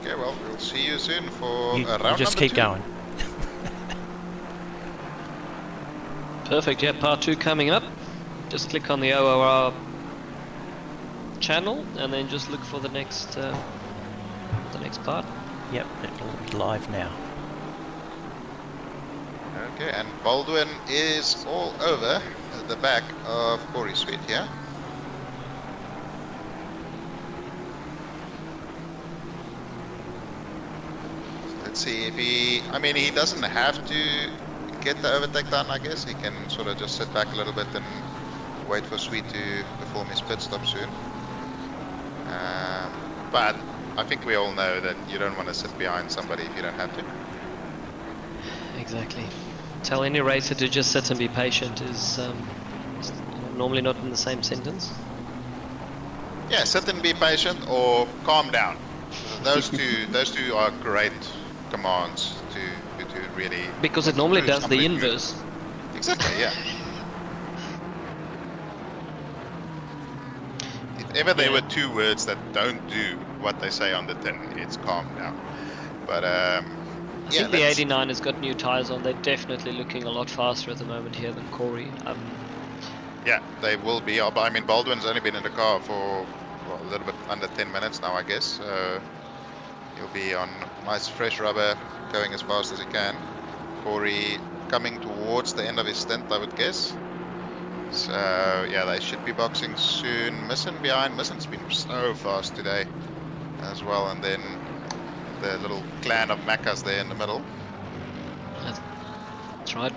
Okay, well, we'll see you soon for You round just number keep 2. going. Perfect, yeah, part 2 coming up. Just click on the ORR channel and then just look for the next part. Yep, it'll be live now. Okay, and Baldwin is all over the back of Corey's suite here. Let's see if he, I mean, he doesn't have to get the overtake done, I guess. He can sort of just sit back a little bit and wait for Sweet to perform his pit stop soon. But I think we all know that you don't want to sit behind somebody if you don't have to. Exactly. Tell any racer to just sit and be patient is normally not in the same sentence. Yeah, sit and be patient or calm down. Those two are great commands to really. Because it normally does the somebody inverse. Exactly, yeah. If ever there were 2 words that don't do what they say on the tin, it's calm down. But I think the 89 has got new tyres on. They're definitely looking a lot faster at the moment here than Corey. Yeah, they will be. I mean, Baldwin's only been in the car for well, a little bit under 10 minutes now, I guess. So he'll be on nice fresh rubber, going as fast as he can. Corey coming towards the end of his stint, I would guess. So yeah, they should be boxing soon. Misson behind. Misson's been so fast today as well, and then the little clan of Macca's there in the middle. That's right.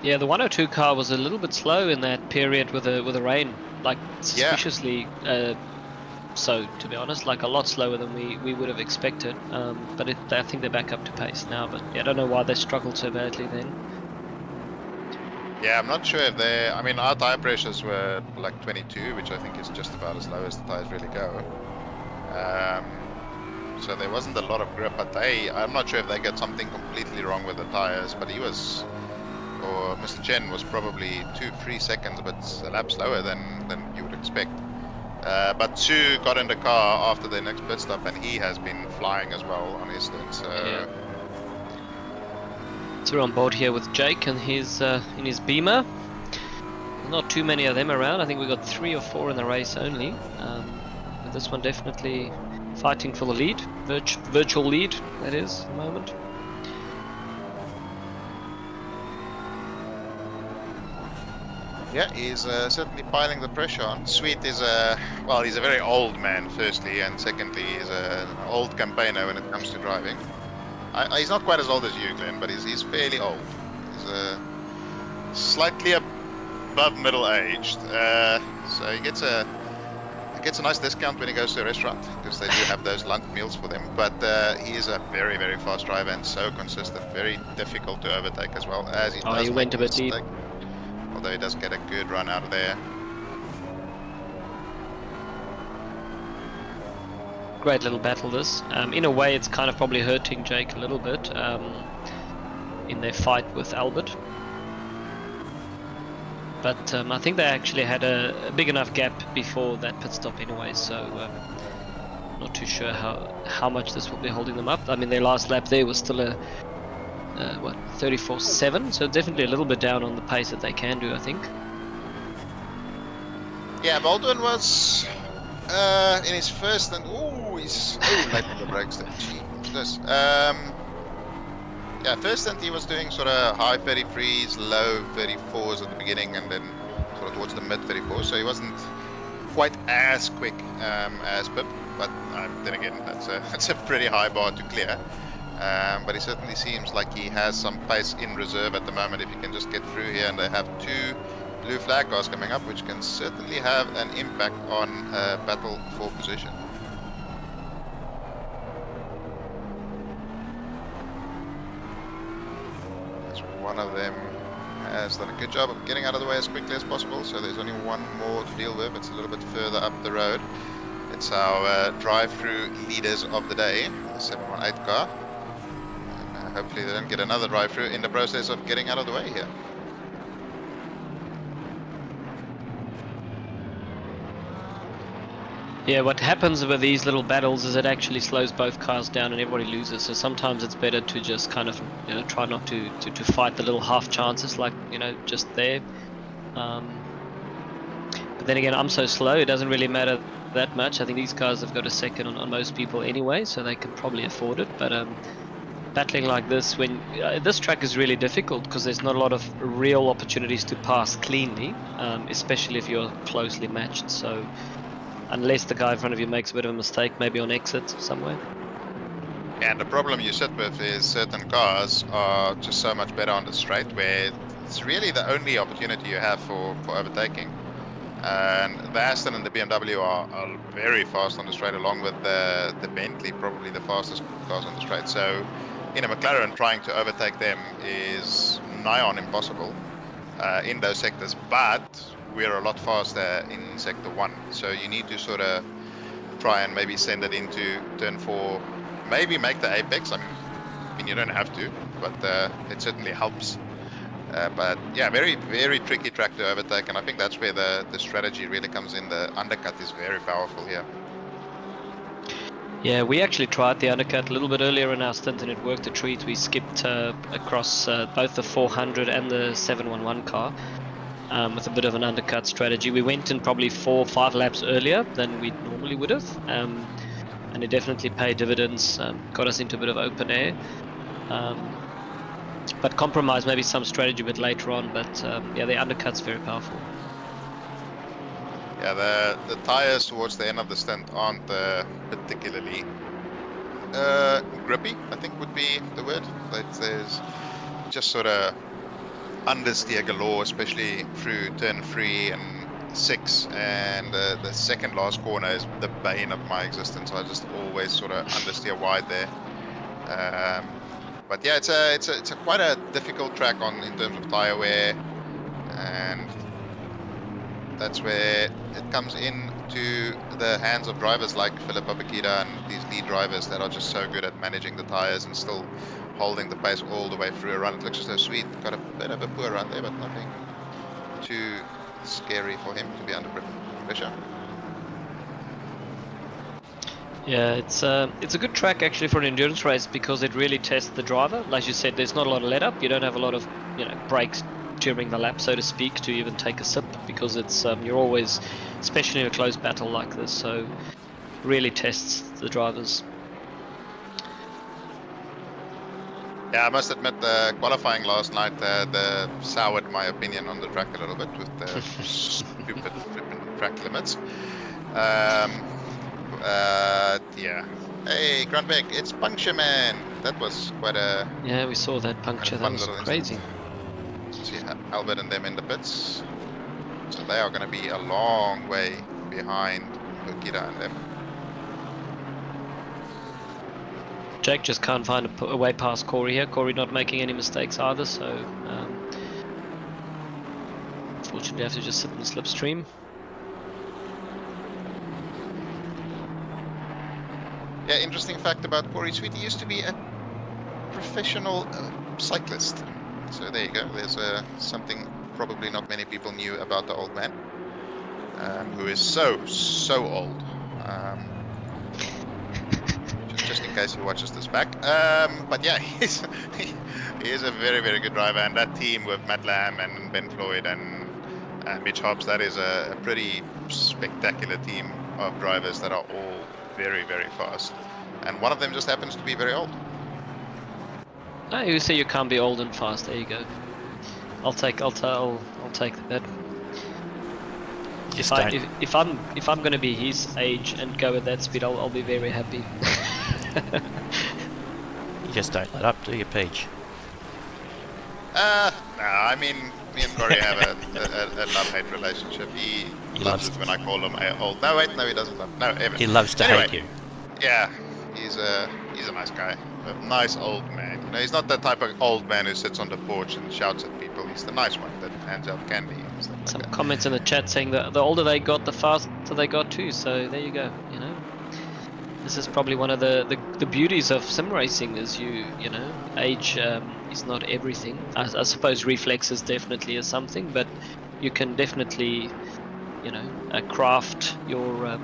Yeah, the 102 car was a little bit slow in that period with the rain, like suspiciously so, to be honest, like a lot slower than we would have expected. But I think they're back up to pace now. But yeah, I don't know why they struggled so badly then. Yeah, I'm not sure if they. I mean, our tire pressures were like 22, which I think is just about as low as the tires really go. So there wasn't a lot of grip, but I'm not sure if they got something completely wrong with the tires, but he was, or Mr. Chen was probably 2-3 seconds, but a lap slower than you would expect. But Sue got in the car after the next pit stop, and he has been flying as well on his stint. So yeah. So we're on board here with Jake and his in his Beamer. Not too many of them around. I think we got 3 or 4 in the race only. But this one definitely fighting for the lead, virtual lead, that is, at the moment. yeah, he's certainly piling the pressure on. Sweet is well, he's a very old man, firstly, and secondly, he's an old campaigner when it comes to driving. He's not quite as old as you, Glenn, but he's fairly old. He's slightly above middle-aged, so he gets a nice discount when he goes to a restaurant, because they do have those lunch meals for them. But he is a very, very fast driver and so consistent, very difficult to overtake as well. As he does he went a bit deep. Although he does get a good run out of there. Great little battle this. In a way, it's kind of probably hurting Jake a little bit in their fight with Albert. But I think they actually had a big enough gap before that pit stop anyway, so not too sure how much this will be holding them up. I mean, their last lap there was still a 34.7, so definitely a little bit down on the pace that they can do, I think. Yeah, Baldwin was in his first and he's so late on the brakes there. Jesus. Yeah, first stint he was doing sort of high 33s, low 34s at the beginning, and then sort of towards the mid 34s. So he wasn't quite as quick as Pip, but then again, that's a pretty high bar to clear. But he certainly seems like he has some pace in reserve at the moment if he can just get through here. And they have 2 blue flag cars coming up, which can certainly have an impact on battle for position. One of them has done a good job of getting out of the way as quickly as possible, so there's only one more to deal with. It's a little bit further up the road. It's our drive-through leaders of the day, the 718 car. And, hopefully they don't get another drive-through in the process of getting out of the way here. Yeah, what happens with these little battles is it actually slows both cars down and everybody loses. So sometimes it's better to just kind of, try not to fight the little half chances, like, just there. But then again, I'm so slow, it doesn't really matter that much. I think these cars have got a second on most people anyway, so they can probably afford it. But battling like this, when this track is really difficult because there's not a lot of real opportunities to pass cleanly, especially if you're closely matched. So unless the guy in front of you makes a bit of a mistake, maybe on exit somewhere. And the problem you sit with is certain cars are just so much better on the straight, where it's really the only opportunity you have for overtaking. And the Aston and the BMW are very fast on the straight, along with the Bentley, probably the fastest cars on the straight. So, McLaren trying to overtake them is nigh on impossible in those sectors. But we're a lot faster in sector 1, so you need to sort of try and maybe send it into turn 4, maybe make the apex. I mean, you don't have to, but it certainly helps. But yeah, very, very tricky track to overtake, and I think that's where the strategy really comes in. The undercut is very powerful here. Yeah, we actually tried the undercut a little bit earlier in our stint and it worked a treat. We skipped across both the 400 and the 711 car with a bit of an undercut strategy. We went in probably 4 or 5 laps earlier than we normally would have, and it definitely paid dividends, got us into a bit of open air. But compromise maybe some strategy a bit later on, but yeah, the undercut's very powerful. Yeah, the tires towards the end of the stint aren't particularly grippy, I think would be the word. There's just sort of understeer galore, especially through turn 3 and 6, and the second last corner is the bane of my existence. I just always sort of understeer wide there. But yeah, it's a quite a difficult track in terms of tire wear, and that's where it comes into the hands of drivers like Philippa Bakita and these lead drivers that are just so good at managing the tires and still holding the pace all the way through a run. It looks so sweet. Got a bit of a poor run there, but nothing too scary for him to be under pressure. Yeah, it's a good track actually for an endurance race because it really tests the driver. Like you said, there's not a lot of let up. You don't have a lot of breaks during the lap, so to speak, to even take a sip, because it's you're always, especially in a close battle like this, so really tests the drivers. Yeah, I must admit the qualifying last night soured my opinion on the track a little bit with the stupid flipping track limits. Yeah. Hey, Grandbeck, it's Puncture Man. That was quite a... Yeah, we saw that puncture. That was crazy. Incident. See Albert and them in the pits. So they are going to be a long way behind Bakita and them. Jake just can't find a way past Corey here. Corey not making any mistakes either, so unfortunately have to just sit in the slipstream. Yeah, interesting fact about Corey Sweet, he used to be a professional cyclist. So there you go, there's something probably not many people knew about the old man, who is so old. Just in case he watches this back. But yeah, he is a very, very good driver, and that team with Matt Lamb and Ben Floyd and Mitch Hobbs, that is a pretty spectacular team of drivers that are all very, very fast. And one of them just happens to be very old. Oh, you say you can't be old and fast. There you go. I'll take that. If I'm going to be his age and go at that speed, I'll be very happy. You just don't let up, do you, Peach? No, I mean, me and Corey have a love-hate relationship. He loves it when I call him old. No, wait, no, he doesn't love. No, ever. He loves to hate you. Yeah, he's a nice guy, a nice old man. He's not that type of old man who sits on the porch and shouts at people. He's the nice one that hands out candy and stuff like Some that. comments in the chat saying that the older they got, the faster they got too. So there you go. This is probably one of the beauties of sim racing is age is not everything. I suppose reflexes definitely is something, but you can definitely craft your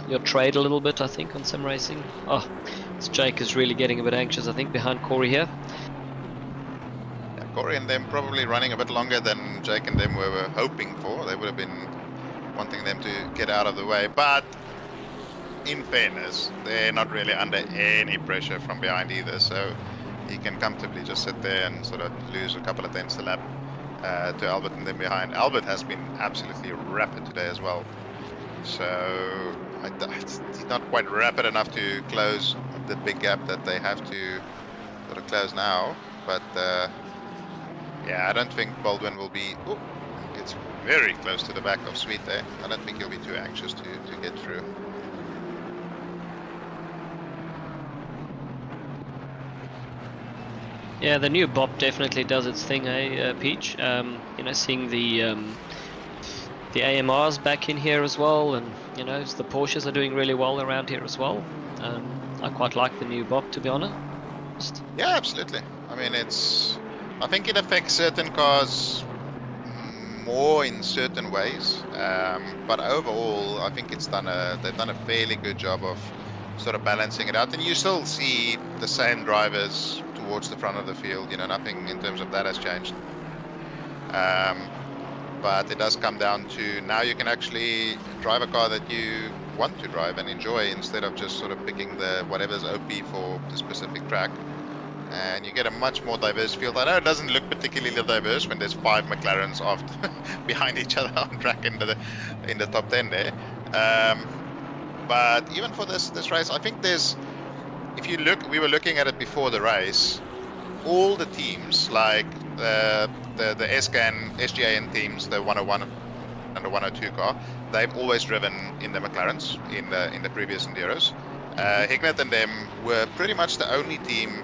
your trade a little bit, I think, on sim racing. Oh, this Jake is really getting a bit anxious, I think, behind Corey here. Yeah, Corey and them probably running a bit longer than Jake and them were hoping for. They would have been wanting them to get out of the way, but in fairness, they're not really under any pressure from behind either, so he can comfortably just sit there and sort of lose a couple of tenths a lap to Albert and them behind. Albert has been absolutely rapid today as well, so he's not quite rapid enough to close the big gap that they have to sort of close now, but yeah, I don't think Baldwin will be... Oh, it's very close to the back of Sweet there. I don't think he'll be too anxious to get through. Yeah, the new BOP definitely does its thing, Peach? You know, seeing the AMRs back in here as well, and you know, the Porsches are doing really well around here as well. I quite like the new BOP, to be honest. Yeah, absolutely. I mean, I think it affects certain cars more in certain ways, but overall, I think they've done a fairly good job of sort of balancing it out, and you still see the same drivers towards the front of the field. You know, nothing in terms of that has changed. But it does come down to now you can actually drive a car that you want to drive and enjoy instead of just sort of picking the whatever's OP for the specific track. And you get a much more diverse field. I know it doesn't look particularly diverse when there's 5 McLarens behind each other on track in the top 10 there. But even for this race, I think there's, if you look, we were looking at it before the race, all the teams, like the SGAN teams, the 101 and the 102 car, they've always driven in the McLarens in the previous Enduros. Hignett and them were pretty much the only team,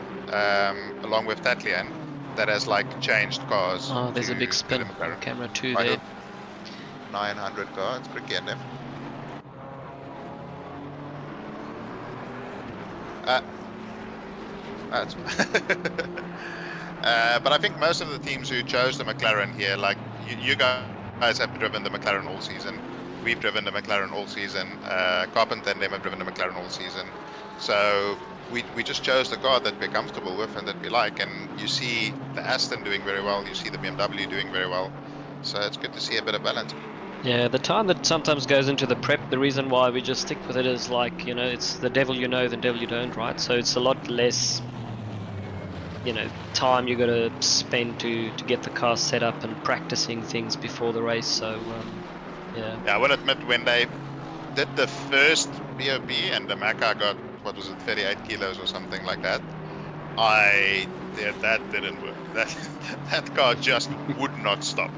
along with Tatlian, that has like changed cars. Oh, there's a big spin. Camera 2 there. 900 car, it's pretty in them. That's but I think most of the teams who chose the McLaren here, like you guys have driven the McLaren all season. We've driven the McLaren all season. Carpenter and them have driven the McLaren all season. So we just chose the car that we're comfortable with and that we like. And you see the Aston doing very well. You see the BMW doing very well. So it's good to see a bit of balance. Yeah, the time that sometimes goes into the prep, the reason why we just stick with it is like, you know, it's the devil you know, the devil you don't, right? So it's a lot less, you know, time you got to spend to get the car set up and practicing things before the race. So yeah. Yeah, I will admit, when they did the first BOP and the Macca got, what was it, 38 kilos or something like that, that didn't work. That car just would not stop.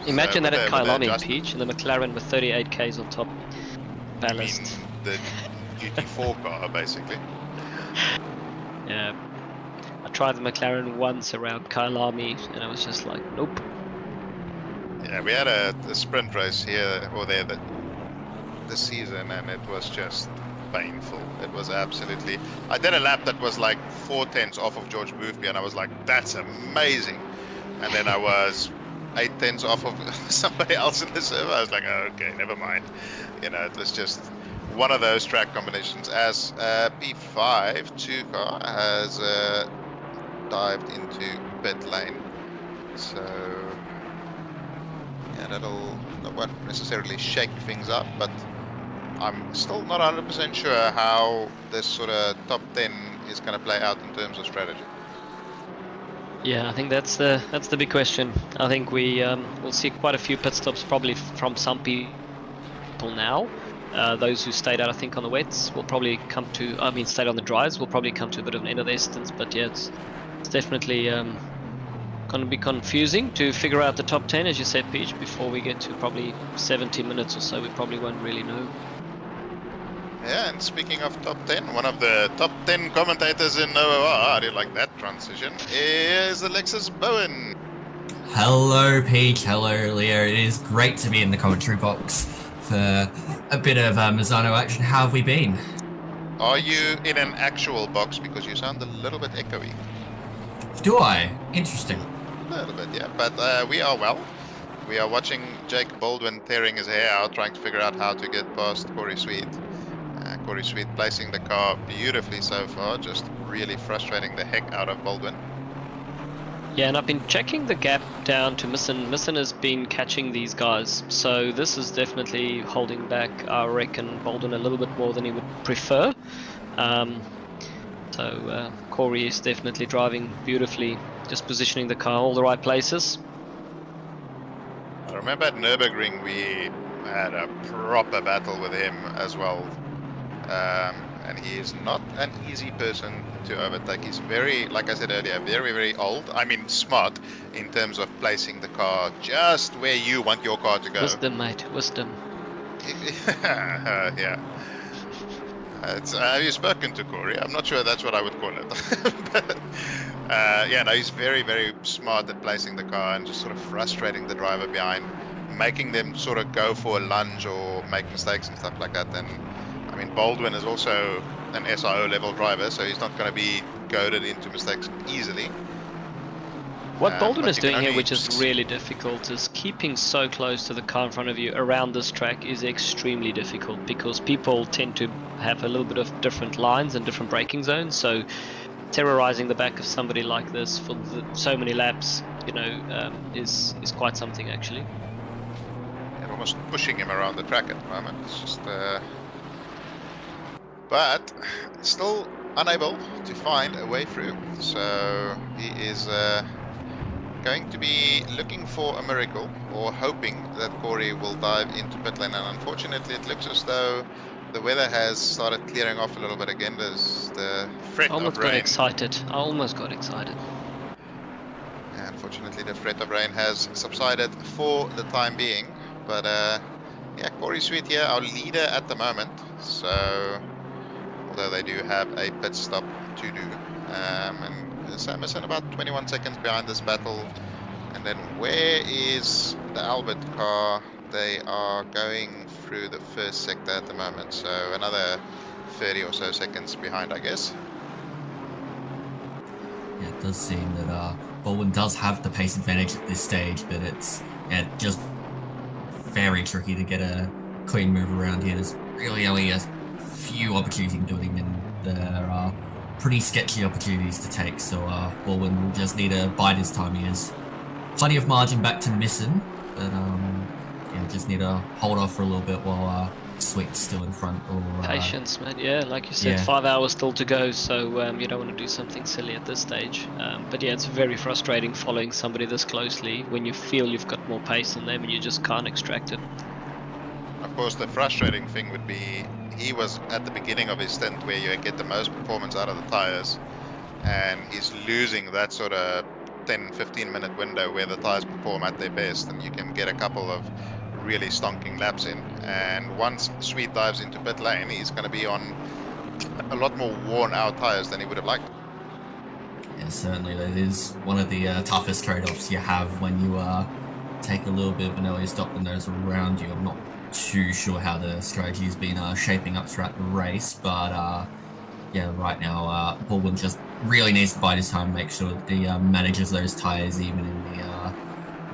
Imagine that at Kailani, Peach, and the McLaren with 38 Ks on top, ballast. The GT4 car, basically. Yeah, I tried the McLaren once around Kailami, and I was just like, nope. Yeah, we had a sprint race here or there this season, and it was just painful. It was absolutely... I did a lap that was like 4 tenths off of George Boothby, and I was like, that's amazing. And then I was 8 tenths off of somebody else in the server. I was like, oh, okay, never mind. You know, it was just one of those track combinations. As P5 2 car has dived into pit lane, so yeah, that won't necessarily shake things up, but I'm still not 100% sure how this sort of top 10 is going to play out in terms of strategy. Yeah, I think that's the big question. I think we'll see quite a few pit stops probably from some people now. Those who stayed out, I think, on the wets will probably come to, stayed on the dries will probably come to a bit of an end of their stints. But yeah, it's definitely going to be confusing to figure out the top 10, as you said, Peach. Before we get to probably 70 minutes or so, we probably won't really know. Yeah, and speaking of top 10, one of the top 10 commentators in OOR, how do you like that transition, is Alexis Bowen. Hello Peach, hello Leo, it is great to be in the commentary box for a bit of Misano action. How have we been? Are you in an actual box? Because you sound a little bit echoey. Do I? Interesting. A little bit, yeah, but we are well. we are watching Jake Baldwin tearing his hair out, trying to figure out how to get past Corey Sweet. Corey Sweet placing the car beautifully so far, just really frustrating the heck out of Baldwin. Yeah, and I've been checking the gap down to Misson. Misson has been catching these guys, so this is definitely holding back, I reckon, Baldwin a little bit more than he would prefer. So Corey is definitely driving beautifully, just positioning the car all the right places. I remember at Nürburgring we had a proper battle with him as well. And he is not an easy person to overtake. He's very, like I said earlier, very, very old. I mean, smart in terms of placing the car just where you want your car to go. Wisdom, mate, wisdom. Yeah. Have you spoken to Corey? I'm not sure that's what I would call it. But, yeah, no, he's very, very smart at placing the car and just sort of frustrating the driver behind, making them sort of go for a lunge or make mistakes and stuff like that. And I mean, Baldwin is also an SIO level driver, so he's not going to be goaded into mistakes easily. What Baldwin is doing here, which is really difficult, is keeping so close to the car in front of you around this track is extremely difficult because people tend to have a little bit of different lines and different braking zones. So terrorizing the back of somebody like this for so many laps, you know, is quite something actually. And almost pushing him around the track at the moment. It's just, but still unable to find a way through. So he is going to be looking for a miracle or hoping that Corey will dive into pit lane, and unfortunately it looks as though the weather has started clearing off a little bit again. There's the threat of rain. I almost got excited. Unfortunately the threat of rain has subsided for the time being, but yeah, Corey Sweet here, our leader at the moment, so although they do have a pit stop to do, and Samuelson about 21 seconds behind this battle. And then where is the Albert car? They are going through the first sector at the moment, so another 30 or so seconds behind, I guess. Yeah, it does seem that Baldwin does have the pace advantage at this stage, but it's just very tricky to get a clean move around here. There's really only a few opportunities you can do it, and there are pretty sketchy opportunities to take, so Baldwin will just need to bide his time. He has plenty of margin back to Misson, but yeah, just need to hold off for a little bit while Sweet's still in front. Or patience, man. Yeah, like you said, 5 hours still to go, so you don't want to do something silly at this stage. But yeah, it's very frustrating following somebody this closely when you feel you've got more pace than them and you just can't extract it. Of course, the frustrating thing would be he was at the beginning of his stint where you get the most performance out of the tires, and he's losing that sort of 10-15 minute window where the tires perform at their best and you can get a couple of really stonking laps in. And once Sweet dives into pit lane, he's going to be on a lot more worn out tires than he would have liked. Yeah, certainly that is one of the toughest trade-offs you have when you take a little bit of an earlier stop than those around you. I'm not too sure how the strategy has been shaping up throughout the race, but yeah, right now Baldwin just really needs to bide his time, make sure that he manages those tyres even in the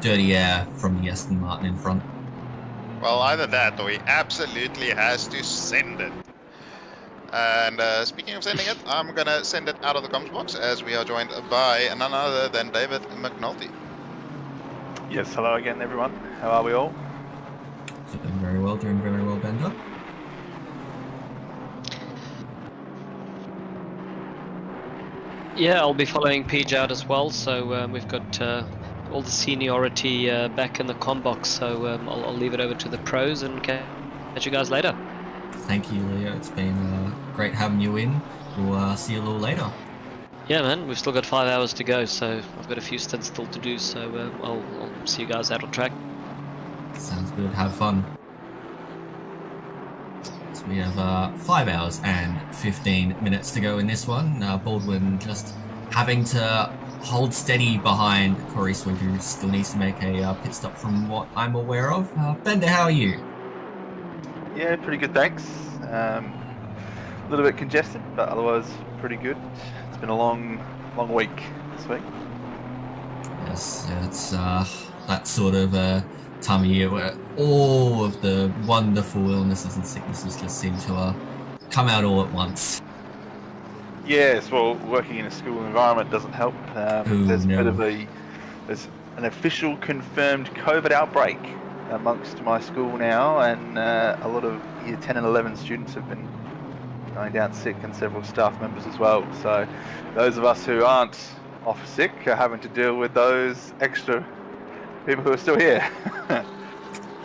dirty air from the Aston Martin in front. Well, either that or he absolutely has to send it. And speaking of sending it, I'm going to send it out of the comms box as we are joined by none other than David McNulty. Yes, hello again everyone. How are we all? Doing very well, Bender. Yeah, I'll be following Peach out as well, so we've got all the seniority back in the comm box, so I'll leave it over to the pros and catch you guys later. Thank you, Leo. It's been great having you in. We'll see you a little later. Yeah, man, we've still got 5 hours to go, so I've got a few stints still to do, so I'll see you guys out on track. Sounds good. Have fun. So we have 5 hours and 15 minutes to go in this one. Baldwin just having to hold steady behind Corey Sweet, who still needs to make a pit stop from what I'm aware of. Bender, how are you? Yeah, pretty good, thanks. A little bit congested, but otherwise pretty good. It's been a long week this week. Yes, it's that sort of time of year where all of the wonderful illnesses and sicknesses just seem to come out all at once. Yes, well, working in a school environment doesn't help. There's an official confirmed COVID outbreak amongst my school now, and a lot of year 10 and 11 students have been going down sick, and several staff members as well. So those of us who aren't off sick are having to deal with those extra people who are still here.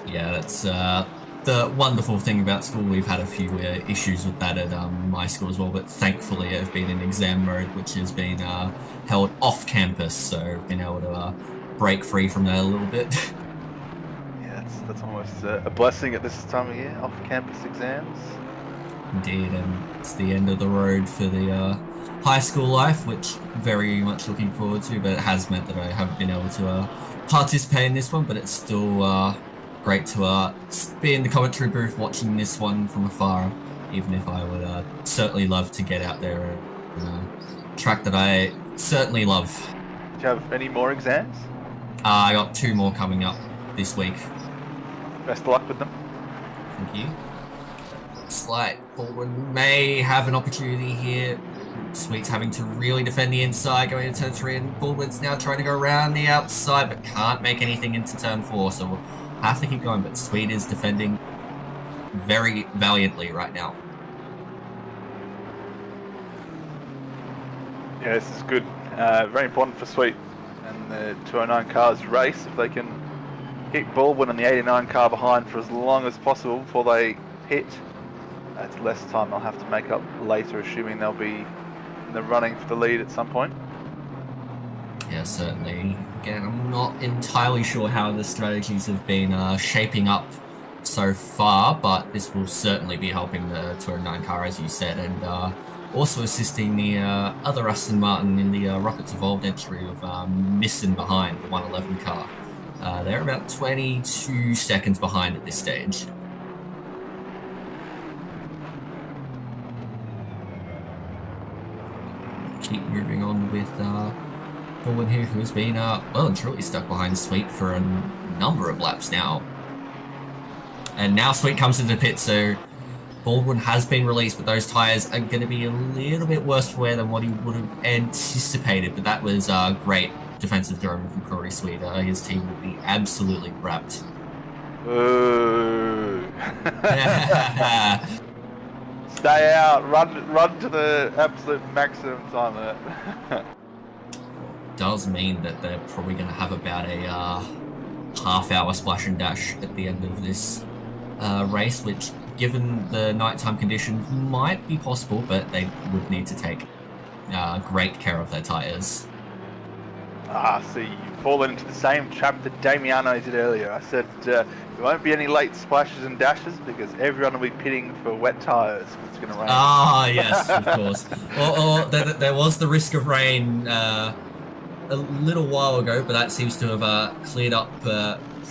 Yeah, that's the wonderful thing about school. We've had a few issues with that at my school as well, but thankfully I've been in exam mode, which has been held off campus, so I've been able to break free from that a little bit. Yeah, that's almost a blessing at this time of year, off campus exams. Indeed, and it's the end of the road for the high school life, which very much looking forward to, but it has meant that I haven't been able to participate in this one, but it's still great to be in the commentary booth watching this one from afar, even if I would certainly love to get out there and track that I certainly love. Do you have any more exams? I got 2 more coming up this week. Best of luck with them. Thank you. Looks like Baldwin may have an opportunity here. Sweet's having to really defend the inside going into turn 3, and Baldwin's now trying to go around the outside but can't make anything into turn 4, so we'll have to keep going. But Sweet is defending very valiantly right now. Yeah, this is good. Very important for Sweet and the 209 car's race. If they can keep Baldwin and the 89 car behind for as long as possible before they hit, that's less time they'll have to make up later, assuming they'll be in the running for the lead at some point. Yeah, certainly. Again, I'm not entirely sure how the strategies have been shaping up so far, but this will certainly be helping the 209 car, as you said, and also assisting the other Aston Martin in the Rockets Evolved entry of Misano behind the 111 car. They're about 22 seconds behind at this stage. Keep moving on with Baldwin here, who's been well and truly stuck behind Sweet for a number of laps now. And now Sweet comes into the pit, so Baldwin has been released, but those tyres are going to be a little bit worse for wear than what he would have anticipated. But that was great defensive throwing from Corey Sweet. His team will be absolutely wrapped. Ooh. Stay out, run to the absolute maximum time limit. Does mean that they're probably going to have about a half-hour splash and dash at the end of this race, which, given the nighttime conditions, might be possible, but they would need to take great care of their tyres. See, you've fallen into the same trap that Damiano did earlier. I said there won't be any late splashes and dashes because everyone will be pitting for wet tyres when it's going to rain. Ah, yes, of course. Or there was the risk of rain a little while ago, but that seems to have cleared up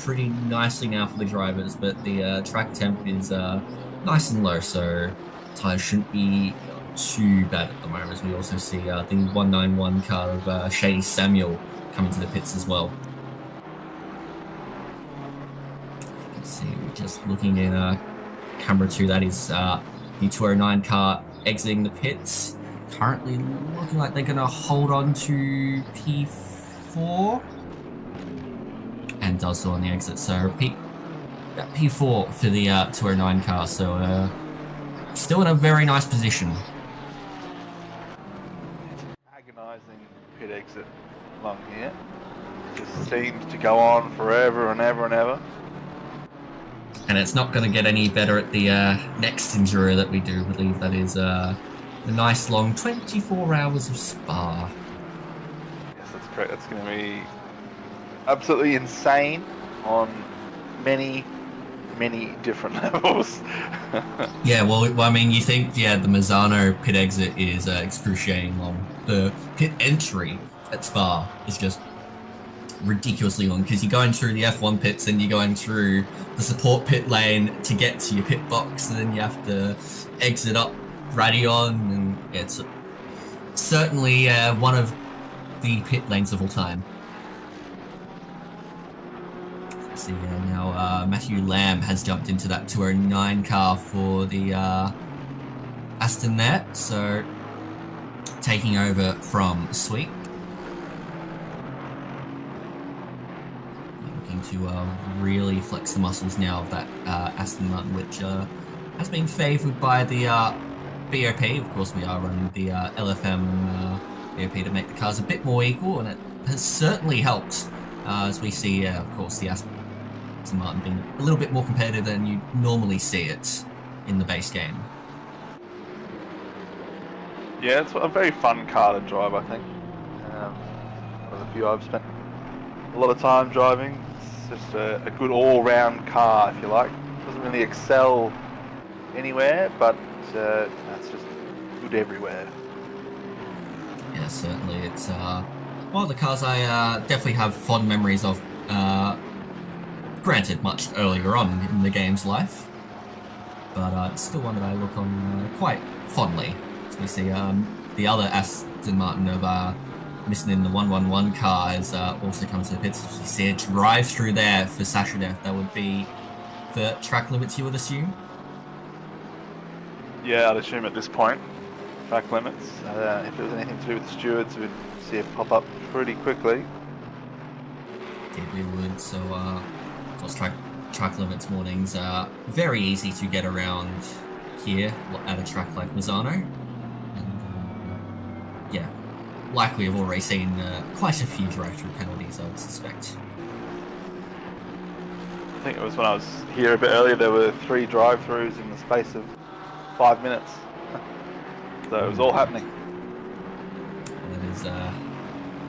pretty nicely now for the drivers. But the track temp is nice and low, so tyres shouldn't be too bad at the moment. As we also see the 191 car of Shady Samuel coming to the pits as well. You can see, we're just looking in camera 2, that is the 209 car exiting the pits. Currently looking like they're going to hold on to P4 and does so on the exit. So P4 for the 209 car, so still in a very nice position. Agonising pit exit along here. Just seems to go on forever and ever and ever. And it's not going to get any better at the next Enduro that we do. I believe that is the nice long 24 hours of Spa. Yes, that's correct. That's going to be absolutely insane on many different levels. Yeah, well, I mean, you think, the Misano pit exit is excruciating long. The pit entry at Spa is just ridiculously long because you're going through the F1 pits and you're going through the support pit lane to get to your pit box, and then you have to exit up Radion, and it's certainly one of the pit lanes of all time. So yeah, now Matthew Lamb has jumped into that 209 car for the Aston there, so taking over from Sweet. Looking to really flex the muscles now of that Aston Martin, which has been favoured by the BOP. Of course, we are running the LFM BOP to make the cars a bit more equal, and it has certainly helped as we see, of course, the Aston Martin being a little bit more competitive than you normally see it in the base game. Yeah, it's a very fun car to drive, I think. There's a few I've spent a lot of time driving. It's just a good all-round car, if you like. Doesn't really excel anywhere, but it's just good everywhere. Yeah, certainly. It's one of the cars I definitely have fond memories of. Granted, much earlier on in the game's life, but it's still one that I look on quite fondly. So we see the other Aston Martin of missing in the 111 car has also come to the pits. We see a drive through there for Sasha Death. That would be the track limits, you would assume? Yeah, I'd assume at this point, track limits. If it was anything to do with the stewards, we'd see it pop up pretty quickly. Indeed we would. So, of course, track limits mornings are very easy to get around here at a track like Misano. And, yeah, likely have already seen quite a few drive-through penalties, I would suspect. I think it was when I was here a bit earlier, there were 3 drive-throughs in the space of 5 minutes. So it was all happening. That is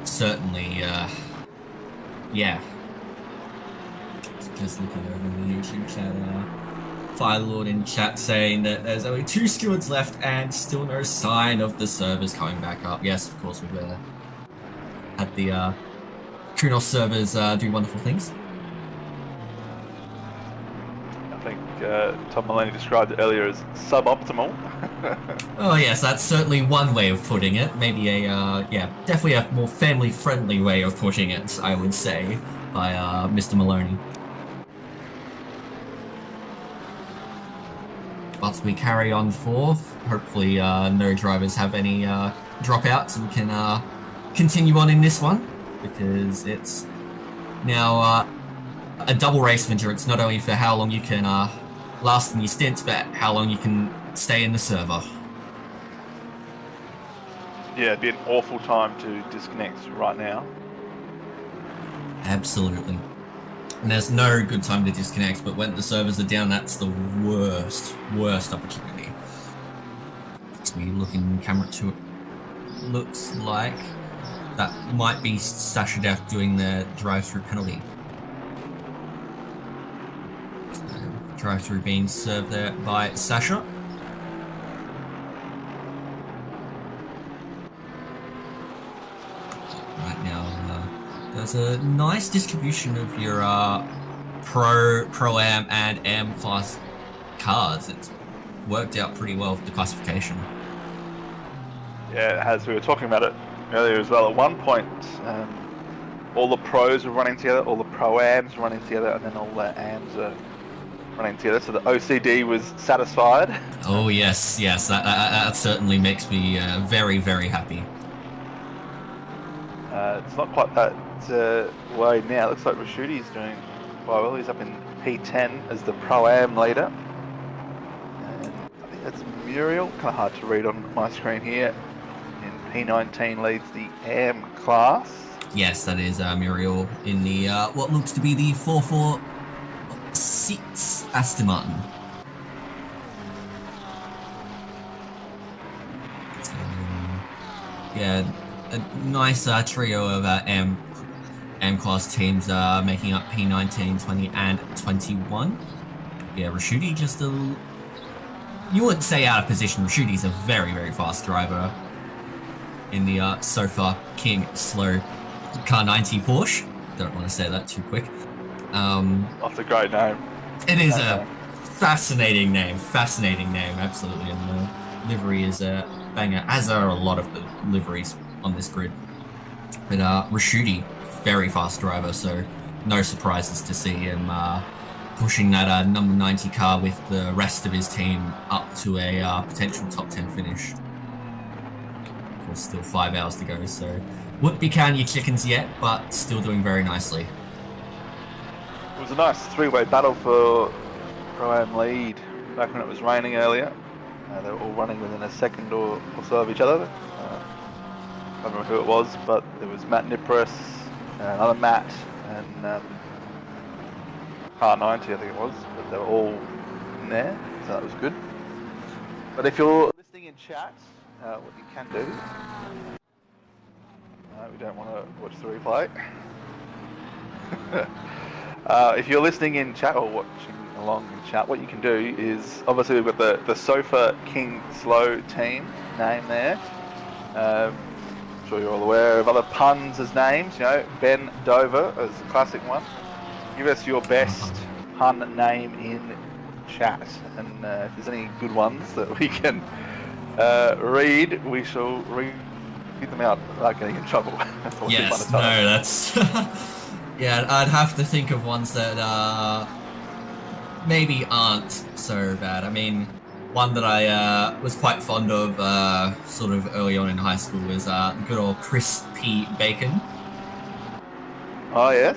certainly, yeah. Just looking over the YouTube chat, Firelord in chat saying that there's only 2 stewards left and still no sign of the servers coming back up. Yes, of course, we've had the Kunos servers do wonderful things. I think Tom Mulaney described it earlier as suboptimal. Oh yes, that's certainly one way of putting it. Maybe definitely a more family-friendly way of putting it, I would say, by Mr. Maloney. But we carry on forth. Hopefully no drivers have any dropouts and can continue on in this one, because it's now a double race of endurance, not only for how long you can last in your stints, but how long you can stay in the server. Yeah, it'd be an awful time to disconnect right now. Absolutely. And there's no good time to disconnect, but when the servers are down, that's the worst opportunity. So we look in camera 2, it looks like that might be Sasha Death doing the drive-through penalty. So, drive-through being served there by Sasha. Right now, there's a nice distribution of your Pro-Am and Am class cars. It's worked out pretty well for the classification. Yeah, it has. We were talking about it earlier as well. At one point, all the pros were running together, all the Pro-Ams were running together, and then all the Ams are running together. So the OCD was satisfied. Oh yes, that certainly makes me very, very happy. It's not quite that way now. It looks like Rashudi's doing quite well. He's up in P10 as the Pro-Am leader. And I think that's Muriel. Kind of hard to read on my screen here. And P19 leads the Am class. Yes, that is Muriel in the what looks to be the 446 Aston Martin. So, yeah, a nice trio of M class teams making up P19, 20, and 21. Yeah, Rashudi just a... You wouldn't say out of position. Rashudi's a very, very fast driver in the Sofa King Slow Car 90 Porsche. Don't want to say that too quick. That's a great name. It is a fascinating name, absolutely. And the livery is a banger, as are a lot of the liveries on this grid. But Rashudi, very fast driver, so no surprises to see him pushing that number 90 car with the rest of his team up to a potential top 10 finish. Of course, still 5 hours to go, so wouldn't be counting your chickens yet, but still doing very nicely. It was a nice three-way battle for Pro-Am lead back when it was raining earlier. They were all running within a second or so of each other. I don't remember who it was, but there was Matt Nipris, another Matt, and Car 90, I think it was. But they were all in there, so that was good. But if you're listening in chat, what you can do, we don't want to watch the replay. If you're listening in chat or watching along in chat, what you can do is, obviously we've got the Sofa King Slow team name there. I'm sure you're all aware of other puns as names, you know, Ben Dover as a classic one. Give us your best pun name in chat, and if there's any good ones that we can read, we shall read them out without getting in trouble. Yes, no, that's... yeah, I'd have to think of ones that maybe aren't so bad. I mean, one that I was quite fond of sort of early on in high school was the good old Chris P. Bacon. Oh, yes.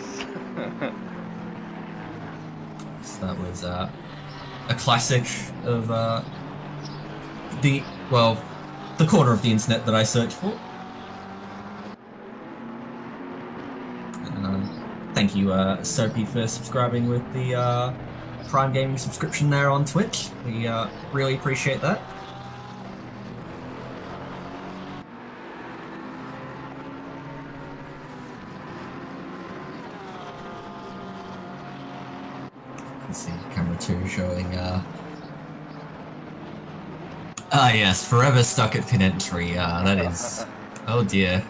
So that was a classic of the corner of the internet that I searched for. Thank you, Soapy, for subscribing with the Prime Gaming subscription there on Twitch. We really appreciate that. You can see camera 2 showing yes, forever stuck at pin entry. That is... oh dear.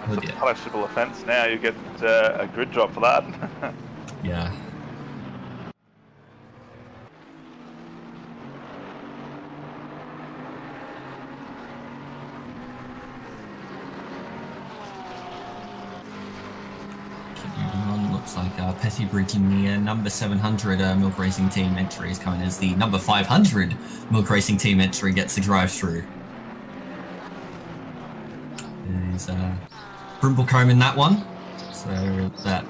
It's a punishable offence now. You get a grid drop for that. Yeah. Keep moving on. Looks like Petty Bridge in the number 700 Milk Racing Team entry is coming as the number 500 Milk Racing Team entry gets a drive-through. There's Brimblecombe in that one, so that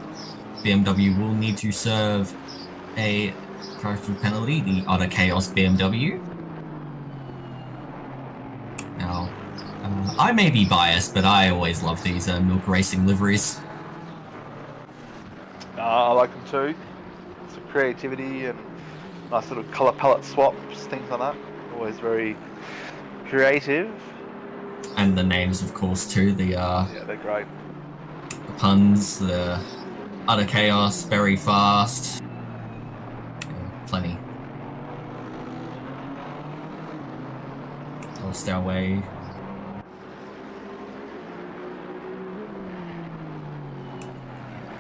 BMW will need to serve a drive-through penalty, the Utter Chaos BMW. Now, I may be biased, but I always love these Milk Racing liveries. I like them too. Some creativity and nice little colour palette swaps, things like that. Always very creative. And the names, of course, too. Yeah, they're great. The puns, the Utter Chaos, very fast. Yeah, plenty. I'll stay away.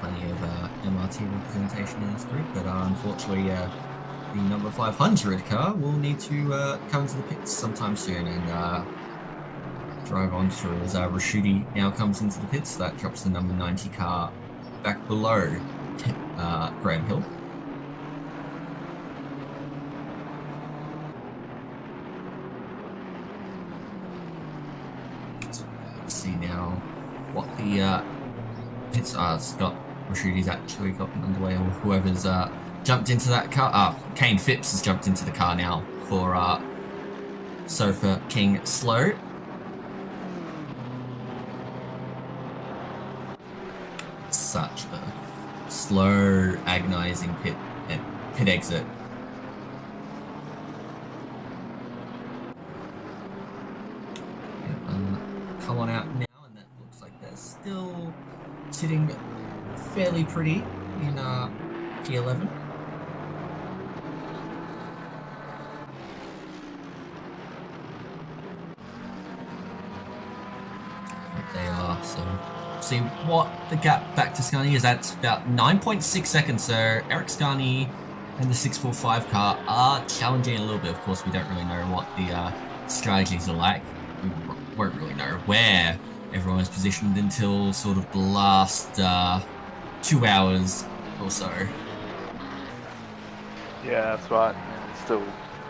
Plenty of MRT representation in this group, but unfortunately, the number 500 car will need to come into the pits sometime soon and drive on through as Rashidi now comes into the pits. That drops the number 90 car back below Graham Hill. So let's see now what the pits are. Scott Rashidi's actually gotten underway, or whoever's jumped into that car. Kane Phipps has jumped into the car now for Sofa King Slow. Such a slow, agonizing pit exit. Come on out now, and that looks like they're still sitting fairly pretty in P11. They are, so see what the gap back to Scani is. That's about 9.6 seconds. So Eric Scani and the 645 car are challenging a little bit. Of course, we don't really know what the strategies are like. We won't really know where everyone was positioned until sort of the last 2 hours or so. Yeah, that's right. There's still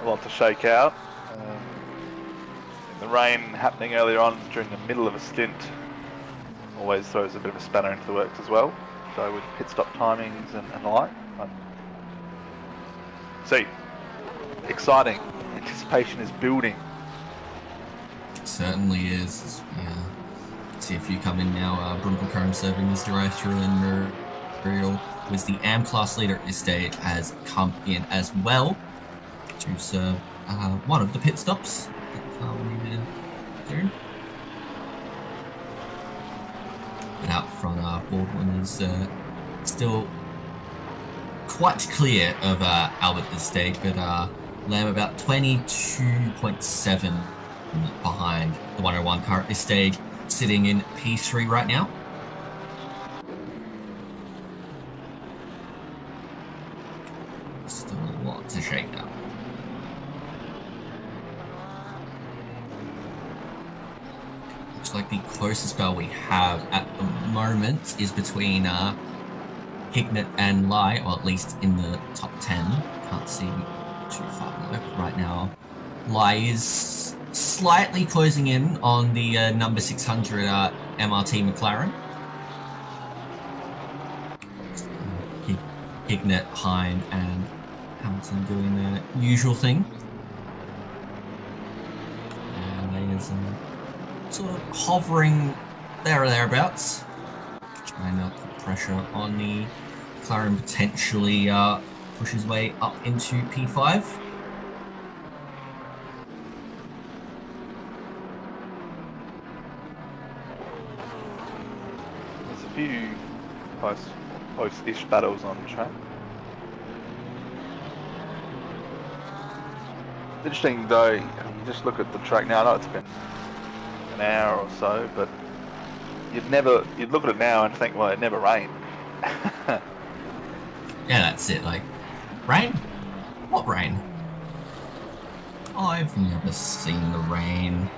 a lot to shake out. The rain happening earlier on during the middle of a stint always throws a bit of a spanner into the works as well. So with pit stop timings and the like. See, exciting. Anticipation is building. It certainly is. Yeah. See if you come in now. Brumble Curran serving as drive-through and Muriel was the AM class leader at this stage, has come in as well to serve one of the pit stops that we needed to do. And out front, Baldwin is still quite clear of Albert at this stage, but Lamb about 22.7 behind the 101 car at this stage, sitting in P3 right now. Still a lot to shake up. Looks like the closest battle we have at the moment is between Hignett and Lai, or at least in the top 10. Can't see too far below, but right now Lai is slightly closing in on the number 600 MRT McLaren. Hignett, Hind, and Hamilton doing their usual thing. And they is sort of hovering there or thereabouts. Trying to put pressure on the McLaren, potentially push his way up into P5. There's a few close-ish battles on track. Interesting though, you just look at the track now. I know it's been an hour or so, but you'd look at it now and think, well, it never rained. Yeah, that's it. Like, rain? What rain? I've never seen the rain.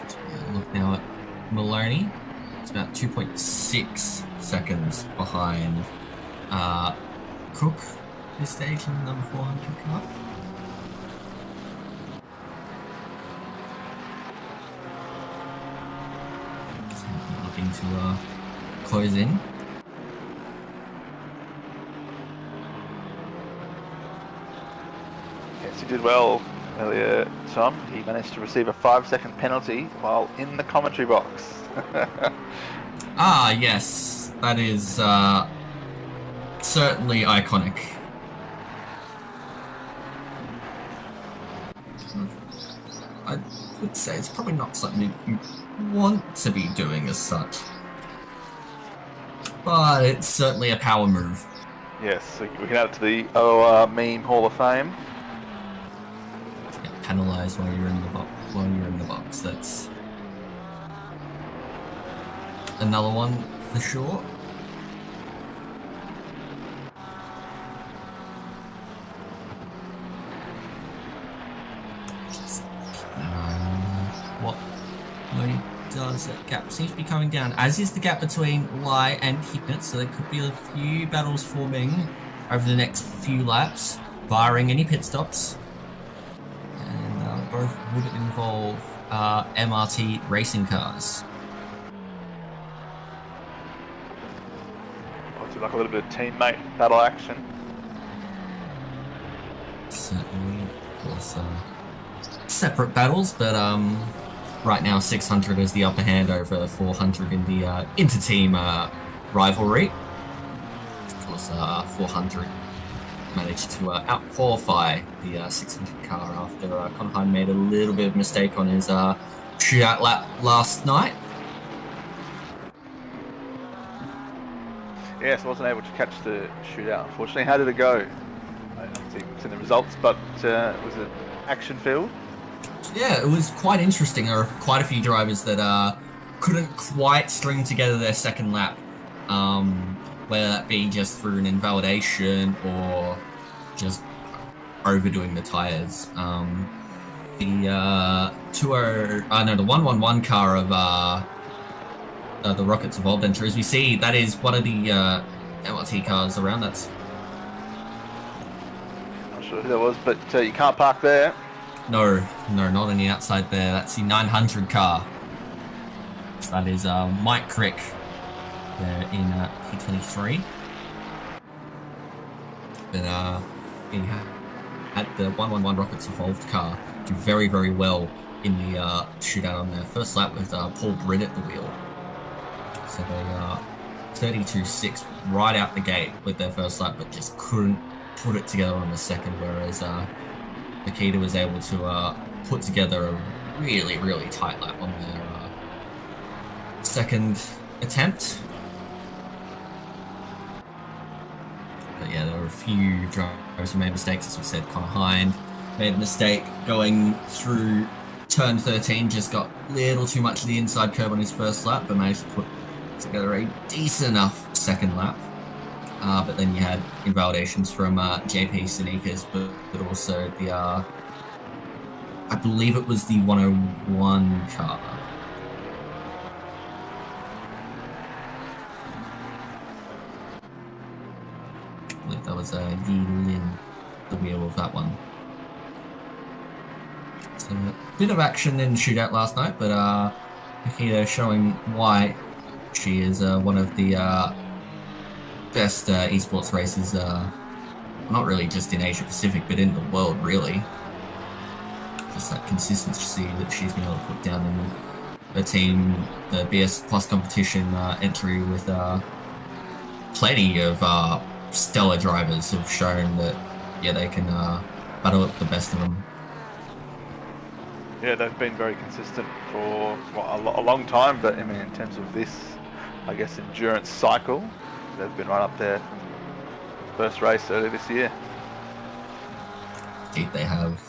So look now at Maloney. It's about 2.6 seconds behind Cook this stage in the number 400 car. So looking to close in. Yes, he did well earlier, Tom. He managed to receive a 5-second penalty while in the commentary box. Ah, yes. That is certainly iconic. I would say it's probably not something you want to be doing as such. But it's certainly a power move. Yes, we can add it to the OR meme Hall of Fame. Get penalised while you're in the box. That's another one for sure. What Modi does, that gap seems to be coming down, as is the gap between Lai and Hignett, so there could be a few battles forming over the next few laps, barring any pit stops. And both would involve MRT racing cars. Looks like a little bit of teammate battle action. Certainly, of course, separate battles, but right now 600 is the upper hand over 400 in the inter-team rivalry. Of course, 400 managed to out-qualify the 600 car after Conheim made a little bit of mistake on his shootout lap last night. Yes, I wasn't able to catch the shootout, unfortunately. How did it go? I don't think it's in the results, but was it action-filled? Yeah, it was quite interesting. There were quite a few drivers that couldn't quite string together their second lap, whether that be just through an invalidation or just overdoing the tires. The 111 car of the Rockets Evolved Entries, we see that is one of the LRT cars around. That's not sure who that was, but you can't park there. No, not on the outside there. That's the 900 car. So that is Mike Crick there in P23. But he had the 111 Rockets Evolved car do very, very well in the shootout on their first lap with Paul Britt at the wheel. So they 32.6 right out the gate with their first lap, but just couldn't put it together on the second, whereas Nikita was able to put together a really, really tight lap on their second attempt. But yeah, there were a few drivers who made mistakes, as we said. Connor Hind made a mistake going through turn 13, just got a little too much of the inside curb on his first lap, but managed to put together a decent enough second lap. But then you had invalidations from JP Sneakers, but also the, I believe it was the 101 car. I believe that was Yi Lin, the wheel of that one. So a bit of action in the shootout last night, but Nikita showing why she is one of the best esports racers, not really just in Asia Pacific, but in the world, really. Just that consistency that she's been able to put down in the team, the BS Plus competition entry with plenty of stellar drivers have shown that, yeah, they can battle with the best of them. Yeah, they've been very consistent for a long time, but I mean, in terms of this, I guess, endurance cycle, they've been right up there from the first race earlier this year. Indeed, they have.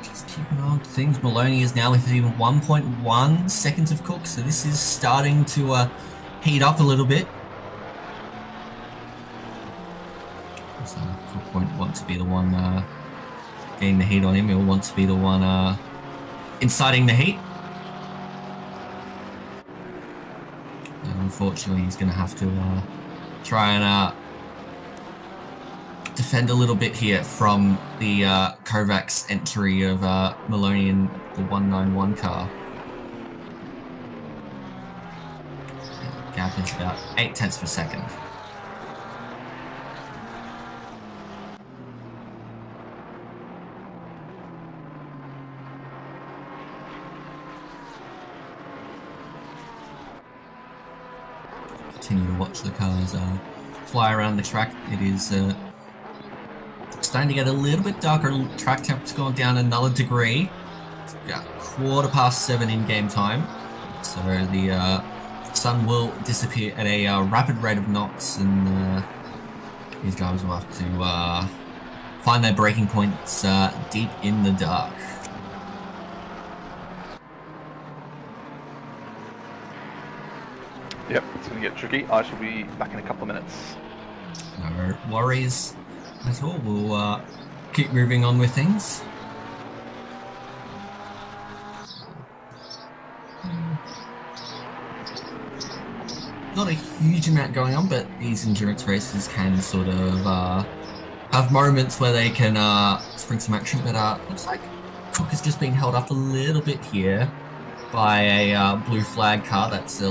Just keeping on things. Maloney is now within 1.1 seconds of Cook, so this is starting to heat up a little bit. So Cook won't want to be the one getting the heat on him. He'll want to be the one inciting the heat. And unfortunately, he's going to have to try and defend a little bit here from the Kovacs entry of Maloney in the 191 car. The gap is about 0.8 of a second. Continue to watch the cars fly around the track. It is starting to get a little bit darker. Track temperature's gone down another degree. It's about 7:15 in game time, so the sun will disappear at a rapid rate of knots, and these drivers will have to find their braking points deep in the dark. Yep, it's going to get tricky. I shall be back in a couple of minutes. No worries at all. We'll keep moving on with things. Not a huge amount going on, but these endurance races can sort of have moments where they can spring some action. But looks like Cook has just been held up a little bit here by a blue flag car that's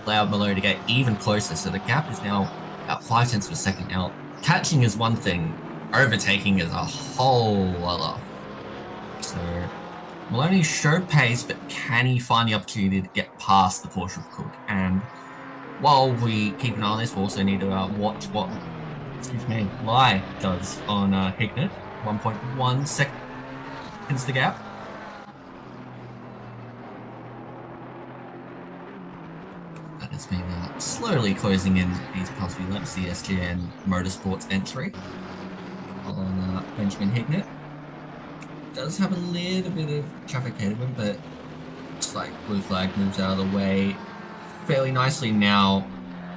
allowed Maloney to get even closer. So the gap is now about 0.5 of a second. Now, catching is one thing, overtaking is a whole other. So Maloney showed pace, but can he find the opportunity to get past the Porsche of Cook? And while we keep an eye on this, we also need to watch what Lai does on Hignett. 1.1 seconds the gap. That has been slowly closing in these past few laps. The SGN Motorsports entry on Benjamin Hignett. Does have a little bit of traffic ahead of him, but looks like blue flag moves out of the way fairly nicely. Now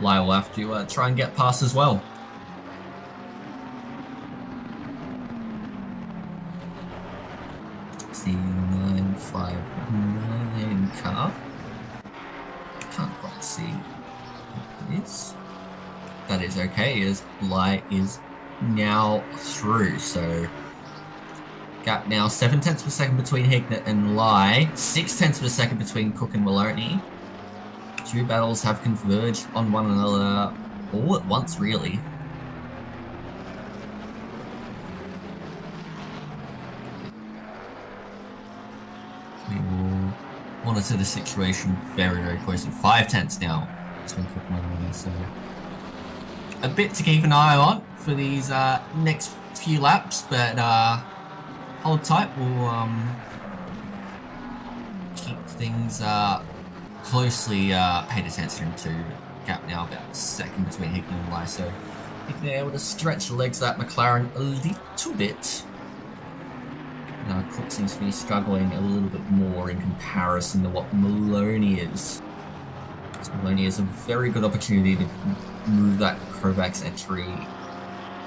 Lai will have to try and get past as well. 5-9 car. Can't quite see what it is. That is okay, as Lai is now through, so gap now 7/10 of a second between Hignett and Lai, 6/10 of a second between Cook and Maloney. Two battles have converged on one another all at once, really. We will monitor the situation very, very closely. 5/10 now between Cook and Maloney, so a bit to keep an eye on for these next few laps, but hold tight. We'll keep things closely paid attention to. Gap now about a second between Hignett and Lai, so Hignett able to stretch the legs of that McLaren a little bit. Now Cook seems to be struggling a little bit more in comparison to what Maloney is. So Maloney has a very good opportunity to move that Kovacs entry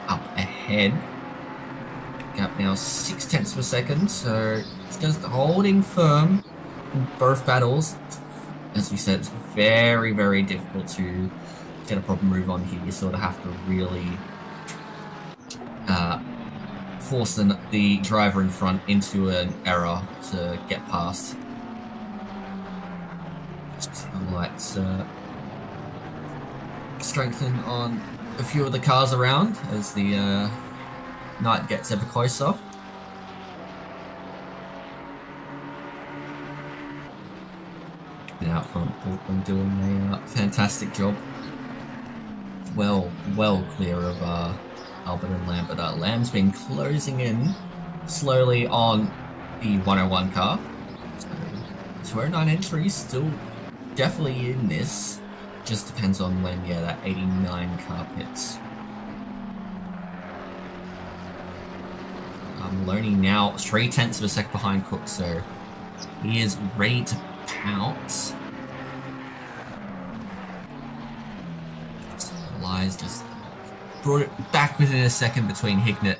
up ahead. Gap now 6/10 of a second, so it's just holding firm in both battles. As we said, it's very, very difficult to get a proper move on here. You sort of have to really force the driver in front into an error to get past. The lights strengthen on a few of the cars around as the night gets ever closer. And out front, Portland doing a fantastic job. Well clear of Albert and Lamb, but Lamb's been closing in slowly on the 101 car. So 209 entries still definitely in this. Just depends on when, that 89 car pits. Maloney now 3/10 of a second behind Cook, so he is ready to pounce. So Lai's just brought it back within a second between Hignett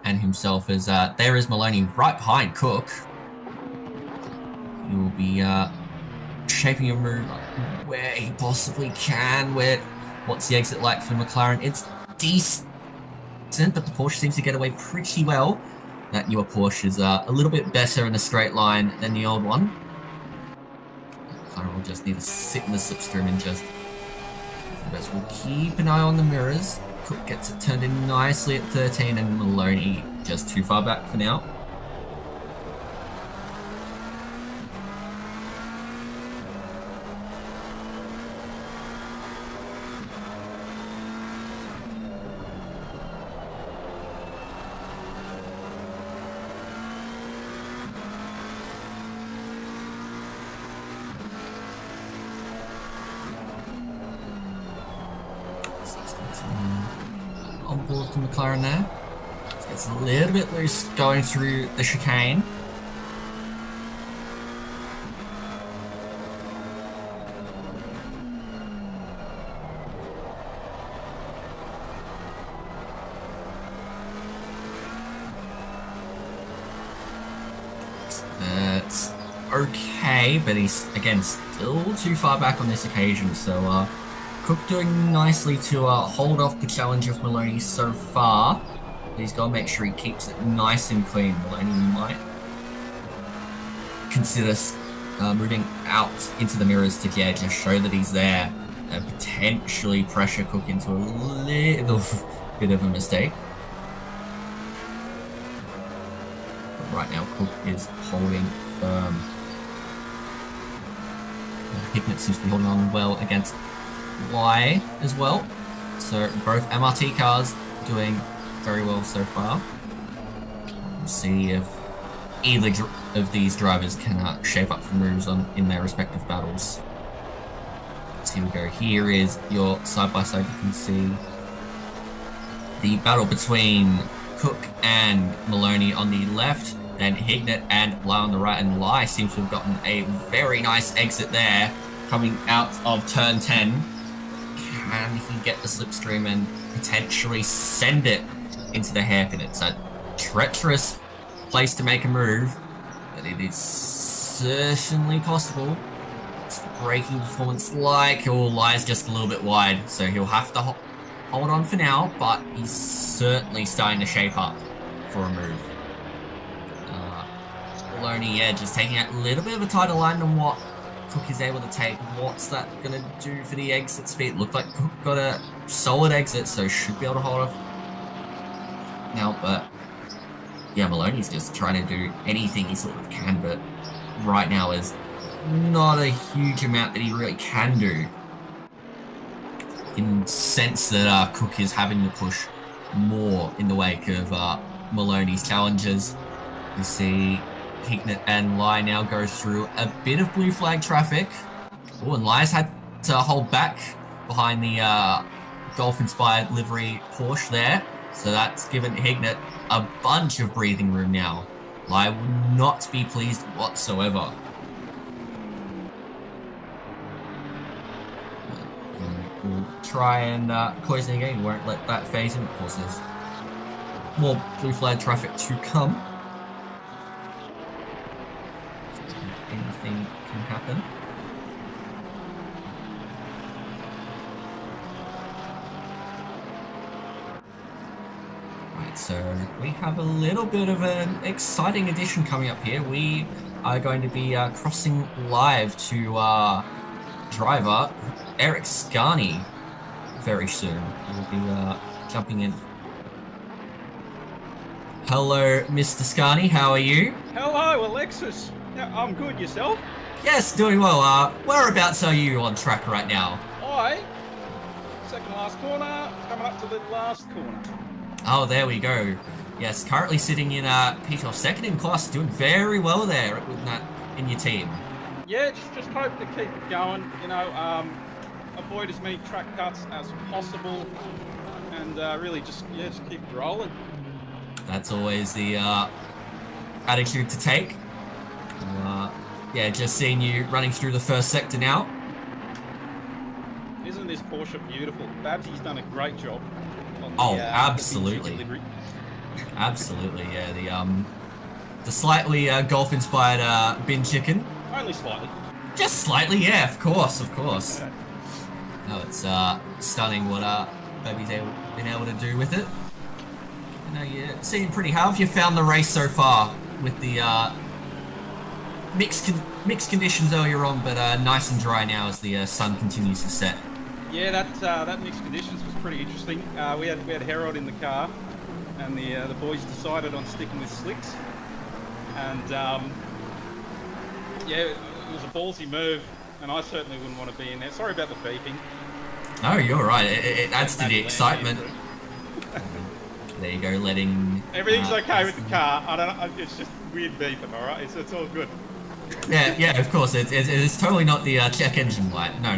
and himself, as there is Maloney right behind Cook. He will be shaping a move where he possibly can. What's the exit like for McLaren? It's decent, but the Porsche seems to get away pretty well. That newer Porsche is a little bit better in a straight line than the old one. McLaren will just need to sit in the slipstream and just... We'll keep an eye on the mirrors. Cook gets it turned in nicely at 13, and Maloney just too far back for now. On board to McLaren there. Gets a little bit loose going through the chicane. That's okay, but he's again still too far back on this occasion, so Cook doing nicely to hold off the challenge of Maloney so far. But he's got to make sure he keeps it nice and clean. Maloney might consider moving out into the mirrors to just show that he's there and potentially pressure Cook into a little bit of a mistake. But right now, Cook is holding firm. Hignett seems to be holding on well against Y as well, so both MRT cars doing very well so far. We'll see if either of these drivers can shape up for moves in their respective battles. So here we go. Here is your side by side. You can see the battle between Cook and Maloney on the left, then Hignett and Lai on the right, and Lai seems to have gotten a very nice exit there coming out of turn 10. Can he get the slipstream and potentially send it into the hairpin? It's a treacherous place to make a move, but it is certainly possible. What's the braking performance like? Oh, Lie's just a little bit wide, so he'll have to hold on for now, but he's certainly starting to shape up for a move. Maloney, yeah, just taking a little bit of a tighter line than what Cook is able to take. What's that going to do for the exit speed? Looked like Cook got a solid exit, so should be able to hold off now, but yeah, Maloney's just trying to do anything he sort of can, but right now is not a huge amount that he really can do. In sense that Cook is having to push more in the wake of Maloney's challenges. You see Hignett and Lie now go through a bit of blue flag traffic. Oh, and Lie's had to hold back behind the golf-inspired livery Porsche there. So that's given Hignett a bunch of breathing room now. Lie would not be pleased whatsoever. We'll try and close it again. Won't let that phase in. Of course, there's more blue flag traffic to come. Anything can happen. Right, so we have a little bit of an exciting addition coming up here. We are going to be crossing live to driver Eric Scarney very soon. We'll be jumping in. Hello, Mr. Scarney, how are you? Hello, Alexis. Yeah, I'm good. Yourself? Yes, doing well. Whereabouts are you on track right now? Second last corner, coming up to the last corner. Oh, there we go. Yes, currently sitting in P12, second in class, doing very well there with that in your team. Yeah, just hoping to keep it going. You know, avoid as many track cuts as possible, and really just keep it rolling. That's always the attitude to take. Yeah, just seeing you running through the first sector now. Isn't this Porsche beautiful? Babsy's done a great job. On the, absolutely. Absolutely, yeah. The slightly golf-inspired bin chicken. Only slightly. Just slightly, yeah. Of course. No, it's stunning what Babby's been able to do with it. You know, you seem pretty. How have you found the race so far with the mixed conditions earlier on, but nice and dry now as the sun continues to set? Yeah, that mixed conditions was pretty interesting. We had Harold in the car, and the boys decided on sticking with slicks, and it was a ballsy move, and I certainly wouldn't want to be in there. Sorry about the beeping. No, you're right. It adds to the excitement. There you go, letting. Everything's okay with the car. I don't know. It's just weird beeping. All right, it's all good. Yeah, of course. It's totally not the check engine light. No.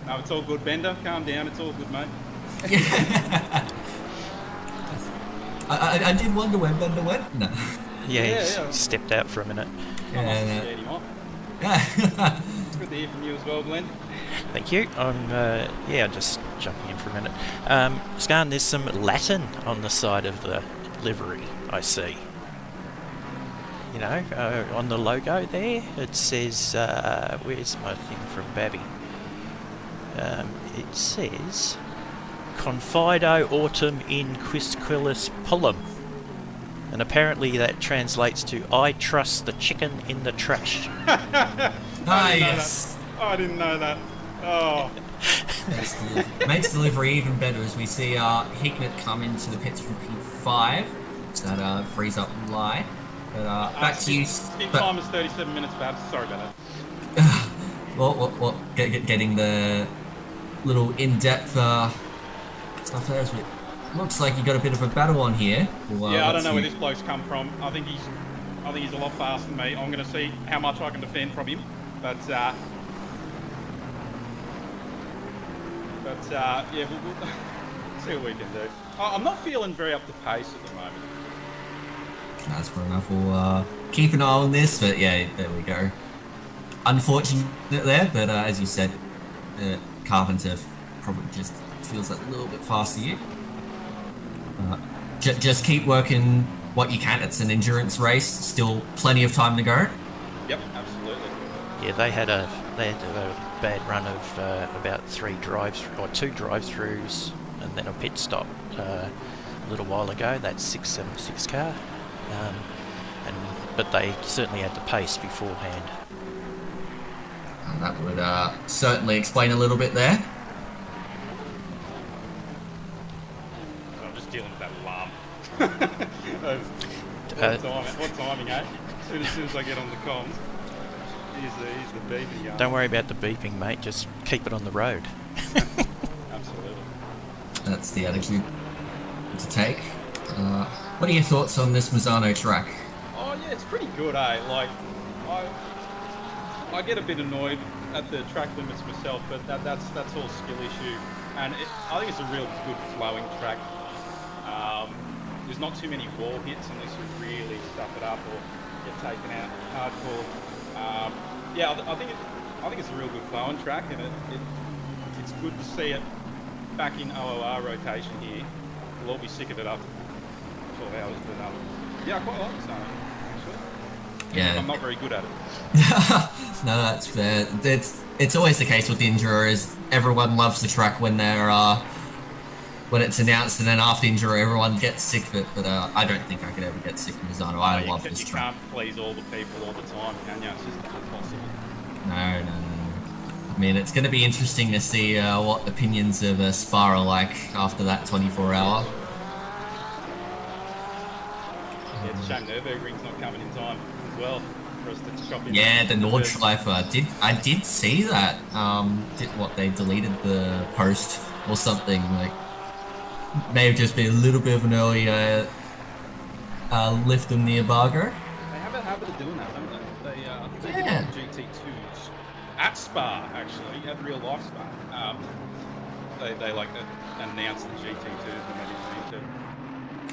No, it's all good. Bender, calm down. It's all good, mate. Yeah. I did wonder where Bender went. No. Yeah, he stepped out for a minute. Yeah. It's good to hear from you as well, Glenn. Thank you. I'm just jumping in for a minute. Scan, there's some Latin on the side of the livery, I see. You know, on the logo there, it says, where's my thing from Babby? It says, Confido autumn in quisquilis pullum. And apparently that translates to, I trust the chicken in the trash. Yes. I didn't know that. Oh. Makes delivery even better as we see Hignett come into the pits from P5. So that frees up Lie. But back to you. Skip time is 37 minutes, Babs. Sorry about that. Well, getting the little in-depth stuff there. Looks like you got a bit of a battle on here. Well, I don't know where this bloke's come from. I think he's a lot faster than me. I'm going to see how much I can defend from him. But we'll see what we can do. I'm not feeling very up to pace at the moment. That's fair enough. We'll keep an eye on this, but yeah, there we go. Unfortunate there, but as you said, Carpenter probably just feels a little bit faster you. Just keep working what you can. It's an endurance race, still plenty of time to go. Yep, absolutely. Yeah, they had a bad run of about two drive-throughs and then a pit stop a little while ago. That 676 car, but they certainly had the pace beforehand. That would certainly explain a little bit there. I'm just dealing with that alarm. What timing, eh? As soon as I get on the comms, here's the beeping going. Don't worry about the beeping, mate. Just keep it on the road. Absolutely. That's the attitude to take. What are your thoughts on this Misano track? Oh yeah, it's pretty good, eh? Like, I get a bit annoyed at the track limits myself, but that's all skill issue, and I think it's a real good flowing track. There's not too many wall hits unless you really stuff it up or get taken out hardcore. Yeah, I think it's a real good flowing track, and it's good to see it back in OOR rotation here. We'll all be sick of it after 12 hours, but yeah, I quite like this actually. Yeah. I'm not very good at it. No, that's fair. It's always the case with the Enduro. Everyone loves the track when it's announced, and then after Enduro, everyone gets sick of it. But I don't think I could ever get sick of Misano. I love this track. You can't please all the people all the time, can you? It's just impossible. No. I mean, it's going to be interesting to see what opinions of Spa are like after that 24-hour. Yeah, it's a shame Nürburgring's not coming in time as well for us to chop in. Yeah, the Nordschleife. I did see that. They deleted the post or something. Like, may have just been a little bit of an early lift in the embargo. They have a habit of doing that, don't they? I think they Yeah. did GT2s at Spa, actually, at real life Spa. They like to announce the GT2s when they didn't mean to.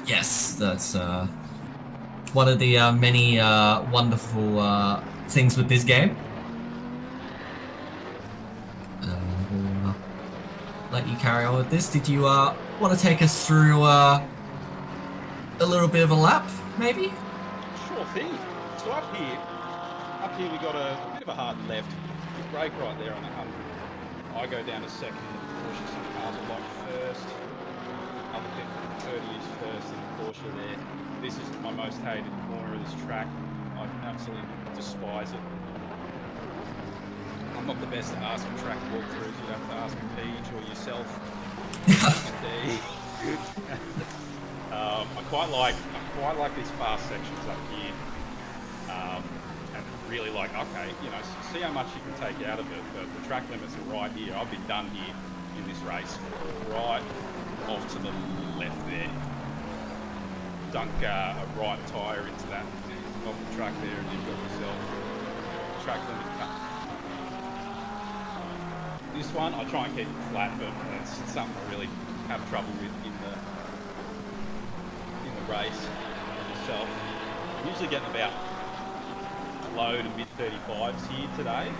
Yes, that's one of the many wonderful things with this game. We'll let you carry on with this. Did you want to take us through a little bit of a lap, maybe? Sure thing. So up here we got a bit of a hard left. You brake right there on 100. I go down to second, Porsche, some cars are like first. Other people, 30 is first, and Porsche there. This is my most hated corner of this track. I absolutely despise it. I'm not the best at asking track walkthroughs. You have to ask Peach or yourself. I quite like these fast sections up here, and really like, okay, see how much you can take out of it. The track limits are right here. I've been done here in this race, right off to the left there. Dunk a right tyre into that off the track there, and you've got yourself track limit cut. This one, I try and keep it flat, but it's something I really have trouble with in the race myself. I'm usually getting about low to mid 35s here today.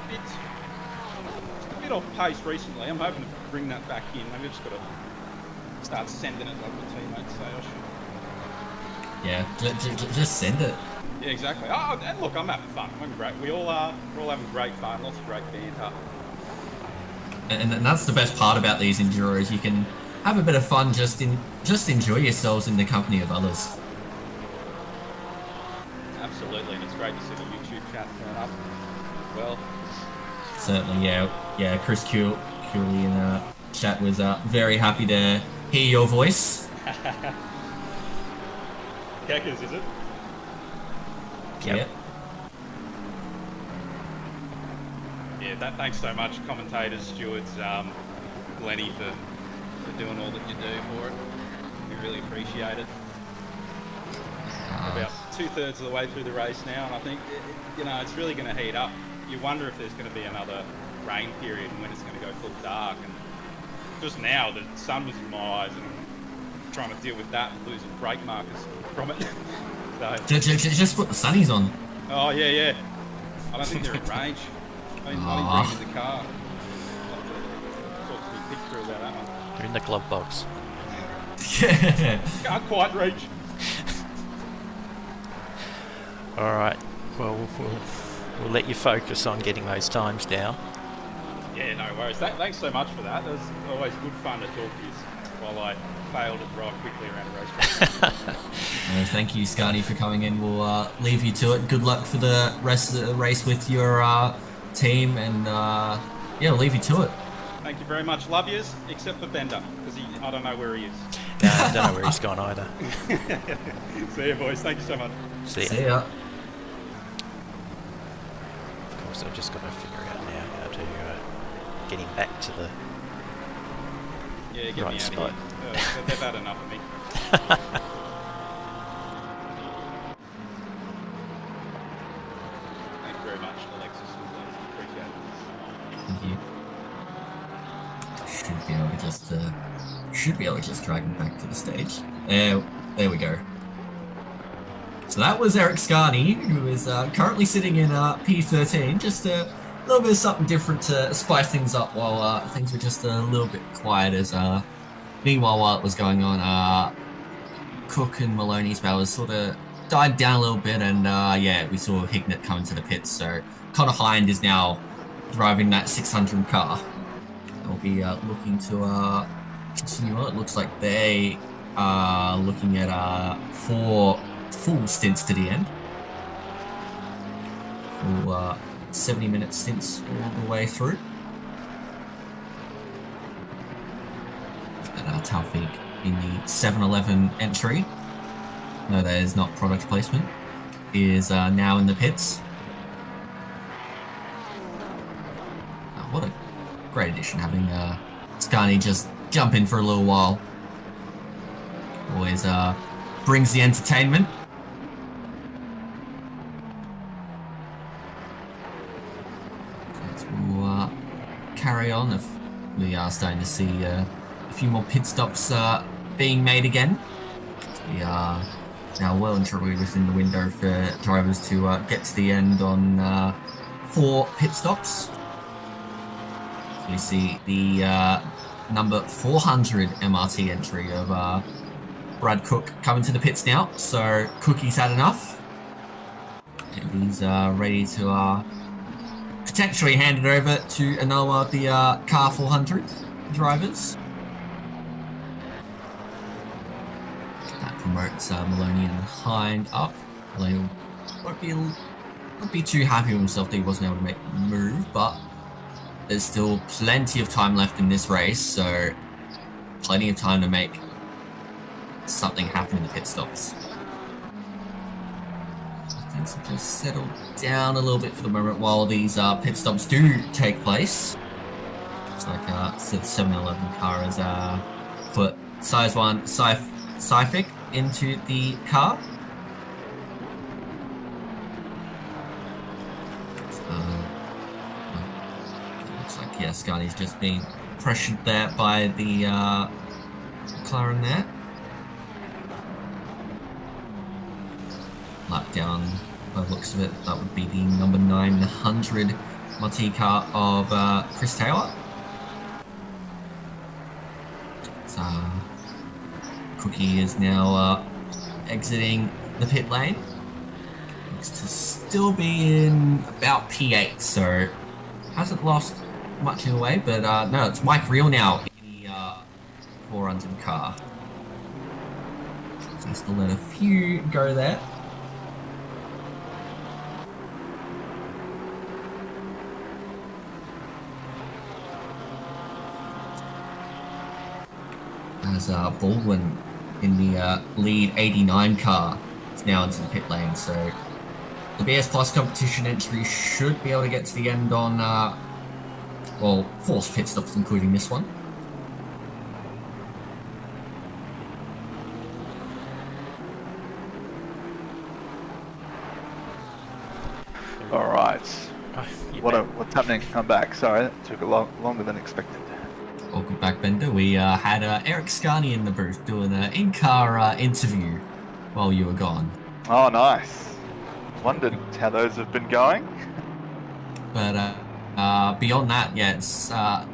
Just a bit off pace recently. I'm hoping to bring that back in. Maybe I've just got to start sending it like my teammates say I should. Yeah, just send it. Yeah, exactly. Oh, and look, I'm having fun. I'm great. We all are. We're all having great fun. Lots of great banter. And that's the best part about these Enduros. You can have a bit of fun, just enjoy yourselves in the company of others. Absolutely, and it's great to see the YouTube chat turn up as well. Certainly, yeah. Chris Cooley in chat was very happy to hear your voice. Keckers, is it? Yep. Yeah, thanks so much, commentators, stewards, Glennie, for doing all that you do for it. We really appreciate it. About 2/3 of the way through the race now, and I think it's really going to heat up. You wonder if there's going to be another rain period and when it's going to go full dark. And just now, the sun was in my eyes, and I'm trying to deal with that and losing brake markers from it. So, just put the sunnies on. Oh yeah. I don't think they're in range. I didn't bring them in the car. Talk to me picture about that one. They're in the glove box. Yeah. Can't quite reach. All right. Well, we'll let you focus on getting those times down. Yeah, no worries. Thanks so much for that. It was always good fun to talk to you while I failed to drive quickly around a racetrack. Thank you, Scotty, for coming in. We'll leave you to it. Good luck for the rest of the race with your team, and we'll leave you to it. Thank you very much. Love yous, except for Bender, because I don't know where he is. No, I don't know where he's gone either. See you, boys. Thank you so much. See ya. Of course, I've just got to figure out now how to get him back to the Yeah, get right me out spot. of here. They've had enough of me. Thank you very much, Alexis. Appreciate it. Thank you. Should be able to just drag him back to the stage. There we go. So that was Eric Scarney, who is currently sitting in P13. Just a little bit of something different to spice things up while things were just a little bit quiet. As meanwhile, while it was going on, Cook and Maloney's battles sort of died down a little bit, and we saw Hignett come into the pits. So Connor Hind is now driving that 600 car. They'll be looking to continue on. It looks like they are looking at 4 full stints to the end. Full 70-minute stints all the way through. And Taufik in the 7-Eleven entry. No, that is not product placement. Is now in the pits. What a great addition having Scarney just jump in for a little while. Always brings the entertainment. We'll carry on if we are starting to see a few more pit stops being made again. We are now well and truly within the window for drivers to get to the end on 4 pit stops. So we see the number 400 MRT entry of Brad Cook coming to the pits now. So Cookie's had enough, and he's ready to potentially hand it over to another of the car 400 drivers. That promotes Maloney and Hind up. Maloney won't be too happy with himself that he wasn't able to make the move, but there's still plenty of time left in this race, so plenty of time to make something happen in the pit stops. Things have just settled down a little bit for the moment while these pit stops do take place. Looks like the 7-Eleven car has put size 1 Syphic into the car. Looks like, Scarney's just being pressured there by the McLaren there. Lap down, by the looks of it, that would be the number 900 MRT car of Chris Taylor. So, Cookie is now exiting the pit lane. Looks to still be in about P8, so hasn't lost much in a way, but no, it's Mike Reel now in the 400 car. So still let a few go there. As Baldwin in the lead 89 car is now into the pit lane, so the BS Plus competition entry should be able to get to the end on, forced pit stops including this one. Alright. What's happening? I'm back. Sorry, that took a lot longer than expected. Welcome back, Bender. We had Eric Scarney in the booth doing an in-car interview while you were gone. Oh, nice. Wondered how those have been going. But beyond that, it's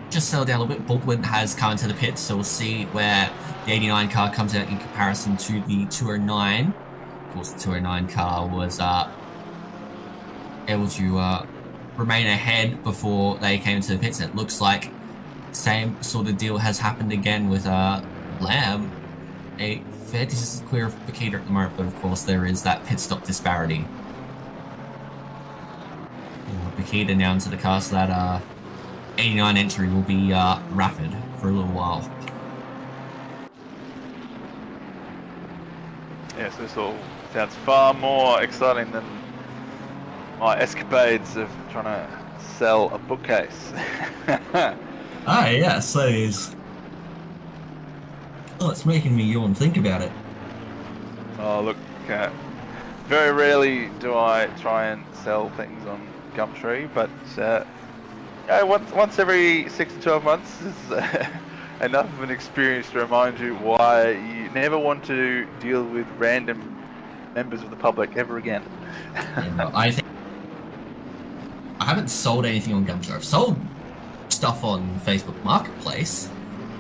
just settled down a little bit. Baldwin has come into the pits, so we'll see where the 89 car comes out in comparison to the 209. Of course, the 209 car was able to remain ahead before they came to the pits. It looks like same sort of deal has happened again with Lamb. A fair distance clear of Bakita at the moment, but of course there is that pit stop disparity. Bakita now into the car, so that 89 entry will be rapid for a little while. Yes, this all sounds far more exciting than my escapades of trying to sell a bookcase. Ah, yes, that is. Oh, it's making me yawn. Think about it. Oh, look, very rarely do I try and sell things on Gumtree, but once every 6 to 12 months is enough of an experience to remind you why you never want to deal with random members of the public ever again. I think I haven't sold anything on Gumtree. I've sold stuff on Facebook Marketplace,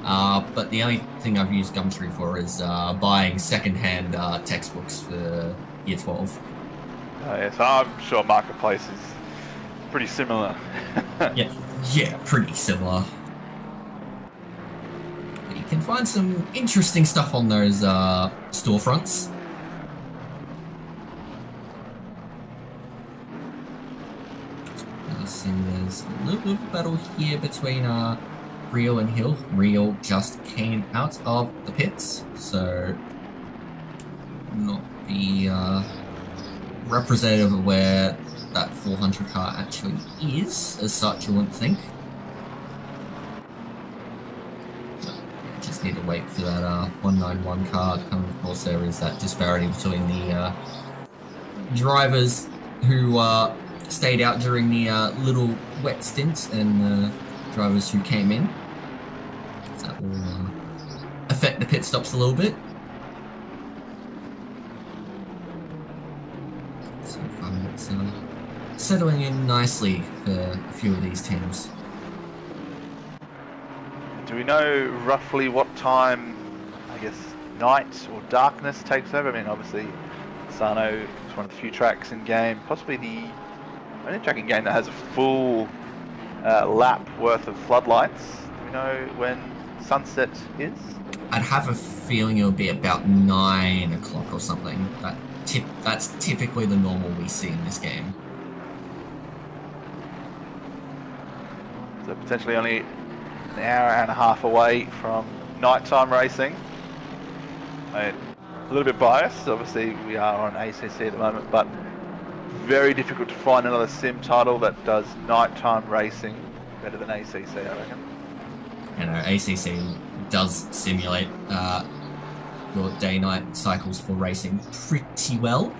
but the only thing I've used Gumtree for is buying second-hand textbooks for Year 12. Yes, I'm sure Marketplace is pretty similar. yeah, pretty similar. You can find some interesting stuff on those storefronts. See, there's a little bit of a battle here between Rio and Hill. Rio just came out of the pits, so not the representative of where that 400 car actually is, as such, you wouldn't think. Just need to wait for that 191 car to come. Of course, there is that disparity between the drivers who stayed out during the little wet stints and the drivers who came in. So that will affect the pit stops a little bit. So far it's settling in nicely for a few of these teams. Do we know roughly what time, I guess, night or darkness takes over? I mean, obviously, Misano is one of the few tracks in game, possibly the only track in game that has a full lap worth of floodlights. Do we know when sunset is? I'd have a feeling it'll be about 9 o'clock or something. That's typically the normal we see in this game. So potentially only an hour and a half away from nighttime racing. A little bit biased, obviously we are on ACC at the moment, but very difficult to find another sim title that does nighttime racing better than ACC, I reckon. You know, ACC does simulate your day-night cycles for racing pretty well.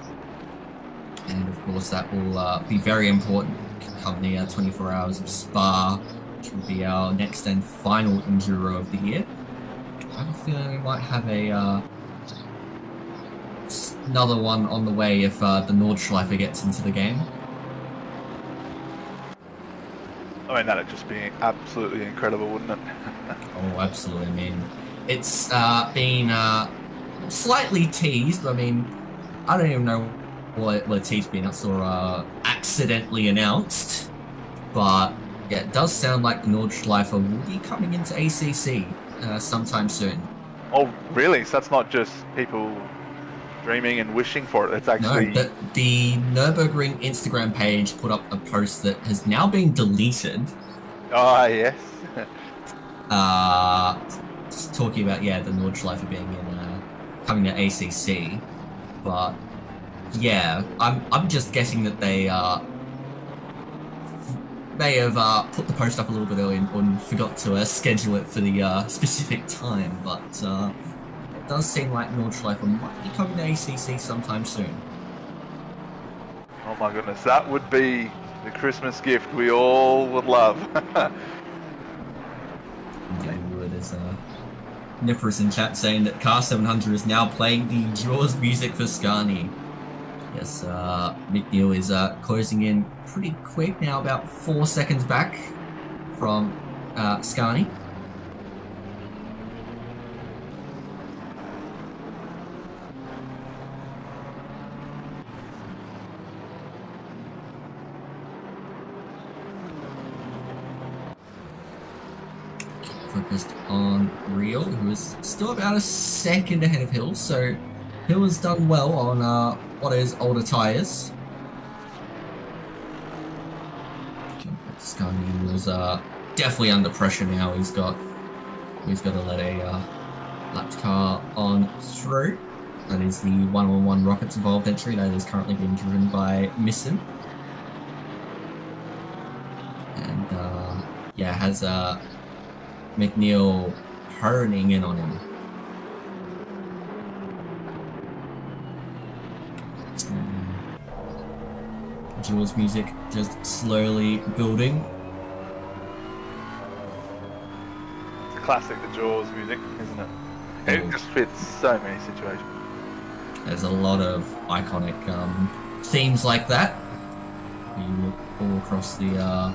And of course that will be very important come the 24 hours of Spa, which will be our next and final Enduro of the year. I have a feeling we might have another one on the way if the Nordschleife gets into the game. I mean, that'd just be absolutely incredible, wouldn't it? Oh, absolutely. I mean, it's been slightly teased. I mean, I don't even know what teased been announced or accidentally announced, but yeah, it does sound like the Nordschleife will be coming into ACC sometime soon. Oh, really? So that's not just people dreaming and wishing for it. It's actually... No, the Nürburgring Instagram page put up a post that has now been deleted. Ah, yes. Just talking about, the Nordschleife being in, coming to ACC. But, yeah, I'm just guessing that they, may have put the post up a little bit early and forgot to schedule it for the specific time, but it does seem like Nordschleife might be coming to ACC sometime soon. Oh my goodness, that would be the Christmas gift we all would love. There's Nippers in chat saying that Car 700 is now playing the Jaws music for Scani. Yes, McNeil is closing in pretty quick now, about 4 seconds back from Scani. focused on Real, who is still about a second ahead of Hill. So Hill has done well on what is older tyres. Scani was definitely under pressure now. He's got to let a lapped car on through. That is the 111 Rockets Evolved entry that is currently being driven by Misano. And yeah, has McNeil hurrying in on him. Jules music just slowly building. It's a classic, the Jaws music, isn't it? It just fits so many situations. There's a lot of iconic themes like that. You look all across the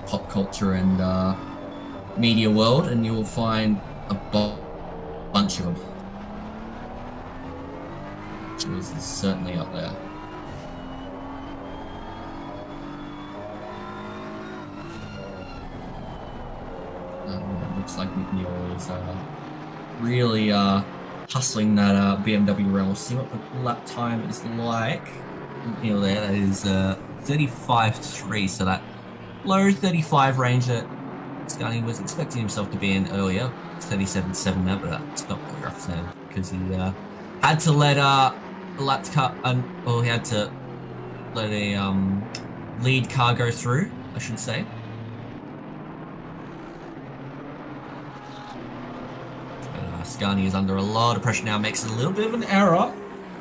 pop culture and media world, and you'll find a bunch of them. Jules is certainly up there. Looks like McNeil is really hustling that BMW around. We'll see what the lap time is like. McNeil there, that is 35.3, so that low 35 range that Scani was expecting himself to be in earlier. 37.7 there, but that's not what you're saying, because he had to let a lapped car, well, he had to let a lead car go through, I should say. Scani is under a lot of pressure now, makes a little bit of an error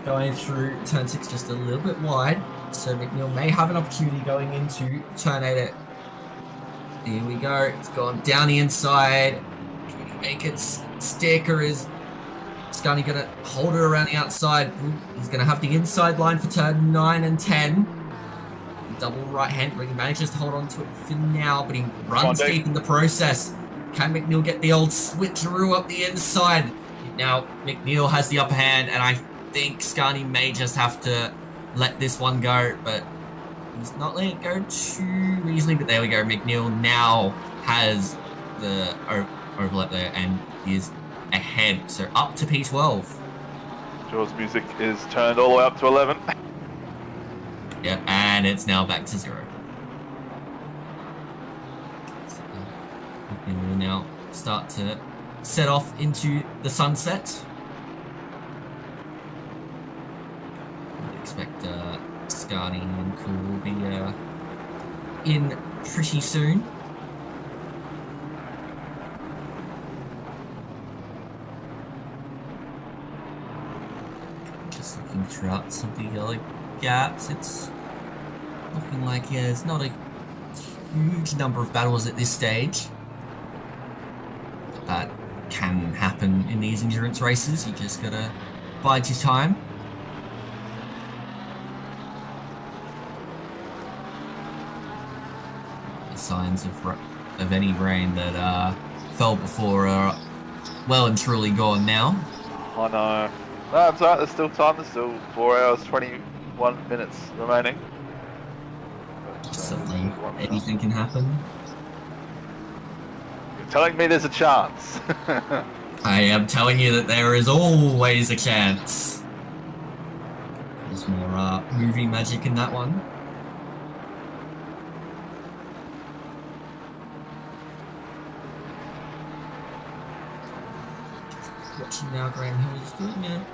going through turn 6 just a little bit wide, so McNeil may have an opportunity going into turn 8. Here we go, it's gone down the inside. Can he make it stick, or is Scani going to hold it around the outside? He's going to have the inside line for turn 9 and 10. Double right hand, but he manages to hold on to it for now, but he runs deep in the process. Can McNeil get the old switcheroo up the inside? Now, McNeil has the upper hand, and I think Scani may just have to let this one go, but he's not letting it go too easily. But there we go. McNeil now has the overlap there and is ahead. So up to P12. Jaws music is turned all the way up to 11. Yep, and it's now back to 0. And we'll now start to set off into the sunset. I expect Scani and Cool will be in pretty soon. Just looking throughout some of the yellow gaps, it's looking like, yeah, there's not a huge number of battles at this stage. That can happen in these endurance races. You just gotta bide your time. The signs of any rain that fell before are well and truly gone now. I know. No, it's alright, there's still time. There's still 4 hours, 21 minutes remaining. Certainly, anything can happen. Telling me there's a chance. I am telling you that there is always a chance. There's more movie magic in that one. Just watching now, Graham Hill is doing a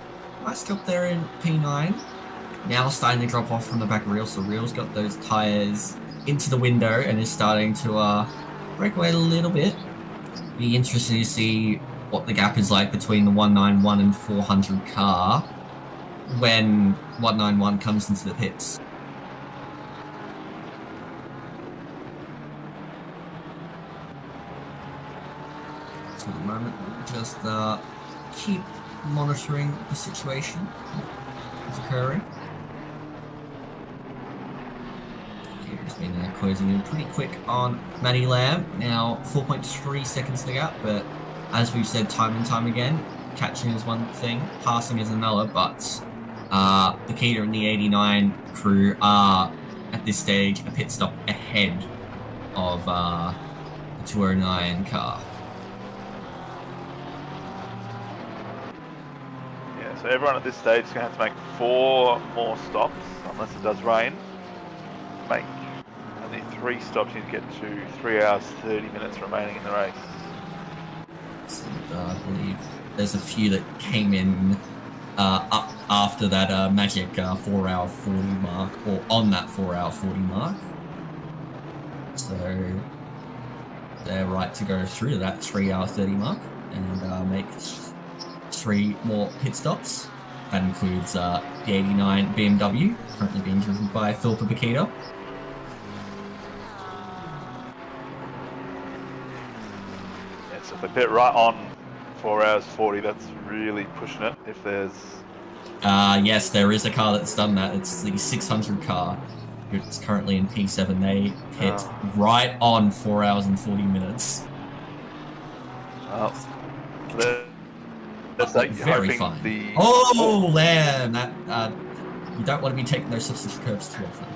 nice job there in P9. Now starting to drop off from the back of Real, so Real's got those tyres into the window and is starting to break away a little bit. Be interesting to see what the gap is like between the 191 and 400 car when 191 comes into the pits. For the moment, we'll just keep monitoring the situation that's occurring. Has been closing in pretty quick on Matty Lamb. Now 4.3 seconds to gap, but as we've said time and time again, catching is one thing, passing is another, but the Keita and the 89 crew are at this stage a pit stop ahead of the 209 car. Yeah, so everyone at this stage is going to have to make 4 more stops, unless it does rain. Make only 3 stops, you get to 3 hours 30 minutes remaining in the race. So, I believe there's a few that came in up after that magic 4 hour 40 mark, or on that 4 hour 40 mark. So they're right to go through that 3 hour 30 mark and make 3 more pit stops. That includes the 89 BMW, currently being driven by Philippa Bakita. Yeah, so if they pit right on 4 hours 40, that's really pushing it. If there's... Yes, there is a car that's done that. It's the 600 car. It's currently in P7. They pit right on 4 hours and 40 minutes. Well, very fine. Oh, Lamb! That, you don't want to be taking those substitute curves too often.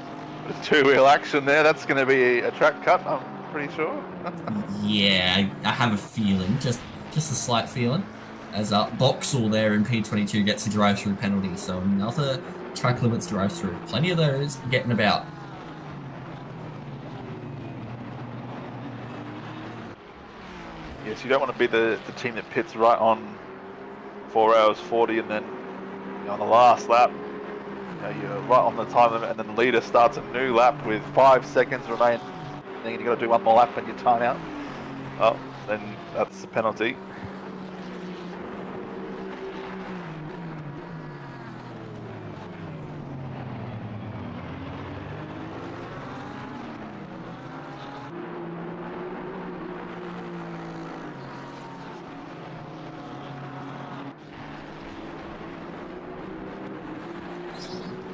2-wheel action there. That's going to be a track cut, I'm pretty sure. Yeah, I have a feeling, just a slight feeling, as Boxall there in P22 gets a drive-through penalty. So another track limits drive-through. Plenty of those getting about. Yes, you don't want to be the team that pits right on 4 hours 40 and then on the last lap, you're right on the time limit and then the leader starts a new lap with 5 seconds remaining and you've got to do one more lap and you time out. Oh, then that's the penalty.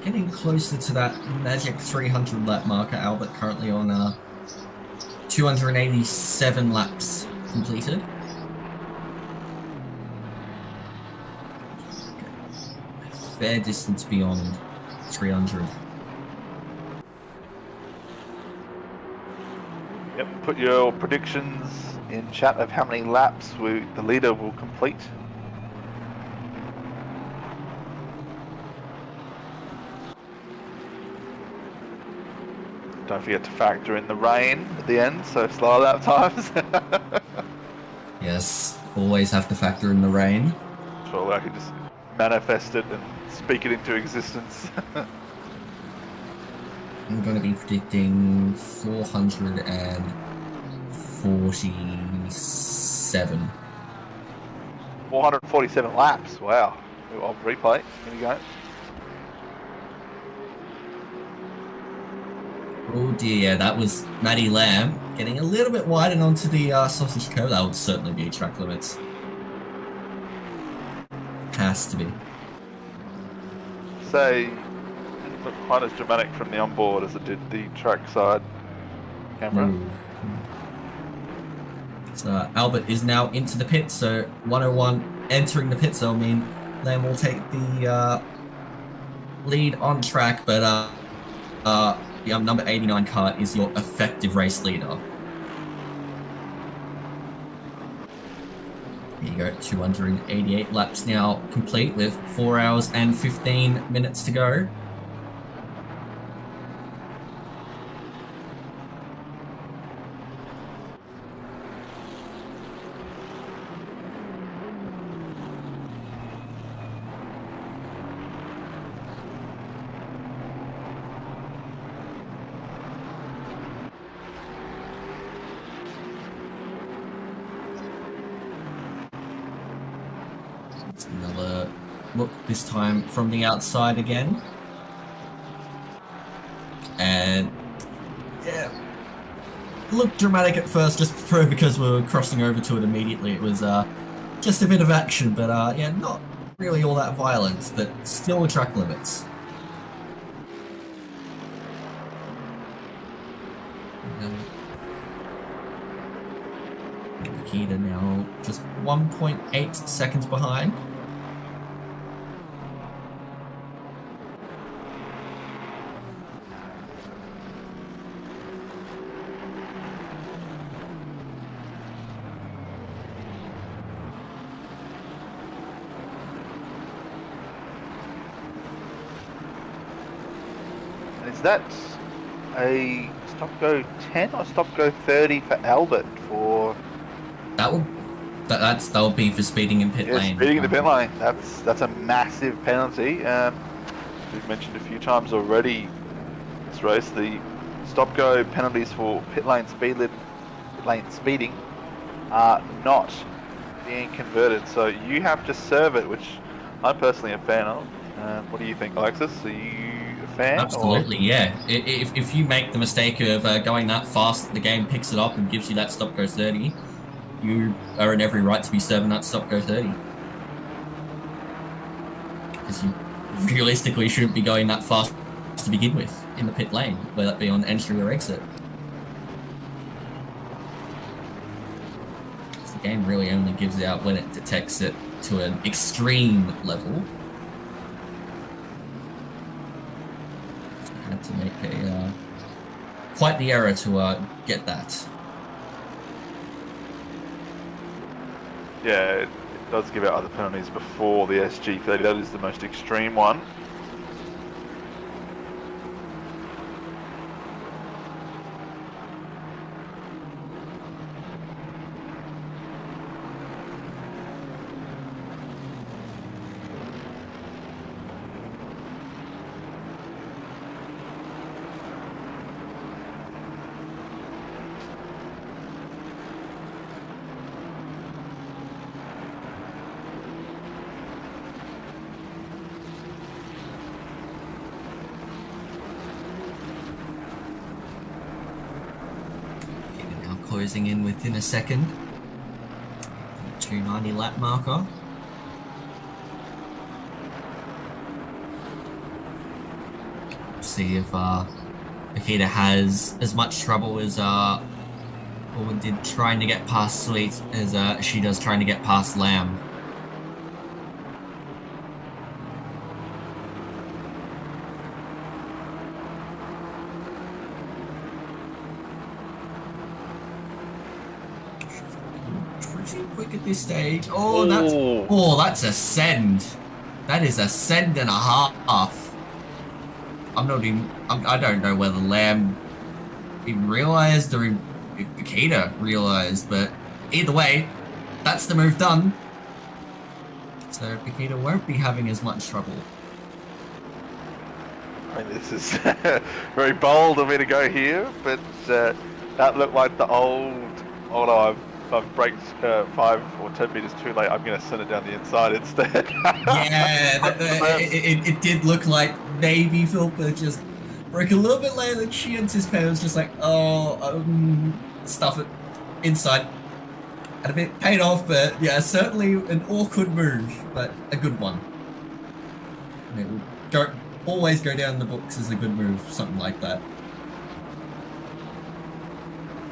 Getting closer to that magic 300 lap marker. Albert currently on 287 laps completed. A fair distance beyond 300. Yep, put your predictions in chat of how many laps the leader will complete. Don't forget to factor in the rain at the end, so slower lap times. Yes, always have to factor in the rain. Surely I can just manifest it and speak it into existence. I'm going to be predicting 447. 447 laps, wow. I'll replay, here we go. Oh dear, that was Maddie Lamb getting a little bit wide and onto the sausage curve. That would certainly be track limits. Has to be. Say, it didn't look quite as dramatic from the onboard as it did the track side camera. Ooh. So Albert is now into the pit, so 101 entering the pit, so I mean Lamb will take the lead on track, but the number 89 car is your effective race leader. Here you go, 288 laps now complete with 4 hours and 15 minutes to go. Another look, this time from the outside again. And yeah, looked dramatic at first, just because we were crossing over to it immediately. It was just a bit of action, but yeah, not really all that violent, but still with track limits. Nikita now just 1.8 seconds behind. is that a stop go 10 or stop go 30 for Albert for? That will be for speeding in pit lane. Speeding in the pit lane. That's a massive penalty. We've mentioned a few times already this race the stop go penalties for pit lane speeding are not being converted. So you have to serve it, which I'm personally a fan of. What do you think, Alexis? Are you a fan? Absolutely, yeah. If you make the mistake of going that fast, the game picks it up and gives you that stop go 30, you are in every right to be serving that stop go 30. Because you realistically shouldn't be going that fast to begin with in the pit lane, whether that be on entry or exit. The game really only gives it out when it detects it to an extreme level. So I had to make quite the error to get that. Yeah, it does give out other penalties before the SG30. That is the most extreme one. Closing in within a second. 290 lap marker. See if Akita has as much trouble as Owen did trying to get past Sweet as she does trying to get past Lamb. Quick at this stage. That's a send. That is a send and a half. I don't know whether Lamb even realised or if Akita realised, but either way, that's the move done. So Akita won't be having as much trouble. I mean, this is very bold of me to go here, but that looked like the I've braked 5 or 10 meters too late. I'm going to send it down the inside instead. Yeah, it did look like maybe Philpa just broke a little bit later than she anticipated. It was just like, stuff it inside. And a bit paid off, but yeah, certainly an awkward move, but a good one. It will always go down the books as a good move, something like that.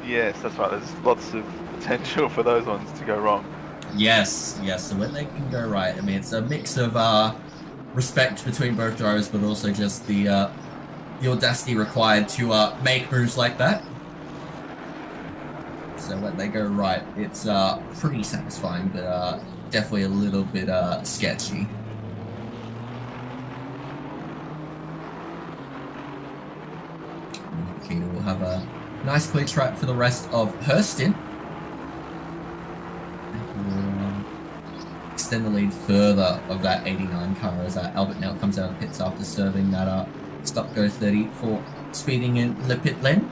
Yes, that's right. There's lots of potential for those ones to go wrong. Yes. So when they can go right, I mean, it's a mix of respect between both drivers, but also just the audacity required to make moves like that. So when they go right, it's pretty satisfying, but definitely a little bit sketchy. Nikita will have a nice clear track for the rest of her stint. Extend the lead further of that 89 car as Albert now comes out of pits after serving that stop go 30 for speeding in the pit lane.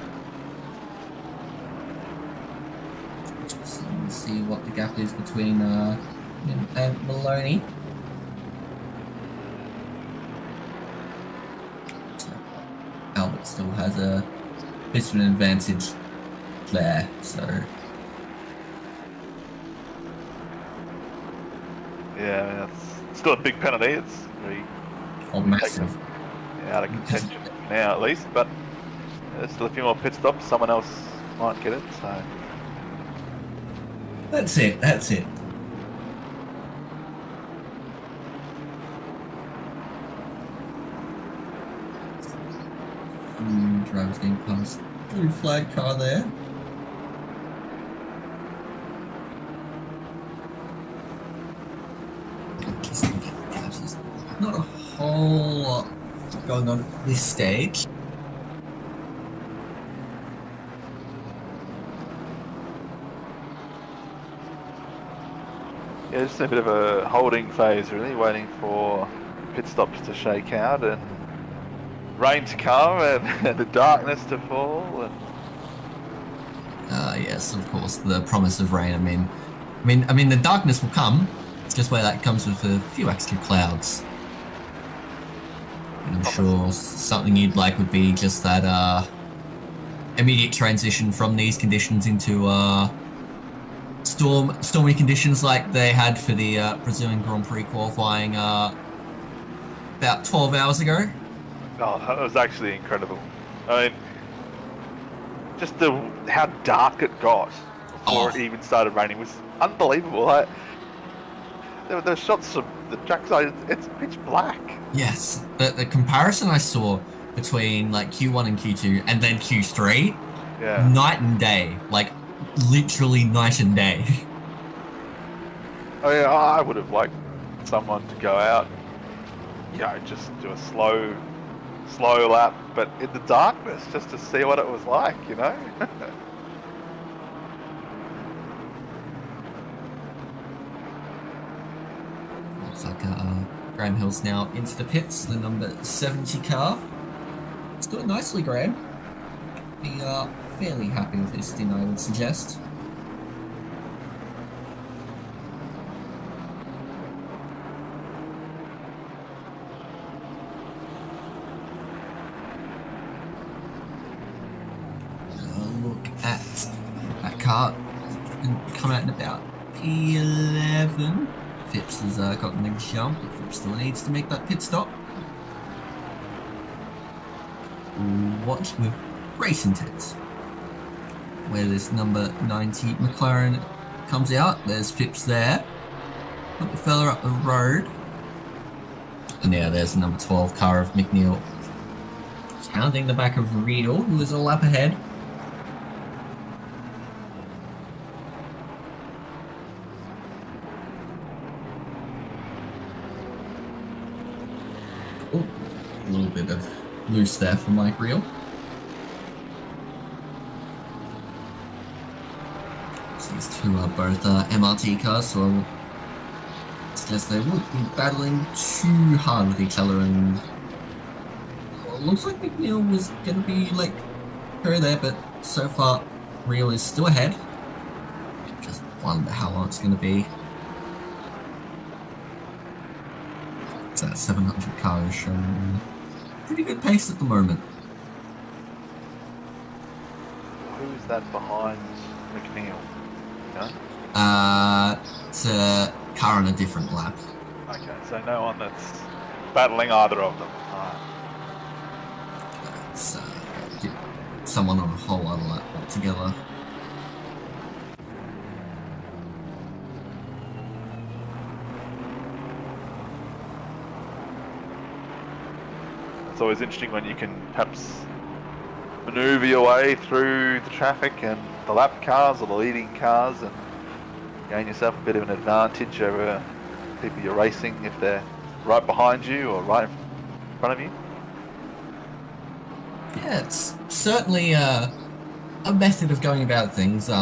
Just see what the gap is between him and Maloney. So Albert still has a bit of an advantage there, so. Yeah, it's still a big penalty. It's very massive. Out of contention now, at least. But there's still a few more pit stops. Someone else might get it. So that's it. Drivers getting past blue flag car there. Not a whole lot going on at this stage. Yeah, just a bit of a holding phase, really, waiting for pit stops to shake out and rain to come and the darkness to fall. And yes, of course, the promise of rain. I mean, the darkness will come. It's just where that comes with a few extra clouds. And I'm sure something you'd like would be just that immediate transition from these conditions into stormy conditions like they had for the Brazilian Grand Prix qualifying about 12 hours ago. oh, that was actually incredible. I mean, just how dark it got before it even started raining was unbelievable. There were shots from the trackside, it's pitch black. Yes, the comparison I saw between like Q1 and Q2 and then Q3, Yeah. night and day, like literally night and day. I mean, I would have liked someone to go out, just do a slow lap, but in the darkness, just to see what it was like, Looks like Graham Hill's now into the pits, the number 70 car. It's doing nicely, Graham. Be fairly happy with his stint, I would suggest. Look at that car. Come out in about P11. Phipps has gotten the jump, but Phipps still needs to make that pit stop. Watch with race intent. Where this number 90 McLaren comes out, there's Phipps there. Put the fella up the road. And yeah, there's the number 12 car of McNeil. Hounding the back of Riedel, who is a lap ahead. Oh, a little bit of loose there for Mike Reel. So these two are both MRT cars, so I suggest they won't be battling too hard with each other. And well, it looks like McNeil was going to be like her there, but so far Reel is still ahead. Just wonder how long it's going to be. So that 700 car is showing pretty good pace at the moment. Who's that behind McNeil? It's a car on a different lap. Okay, so no one that's battling either of them. It's someone on a whole other lap altogether. It's always interesting when you can perhaps maneuver your way through the traffic and the lap cars or the leading cars and gain yourself a bit of an advantage over people you're racing if they're right behind you or right in front of you. Yeah, it's certainly a method of going about things. You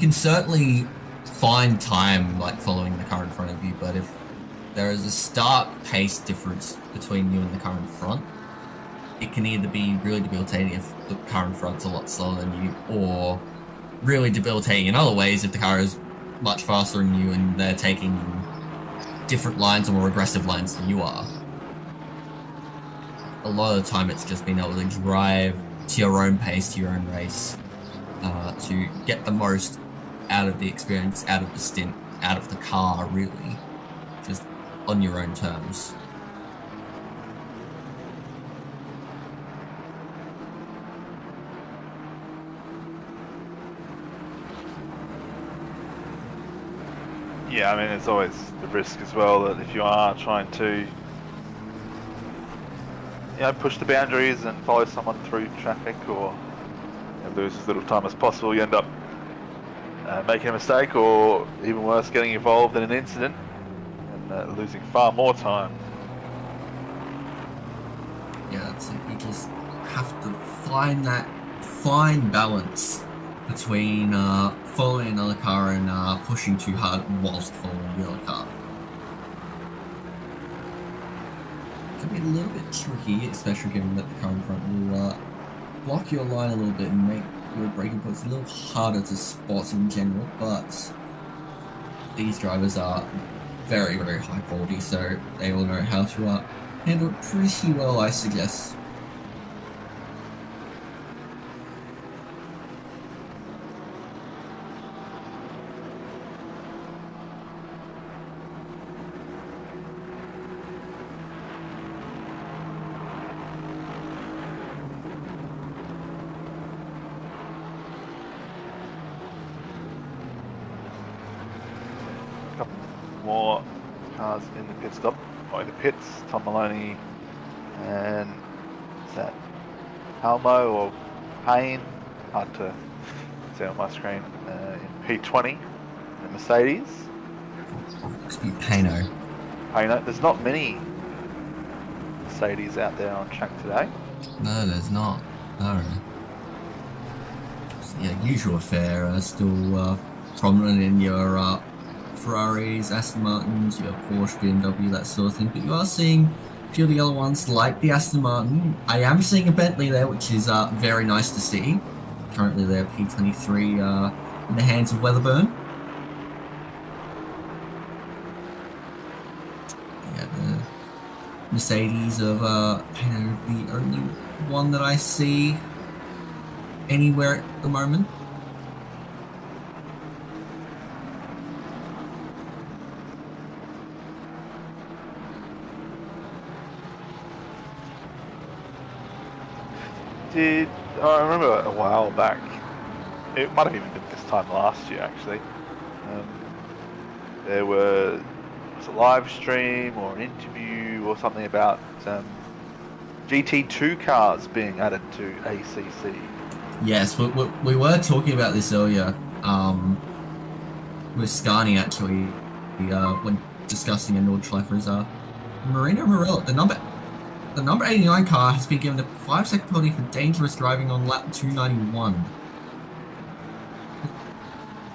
can certainly find time like following the car in front of you, but if there is a stark pace difference between you and the car in front, it can either be really debilitating if the car in front's a lot slower than you, or really debilitating in other ways if the car is much faster than you and they're taking different lines or more aggressive lines than you are. A lot of the time it's just being able to drive to your own pace, to your own race, to get the most out of the experience, out of the stint, out of the car, really. Just on your own terms. Yeah, I mean, there's always the risk as well that if you are trying to, push the boundaries and follow someone through traffic or lose as little time as possible, you end up making a mistake or even worse, getting involved in an incident and losing far more time. Yeah, it's like you just have to find that fine balance between following another car and pushing too hard whilst following the other car. It can be a little bit tricky, especially given that the car in front will block your line a little bit and make your braking points a little harder to spot in general, but these drivers are very, very high quality, so they all know how to handle it pretty well, I suggest. More cars in the pit stop, or in the pits. Tom Maloney and is that Almo or Payne? Hard to see on my screen. In P20, the Mercedes. Looks to be Payno. Payno. There's not many Mercedes out there on track today. No, there's not. No. Yeah, usual fare. Still prominent in your Ferraris, Aston Martins, your Porsche, BMW, that sort of thing. But you are seeing a few of the other ones, like the Aston Martin. I am seeing a Bentley there, which is very nice to see. Currently, they're P23 in the hands of Weatherburn. Yeah, the Mercedes of Payno, the only one that I see anywhere at the moment. I remember a while back, it might have even been this time last year actually, there was a live stream or an interview or something about GT2 cars being added to ACC. Yes, we were talking about this earlier with Scani actually, when discussing a Nordschleifer's Marino Morello, the number 89 car has been given a 5-second penalty for dangerous driving on lap 291.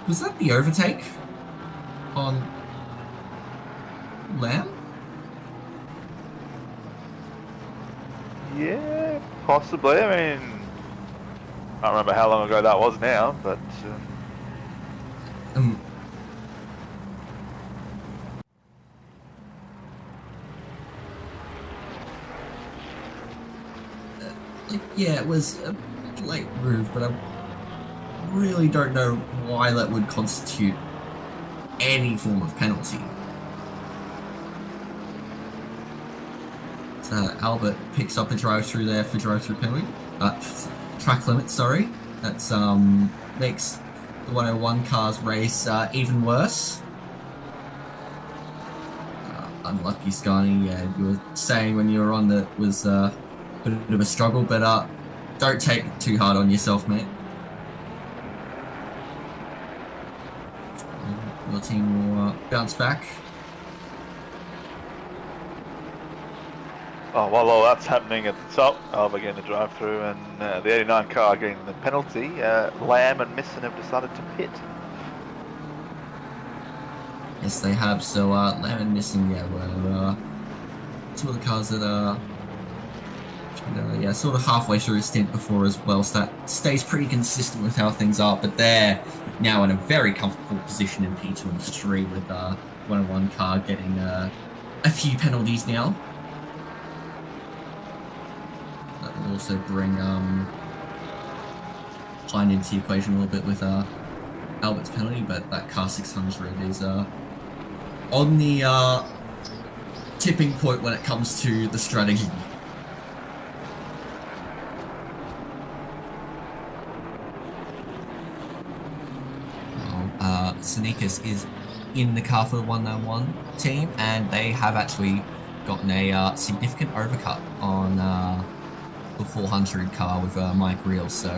Was that the overtake on Lamb? Yeah, possibly. I mean, I don't remember how long ago that was now, but yeah, it was a late move, but I really don't know why that would constitute any form of penalty. So Albert picks up the drive-through there for drive-through penalty. Track limit, sorry. That's makes the 101 cars race even worse. Unlucky Scani, yeah, you were saying when you were on that was a bit of a struggle, but don't take it too hard on yourself, mate. Your team will bounce back. oh, while all that's happening at the top, Alba getting the drive through and the 89 car getting the penalty, Lamb and Misson have decided to pit. Yes, they have. So Lamb and Misson, yeah, were two of the cars that are yeah, sort of halfway through a stint before as well, so that stays pretty consistent with how things are, but they're now in a very comfortable position in P2 and 3 with 101 car getting a few penalties now. That will also bring Pine into the equation a little bit with Albert's penalty, but that car 600 is on the tipping point when it comes to the strategy. Sonikas is in the car for the 191 team, and they have actually gotten a significant overcut on the 400 car with Mike Reel. So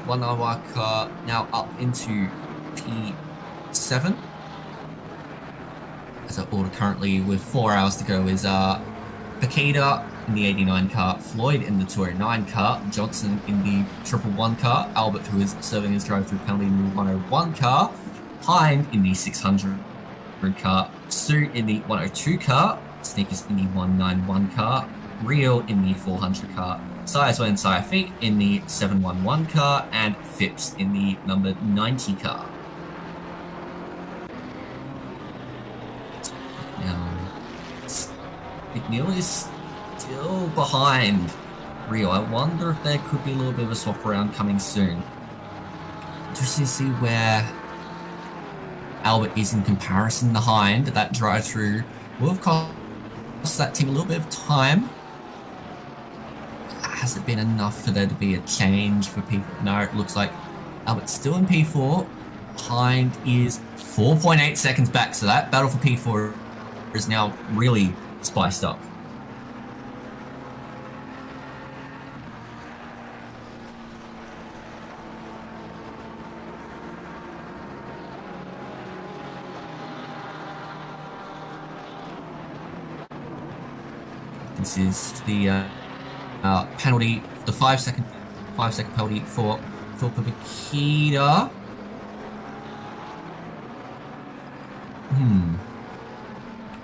191 car now up into P7. As an order currently with 4 hours to go is Paquita, in the 89 car, Floyd in the 209 car, Johnson in the 111 car, Albert, who is serving his drive-through penalty in the 101 car, Hind in the 600 car, Sue in the 102 car, Sneakers in the 191 car, Real in the 400 car, Siaswa and Siafik in the 711 car, and Phipps in the number 90 car. Now, McNeil is still behind Rio. I wonder if there could be a little bit of a swap around coming soon. Interesting to see where Albert is in comparison to Hind. That drive-through will have cost that team a little bit of time. Has it been enough for there to be a change for P4? No, it looks like Albert's still in P4. Hind is 4.8 seconds back, so that battle for P4 is now really spiced up. This is the penalty, the 5 second penalty for Pabakita.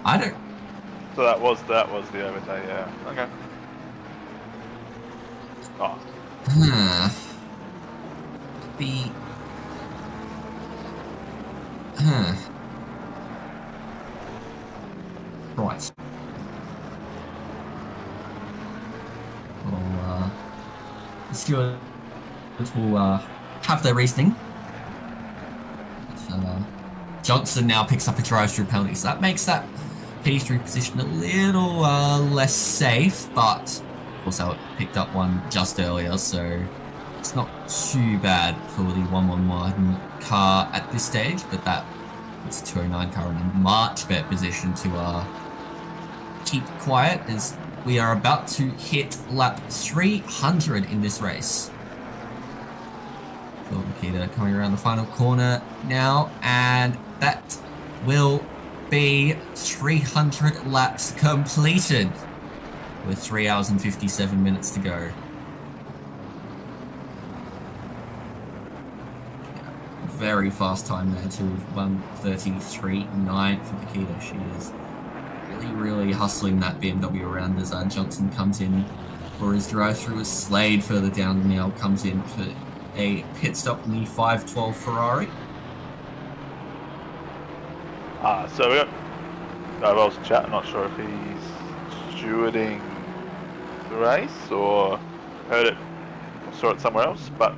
I don't. So that was the overtake, yeah. Okay. Oh. Right. Well, the Steward will have their reasoning. Johnson now picks up a drive-through penalty, so that makes that P3 position a little less safe, but of course I picked up one just earlier, so it's not too bad for the 111 car at this stage, but it's a 209 car in a much better position to keep quiet as we are about to hit lap 300 in this race. Phil Makita coming around the final corner now, and that will be 300 laps completed with 3 hours and 57 minutes to go. Very fast time there to 1:33.9 for Makita. She is really hustling that BMW around as Johnson comes in for his drive-through, as Slade further down now comes in for a pit stop in the 512 Ferrari. So we got Wells in chat. I'm not sure if he's stewarding the race or heard it or saw it somewhere else, but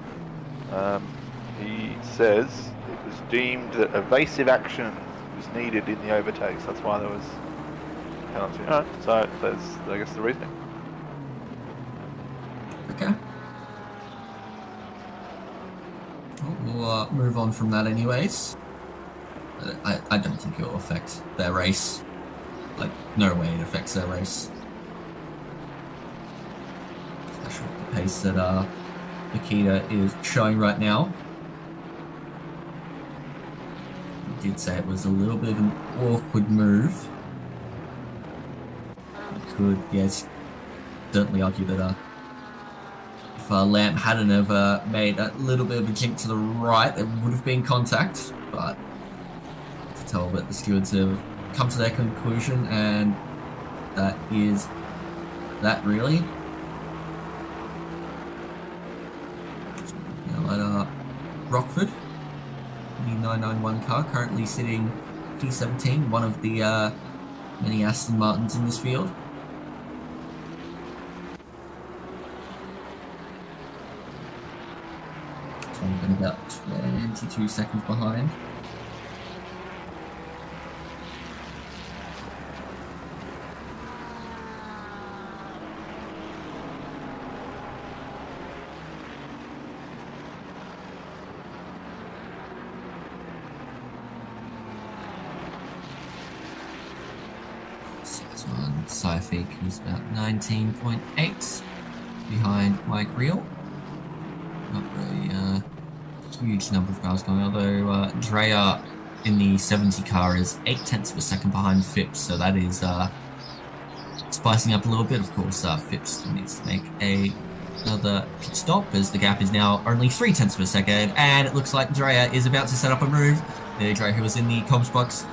he says it was deemed that evasive action was needed in the overtakes. That's why there was penalty. Alright, so there's, I guess, the reasoning. Okay. We'll move on from that anyways. I don't think it will affect their race. Like, no way it affects their race. Especially with the pace that Makita is showing right now. I did say it was a little bit of an awkward move. I could, yes, certainly argue that if Lamp hadn't ever made a little bit of a jink to the right, it would have been contact, but to tell that the stewards have come to their conclusion, and that is that really. Now at Rockford, the 991 car, currently sitting P17, one of the many Aston Martins in this field. So I've been about 22 seconds behind. Siafik, who's about 19.8 behind Mike Reel. Not really a huge number of cars going, although Drea in the 70 car is 0.8 of a second behind Phipps, so that is it's spicing up a little bit. Of course, Phipps needs to make another pit stop as the gap is now only 0.3 of a second, and it looks like Drea is about to set up a move. Drea, who was in the comms box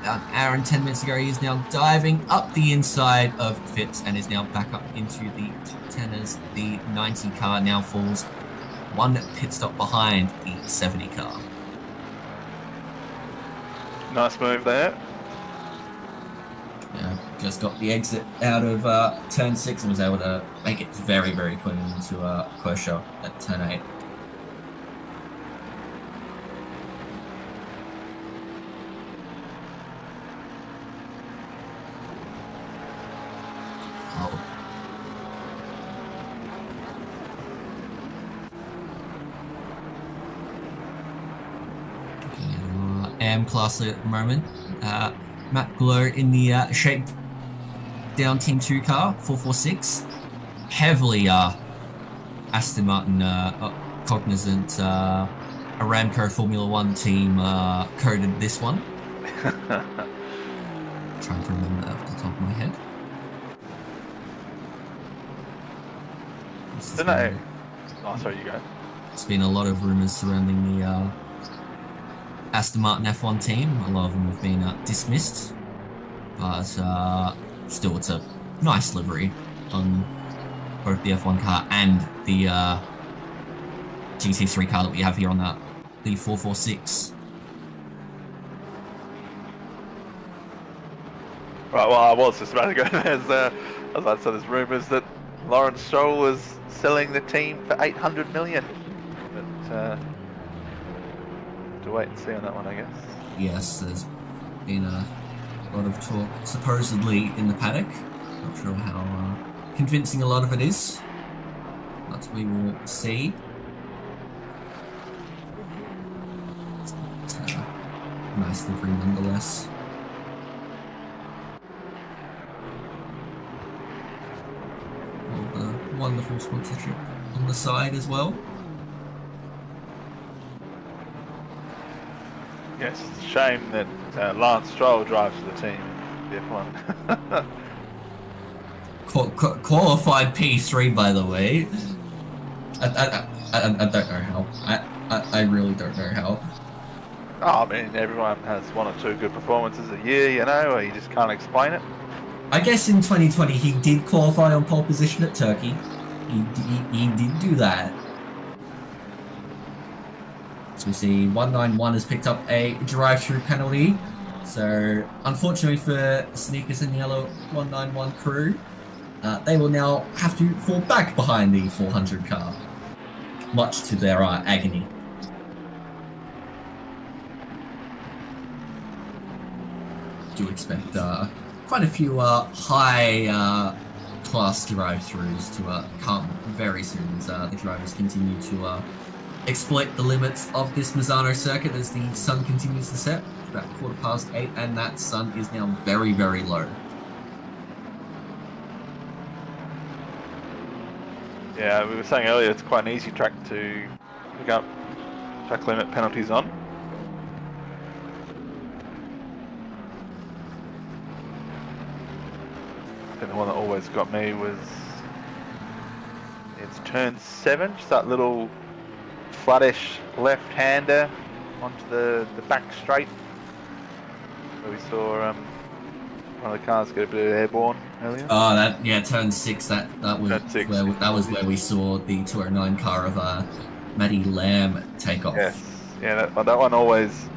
about an hour and 10 minutes ago, he is now diving up the inside of Phipps and is now back up into the top 10 as the 90 car now falls one pit stop behind the 70 car. Nice move there. Yeah, just got the exit out of turn 6 and was able to make it very, very clean into Quosha at turn 8. AM class at the moment. Matt Glow in the shape down Team 2 car, 446. Heavily Aston Martin cognizant Aramco Formula 1 team coded this one. Trying to remember that off the top of my head. Oh, sorry, you go. There's been a lot of rumours surrounding the Aston Martin F1 team. A lot of them have been dismissed, but still it's a nice livery on both the F1 car and the GT3 car that we have here on the 446. Right, well, I was just about to go there. There's rumours that Lawrence Stroll was selling the team for 800 million. But to wait and see on that one, I guess. Yes, there's been a lot of talk supposedly in the paddock. Not sure how convincing a lot of it is, but we will see. It's a nice livery nonetheless. All the wonderful sponsorship on the side as well. Yes, it's a shame that Lance Stroll drives for the team, the F1. Qualified P3, by the way. I don't know how. I really don't know how. Oh, I mean, everyone has one or two good performances a year, you know, or you just can't explain it. I guess in 2020 he did qualify on pole position at Turkey. He did do that. So we see 191 has picked up a drive-through penalty. So unfortunately for Sneakers and the yellow 191 crew, they will now have to fall back behind the 400 car, much to their agony. Do expect quite a few high class drive-throughs to come very soon as the drivers continue to exploit the limits of this Misano circuit as the sun continues to set. It's about 8:15 and that sun is now very, very low. Yeah, we were saying earlier it's quite an easy track to pick up track limit penalties on. I think the one that always got me was it's turn 7, just that little flattish left-hander onto the back straight where we saw one of the cars get a bit of airborne earlier. Oh, turn 6. That was where we saw the 209 car of Matty Lamb take off. Yes, yeah, that one always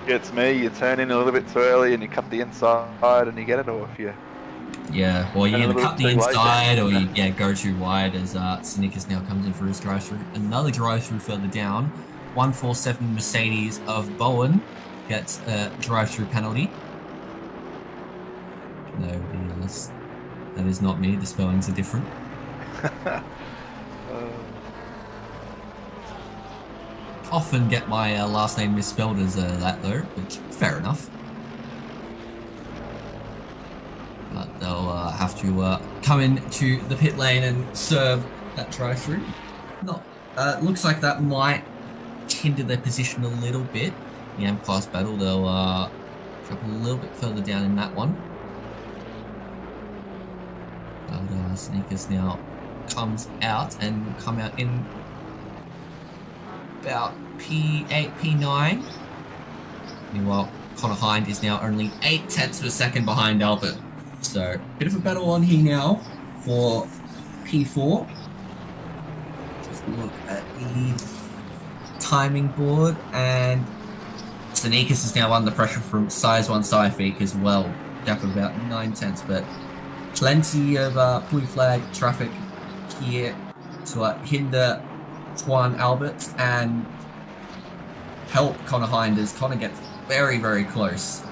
gets me. You turn in a little bit too early and you cut the inside and you get it, or if you or you either cut the inside or you go too wide as Snickers now comes in for his drive-through. Another drive-through further down. 147 Mercedes of Bowen gets a drive-through penalty. No, that is not me. The spellings are different. Often get my last name misspelled as that though, which fair enough. But they'll have to come into the pit lane and serve that drive-through. Looks like that might hinder their position a little bit. The M-Class battle, they'll drop a little bit further down in that one. Sneakers now comes out and will come out in about P8, P9. Meanwhile, Connor Hind is now only 0.8 of a second behind Albert. So, bit of a battle on here now for P4. Just look at the timing board, and Sneakers is now under pressure from Size 1 Sci-Feek as well. Gap of about 0.9, but plenty of blue flag traffic here to hinder Juan Albert and help Connor Hind as Connor gets very, very close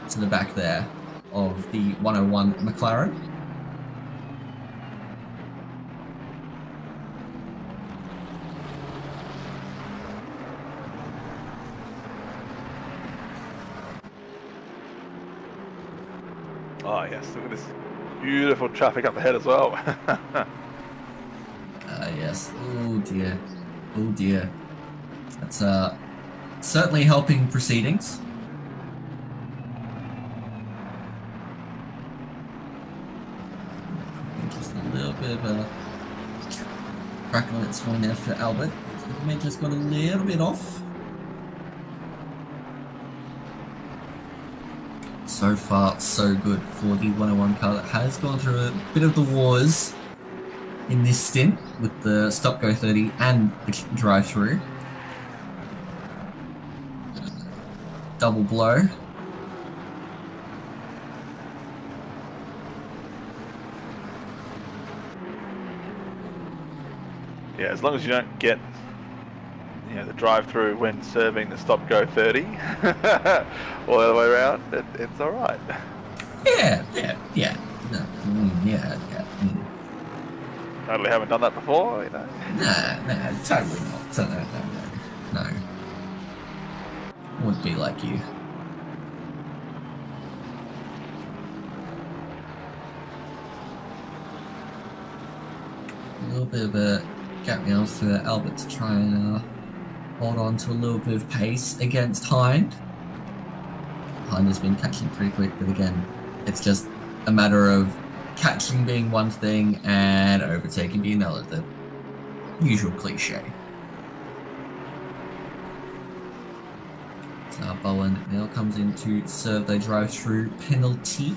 to the back there of the 101 McLaren. Oh yes, look at this beautiful traffic up ahead as well. Yes. Oh dear. Oh dear. That's certainly helping proceedings. Just a little bit of a track limit swing there for Albert. He may just got a little bit off. So far, so good for the 101 car that has gone through a bit of the wars in this stint with the stop-go 30 and the drive-through. Double blow. Yeah, as long as you don't get the drive-through when serving the stop-go 30 all the other way around, it's all right. Yeah. No, yeah. Totally haven't done that before, Nah, totally not. No. Wouldn't be like you. A little bit of a gap now for Albert to try and hold on to a little bit of pace against Hind. Hind has been catching pretty quick, but again, it's just a matter of catching being one thing and overtaking being another. The usual cliche. So Bowen now comes in to serve the drive-through penalty.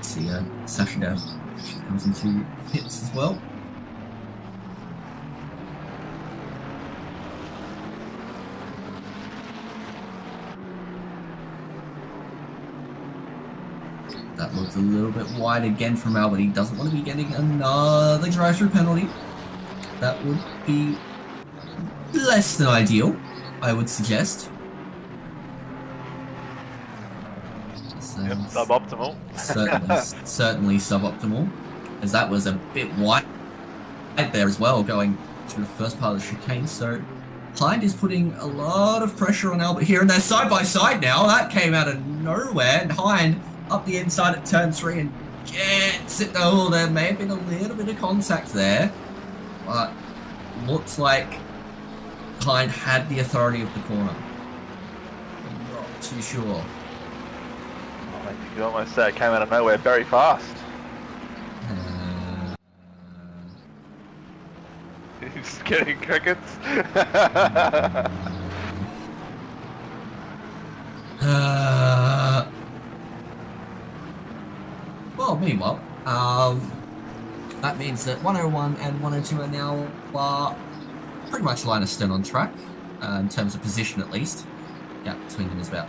See Sasha Dev, she comes into pits as well. That looks a little bit wide again from Albert. He doesn't want to be getting another drive-through penalty. That would be less than ideal, I would suggest. Yep, suboptimal. certainly suboptimal, as that was a bit wide there as well, going through the first part of the chicane. So Hind is putting a lot of pressure on Albert here, and they're side by side now. That came out of nowhere, and Hind up the inside at turn 3 and gets it. Oh, there may have been a little bit of contact there, but looks like Hind had the authority of the corner. I'm not too sure. You could almost say it came out of nowhere very fast. He's getting crickets. Well, meanwhile, that means that 101 and 102 are now pretty much line of stone on track, in terms of position at least. Gap between them is about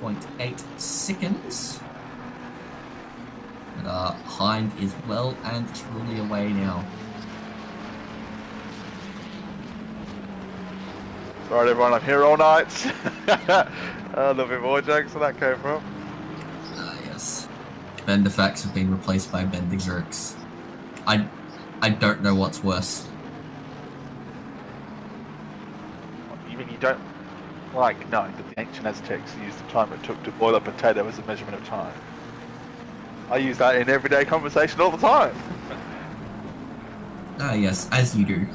4.8 seconds. But Hind is well and truly away now. Alright everyone, I'm here all night. A little bit more jokes where that came from. Yes. Bender facts have been replaced by Bender jerks. I don't know what's worse. You mean you don't like knowing that the ancient Aztecs used the time it took to boil a potato as a measurement of time? I use that in everyday conversation all the time. Yes, as you do.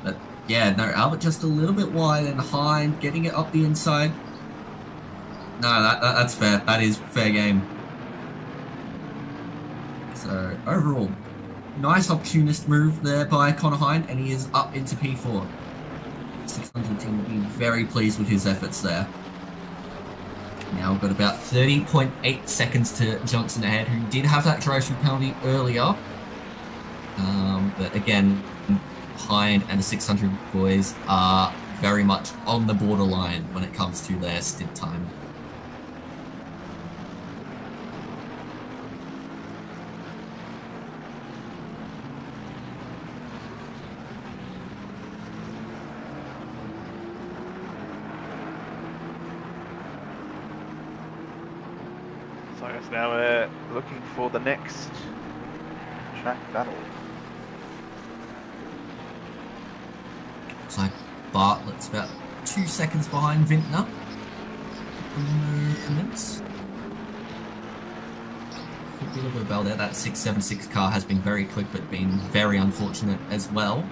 But yeah, no, Albert just a little bit wide and Hind getting it up the inside. No, that's fair. That is fair game. So overall, nice opportunist move there by Connor Hind, and he is up into P4. 600 team will be very pleased with his efforts there. Now we've got about 30.8 seconds to Johnson ahead, who did have that drive-through penalty earlier. But again, Hind and the 600 boys are very much on the borderline when it comes to their stint time. So I guess now we're looking for the next track battle. Looks like Bartlett's about 2 seconds behind Vintner. Movements. A bit of a bell there. That 676 car has been very quick, but been very unfortunate as well.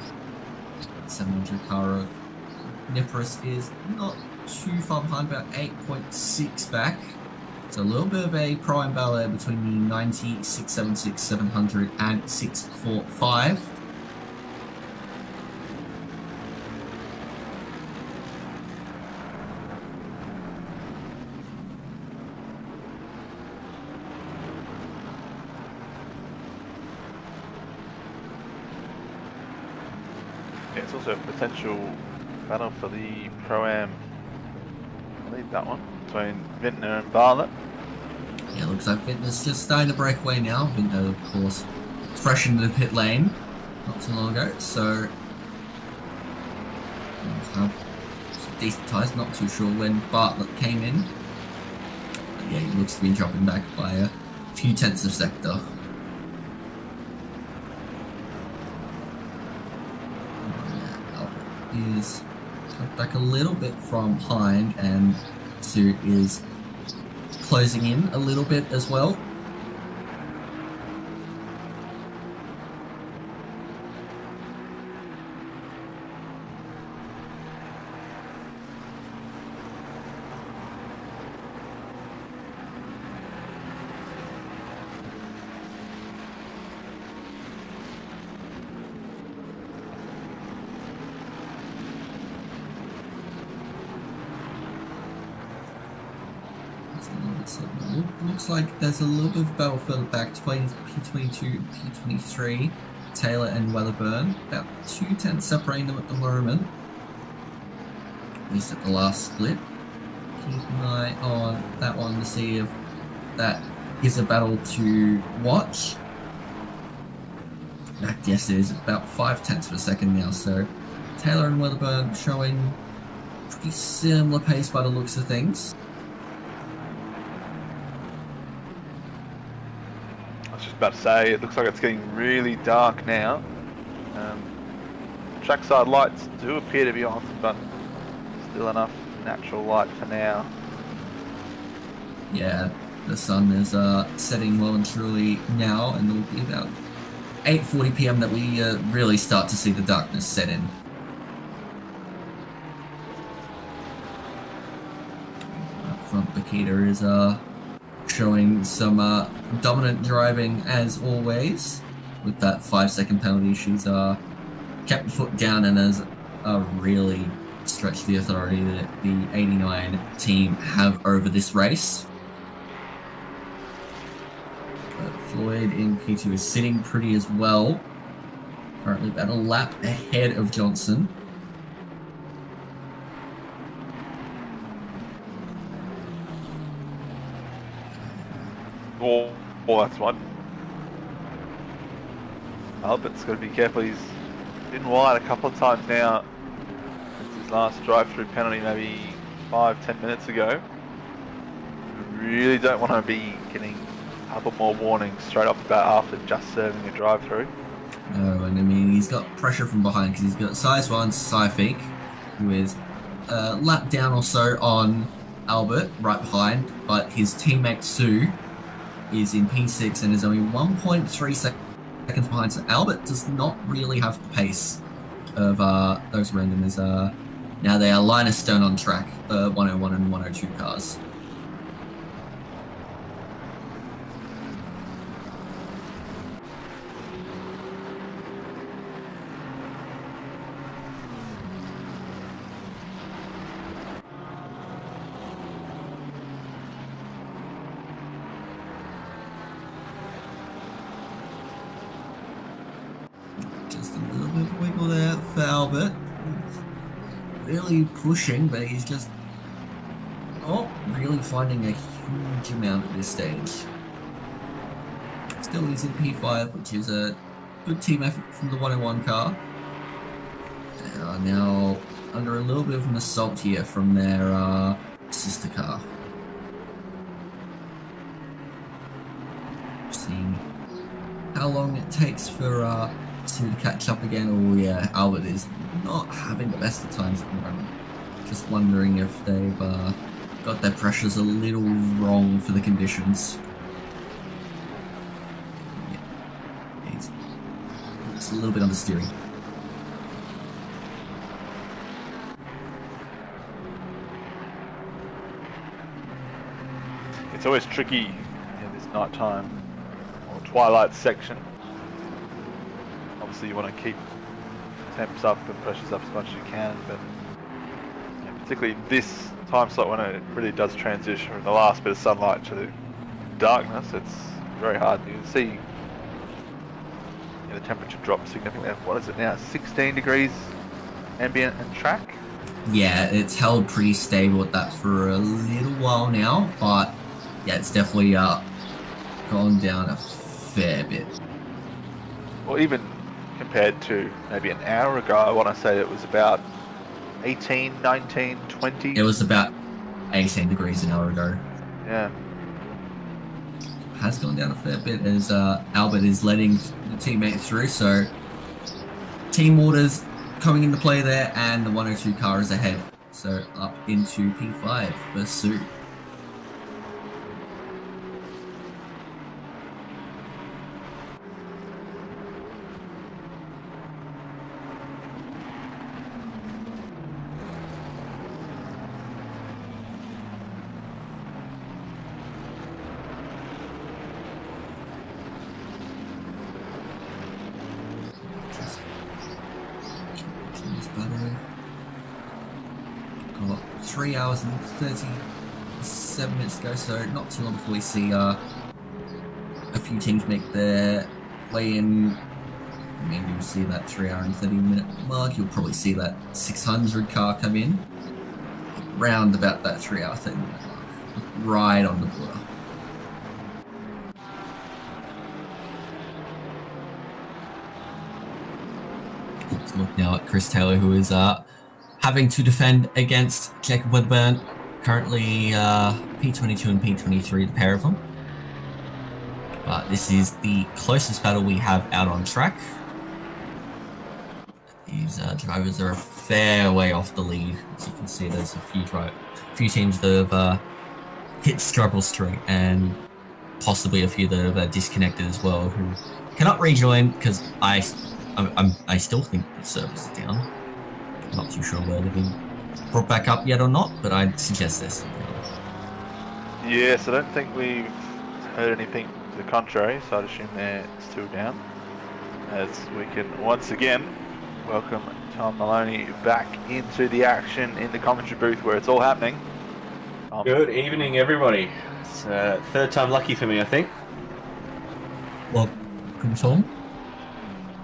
700 car of Nippris is not too far behind, about 8.6 back. So a little bit of a prime battle there between the 90, 676, 700 and 645. Yeah, it's also a potential battle for the Pro-Am. I'll leave that one between Vintner and Bartlett. Yeah, looks like Vintner's just starting to break away now. Vintner, of course, fresh into the pit lane not too long ago, so have some decent tyres. Not too sure when Bartlett came in. But yeah, he looks to be dropping back by a few tenths of sector. Is cut back a little bit from Hind, and Sue is closing in a little bit as well. Looks like there's a little bit of battle further back between P22 and P23. Taylor and Weatherburn, about 2 tenths separating them at the moment, at least at the last split. Keep an eye on that one to see if that is a battle to watch. In fact, yes it is. It's about 5 tenths of a second now, so Taylor and Weatherburn showing pretty similar pace by the looks of things. About to say, it looks like it's getting really dark now. Trackside lights do appear to be on, but still enough natural light for now. Yeah, the sun is setting well and truly now, and it'll be about 8:40 PM that we really start to see the darkness set in. Up front, Bakita is showing some dominant driving as always. With that 5-second penalty, she's kept the foot down and has really stretched the authority that the 89 team have over this race. But Floyd in P2 is sitting pretty as well. Currently about a lap ahead of Johnson. Oh, that's one. Albert's got to be careful. He's been wide a couple of times now since his last drive-through penalty, maybe 5-10 minutes ago. We really don't want to be getting a couple more warnings straight off the bat after just serving a drive-through. No, and I mean, he's got pressure from behind because he's got size 1 Saifik, who is a lap down or so on Albert right behind, but his teammate Sue is in P6 and is only 1.3 seconds behind, so Albert does not really have the pace of those around him. Now they are line of stone on track, 101 and 102 cars. Albert. He's really pushing, but he's just not really finding a huge amount at this stage. Still he's in P5, which is a good team effort from the 101 car. They are now under a little bit of an assault here from their sister car. See how long it takes for Sue to catch up again. Oh yeah, Albert is not having the best of times at the moment. Just wondering if they've got their pressures a little wrong for the conditions. Yeah, it's a little bit understeering. It's always tricky in this nighttime or twilight section. Obviously you want to keep temps up and pressures up as much as you can, but particularly this time slot when it really does transition from the last bit of sunlight to darkness, it's very hard. You can see the temperature drop significantly. What is it now? 16 degrees ambient and track? Yeah, it's held pretty stable at that for a little while now, but yeah, it's definitely gone down a fair bit. Well, even compared to maybe an hour ago, I want to say it was about 18, 19, 20. It was about 18 degrees an hour ago. Yeah. It has gone down a fair bit as Albert is letting the teammate through, so team orders coming into play there, and the 102 car is ahead. So up into P5 for Sue. Got 3 hours and 37 minutes to go, so not too long before we see a few teams make their way in. I mean, you'll see that 3 hour and 30 minute mark. You'll probably see that 600 car come in round about that 3 hour 30 minute mark, right on the border. Let's look now at Chris Taylor, who is having to defend against Jacob Wedderburn, currently P22 and P23, the pair of them. But this is the closest battle we have out on track. These drivers are a fair way off the lead. As you can see, there's a few teams that have hit struggle streak, and possibly a few that have disconnected as well, who cannot rejoin because I still think the server's down. I'm not too sure whether they've been brought back up yet or not, but I'd suggest they're still down. Yes, I don't think we've heard anything to the contrary, so I'd assume they're still down. As we can once again welcome Tom Maloney back into the action in the commentary booth where it's all happening. Good evening, everybody. It's third time lucky for me, I think. Welcome, Tom.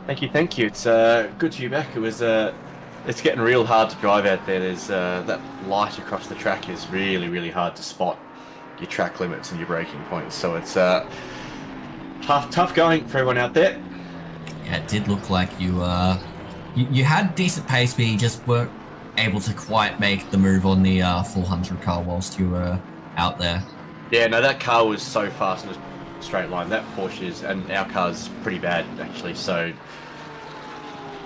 Thank you. It's good to be back. It was it's getting real hard to drive out there. There's that light across the track is really hard to spot your track limits and your braking points. So it's tough going for everyone out there. Yeah, it did look like you had decent pace, but you just weren't able to quite make the move on the 400 car whilst you were out there. Yeah, no, that car was so fast in a straight line. That Porsche's and our car's pretty bad actually. So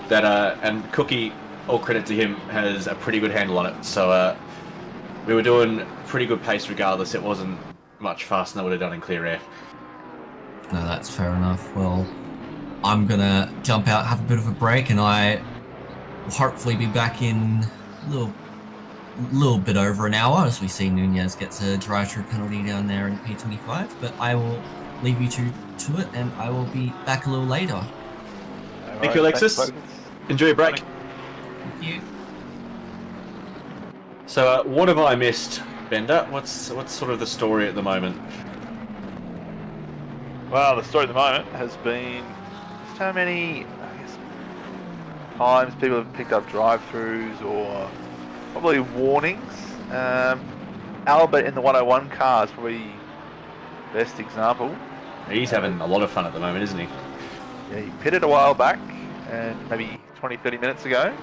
that and Cookie, all credit to him, has a pretty good handle on it. So we were doing pretty good pace regardless. It wasn't much faster than I would have done in clear air. No, that's fair enough. Well, I'm gonna jump out, have a bit of a break, and I will hopefully be back in a little bit over an hour as we see Nunez gets a drive-through penalty down there in P25. But I will leave you to it, and I will be back a little later. Thank you, Alexis. Enjoy your break. Thank you. So, what have I missed, Bender? What's sort of the story at the moment? Well, the story at the moment has been just how many, I guess, times people have picked up drive-throughs or probably warnings. Albert in the 101 car is probably best example. He's having a lot of fun at the moment, isn't he? Yeah, he pitted a while back, and maybe 20-30 minutes ago,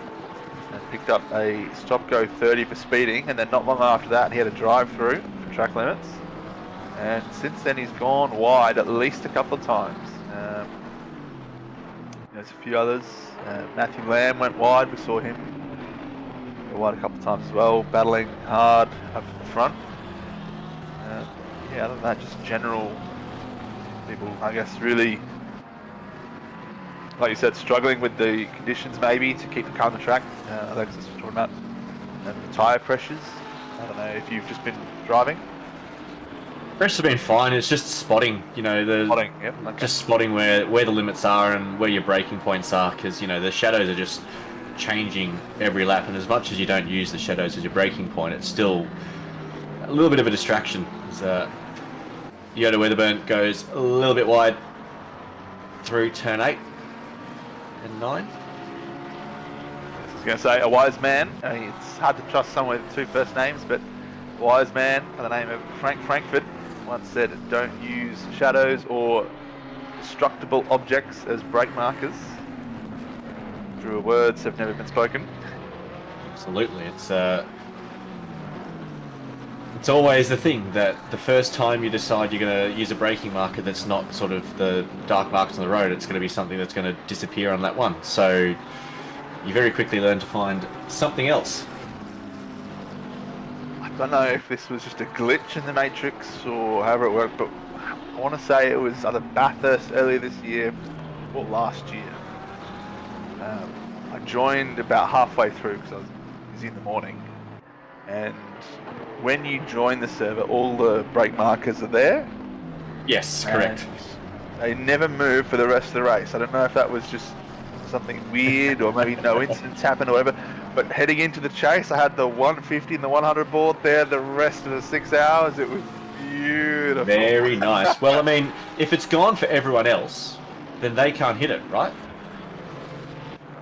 and picked up a stop-go 30 for speeding, and then not long after that he had a drive-through for track limits, and since then he's gone wide at least a couple of times. There's a few others. Matthew Lamb went wide, we saw him go wide a couple of times as well, battling hard up the front. Yeah, other than that, just general people, I guess, really, like you said, struggling with the conditions maybe to keep the car on the track. Alexis was talking about the tyre pressures. I don't know if you've just been driving. Pressures have been fine. It's just spotting, you know, Spotting, yep. Okay. just spotting where the limits are and where your braking points are, because you know the shadows are just changing every lap, and as much as you don't use the shadows as your braking point, it's still a little bit of a distraction. Yoda Weatherburn goes a little bit wide through turn 8 and 9. I was going to say, a wise man. I mean, it's hard to trust someone with 2 first names, but a wise man by the name of Frank Frankfurt once said, don't use shadows or destructible objects as brake markers. Truer words have never been spoken. Absolutely. It's always the thing that the first time you decide you're going to use a braking marker that's not sort of the dark marks on the road, it's going to be something that's going to disappear on that one. So you very quickly learn to find something else. I don't know if this was just a glitch in the Matrix or however it worked, but I want to say it was either Bathurst earlier this year or last year. I joined about halfway through because I was busy in the morning, and when you join the server, all the brake markers are there. Yes, correct. They never move for the rest of the race. I don't know if that was just something weird or maybe no incidents happened or whatever, but heading into the chase, I had the 150 and the 100 board there the rest of the 6 hours. It was beautiful. Very nice. Well, I mean, if it's gone for everyone else, then they can't hit it, right?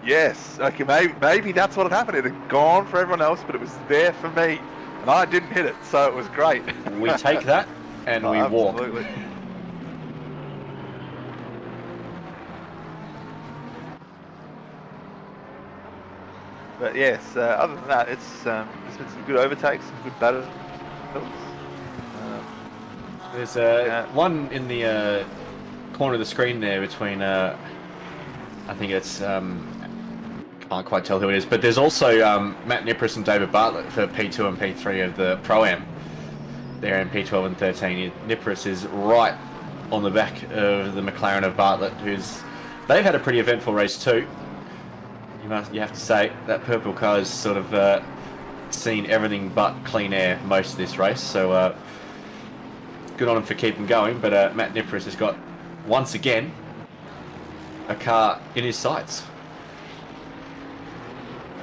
Yes. Okay, maybe that's what had happened. It had gone for everyone else, but it was there for me, and I didn't hit it, so it was great. We take that and we walk. Absolutely. But yes, other than that, there's been some good overtakes, some good battles. There's one in the corner of the screen there between, I think it's, can't quite tell who it is, but there's also Matt Nipris and David Bartlett for P2 and P3 of the Pro-Am. They're in P12 and 13. Nipris is right on the back of the McLaren of Bartlett, they've had a pretty eventful race too. You have to say that purple car has sort of seen everything but clean air most of this race, so good on him for keeping going. But Matt Nipris has got, once again, a car in his sights.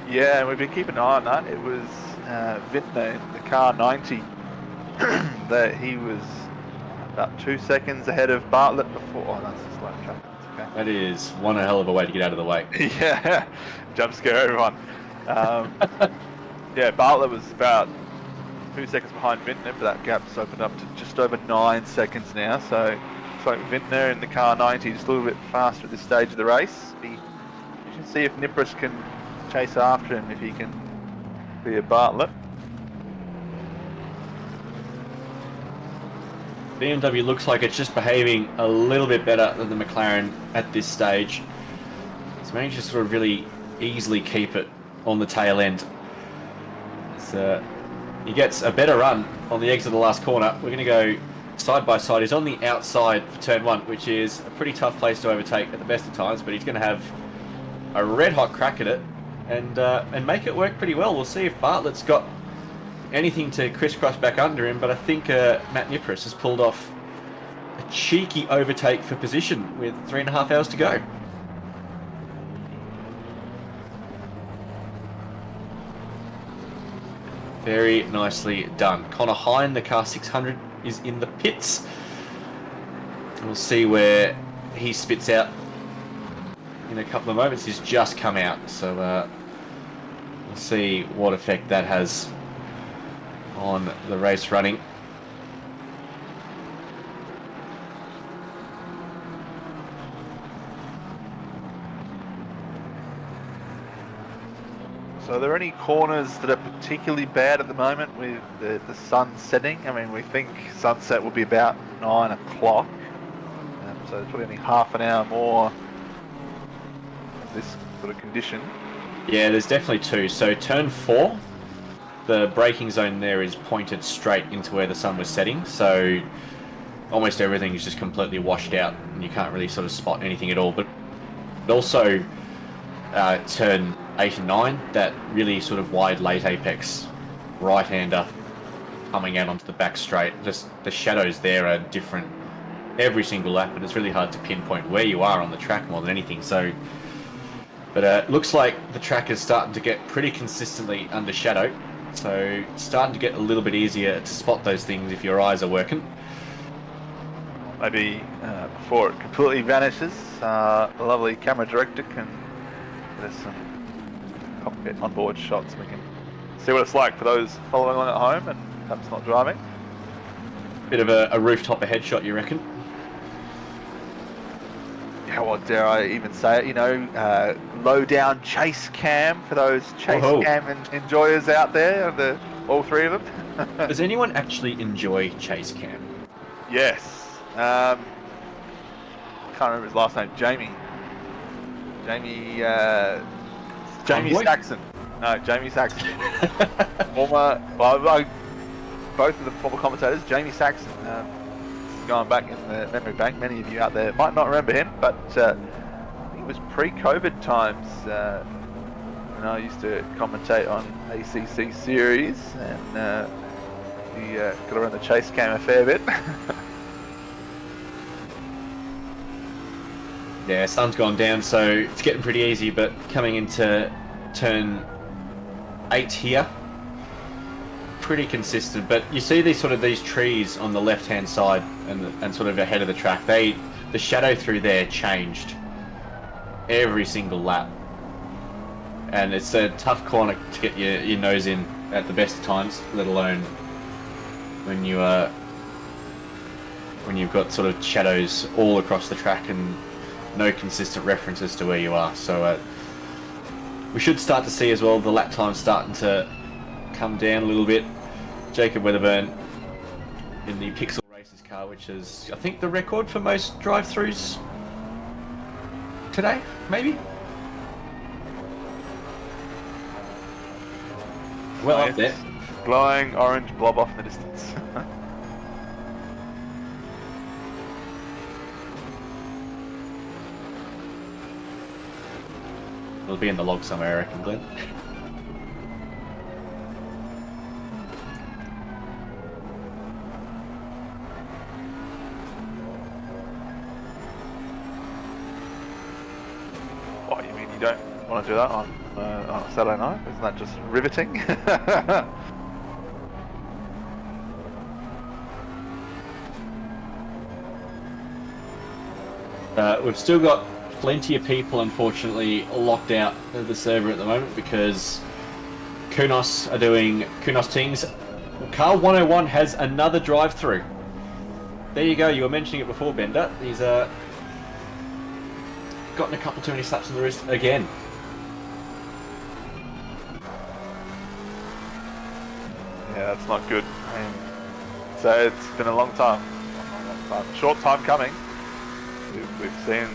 Yeah, and we've been keeping an eye on that. It was Vintner in the car 90 that he was about 2 seconds ahead of Bartlett before. Oh, that's a slow track. Okay. That is one hell of a way to get out of the way. Yeah, jump scare everyone. Yeah, Bartlett was about 2 seconds behind Vintner, but that gap's opened up to just over 9 seconds now. So Vintner in the car 90 just a little bit faster at this stage of the race. You should see if Nipris can chase after him, if he can be a Bartlett. BMW looks like it's just behaving a little bit better than the McLaren at this stage. It's managed to sort of really easily keep it on the tail end. So he gets a better run on the exit of the last corner. We're going to go side by side. He's on the outside for turn 1, which is a pretty tough place to overtake at the best of times, but he's going to have a red hot crack at it and make it work pretty well. We'll see if Bartlett's got anything to crisscross back under him, but I think Matt Nipris has pulled off a cheeky overtake for position with 3.5 hours to go. Very nicely done. Connor Hine, the car 600, is in the pits. We'll see where he spits out in a couple of moments. He's just come out, so we'll see what effect that has on the race running. So are there any corners that are particularly bad at the moment with the sun setting? I mean, we think sunset will be about 9 o'clock. So there's probably only half an hour more of this sort of condition. Yeah, there's definitely two. So turn 4, the braking zone there is pointed straight into where the sun was setting. So almost everything is just completely washed out and you can't really sort of spot anything at all. But also turn 8 and 9, that really sort of wide late apex right-hander coming out onto the back straight. Just the shadows there are different every single lap, and it's really hard to pinpoint where you are on the track more than anything. So, but it looks like the track is starting to get pretty consistently under shadow. So it's starting to get a little bit easier to spot those things if your eyes are working. Maybe before it completely vanishes, the lovely camera director can get us some cockpit onboard shots and we can see what it's like for those following along at home and perhaps not driving. Bit of a rooftop ahead shot, you reckon? Yeah, well, dare I even say it, you know, low down chase cam for those chase cam enjoyers out there, all three of them. Does anyone actually enjoy chase cam? Yes. Can't remember his last name. Jamie Saxon. No, Jamie Saxon. Both of the former commentators. Jamie Saxon. Going back in the memory bank, many of you out there might not remember him, but I think it was pre-COVID times when I used to commentate on ACC Series, and he got around the chase cam a fair bit. Yeah, sun's gone down, so it's getting pretty easy, but coming into turn 8 here, pretty consistent. But you see these trees on the left-hand side and sort of ahead of the track. The shadow through there changed every single lap, and it's a tough corner to get your nose in at the best of times, let alone when you've got sort of shadows all across the track and no consistent references to where you are. So we should start to see as well the lap time starting to come down a little bit. Jacob Weatherburn in the Pixel Races car, which is I think the record for most drive-throughs today, maybe? Well up there. Glowing orange blob off in the distance. It'll be in the log somewhere, I reckon, Glenn. What, you mean you don't want to do that on a Saturday night? Isn't that just riveting? We've still got plenty of people, unfortunately, locked out of the server at the moment because Kunos are doing Kunos Tings. Car 101 has another drive-through. There you go. You were mentioning it before, Bender. He's gotten a couple too many slaps on the wrist again. Yeah, that's not good. I mean, so it's been a long time. Short time coming. We've seen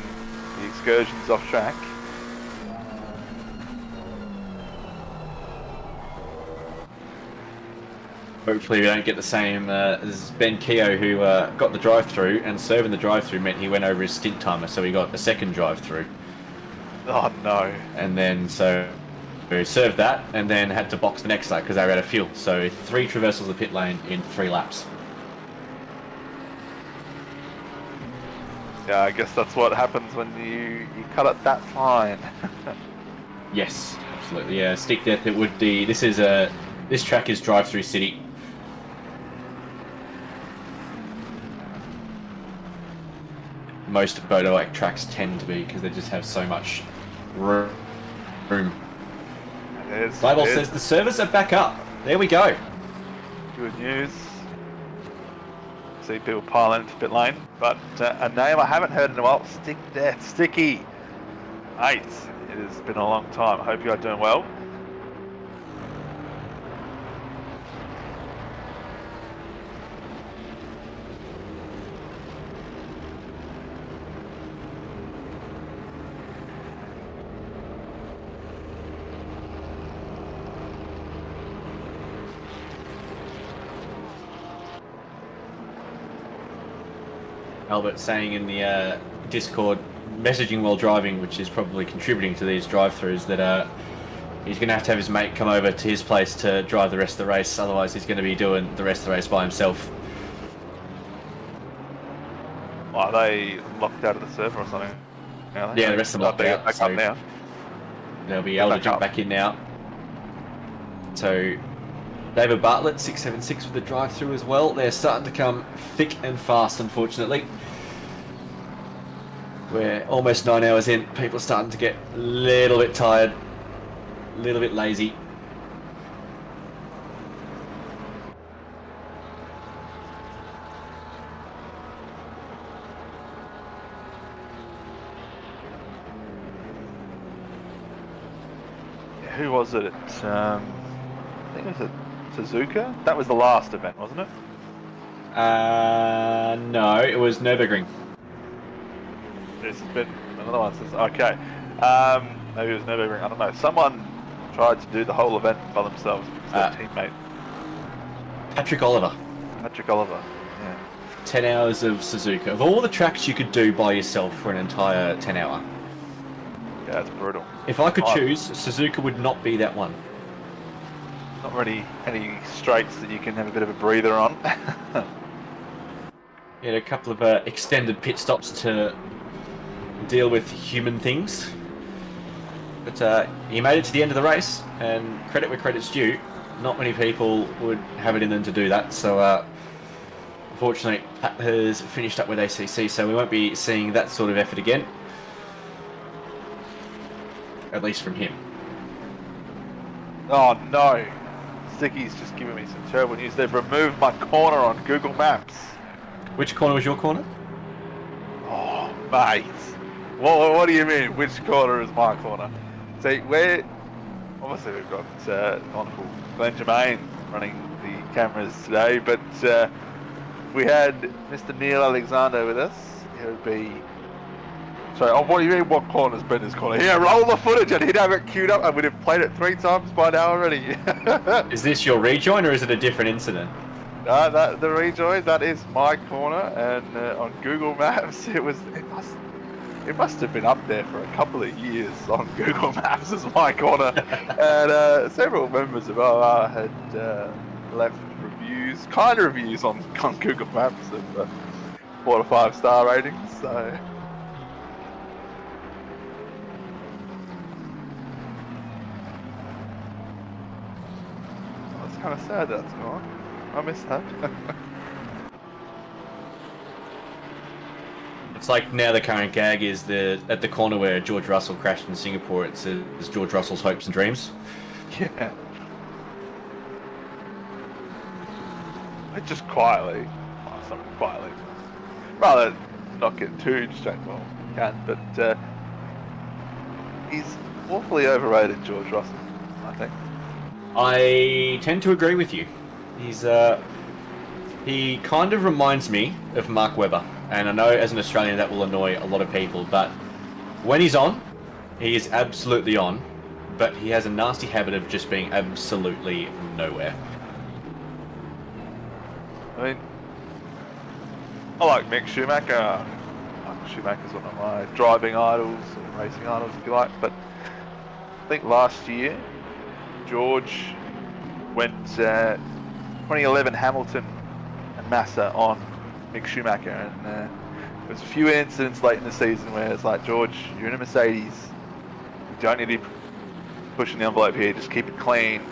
the excursions off track. Hopefully we don't get the same as Ben Keogh, who got the drive-through, and serving the drive-through meant he went over his stint timer, so he got a second drive-through. Oh no. And then so we served that, and then had to box the next lap because they were out of fuel. So 3 traversals of the pit lane in 3 laps. Yeah, I guess that's what happens when you cut it that fine. Yes, absolutely. Yeah, stick death. It would be. This track is drive-through city. most motorbike tracks tend to be, because they just have so much room. Bible says the servers are back up. There we go. Good news. See people piling into pit lane, but a name I haven't heard in a while, Sticky. 8th. It has been a long time. I hope you are doing well. Albert saying in the Discord, messaging while driving, which is probably contributing to these drive-throughs, that he's going to have his mate come over to his place to drive the rest of the race, otherwise he's going to be doing the rest of the race by himself. Are they locked out of the server or something? Yeah, the rest of them locked out. Back up now. They'll be able to jump back in now. So David Bartlett, 676 with the drive-through as well. They're starting to come thick and fast, unfortunately. We're almost 9 hours in. People are starting to get a little bit tired, a little bit lazy. Who was it? I think it was at Suzuka? That was the last event, wasn't it? No, it was Nürburgring. There's been another one since. Okay. Maybe it was Nürburgring. I don't know. Someone tried to do the whole event by themselves because their teammate. Patrick Oliver. Yeah. 10 hours of Suzuka. Of all the tracks you could do by yourself for an entire 10 hour. Yeah, it's brutal. If I could choose, Suzuka would not be that one. Not really any straights that you can have a bit of a breather on. Yeah, a couple of extended pit stops to deal with human things. But he made it to the end of the race, and credit where credit's due. Not many people would have it in them to do that, so unfortunately Pat has finished up with ACC, so we won't be seeing that sort of effort again. At least from him. Oh no! Sticky's just giving me some terrible news. They've removed my corner on Google Maps. Which corner was your corner? Oh, mate. What do you mean? Which corner is my corner? See, obviously we've got wonderful Glenn Germain running the cameras today, but we had Mr. Neil Alexander with us. It would be... Sorry, what do you mean, what corner's Brendan's corner? Here, roll the footage and he'd have it queued up and we'd have played it 3 times by now already. Is this your rejoin or is it a different incident? The rejoin, that is my corner, and on Google Maps it must have been up there for a couple of years on Google Maps as my corner. And several members of OR had left kind reviews on Google Maps of 4 to 5 star ratings, so... It's kind of sad that's gone. I miss that. It's like now the current gag is at the corner where George Russell crashed in Singapore, it says George Russell's hopes and dreams. Yeah. But just quietly, rather not get too distracted, well, can, but he's awfully overrated, George Russell, I think. I tend to agree with you. He kind of reminds me of Mark Webber, and I know as an Australian that will annoy a lot of people, but when he's on, he is absolutely on, but he has a nasty habit of just being absolutely nowhere. I mean, I like Mick Schumacher. Schumacher's one of my driving idols, or racing idols if you like, but I think last year, George went 2011 Hamilton and Massa on Mick Schumacher, and there was a few incidents late in the season where it's like, George, you're in a Mercedes, you don't need to be pushing the envelope here, just keep it clean,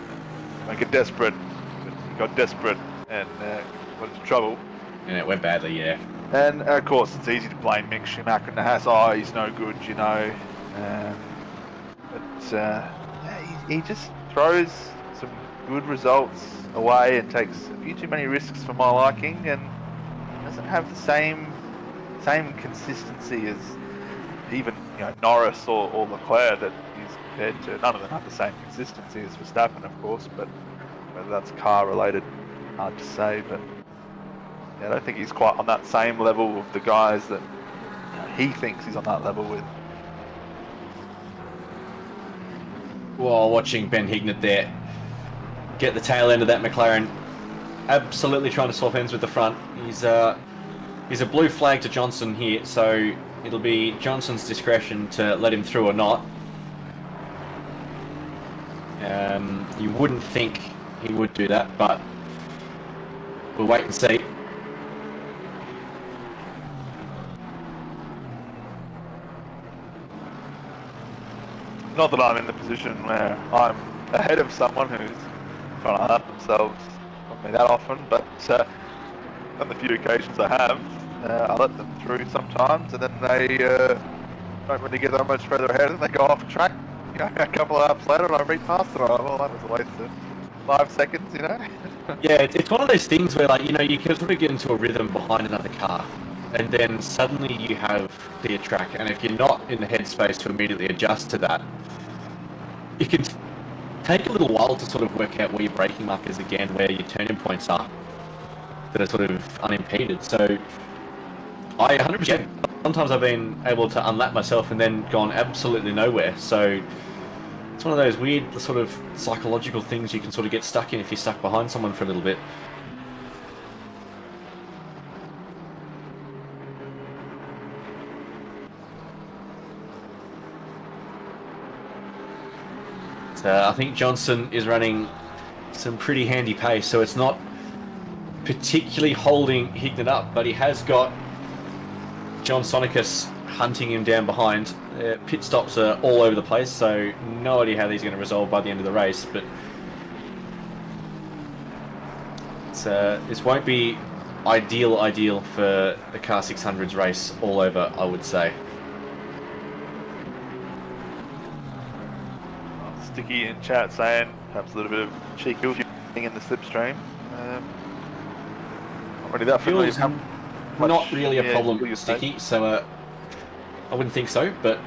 make it desperate. But he got desperate and got into trouble. And it went badly, yeah. And of course, it's easy to blame Mick Schumacher and the Haas. Oh, he's no good, you know. But yeah, he just throws some good results away and takes a few too many risks for my liking, and doesn't have the same consistency as even Norris or Leclerc that he's compared to. None of them have the same consistency as Verstappen, of course, but whether that's car related, hard to say. But yeah, I don't think he's quite on that same level of the guys that he thinks he's on that level with. Well, watching Ben Hignett there get the tail end of that McLaren, absolutely trying to swap ends with the front. He's a blue flag to Johnson here, so it'll be Johnson's discretion to let him through or not. You wouldn't think he would do that, but we'll wait and see. Not that I'm in the position where I'm ahead of someone who's trying to hurt themselves on me that often, but on the few occasions I have, I let them through sometimes, and then they don't really get that much further ahead, and they go off track. A couple of laps later, and I read past them. Well, that was a waste of 5 seconds, Yeah, it's one of those things where, like, you can sort of get into a rhythm behind another car, and then suddenly you have clear track, and if you're not in the headspace to immediately adjust to that, it can take a little while to sort of work out where your braking mark is again, where your turning points are that are sort of unimpeded. So I 100%, sometimes I've been able to unlap myself and then gone absolutely nowhere. So it's one of those weird sort of psychological things you can sort of get stuck in if you're stuck behind someone for a little bit. I think Johnson is running some pretty handy pace, so it's not particularly holding Hignett up, but he has got John Sonicus hunting him down behind. Pit stops are all over the place, so no idea how these are going to resolve by the end of the race, but this won't be ideal for the Car 600's race all over, I would say. Sticky in chat saying perhaps a little bit of cheeky in the slipstream. Not really that familiar. Not really a problem with Sticky, so I wouldn't think so, but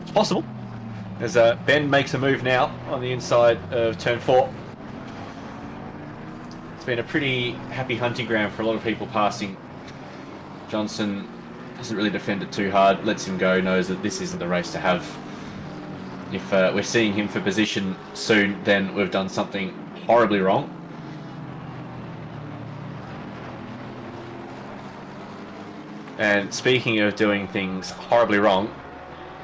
it's possible. As Ben makes a move now on the inside of turn 4. It's been a pretty happy hunting ground for a lot of people passing. Johnson doesn't really defend it too hard, lets him go, knows that this isn't the race to have. If we're seeing him for position soon, then we've done something horribly wrong. And speaking of doing things horribly wrong,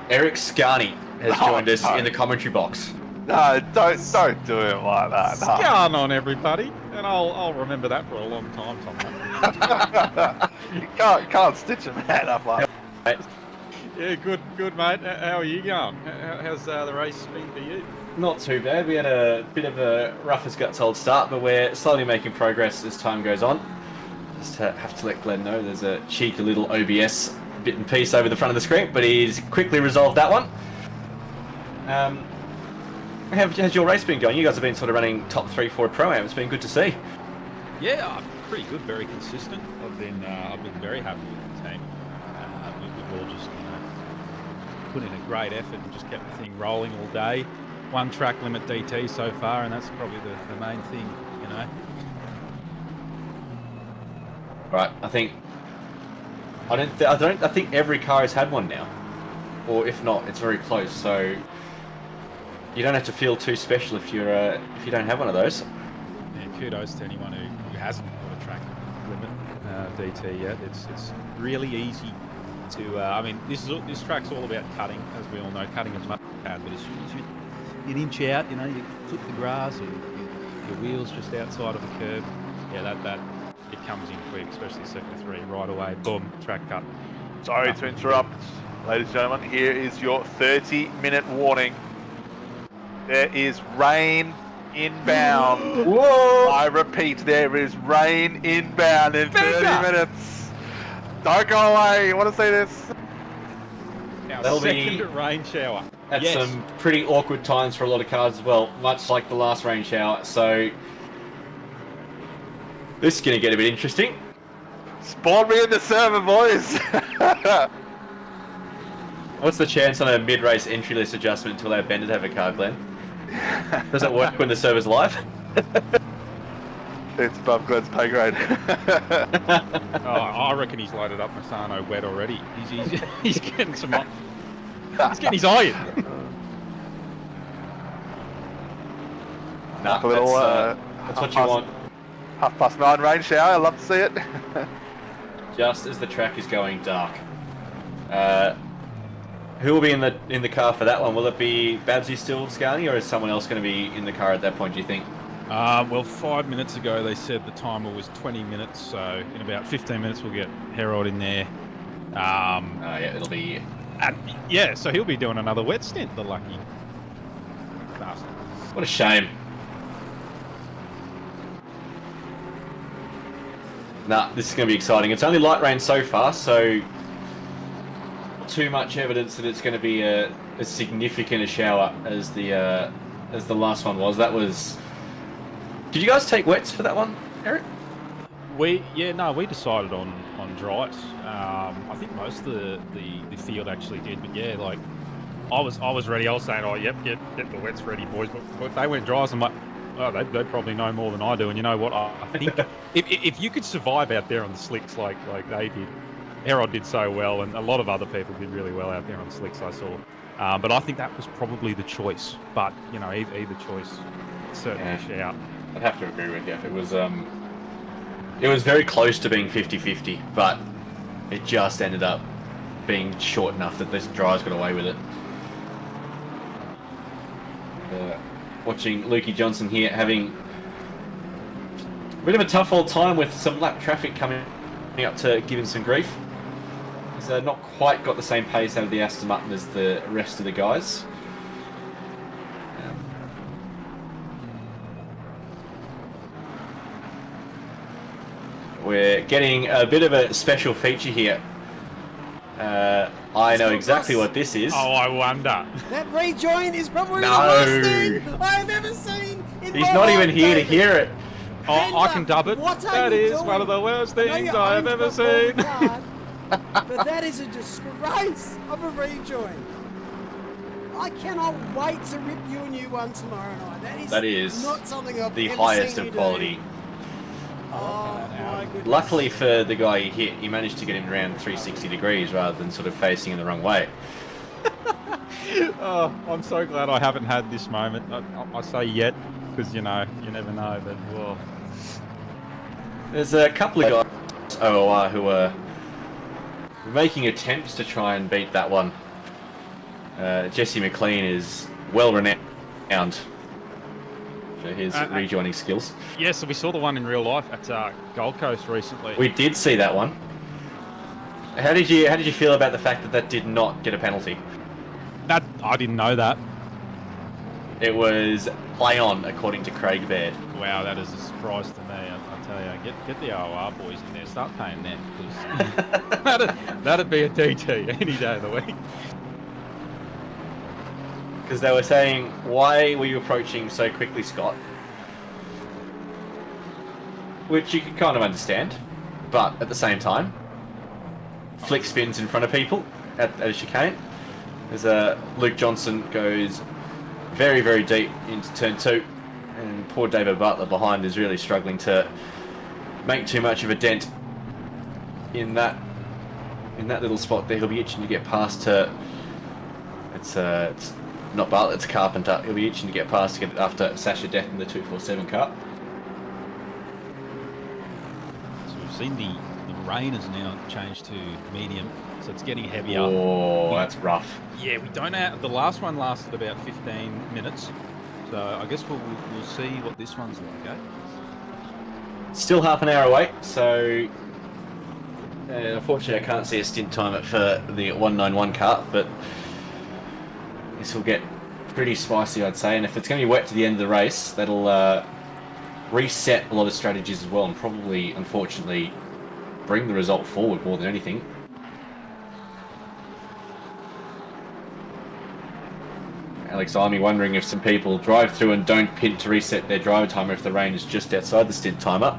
Eric Scarney has joined us in the commentary box. No, don't do him like that. No. Scarn on everybody, and I'll remember that for a long time, Tom. You can't stitch a man up like that. Yeah, good, mate. How are you going? How's the race been for you? Not too bad. We had a bit of a rough as guts old start, but we're slowly making progress as time goes on. Just have to let Glenn know there's a cheeky little OBS bit and piece over the front of the screen, but he's quickly resolved that one. How's your race been going? You guys have been sort of running top 3-4 Pro-Am. It's been good to see. Yeah, pretty good, very consistent. I've been very happy with the team. We've all just put in a great effort and just kept the thing rolling all day. One track limit DT so far, and that's probably the main thing, Right, I think every car has had one now, or if not, it's very close. So you don't have to feel too special if you don't have one of those. Yeah, kudos to anyone who hasn't got a track limit DT yet. It's really easy to. I mean, this track's all about cutting, as we all know. Cutting is much bad, but as soon as you inch out, you clip the grass, or your wheels just outside of the curb. Yeah, that it comes in quick, especially sector 3, right away. Boom, track cut. Sorry to interrupt, ladies and gentlemen. Here is your 30-minute warning. There is rain inbound. Whoa! I repeat, there is rain inbound in 30 minutes. Don't go away. You want to see this? Our That'll second be- rain shower. At Yes. some pretty awkward times for a lot of cars as well, much like the last rain shower. So this is going to get a bit interesting. Spawn me in the server, boys. What's the chance on a mid-race entry list adjustment to allow Ben to have a car, Glenn? Does it work when the server's live? It's above Glenn's pay grade. Oh, I reckon he's loaded up Misano wet already. He's getting some. He's getting his eye in. Nah, A little, that's what you want. 9:30 rain shower. I love to see it. Just as the track is going dark. Who will be in the car for that one? Will it be Babsy still, Scarney, or is someone else going to be in the car at that point, do you think? Well, 5 minutes ago they said the timer was 20 minutes, so in about 15 minutes we'll get Harold in there. Yeah, it'll be... Yeah, so he'll be doing another wet stint, the lucky bastard. What a shame. Nah, this is going to be exciting. It's only light rain so far, so not too much evidence that it's going to be as significant a shower as the last one was. That was... Did you guys take wets for that one, Eric? We decided on dries. I think most of the field actually did, but yeah, like I was ready. I was saying, oh yep, get the wets ready, boys. But they went dries. I'm like, oh, they probably know more than I do. And you know what? I think if you could survive out there on the slicks like they did, Harold did so well, and a lot of other people did really well out there on the slicks I saw. But I think that was probably the choice. But you know, either choice certainly a shout. I'd have to agree with you. It was very close to being 50-50, but it just ended up being short enough that this dryers got away with it. Watching Lukey Johnson here having a bit of a tough old time with some lap traffic coming up to give him some grief. He's not quite got the same pace out of the Aston Martin as the rest of the guys. We're getting a bit of a special feature here. I know exactly what this is. Oh, I wonder. That rejoin is probably No. the worst thing I've ever seen in He's my not life, even here to David. hear it. Oh, I can dub it. What are That you is doing? one of the worst I know things your I have own's ever got seen. one card, but that is a disgrace of a rejoin. I cannot wait to rip you a new one tomorrow night. That is not something I've the ever highest seen of you quality. do. Oh my goodness. Luckily for the guy he hit, he managed to get him around 360 degrees rather than sort of facing in the wrong way. Oh, I'm so glad I haven't had this moment. I say yet, because you know, you never know. But whoa. There's a couple of guys OOR who are making attempts to try and beat that one. Jesse McLean is well renowned for his rejoining skills. Yeah, so we saw the one in real life at Gold Coast recently. We did see that one. How did you feel about the fact that that did not get a penalty? That I didn't know that. It was play on, according to Craig Baird. Wow, that is a surprise to me. I tell you, get the OR boys in there, start paying them, because that'd be a DT any day of the week. Because they were saying, why were you approaching so quickly, Scott? Which you can kind of understand, but at the same time, flick spins in front of people at a chicane. As Luke Johnson goes very, very deep into turn 2, and poor David Butler behind is really struggling to make too much of a dent in that little spot there. He'll be itching to get past to. It's not Bartlett, it's Carpenter. He'll be itching to get past to get after Sasha Death in the 247 car. So we've seen the rain has now changed to medium, so it's getting heavier. Oh, that's rough. Yeah, we don't know. The last one lasted about 15 minutes, so I guess we'll see what this one's like, eh? Still half an hour away, so unfortunately I can't see a stint time for the 191 car, but this will get pretty spicy, I'd say. And if it's going to be wet to the end of the race, that'll reset a lot of strategies as well, and probably, unfortunately, bring the result forward more than anything. Alex Army wondering if some people drive through and don't pit to reset their driver timer if the rain is just outside the stint timer.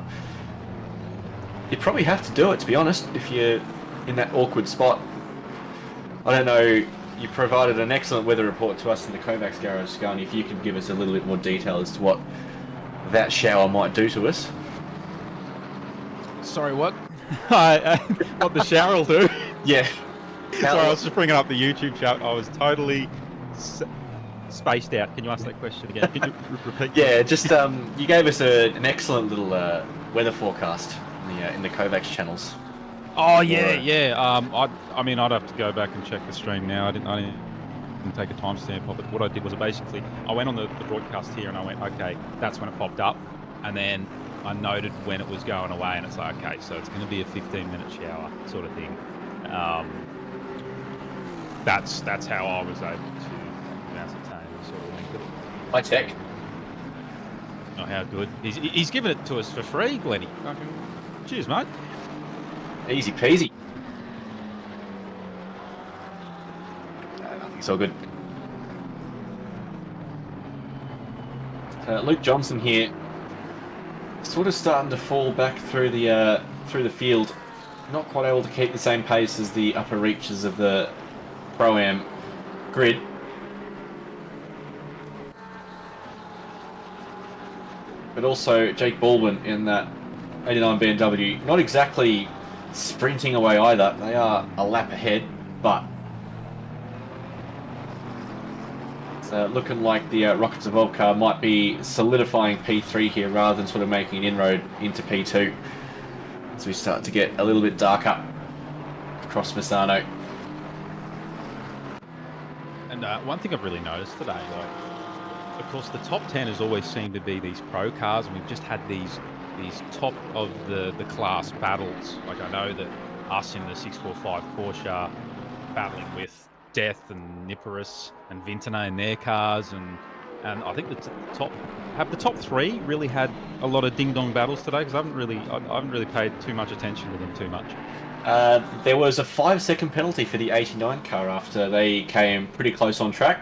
You probably have to do it, to be honest, if you're in that awkward spot. I don't know, you provided an excellent weather report to us in the Kovacs garage, Scarni. If you could give us a little bit more detail as to what that shower might do to us. Sorry, what? What the shower will do? Yeah. Sorry, I was just bringing up the YouTube chat. I was totally spaced out. Can you ask that question again? Can you repeat? Yeah, just you gave us an excellent little weather forecast in the Kovacs channels. Oh yeah. I mean, I'd have to go back and check the stream now. I didn't take a timestamp of it. What I did was basically I went on the broadcast here and I went, okay, that's when it popped up, and then I noted when it was going away, and it's like, okay, so it's going to be a 15-minute shower sort of thing. That's how I was able to ascertain sort of length of it. High tech. Oh, how good. He's given it to us for free, Glenny. Cheers, mate. Easy peasy. I think it's all good. Luke Johnson here, sort of starting to fall back through the field. Not quite able to keep the same pace as the upper reaches of the Pro-Am grid. But also Jake Baldwin in that 89 BMW, not exactly sprinting away either. They are a lap ahead, but it's looking like the Rockets Evolve car might be solidifying P3 here rather than sort of making an inroad into P2 as we start to get a little bit darker across Misano. And one thing I've really noticed today, of course, the top 10 has always seemed to be these pro cars, and we've just had these top of the class battles. Like, I know that us in the 645 Porsche are battling with Death and Niporus and Vintana in their cars, and I think the top three really had a lot of ding dong battles today, because I haven't really paid too much attention to them too much. There was a 5-second penalty for the 89 car after they came pretty close on track,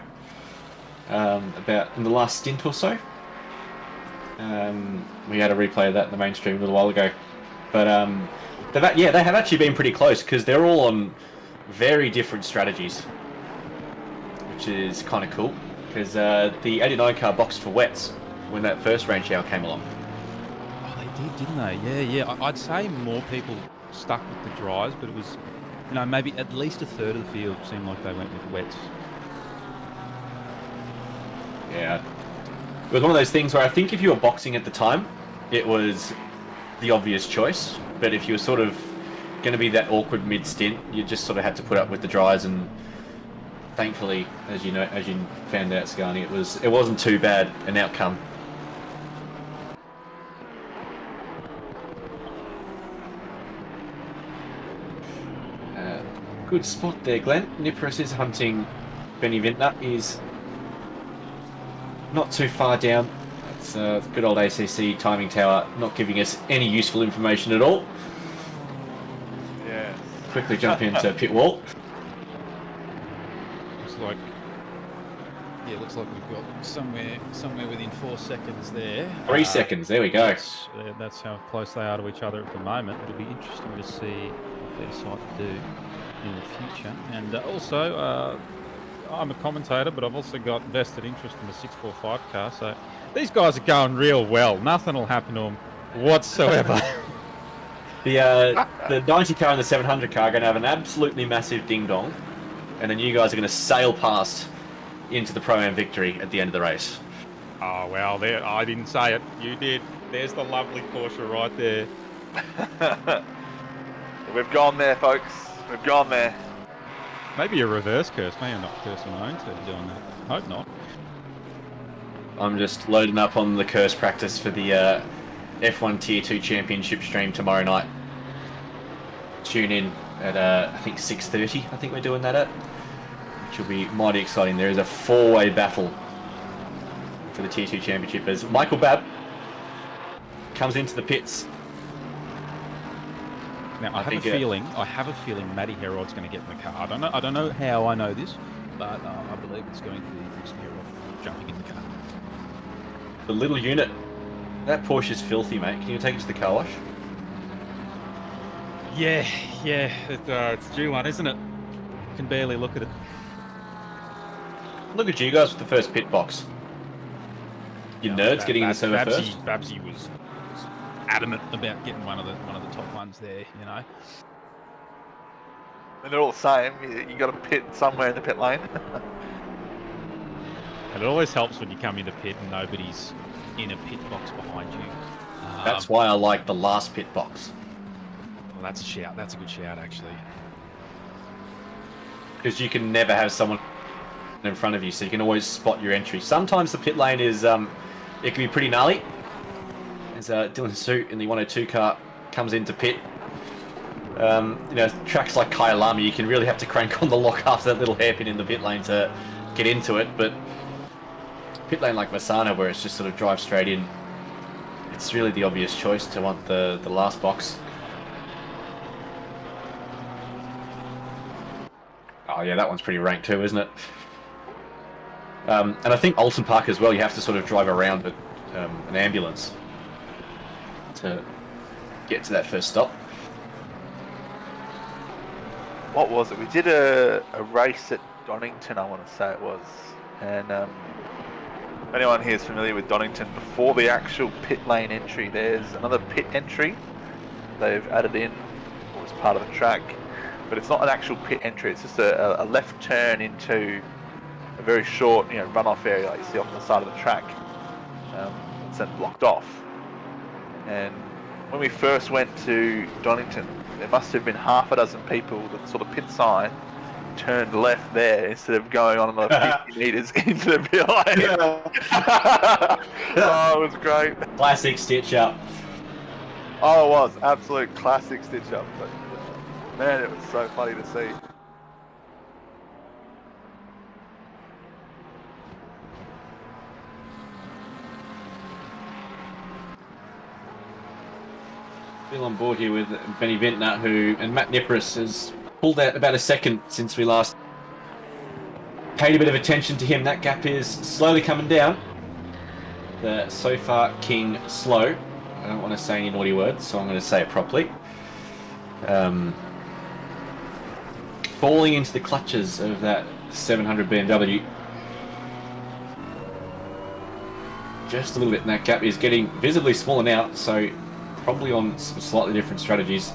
about in the last stint or so. We had a replay of that in the mainstream a little while ago, but they have actually been pretty close, because they're all on very different strategies, which is kind of cool, because the 89 car boxed for wets when that first rain shower came along. Oh, they did, didn't they? Yeah. I'd say more people stuck with the dries, but it was, maybe at least a third of the field seemed like they went with wets. Yeah. It was one of those things where I think if you were boxing at the time, it was the obvious choice. But if you were sort of going to be that awkward mid-stint, you just sort of had to put up with the dries. And thankfully, as you found out, Scarni, it wasn't too bad an outcome. Good spot there, Glenn. Niporus is hunting Benny Vintner. He's not too far down. It's a good old ACC timing tower, not giving us any useful information at all. Yeah. Quickly jump into pit wall. Looks like we've got somewhere within 4 seconds there. 3 seconds. There we go. That's how close they are to each other at the moment. It'll be interesting to see what they decide to do in the future. And also, I'm a commentator, but I've also got vested interest in the 645 car, so these guys are going real well. Nothing will happen to them whatsoever. The 90 car and the 700 car are going to have an absolutely massive ding-dong, and then you guys are going to sail past into the Pro-Am victory at the end of the race. Oh, well, there, I didn't say it. You did. There's the lovely Porsche right there. We've gone there, folks. We've gone there. Maybe a reverse curse. Maybe I'm not cursing my own team doing that. Hope not. I'm just loading up on the curse practice for the F1 Tier 2 Championship stream tomorrow night. Tune in at, I think, 6:30. I think we're doing that at. Which will be mighty exciting. There is a 4-way battle for the Tier 2 Championship as Michael Babb comes into the pits. Now I have a feeling Matty Herod's going to get in the car. I don't know how I know this, but I believe it's going to be Mr. Herod jumping in the car. The little unit. That Porsche is filthy, mate. Can you take it to the car wash? Yeah, it's due one, isn't it? Can barely look at it. Look at you guys with the first pit box. You nerds getting in the server first. Babsy was adamant about getting one of the top ones there, you know. And they're all the same. You got to pit somewhere in the pit lane. And it always helps when you come into pit and nobody's in a pit box behind you. That's why I like the last pit box. Well, that's a shout. That's a good shout, actually. Because you can never have someone in front of you, so you can always spot your entry. Sometimes the pit lane is, it can be pretty gnarly. As Dylan Suit in the 102 car comes into pit. You know, tracks like Kyalami, you can really have to crank on the lock after that little hairpin in the pit lane to get into it, but pit lane like Misano, where it's just sort of drive straight in, it's really the obvious choice to want the last box. Oh yeah, that one's pretty rank too, isn't it? And I think Alton Park as well, you have to sort of drive around an ambulance to get to that first stop. What was it? We did a race at Donington, I want to say it was. And if anyone here is familiar with Donington, before the actual pit lane entry, there's another pit entry they've added in, or as part of the track. But it's not an actual pit entry, it's just a left turn into a very short, runoff area like you see off the side of the track. It's then blocked off. And when we first went to Donington, there must have been half a dozen people that saw the pit sign, turned left there instead of going on another 50 metres into the pit lane. Oh, it was great. Classic stitch up. Oh, it was. Absolute classic stitch up. But, man, it was so funny to see. Still on board here with Benny Vintner, and Matt Nipris has pulled out about a second since we last paid a bit of attention to him. That gap is slowly coming down. The so far King slow. I don't want to say any naughty words, so I'm going to say it properly. Falling into the clutches of that 700 BMW. Just a little bit, and that gap is getting visibly smaller now, so probably on some slightly different strategies.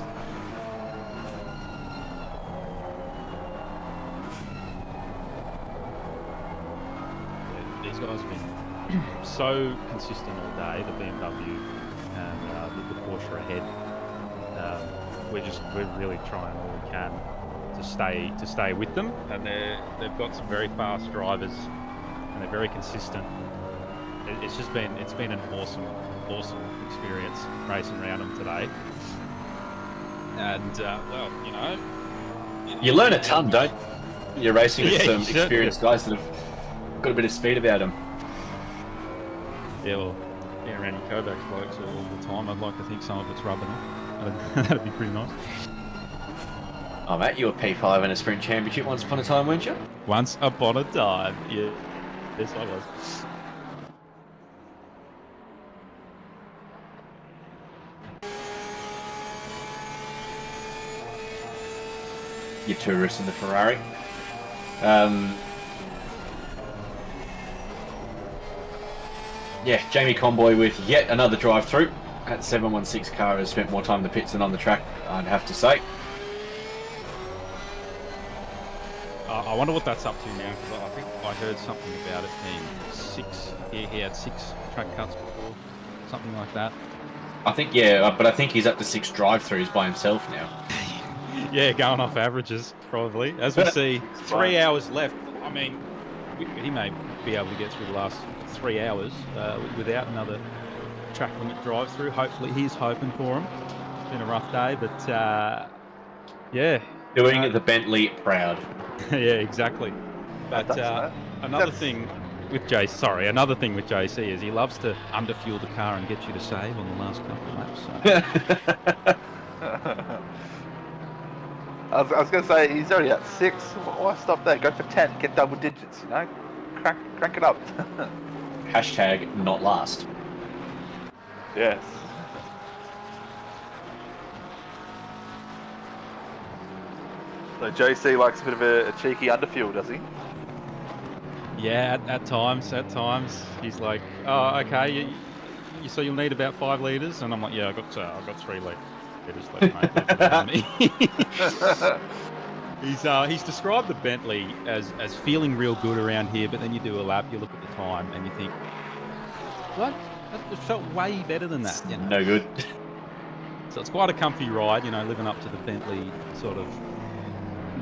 These guys have been so consistent all day, the BMW and the Porsche ahead. We're really trying all we can to stay with them, and they've got some very fast drivers, and they're very consistent. It's been an awesome experience racing around them today. And you learn a ton, don't you? You're racing with some experienced guys that have got a bit of speed about them. Yeah, well, being around your Kovacs blokes all the time, I'd like to think some of it's rubbing off. That'd be pretty nice. Oh, mate, you were P5 in a sprint championship once upon a time, weren't you? Once upon a time, yeah. Yes, I was. Your tourists in the Ferrari. Yeah, Jamie Conboy with yet another drive-through. That 716 car has spent more time in the pits than on the track, I'd have to say. I wonder what that's up to now, because I think I heard something about it being 6. He had 6 track cuts before, something like that. I think, yeah, but I think he's up to 6 drive-throughs by himself now. Yeah, going off averages, probably. As we see, 3 hours left. I mean, he may be able to get through the last 3 hours without another track limit drive-through. Hopefully, he's hoping for him. It's been a rough day, but yeah. Doing the Bentley proud. Yeah, exactly. But another thing with JC, sorry, another thing with JC is he loves to underfuel the car and get you to save on the last couple of laps. So. I was going to say, he's already at 6. Why stop there? Go for 10. Get double digits, you know? Crank it up. Hashtag not last. Yes. So JC likes a bit of a cheeky underfuel, does he? Yeah, at times. He's like, oh, okay, so you'll need about 5 litres? And I'm like, yeah, I've got 3 litres left, mate. He's described the Bentley as feeling real good around here, but then you do a lap, you look at the time, and you think, what? It felt way better than that. You know? No good. So it's quite a comfy ride, you know, living up to the Bentley sort of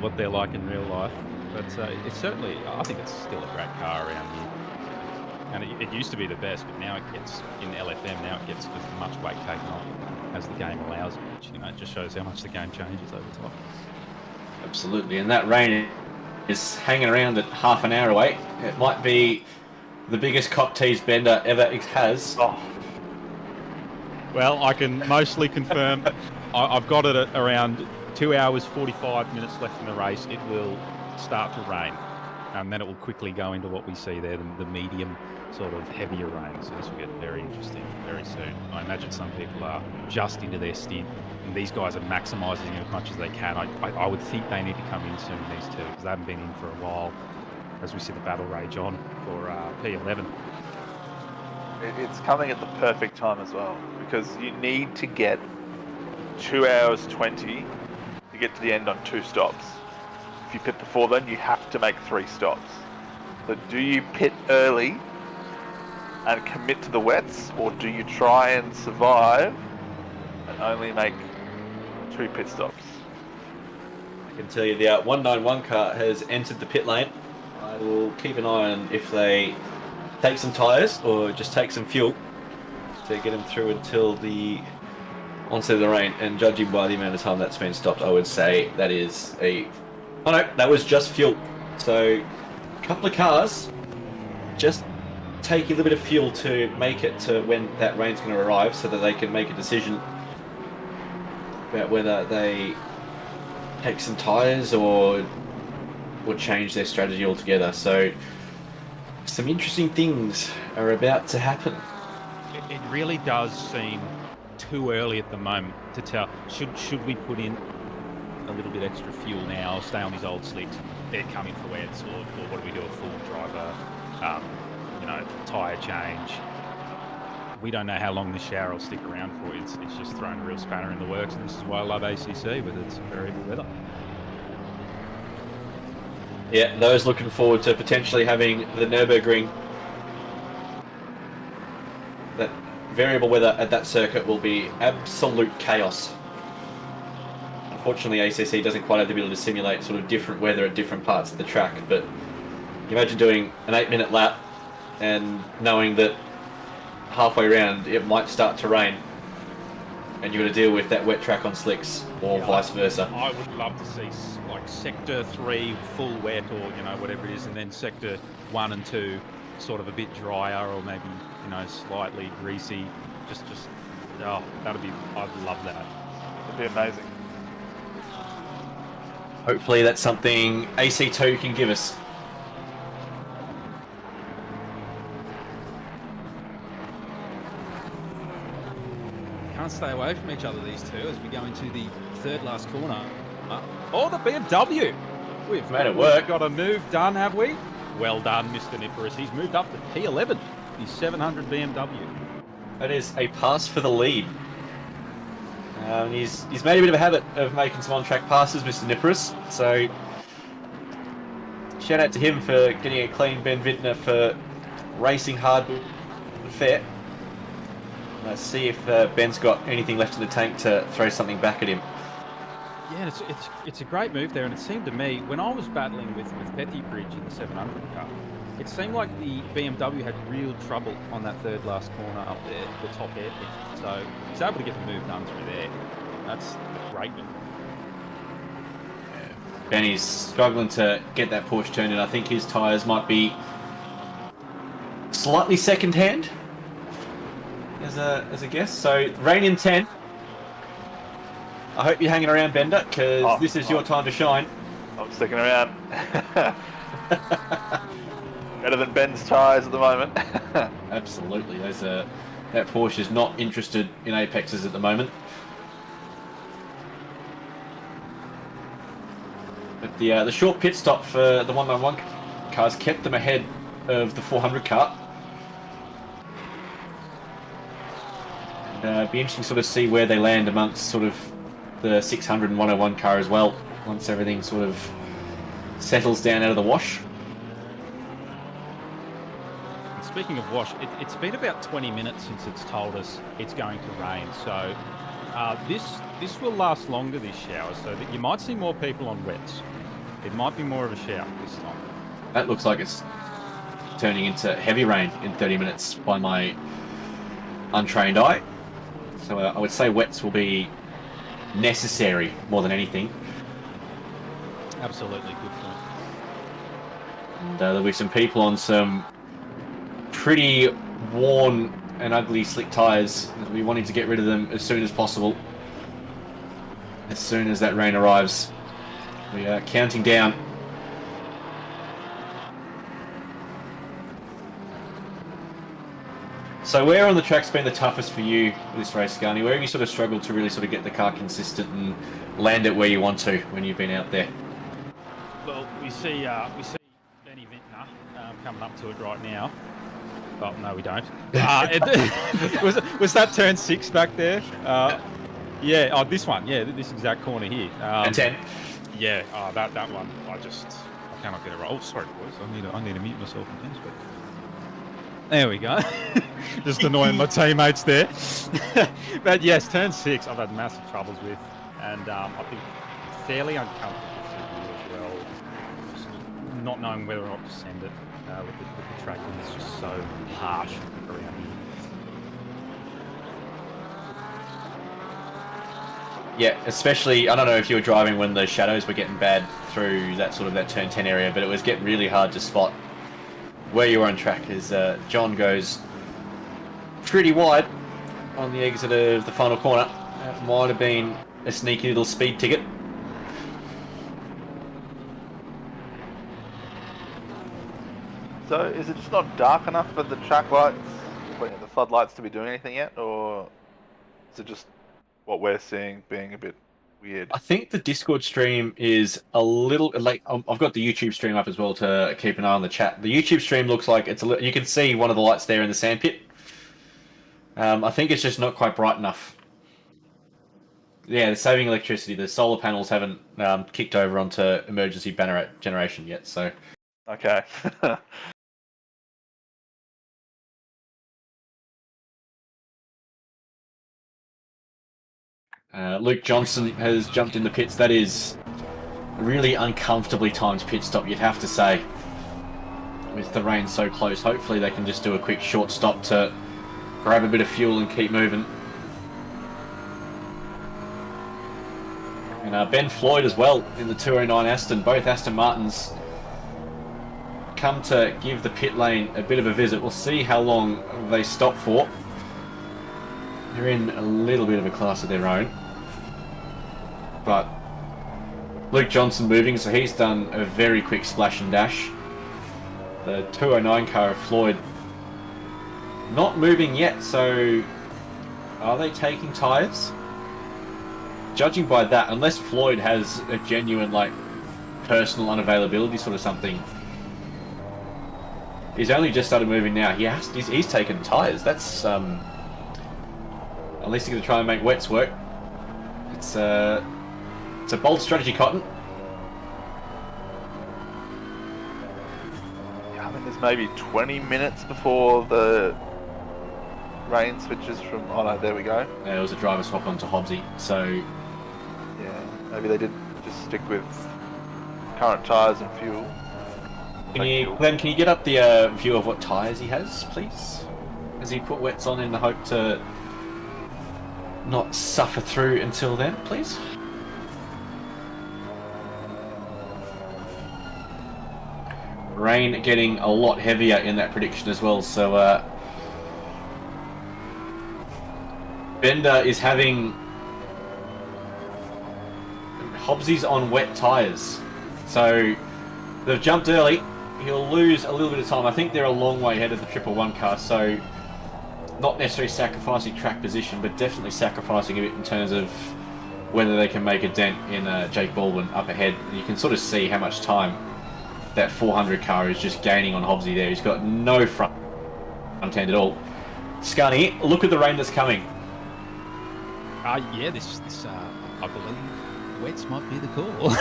what they're like in real life. But it's certainly, I think it's still a great car around here. And it used to be the best, but now it gets, in LFM, now it gets as much weight taken off as the game allows, which, you know, it just shows how much the game changes over time. Absolutely, and that rain is hanging around at half an hour away. It might be the biggest cock tease Bender ever has. Oh. Well, I can mostly confirm I've got it at around 2 hours 45 minutes left in the race. It will start to rain, and then it will quickly go into what we see there, the medium sort of heavier rain. So this will get very interesting very soon. I imagine some people are just into their stint, and these guys are maximising as much as they can. I would think they need to come in soon, these two, because they haven't been in for a while, as we see the battle rage on for P11. It's coming at the perfect time as well, because you need to get 2 hours 20 to get to the end on 2 stops. If you pit before then, you have to make 3 stops. So do you pit early and commit to the wets, or do you try and survive and only make 2 pit stops? I can tell you the 191 car has entered the pit lane. I will keep an eye on if they take some tyres or just take some fuel to get them through until the onset of the rain. And judging by the amount of time that's been stopped, I would say that is a... Oh no, that was just fuel. So a couple of cars just take a little bit of fuel to make it to when that rain's going to arrive, so that they can make a decision about whether they take some tyres or change their strategy altogether. So some interesting things are about to happen. It really does seem too early at the moment to tell. Should we put in a little bit extra fuel now, stay on these old slicks, they're coming for wets, or what do we do, a full driver, tyre change? We don't know how long this shower will stick around for. It's just thrown a real spanner in the works, and this is why I love ACC with its variable weather. Yeah, those looking forward to potentially having the Nürburgring, that variable weather at that circuit will be absolute chaos. Unfortunately, ACC doesn't quite have the ability to simulate sort of different weather at different parts of the track, but you imagine doing an 8-minute lap and knowing that halfway around it might start to rain, and you've got to deal with that wet track on slicks, or vice versa. I would love to see like sector 3 full wet, or whatever it is, and then sector 1 and 2 sort of a bit drier, or maybe slightly greasy. Just that'd be, I'd love that. It'd be amazing. Hopefully that's something AC2 can give us. Can't stay away from each other, these two, as we go into the third last corner. Oh, the BMW! We've made it work. Got a move done, have we? Well done, Mr. Niparis. He's moved up to P11, the 700 BMW. That is a pass for the lead. He's made a bit of a habit of making some on-track passes, Mr. Niparis. So shout out to him for getting a clean Ben Vintner for racing hard and fair. Let's see if Ben's got anything left in the tank to throw something back at him. Yeah, it's a great move there, and it seemed to me, when I was battling with Petty Bridge in the 700 car, it seemed like the BMW had real trouble on that third last corner up there, the top hairpin. So he's able to get the move done through there. That's a great move. Benny's struggling to get that Porsche turned in. I think his tyres might be slightly second-hand as a guess. So rain in 10. I hope you're hanging around, Bender, because this is your time to shine. I'm sticking around. Better than Ben's tyres at the moment. Absolutely. That Porsche is not interested in Apexes at the moment. But the short pit stop for the 191 cars kept them ahead of the 400 car. And be interesting to sort of see where they land amongst sort of the 600 and 101 car as well, once everything sort of settles down out of the wash. And speaking of wash, it's been about 20 minutes since it's told us it's going to rain, so this will last longer, this shower, so that you might see more people on wets. It might be more of a shower this time. That looks like it's turning into heavy rain in 30 minutes by my untrained eye. So I would say wets will be necessary more than anything. Absolutely, good point. And there'll be some people on some pretty worn and ugly slick tyres. We'll be wanting to get rid of them as soon as possible. As soon as that rain arrives. We are counting down. So where on the track's been the toughest for you this race, Garni? Where have you sort of struggled to really sort of get the car consistent and land it where you want to when you've been out there? Well, we see Benny Vintner coming up to it right now. Well, no, we don't. Was that turn 6 back there? Yeah. Oh, this one. Yeah, this exact corner here. And 10. Yeah. That one. I cannot get it right. Oh, sorry, boys. I need to mute myself in 10 speed. There we go. Just annoying my teammates there. But yes, turn 6 I've had massive troubles with, and I've been fairly uncomfortable through here as well. Just not knowing whether or not to send it with the track, and it's just so harsh around here. Yeah, especially, I don't know if you were driving when the shadows were getting bad through that turn 10 area, but it was getting really hard to spot where you were on track as John goes pretty wide on the exit of the final corner. That might have been a sneaky little speed ticket. So is it just not dark enough for the track lights, the floodlights, to be doing anything yet, or is it just what we're seeing being a bit weird? I think the Discord stream is a little like I've got the YouTube stream up as well to keep an eye on the chat. The YouTube stream looks like it's you can see one of the lights there in the sandpit. I think it's just not quite bright enough. Yeah, they're saving electricity. The solar panels haven't kicked over onto emergency banner generation yet, so. Okay. Luke Johnson has jumped in the pits. That is a really uncomfortably timed pit stop, you'd have to say, with the rain so close. Hopefully they can just do a quick short stop to grab a bit of fuel and keep moving. And Ben Floyd as well in the 209 Aston. Both Aston Martins come to give the pit lane a bit of a visit. We'll see how long they stop for. They're in a little bit of a class of their own. But Luke Johnson moving, so he's done a very quick splash and dash. The 209 car of Floyd not moving yet, so are they taking tyres? Judging by that, unless Floyd has a genuine personal unavailability sort of something, he's only just started moving now. He's taken tyres. That's at least he's going to try and make wets work. It's a bold strategy, Cotton. Yeah, I mean, there's maybe 20 minutes before the rain switches from. Oh no, there we go. Yeah, it was a driver swap onto Hobbsy, so. Yeah, maybe they did just stick with current tyres and fuel. Glenn, can you get up the view of what tyres he has, please? Has he put wets on in the hope to not suffer through until then, please? Rain getting a lot heavier in that prediction as well. So Bender is having Hobbsy's on wet tyres. So they've jumped early. He'll lose a little bit of time. I think they're a long way ahead of the 111 car, so not necessarily sacrificing track position, but definitely sacrificing a bit in terms of whether they can make a dent in Jake Baldwin up ahead. And you can sort of see how much time that 400 car is just gaining on Hobbsy there. He's got no front end at all. Scunny, look at the rain that's coming. Yeah, this I believe wets might be the call.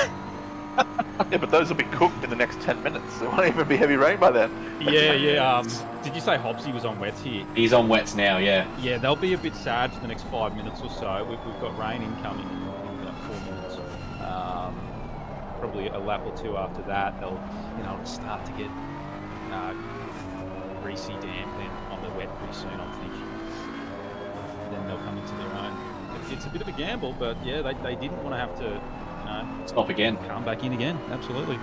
Yeah, but those will be cooked in the next 10 minutes. There won't even be heavy rain by then. Yeah. Did you say Hobbsy was on wets here? He's on wets now, yeah. Yeah, they'll be a bit sad for the next 5 minutes or so. We've got rain incoming in about 4 minutes. Probably a lap or two after that, they'll start to get greasy damp then on the wet pretty soon, I think. Then they'll come into their own. It's a bit of a gamble, but yeah, they didn't want to have to stop again. Come back in again, absolutely.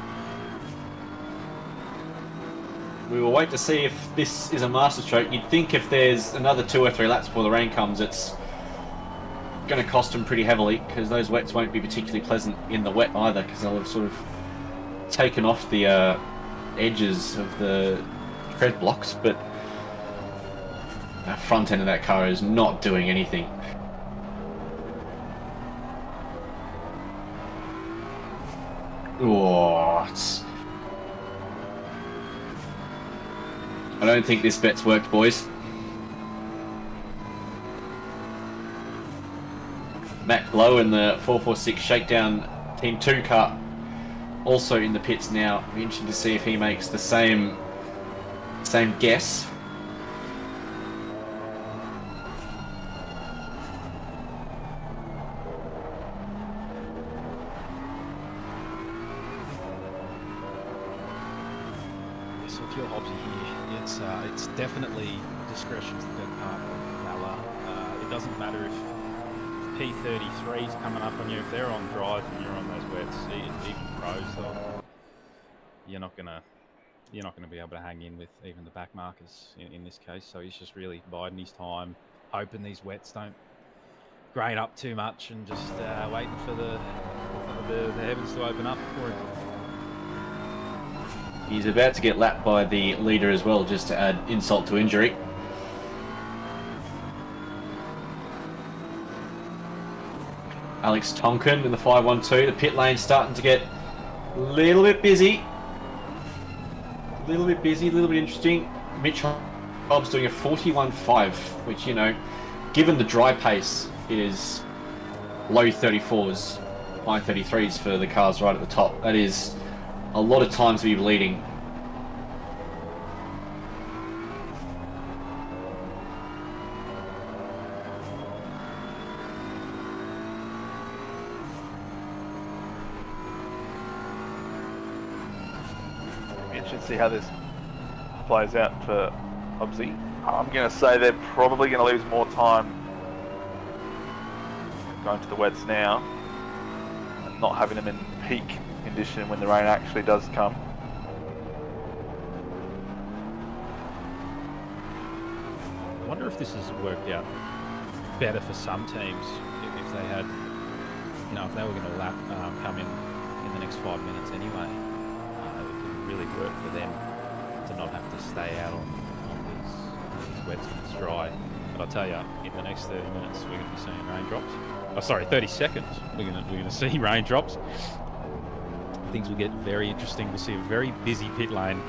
We will wait to see if this is a masterstroke. You'd think if there's another 2 or 3 laps before the rain comes, it's going to cost them pretty heavily, because those wets won't be particularly pleasant in the wet either, because they'll have sort of taken off the edges of the tread blocks, but the front end of that car is not doing anything. Oh, I don't think this bet's worked, boys. Matt Blow in the 446 Shakedown Team 2 car also in the pits now. Be interesting to see if he makes the same guess. So if you're Hobbsy here, it's definitely discretion's the big part of Valor. It doesn't matter if P33's coming up on you, if they're on drive and you're on those wets, even pros, you're not gonna be able to hang in with even the back markers in this case. So he's just really biding his time, hoping these wets don't grade up too much, and just waiting for the heavens to open up for him. He's about to get lapped by the leader as well, just to add insult to injury. Alex Tonkin in the 512. The pit lane's starting to get a little bit busy. A little bit interesting. Mitch Hobbs doing a 41.5, which, given the dry pace, is low 34s, high 33s for the cars right at the top. That is a lot of times to be bleeding. Interesting to see how this plays out for Hobbsy. I'm going to say they're probably going to lose more time going to the wets now and not having them in peak condition when the rain actually does come. I wonder if this has worked out better for some teams if they had, if they were going to come in the next 5 minutes anyway. It could really work for them to not have to stay out on these wets when it's dry. But I'll tell you, in the next 30 minutes, we're going to be seeing raindrops. Oh, sorry, 30 seconds. We're going to see raindrops. Things will get very interesting. We'll see a very busy pit lane.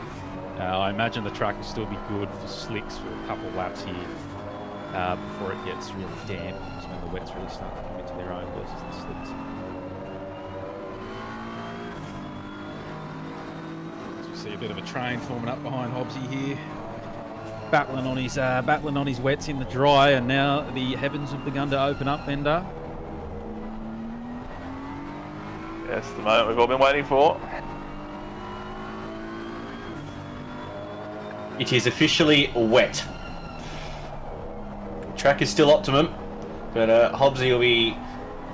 I imagine the track will still be good for slicks for a couple of laps here before it gets really damp. That's when the wets really start to come into their own versus the slicks. So we see a bit of a train forming up behind Hobbsy here. Battling on his wets in the dry, and now the heavens have begun to open up, Bender. Yes, the moment we've all been waiting for. It is officially wet. Track is still optimum, but Hobbsy will be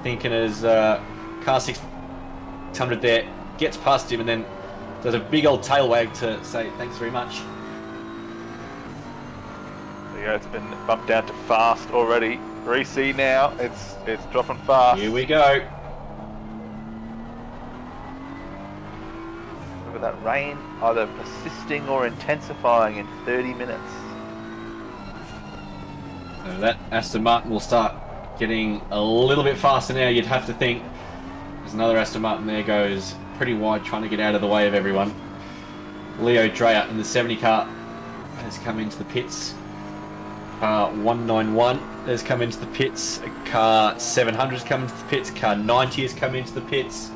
thinking as car 600 there gets past him and then does a big old tail wag to say thanks very much. There you go, it's been bumped down to fast already. 3C now, it's dropping fast. Here we go. Look at that rain, either persisting or intensifying in 30 minutes. So that Aston Martin will start getting a little bit faster now, you'd have to think. There's another Aston Martin there, goes pretty wide, trying to get out of the way of everyone. Leo Dreyer in the 70 car has come into the pits. Car 191 has come into the pits. Car 700 has come into the pits. Car 90 has come into the pits.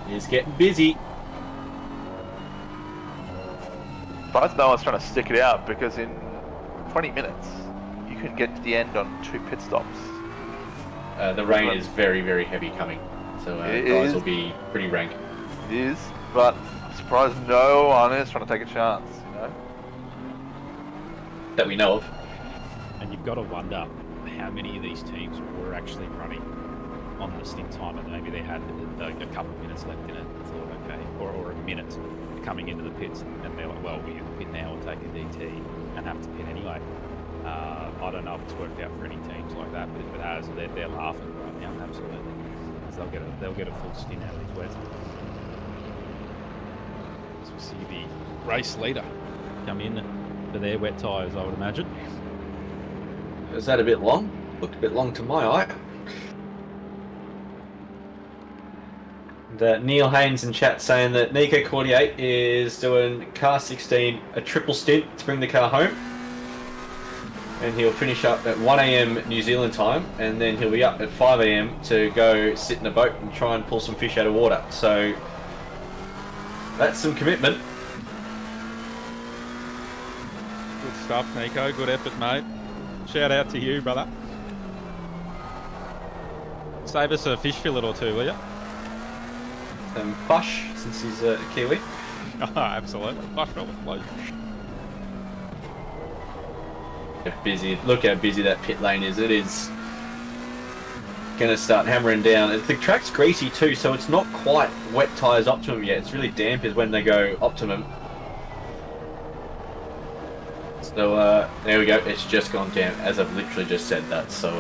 It's getting busy. Surprised no one's trying to stick it out, because in 20 minutes you can get to the end on 2 pit stops. The rain is very, very heavy coming, so guys will be pretty rank. It is, but I'm surprised no one is trying to take a chance, you know? That we know of. And you've got to wonder how many of these teams were actually running on the stint time, and maybe they had a couple of minutes left in it and thought, okay, or a minute coming into the pits, and they're like, well, we either pit now or take a DT and have to pit anyway. I don't know if it's worked out for any teams like that, but if it has, they're laughing right now, absolutely, because they'll get a full stint out of these wets. So we see the race leader come in for their wet tyres, I would imagine. Is that a bit long? Looked a bit long to my eye. And, Neil Haynes in chat saying that Nico Cordier is doing car 16 a triple stint to bring the car home. And he'll finish up at 1 AM New Zealand time, and then he'll be up at 5 AM to go sit in a boat and try and pull some fish out of water. So that's some commitment. Good stuff, Nico. Good effort, mate. Shout out to you, brother. Save us a fish fillet or two, will you? Bush, since he's a Kiwi. Oh, absolutely. Bush fillet, please. Busy. Look how busy that pit lane is. It is going to start hammering down. The track's greasy too, so it's not quite wet tyres optimum yet. It's really damp is when they go optimum. So there we go. It's just gone damp, as I've literally just said that. So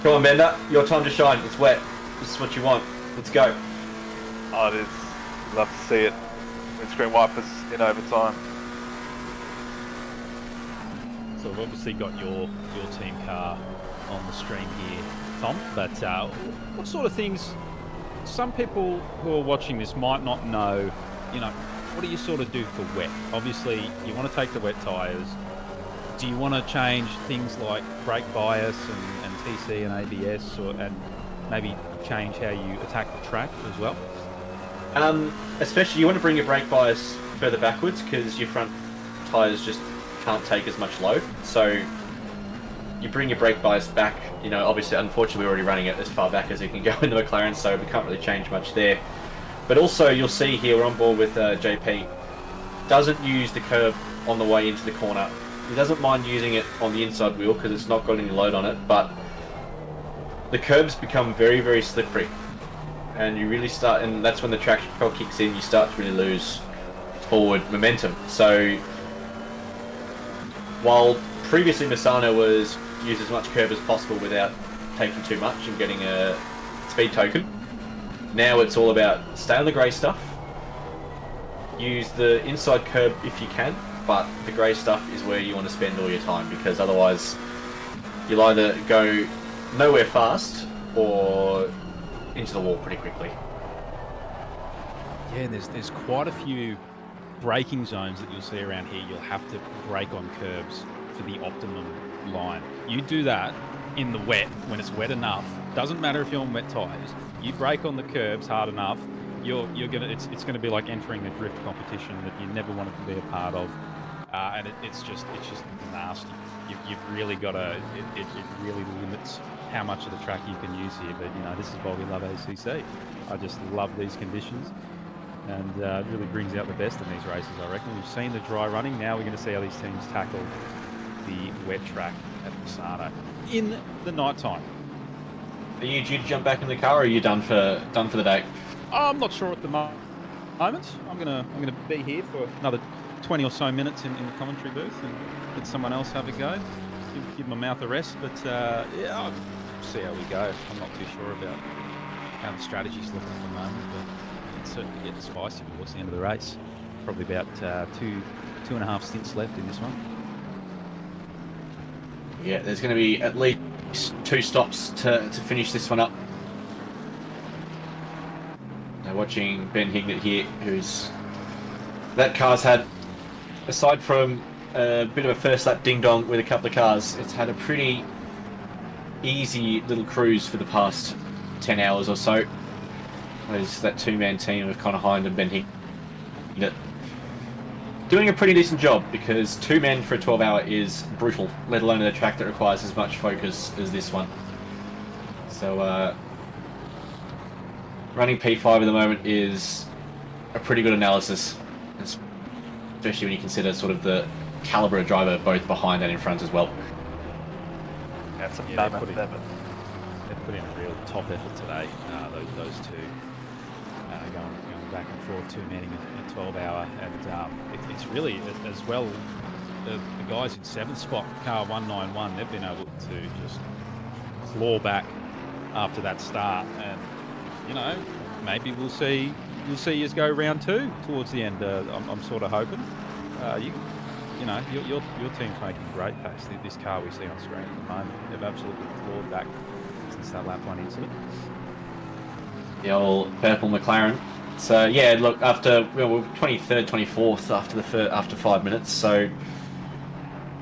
come on, Bender. Your time to shine. It's wet. This is what you want. Let's go. Oh, it is. Love to see it. Windscreen wipers in overtime. So we've obviously got your team car on the stream here, Tom, but what sort of things, some people who are watching this might not know, you know, what do you sort of do for wet? Obviously, you want to take the wet tyres. Do you want to change things like brake bias and TC and ABS, and maybe change how you attack the track as well? Especially you want to bring your brake bias further backwards, because your front tyres just can't take as much load, so you bring your brake bias back. You know, obviously, unfortunately, we're already running it as far back as you can go in the McLaren, so we can't really change much there. But also, you'll see here, we're on board with JP, doesn't use the curb on the way into the corner. He doesn't mind using it on the inside wheel because it's not got any load on it, but the curbs become very, very slippery, and you really start, and that's when the traction control kicks in, you start to really lose forward momentum. So while previously Misano was use as much curb as possible without taking too much and getting a speed token, now it's all about stay on the grey stuff, use the inside curb if you can, but the grey stuff is where you want to spend all your time, because otherwise you'll either go nowhere fast or into the wall pretty quickly. Yeah, there's quite a few braking zones that you'll see around here. You'll have to brake on curbs for the optimum line. You do that in the wet, when it's wet enough. Doesn't matter if you're on wet tyres. You brake on the curbs hard enough, it's gonna be like entering a drift competition that you never wanted to be a part of, and it's just nasty. You've really got to. It really limits how much of the track you can use here. But you know, this is why we love ACC. I just love these conditions, and it really brings out the best in these races, I reckon. We've seen the dry running. Now we're going to see how these teams tackle the wet track at Misano in the night time. Are you due to jump back in the car, or are you done for the day? I'm not sure at the moment. I'm gonna be here for another 20 or so minutes in the commentary booth and let someone else have a go. Give my mouth a rest, but yeah, I'll see how we go. I'm not too sure about how the strategy's looking at the moment, but it's certainly getting spicy towards the end of the race. Probably about two and a half stints left in this one. Yeah, there's going to be at least 2 stops to finish this one up. Now watching Ben Hignett here, that car's had, aside from a bit of a first lap ding-dong with a couple of cars, it's had a pretty easy little cruise for the past 10 hours or so. There's that 2-man team of Connor Hind and Ben Hignett doing a pretty decent job, because 2 men for a 12-hour is brutal, let alone a track that requires as much focus as this one. So running P5 at the moment is a pretty good analysis, especially when you consider sort of the calibre of driver both behind and in front as well. That's a They put in a real top effort today, those two. Going back and forth, 2 men in a 12-hour, and it's really as well the guys in 7th spot, car 191, they've been able to just claw back after that start, and you know, maybe we'll see us go round 2 towards the end. I'm sort of hoping. You know, your team's making great pace. This car we see on screen at the moment, they've absolutely clawed back since that lap 1 incident. The old purple McLaren. So yeah, look, after we're 23rd, 24th after 5 minutes, so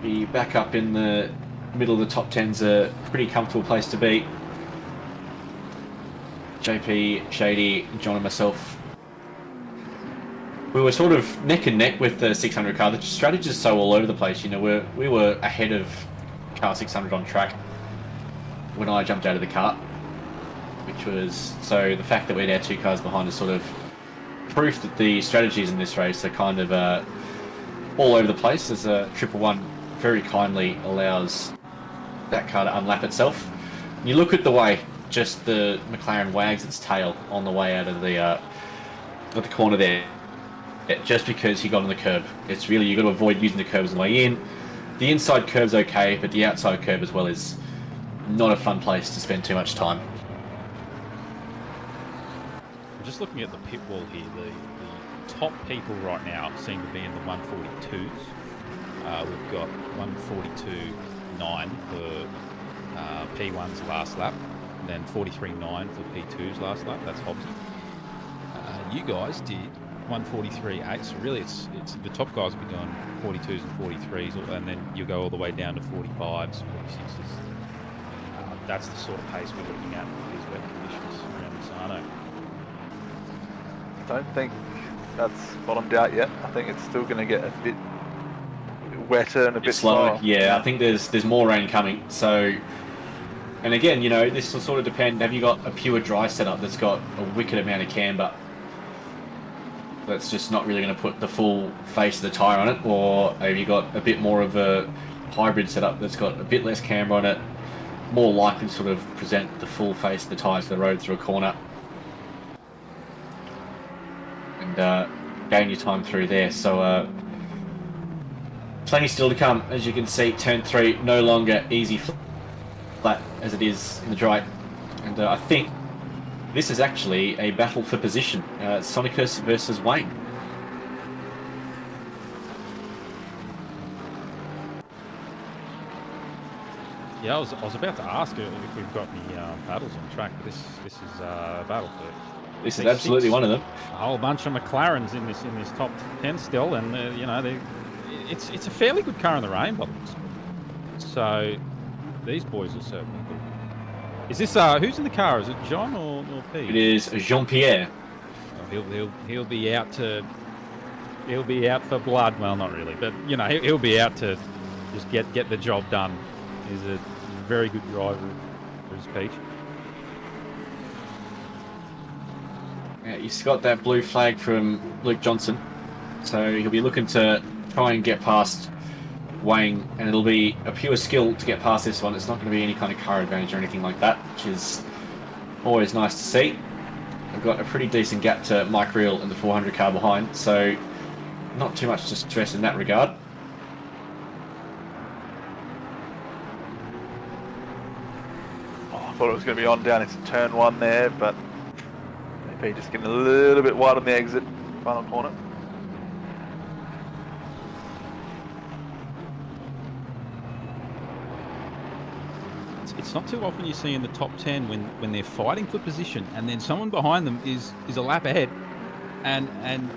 be back up in the middle of the top 10's a pretty comfortable place to be. JP, Shady, John and myself, we were sort of neck and neck with the 600 car. The strategy is so all over the place. You know, we were ahead of car 600 on track when I jumped out of the car, which was, so the fact that we're now 2 cars behind is sort of proof that the strategies in this race are kind of all over the place, as Triple One very kindly allows that car to unlap itself. You look at the way just the McLaren wags its tail on the way out of the corner there, just because he got on the curb. It's really, you've got to avoid using the curbs on the way in. The inside curb's okay, but the outside curb as well is not a fun place to spend too much time. I'm just looking at the pit wall here. The top people right now seem to be in the 142s. We've got 142.9 for P1's last lap, and then 43.9 for P2's last lap. That's Hobbsy. You guys did 143.8, so really it's the top guys will be doing 42s and 43s, and then you go all the way down to 45s, 46s. That's the sort of pace we're looking at with these wet conditions around Misano. I don't think that's bottomed out yet. I think it's still going to get a bit wetter and a bit slower. Yeah, I think there's more rain coming. So, and again, you know, this will sort of depend. Have you got a pure dry setup that's got a wicked amount of camber, that's just not really going to put the full face of the tyre on it, or have you got a bit more of a hybrid setup that's got a bit less camber on it, more likely to sort of present the full face of the tyres to the road through a corner, and gain your time through there. So plenty still to come. As you can see, turn 3 no longer easy flat as it is in the dry, and I think this is actually a battle for position. Sonicus versus Wayne. Yeah, I was about to ask if we've got any battles on track, but this is a battle for. This is absolutely one of them. A whole bunch of McLarens in this top 10 still, and you know, it's a fairly good car in the rain bottoms. So these boys will certainly be. Is this who's in the car? Is it John or Pete? It is Jean-Pierre. Oh, he'll be out for blood. Well, not really, but you know, he'll be out to just get the job done. He's a very good driver, is Pete. Yeah, he's got that blue flag from Luke Johnson, so he'll be looking to try and get past Wayne, and it'll be a pure skill to get past this one. It's not going to be any kind of car advantage or anything like that, which is always nice to see. I've got a pretty decent gap to Mike Reel and the 400 car behind, so not too much to stress in that regard. I thought it was going to be on down into turn 1 there, but maybe just getting a little bit wide on the exit, final corner. It's not too often you see in the top 10 when they're fighting for position and then someone behind them is a lap ahead, and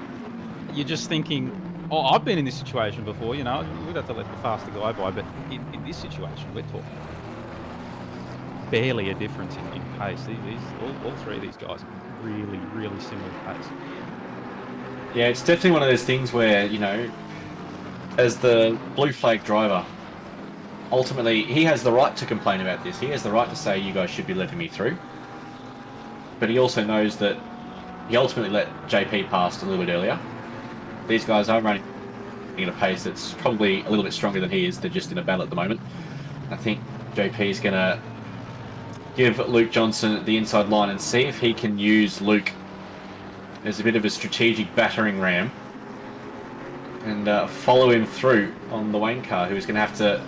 you're just thinking, oh, I've been in this situation before, you know, we'd have to let the faster guy by, but in this situation we're talking barely a difference in pace. All three of these guys are really, really similar pace. Yeah, it's definitely one of those things where, you know, as the blue flag driver, ultimately he has the right to complain about this. He has the right to say, you guys should be letting me through. But he also knows that he ultimately let JP pass a little bit earlier. These guys are running at a pace that's probably a little bit stronger than he is. They're just in a battle at the moment. I think JP is going to give Luke Johnson the inside line and see if he can use Luke as a bit of a strategic battering ram and follow him through on the Wayne car, who's going to have to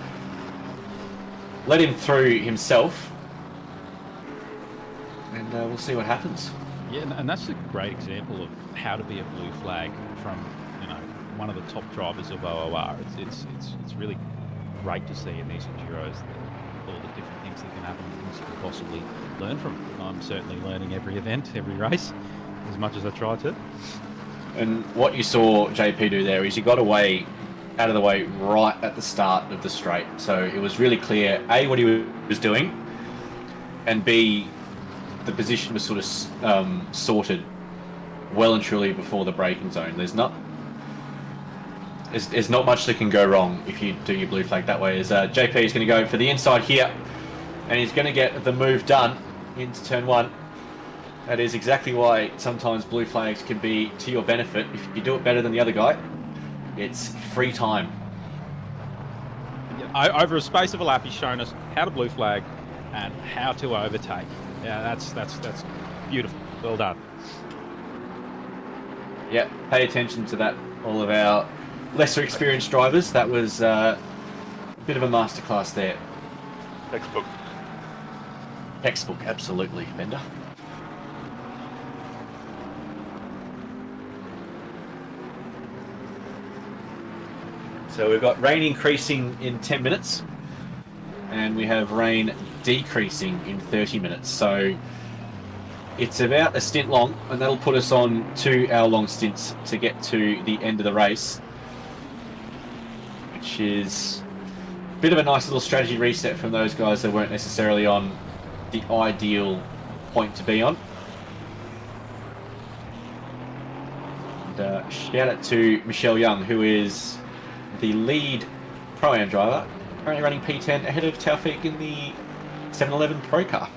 let him through himself, and we'll see what happens. Yeah, and that's a great example of how to be a blue flag from, you know, one of the top drivers of OOR. It's really great to see in these Enduros all the different things that can happen, things you can possibly learn from. I'm certainly learning every event, every race, as much as I try to. And what you saw JP do there is he got away out of the way right at the start of the straight. So it was really clear, A, what he was doing, and B, the position was sort of sorted well and truly before the braking zone. There's not much that can go wrong if you do your blue flag that way. As JP is going to go for the inside here, and he's going to get the move done into turn 1. That is exactly why sometimes blue flags can be to your benefit. If you do it better than the other guy, it's free time. Over a space of a lap, he's shown us how to blue flag and how to overtake. Yeah, that's beautiful. Well done. Yeah, pay attention to that, all of our lesser experienced drivers. That was a bit of a masterclass there. Textbook. Textbook, absolutely, Bender. So we've got rain increasing in 10 minutes, and we have rain decreasing in 30 minutes. So it's about a stint long, and that'll put us on 2 hour-long stints to get to the end of the race, which is a bit of a nice little strategy reset from those guys that weren't necessarily on the ideal point to be on. And shout out to Michelle Young, who is the lead Pro-Am driver, currently running P10 ahead of Taufik in the 711 Pro car.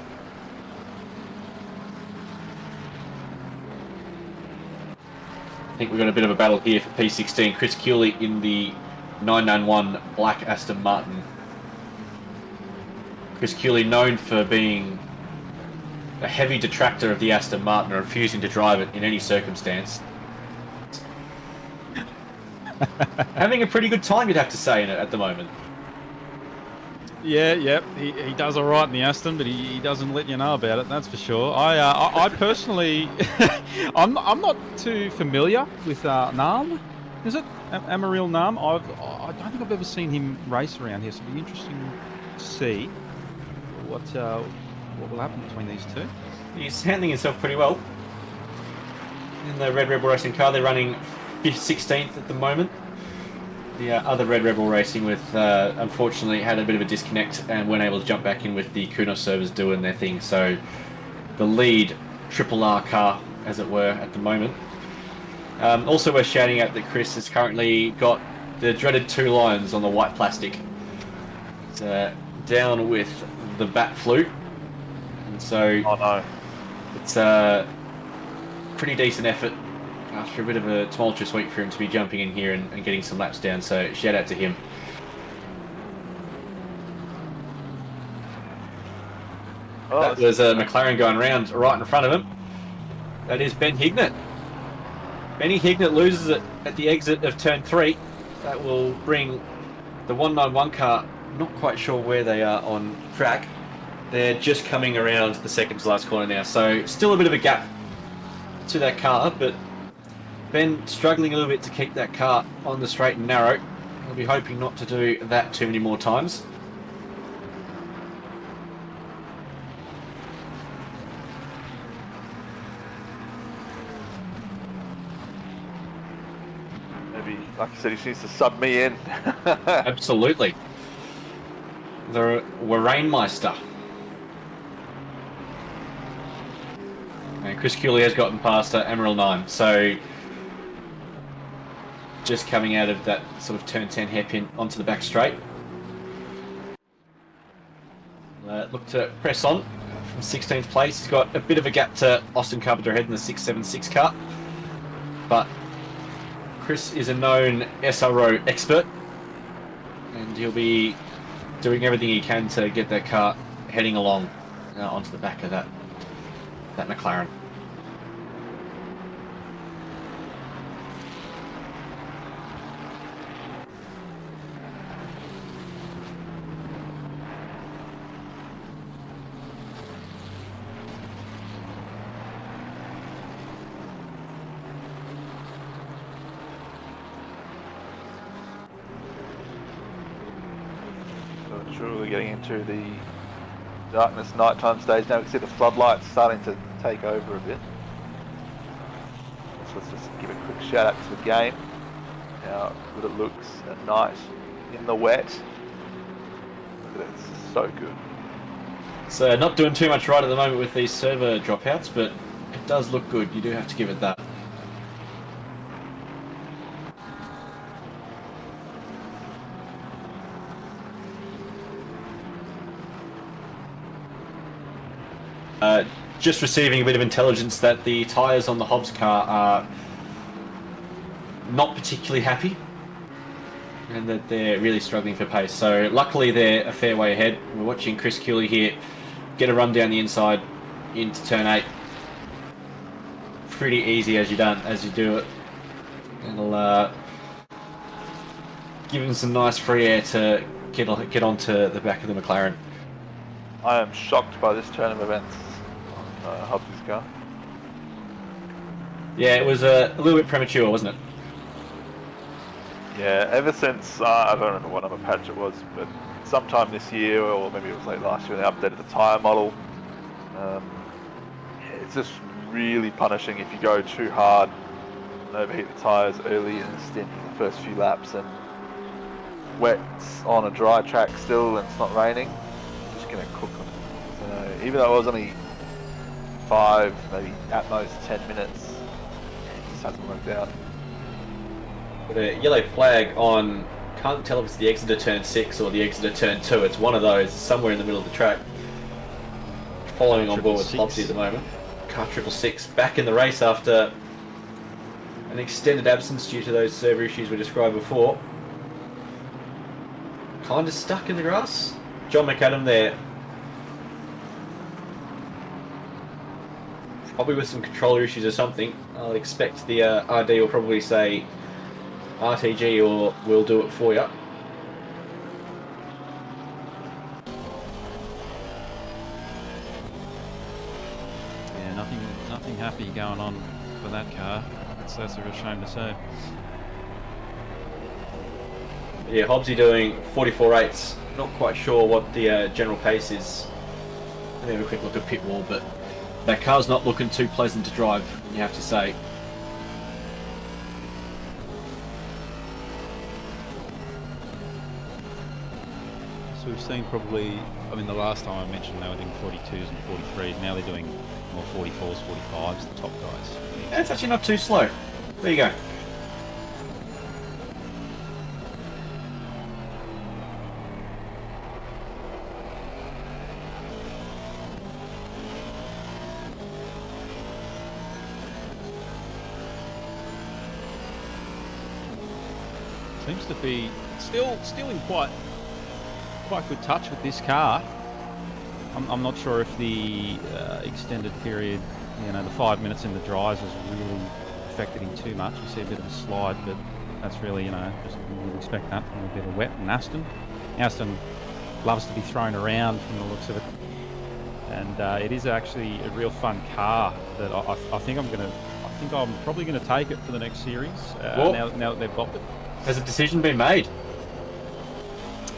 I think we've got a bit of a battle here for P16. Chris Cooley in the 991 black Aston Martin. Chris Cooley, known for being a heavy detractor of the Aston Martin and refusing to drive it in any circumstance. Having a pretty good time, you'd have to say, in it at the moment. Yeah, he does all right in the Aston, but he doesn't let you know about it. That's for sure. I personally, I'm not too familiar with Nam. Is it Amaril Nam? I don't think I've ever seen him race around here, so it'll be interesting to see what will happen between these two. He's handling himself pretty well in the Red Rebel Racing car. They're running 16th at the moment. The other Red Rebel Racing with, unfortunately, had a bit of a disconnect and weren't able to jump back in with the Kunos servers doing their thing. So the lead Triple R car, as it were, at the moment. Also, we're shouting out that Chris has currently got the dreaded 2 lines on the white plastic. It's down with the bat flu. And so Oh no. it's a pretty decent effort after a bit of a tumultuous week for him to be jumping in here and getting some laps down, so shout out to him. That was a McLaren going round right in front of him. That is Ben Hignett. Benny Hignett loses it at the exit of turn 3. That will bring the 191 car, not quite sure where they are on track. They're just coming around the second to last corner now, so still a bit of a gap to that car, but Ben struggling a little bit to keep that car on the straight and narrow. He'll be hoping not to do that too many more times. Maybe, like you said, he needs to sub me in. Absolutely. The Warrainmeister. And Chris Cooley has gotten past Emerald 9, so just coming out of that sort of turn 10 hairpin onto the back straight. Look to press on from 16th place. He's got a bit of a gap to Austin Carpenter ahead in the 676 car, but Chris is a known SRO expert, and he'll be doing everything he can to get that car heading along onto the back of that McLaren. Truly getting into the darkness nighttime stage now. We can see the floodlights starting to take over a bit. So let's just give a quick shout out to the game. How good it looks at night in the wet. Look at it, it's so good. So not doing too much right at the moment with these server dropouts, but it does look good. You do have to give it that. Just receiving a bit of intelligence that the tyres on the Hobbs car are not particularly happy and that they're really struggling for pace. So luckily they're a fair way ahead. We're watching Chris Cooley here get a run down the inside into turn 8. Pretty easy as you do it. It'll give him some nice free air to get onto the back of the McLaren. I am shocked by this turn of events on Hobbs' car. Yeah, it was a little bit premature, wasn't it? Yeah, ever since, I don't remember what number patch it was, but sometime this year, or maybe it was late last year, they updated the tyre model. It's just really punishing if you go too hard and overheat the tyres early in the stint in the first few laps, and wet's on a dry track still and it's not raining, you're just going to cook them. So, even though it was only 5, maybe at most 10 minutes, it just hasn't worked out. Got a yellow flag on, can't tell if it's the exit of turn 6 or the exit of turn 2. It's one of those, somewhere in the middle of the track. Following on board with Flopsy at the moment. Car 666 back in the race after an extended absence due to those server issues we described before. Kind of stuck in the grass. John McAdam there. Probably with some controller issues or something. I'll expect the RD will probably say RTG or we'll do it for you. Yeah, nothing happy going on for that car. That's a real shame to say. Yeah, Hobbsy doing 44.8s. Not quite sure what the general pace is. Let me have a quick look at pit wall, but that car's not looking too pleasant to drive, you have to say. So we've seen probably, I mean, the last time I mentioned they were doing 42s and 43s. Now they're doing more 44s, 45s, the top guys. Yeah, it's actually not too slow. There you go. Seems to be still in quite good touch with this car. I'm not sure if the extended period You know, the 5 minutes in the dries has really affected him too much. You see a bit of a slide, but that's really, you know, just you'd expect that from a bit of wet. And Aston loves to be thrown around from the looks of it. And it is actually a real fun car that I think I'm probably going to take it for the next series. Now that they've bopped it. Has a decision been made?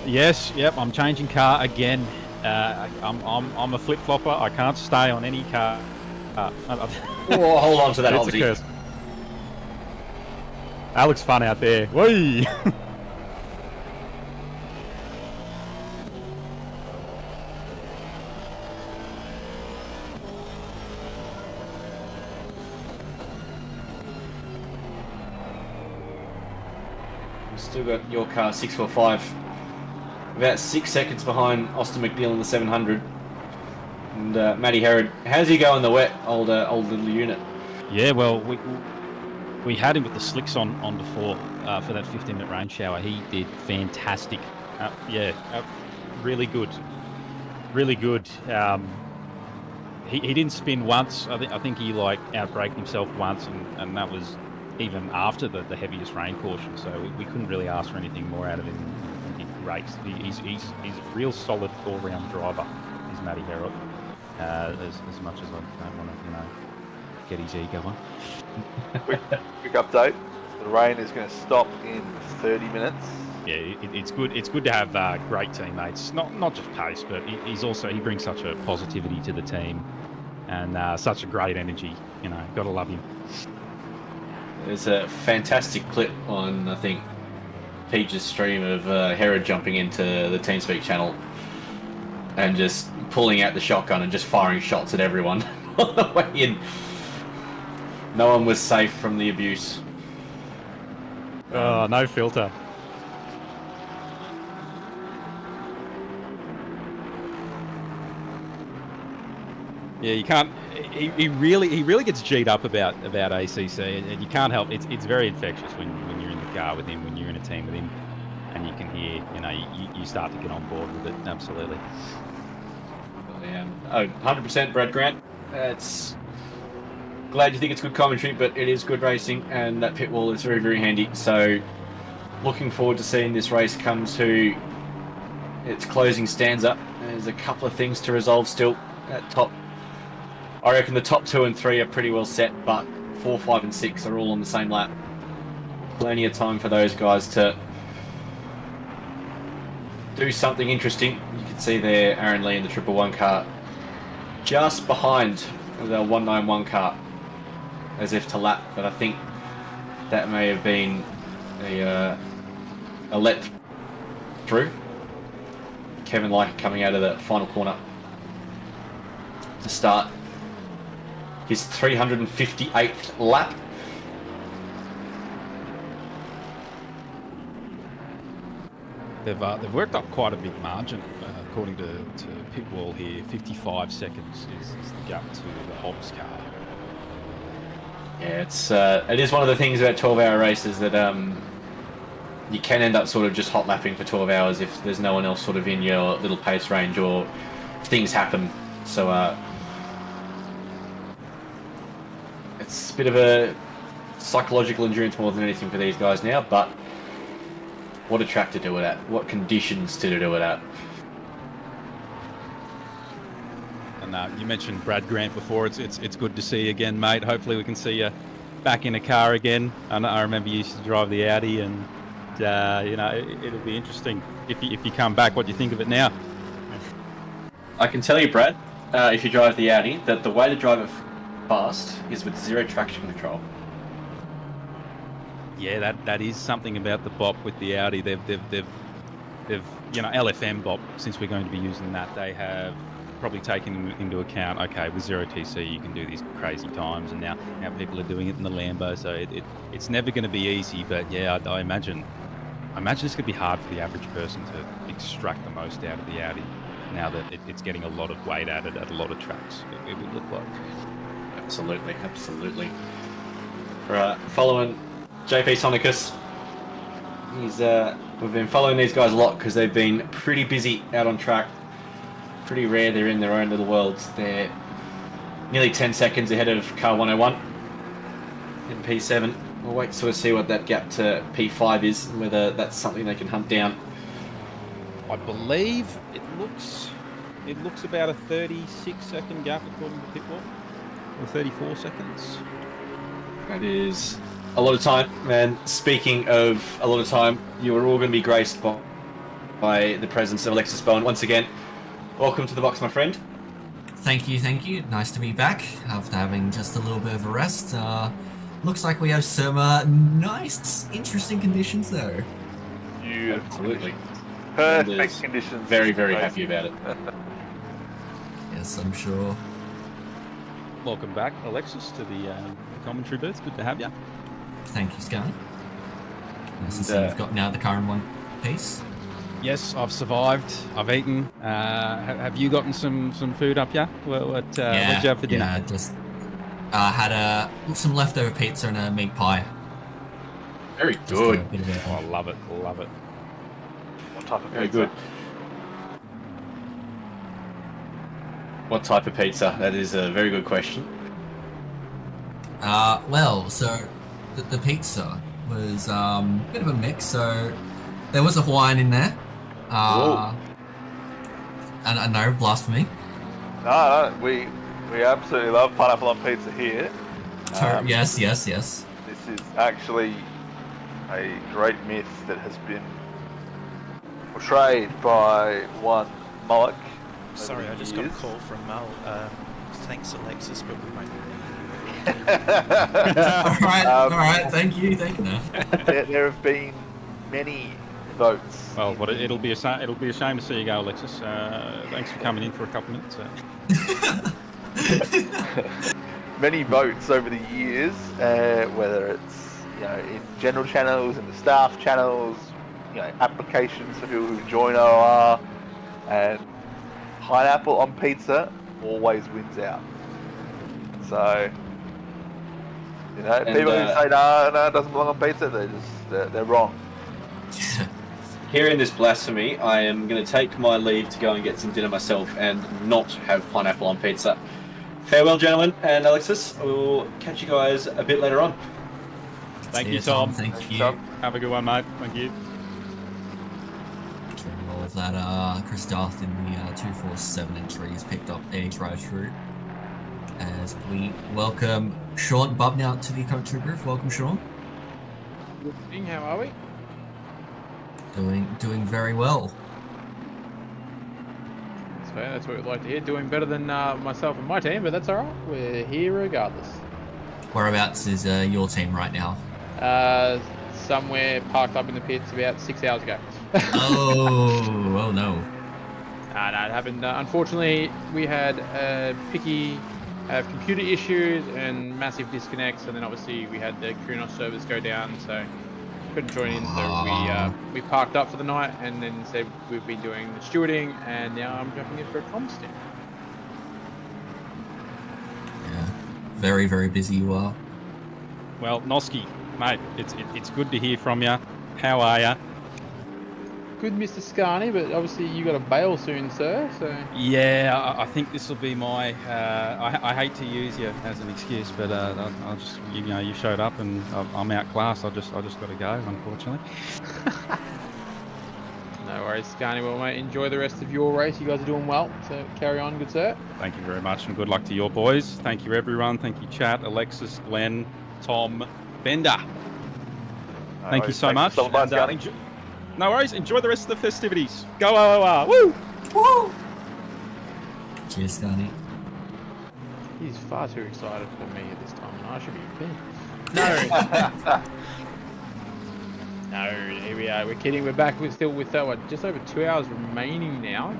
Yes, yep. I'm changing car again. I'm a flip flopper. I can't stay on any car. Oh, hold on to that, it's a curse. That looks fun out there. Whee! Still got your car 645, about 6 seconds behind Austin McNeil in the 700. And Matty Herod, how's he go in the wet, old little unit? Yeah, well, we had him with the slicks on before for that 15-minute rain shower. He did fantastic. Really good. Really good. He didn't spin once. I think he outbraked himself once, and that was even after the heaviest rain caution. So we couldn't really ask for anything more out of him. He did great. He's a real solid all-round driver. Is Matty Herod. As much as I don't want to, get his ego on. Quick update. The rain is going to stop in 30 minutes. Yeah, it's good. It's good to have great teammates. Not just pace, but he brings such a positivity to the team and such a great energy. Got to love him. There's a fantastic clip on, I think, Peach's stream of Herod jumping into the TeamSpeak channel and just pulling out the shotgun and just firing shots at everyone on the way in. No one was safe from the abuse. Oh, no filter. Yeah, you can't. He really gets G'd up about ACC, and you can't help. It's very infectious when you're in the car with him, when you're in a team with him, and you can hear. You start to get on board with it. Absolutely. Yeah. 100% Brad Grant. It's glad you think it's good commentary, but it is good racing, and that pit wall is very, very handy. So, looking forward to seeing this race come to its closing stanza. There's a couple of things to resolve still at top. I reckon the top 2 and 3 are pretty well set, but 4, 5, and 6 are all on the same lap. Plenty of time for those guys to do something interesting. You can see there Aaron Lee in the 111 car just behind the 191 car as if to lap, but I think that may have been a let through. Kevin Leica coming out of the final corner to start his 358th lap. They've worked up quite a big margin, according to Pitwall here. 55 seconds is the gap to the Hobbs car. Yeah, it is one of the things about 12-hour races that you can end up sort of just hot lapping for 12 hours if there's no one else sort of in your little pace range or things happen. So it's a bit of a psychological endurance more than anything for these guys now, but what a track to do it at, what conditions to do it at. And you mentioned Brad Grant before. It's good to see you again, mate. Hopefully we can see you back in a car again. I remember you used to drive the Audi, and it'll be interesting if you come back. What do you think of it now? I can tell you, Brad, if you drive the Audi, that the way to drive it fast is with zero traction control. Yeah, that is something about the BOP with the Audi. They've LFM BOP, since we're going to be using that, they have probably taken into account, okay, with zero TC you can do these crazy times, and now people are doing it in the Lambo, so it's never going to be easy. But yeah, I imagine this could be hard for the average person to extract the most out of the Audi now that it's getting a lot of weight added at a lot of tracks. It would look like. Absolutely. Right, following JP Sonicus. We've been following these guys a lot because they've been pretty busy out on track. Pretty rare they're in their own little worlds. They're nearly 10 seconds ahead of car 101 in P7. We'll wait to see what that gap to P5 is, and whether that's something they can hunt down. I believe it looks about a 36-second gap according to pit wall, or 34 seconds. That is a lot of time. And speaking of a lot of time, you are all going to be graced by the presence of Alexis Bowen once again. Welcome to the box, my friend. Thank you. Nice to be back after having just a little bit of a rest. Looks like we have some nice, interesting conditions though. Beautiful. Absolutely. Perfect conditions. Very, very happy about it. Yes, I'm sure. Welcome back, Alexis, to the commentary booth. Good to have you. Thank you, Scarny. Nice to see you've got now the car in one piece. Yes, I've survived. I've eaten. Have you gotten some food up yet? What'd you have for dinner? Yeah, just had some leftover pizza and a meat pie. Very good. Oh, I love it. Love it. What type of Very pizza? good. What type of pizza? That is a very good question. Well, so the pizza was a bit of a mix. So there was a Hawaiian in there. And I know, blasphemy. No, we absolutely love pineapple on pizza here. Yes. This is actually a great myth that has been portrayed by one Moloch. Sorry, I just got a call from Mel. Thanks, Alexis, but we won't. all right. Thank you. No. There have been many votes. Well, it'll be a shame to see you go, Alexis. Thanks for coming in for a couple minutes. Many votes over the years, whether it's in general channels and the staff channels, applications for people who join OR, and pineapple on pizza always wins out. So people who say no, it doesn't belong on pizza, they're wrong. Hearing this blasphemy, I am going to take my leave to go and get some dinner myself and not have pineapple on pizza. Farewell, gentlemen, and Alexis. We'll catch you guys a bit later on. Thank you, Tom. Thank you. Tom. Have a good one, mate. Thank you. All of that, Chris Darth in the 247 entries picked up a drive-through. As we welcome Sean Bubnout to the commentary booth. Welcome, Sean. Good evening. How are we? Doing very well. That's what we'd like to hear. Doing better than myself and my team, but that's all right. We're here regardless. Whereabouts is your team right now? Somewhere parked up in the pits about 6 hours ago. Oh no. No, it happened. Unfortunately, we had picky computer issues and massive disconnects, and then obviously we had the Kunos servers go down, so couldn't join in. So we parked up for the night, and then said we've been doing the stewarding, and now I'm jumping in for a comm stint. Yeah, very, very busy you are. Well, Noski, mate, it's good to hear from you. How are you? Good, Mr. Scarney, but obviously you got to bail soon, sir. So yeah, I think this will be my. I hate to use you as an excuse, but I'll just you showed up and I'm outclassed. I just got to go, unfortunately. No worries, Scarney. Well, mate, enjoy the rest of your race. You guys are doing well, so carry on, good sir. Thank you very much, and good luck to your boys. Thank you, everyone. Thank you, chat, Alexis, Glenn, Tom, Bender. Thank you so much. No worries. Enjoy the rest of the festivities. Go OOR. Woo! Woo! Cheers, Scarney. He's far too excited for me at this time, and I should be in bed. No, here we are. We're kidding. We're back. We're still with just over 2 hours remaining now,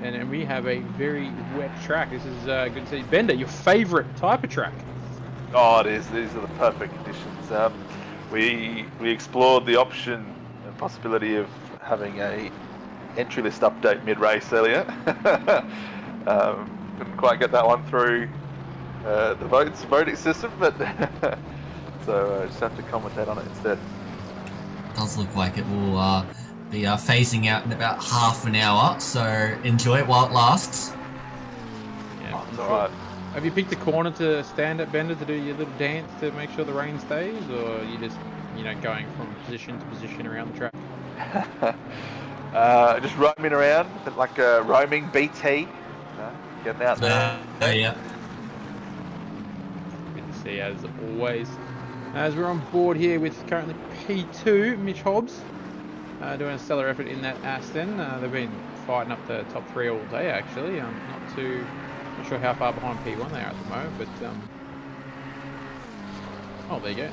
and we have a very wet track. This is good to see. Bender, your favourite type of track? Oh, it is. These are the perfect conditions. We explored the option and possibility of having a entry list update mid-race earlier. Couldn't quite get that one through the voting system, but so I just have to commentate on it instead. Does look like it will be phasing out in about half an hour, so enjoy it while it lasts. Yeah, It's alright. Have you picked a corner to stand at, Bender, to do your little dance to make sure the rain stays, or are you just, going from position to position around the track? Just roaming around, like a roaming BT. Getting out there. Yeah. Good to see, as always. As we're on board here with currently P2, Mitch Hobbs, doing a stellar effort in that Aston. They've been fighting up the top 3 all day, actually. Not sure how far behind P1 they are at the moment, but oh, there you go.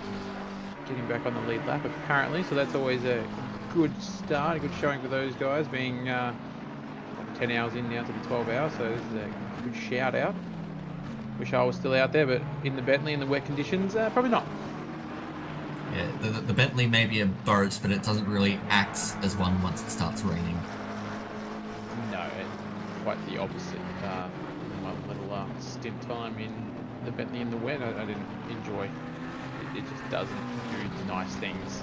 Getting back on the lead lap apparently, so that's always a good start, a good showing for those guys, being 10 hours in now to the 12 hours, so this is a good shout out. Wish I was still out there, but in the Bentley in the wet conditions, probably not. Yeah, the Bentley may be a boat, but it doesn't really act as one once it starts raining. No, quite the opposite. My little stint time in the Bentley in the wet, I didn't enjoy. It just doesn't do nice things.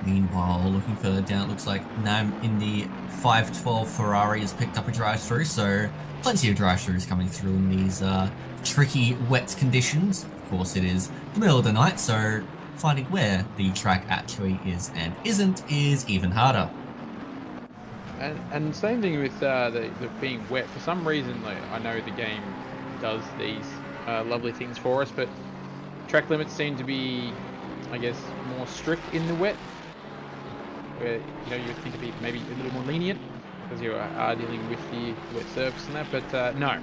Meanwhile, looking further down, it looks like Nam in the 512 Ferrari has picked up a drive-through, so plenty of drive-throughs coming through in these tricky wet conditions. Of course, it is the middle of the night, so finding where the track actually is and isn't is even harder. And same thing with the being wet. For some reason, I know the game does these lovely things for us, but track limits seem to be, I guess, more strict in the wet. Where you would think to be maybe a little more lenient because you are dealing with the wet surface and that. But no,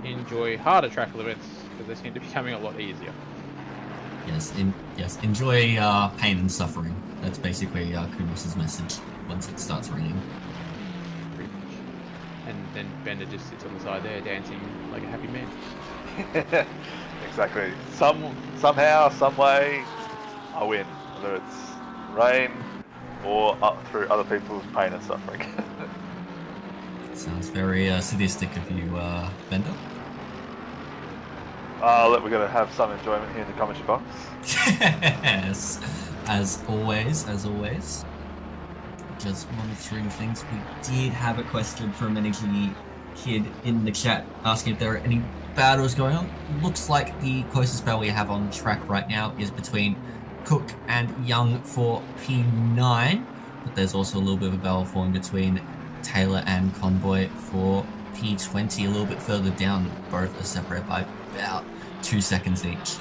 enjoy harder track limits because they seem to be becoming a lot easier. Yes, enjoy pain and suffering. That's basically Kunos' message once it starts raining. Pretty much. And then Bender just sits on the side there dancing like a happy man. Exactly. Somehow, some way, I win. Whether it's rain or up through other people's pain and suffering. Sounds very sadistic of you, Bender. We're going to have some enjoyment here in the commentary box. Yes, as always. Just monitoring things. We did have a question from an Energy Kid in the chat asking if there are any battles going on. Looks like the closest battle we have on track right now is between Cook and Young for P9, but there's also a little bit of a battle forming between Taylor and Convoy for P20 a little bit further down. Both are separated by about 2 seconds each.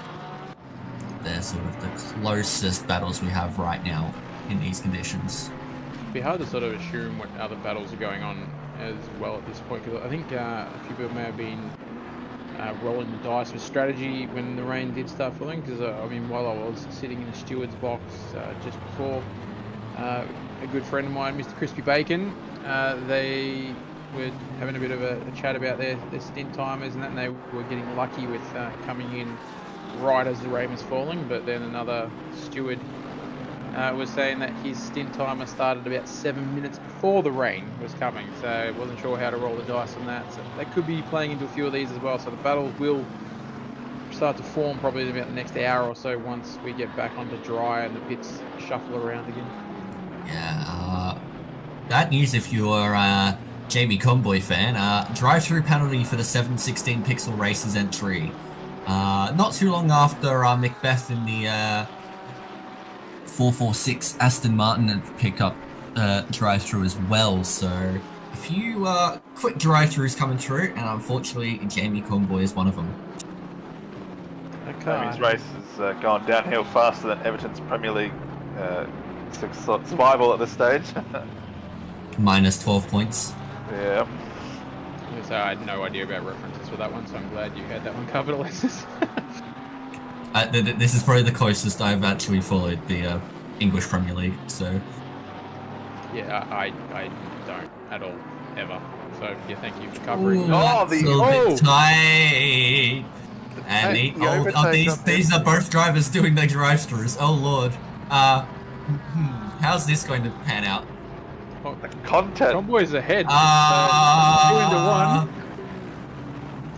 They're sort of the closest battles we have right now in these conditions. It'd be hard to sort of assume what other battles are going on as well at this point, because I think a few people may have been rolling the dice with strategy when the rain did start falling, because while I was sitting in the steward's box just before, a good friend of mine, Mr. Crispy Bacon, they were having a bit of a chat about their stint timers and that, and they were getting lucky with coming in right as the rain was falling. But then another steward was saying that his stint timer started about 7 minutes before the rain was coming, so wasn't sure how to roll the dice on that. So that could be playing into a few of these as well. So the battle will start to form probably in about the next hour or so once we get back onto dry and the pits shuffle around again. Yeah, bad news if you're a Jamie Convoy fan. Drive-through penalty for the 716 pixel races entry. Not too long after Macbeth in the 446 Aston Martin had picked up drive-through as well. So a few quick drive-throughs coming through, and unfortunately Jamie Convoy is one of them. Okay. His race has gone downhill faster than Everton's Premier League survival at this stage. Minus 12 points. Yeah. So I had no idea about references for that one, so I'm glad you had that one covered, Alexis. This is probably the closest I've actually followed the English Premier League, so... Yeah, I don't at all, ever. So, yeah, thank you for covering. Bit tight! And these are both drivers doing their drive-thrus. Oh, Lord. How's this going to pan out? Oh, the content. Convoy's ahead. 2 into 1.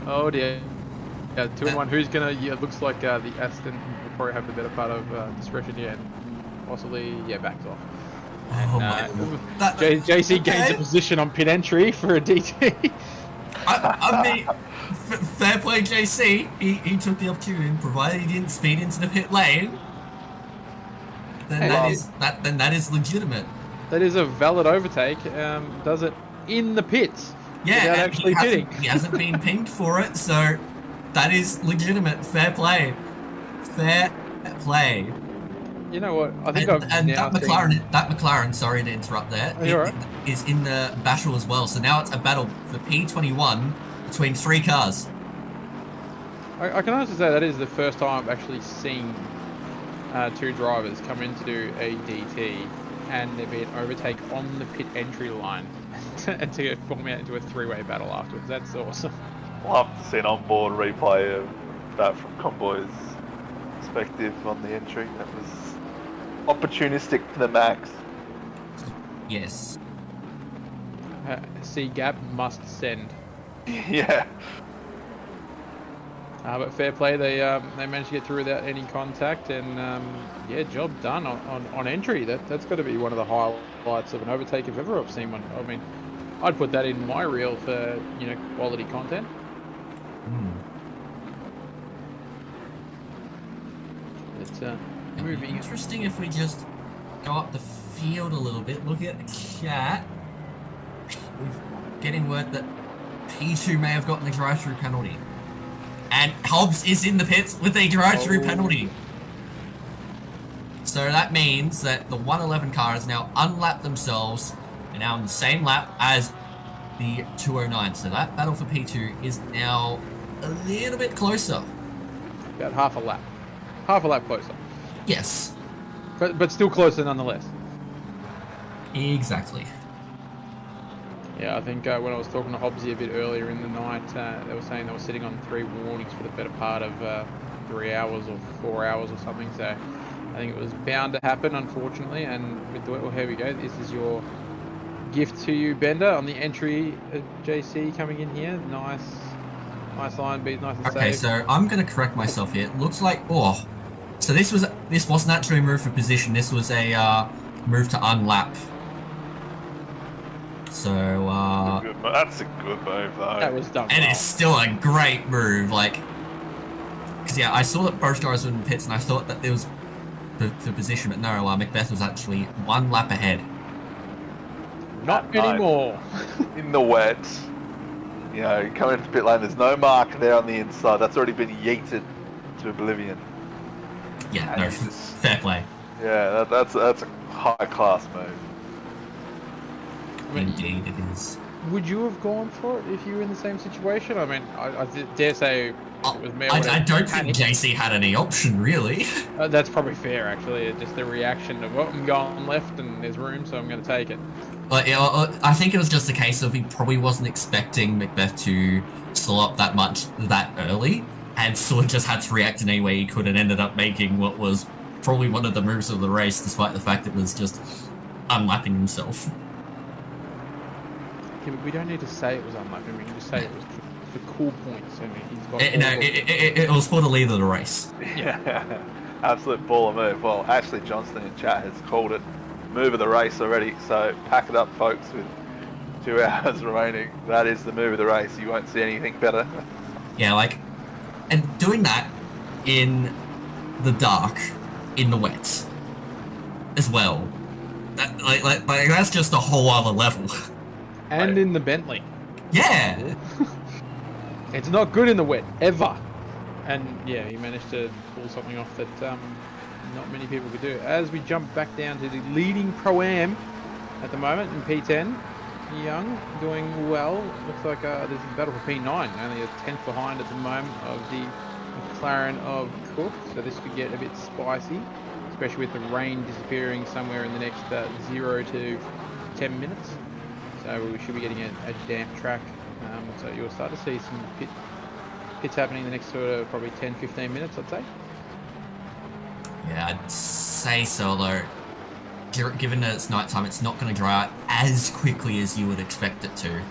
Oh, dear. Yeah, 2 and 1. Who's gonna? Yeah, it looks like the Aston will probably have the better part of discretion here, and possibly backs off. And, JC gains a position on pit entry for a DT. I mean, fair play, JC. He took the opportunity, and provided he didn't speed into the pit lane. Then that is legitimate. That is a valid overtake. Does it in the pits. Yeah, without actually pitting. He hasn't been pinged for it, so that is legitimate. Fair play. Fair play. You know what? I think that McLaren, sorry to interrupt there, is in the battle as well. So now it's a battle for P21 between 3 cars. I can honestly say that is the first time I've actually seen 2 drivers come in to do a DT and there be an overtake on the pit entry line and to form out into a 3-way battle afterwards. That's awesome. We'll have to see an onboard replay of that from Convoy's perspective on the entry. That was opportunistic to the max. Yes. C gap must send. Yeah. But fair play, they managed to get through without any contact, and yeah, job done on entry. That's got to be one of the highlights of an overtake if ever I've seen one. I mean, I'd put that in my reel for quality content. It's moving. Interesting if we just go up the field a little bit. Look at the chat. We're getting word that P2 may have gotten the drive-through penalty. And Hobbs is in the pits with a drive-through penalty. So that means that the 111 car has now unlapped themselves and now on the same lap as the 209. So that battle for P2 is now a little bit closer. About half a lap. Half a lap closer. Yes. But still closer nonetheless. Exactly. Yeah, I think when I was talking to Hobbsy a bit earlier in the night, they were saying they were sitting on 3 warnings for the better part of 3 hours or 4 hours or something. So I think it was bound to happen, unfortunately. And with well, here we go. This is your gift to you, Bender, on the entry. JC coming in here. Nice line, beat, nice and safe. Okay, so I'm going to correct myself here. It looks like so this wasn't actually a move for position. This was a move to unlap. So, that's a good move, though. That was dumb. And it's still a great move, because yeah, I saw that both guys were in the pits, and I thought that there was for position, but no, Macbeth was actually 1 lap ahead. Not anymore. In the wet, coming into the pit lane, there's no mark there on the inside. That's already been yeeted to oblivion. Yeah, no, fair play. Yeah, that's a high-class move. Indeed, it is. Would you have gone for it if you were in the same situation? I mean, I dare say it was me. I don't think JC had any option, really. That's probably fair, actually. Just the reaction of, I'm going left and there's room, so I'm going to take it. I think it was just a case of he probably wasn't expecting Macbeth to slow up that much that early, and sort of just had to react in any way he could, and ended up making what was probably one of the moves of the race, despite the fact it was just unlapping himself. Yeah, but we don't need to say it was unlapping. We can just say it was for cool points. I mean, he's got. It was for the lead of the race. Yeah, absolute baller move. Well, Ashley Johnston in chat has called it move of the race already. So pack it up, folks. With 2 hours remaining, that is the move of the race. You won't see anything better. Yeah, and doing that in the dark, in the wet, as well. That's just a whole other level. And in the Bentley. Yeah! It's not good in the wet, ever. And yeah, he managed to pull something off that not many people could do. As we jump back down to the leading Pro-Am at the moment in P10, Young doing well. Looks like there's a battle for P9, only a 10th behind at the moment of the McLaren of Cook. So this could get a bit spicy, especially with the rain disappearing somewhere in the next 0 to 10 minutes. So we should be getting a damp track. So you'll start to see some pits happening in the next sort of probably 10-15 minutes, I'd say. Yeah, I'd say so, though. Given that it's nighttime, it's not going to dry out as quickly as you would expect it to.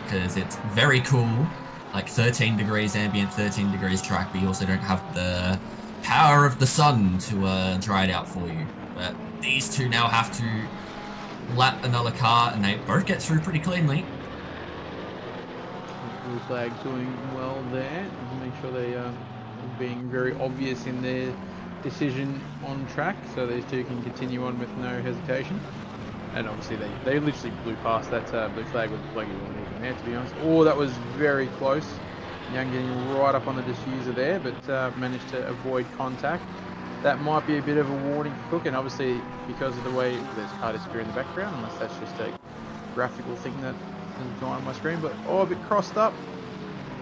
Because it's very cool, 13 degrees ambient, 13 degrees track, but you also don't have the power of the sun to dry it out for you. But these two now have to lap another car, and they both get through pretty cleanly. blue flag doing well there. Make sure they are being very obvious in their decision on track, so these two can continue on with no hesitation. And obviously they literally blew past that blue flag with the flag wasn't even there, to be honest. Oh, that was very close. Young getting right up on the diffuser there, but managed to avoid contact. That might be a bit of a warning for Cook, and obviously because of the way there's car disappear in the background, unless that's just a graphical thing that isn't going on my screen. But a bit crossed up.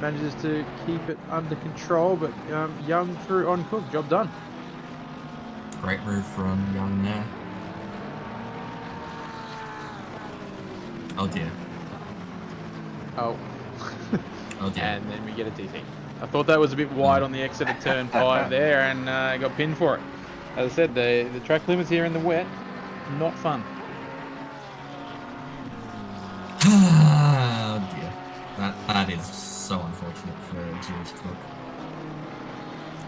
Manages to keep it under control, but Young through on Cook. Job done. Great move from Young there. Oh dear. Oh. Oh dear. And then we get a DT. I thought that was a bit wide on the exit of turn 5 there, and got pinned for it. As I said, the track limits here in the wet, not fun. Oh dear. That is so unfortunate for George Cook.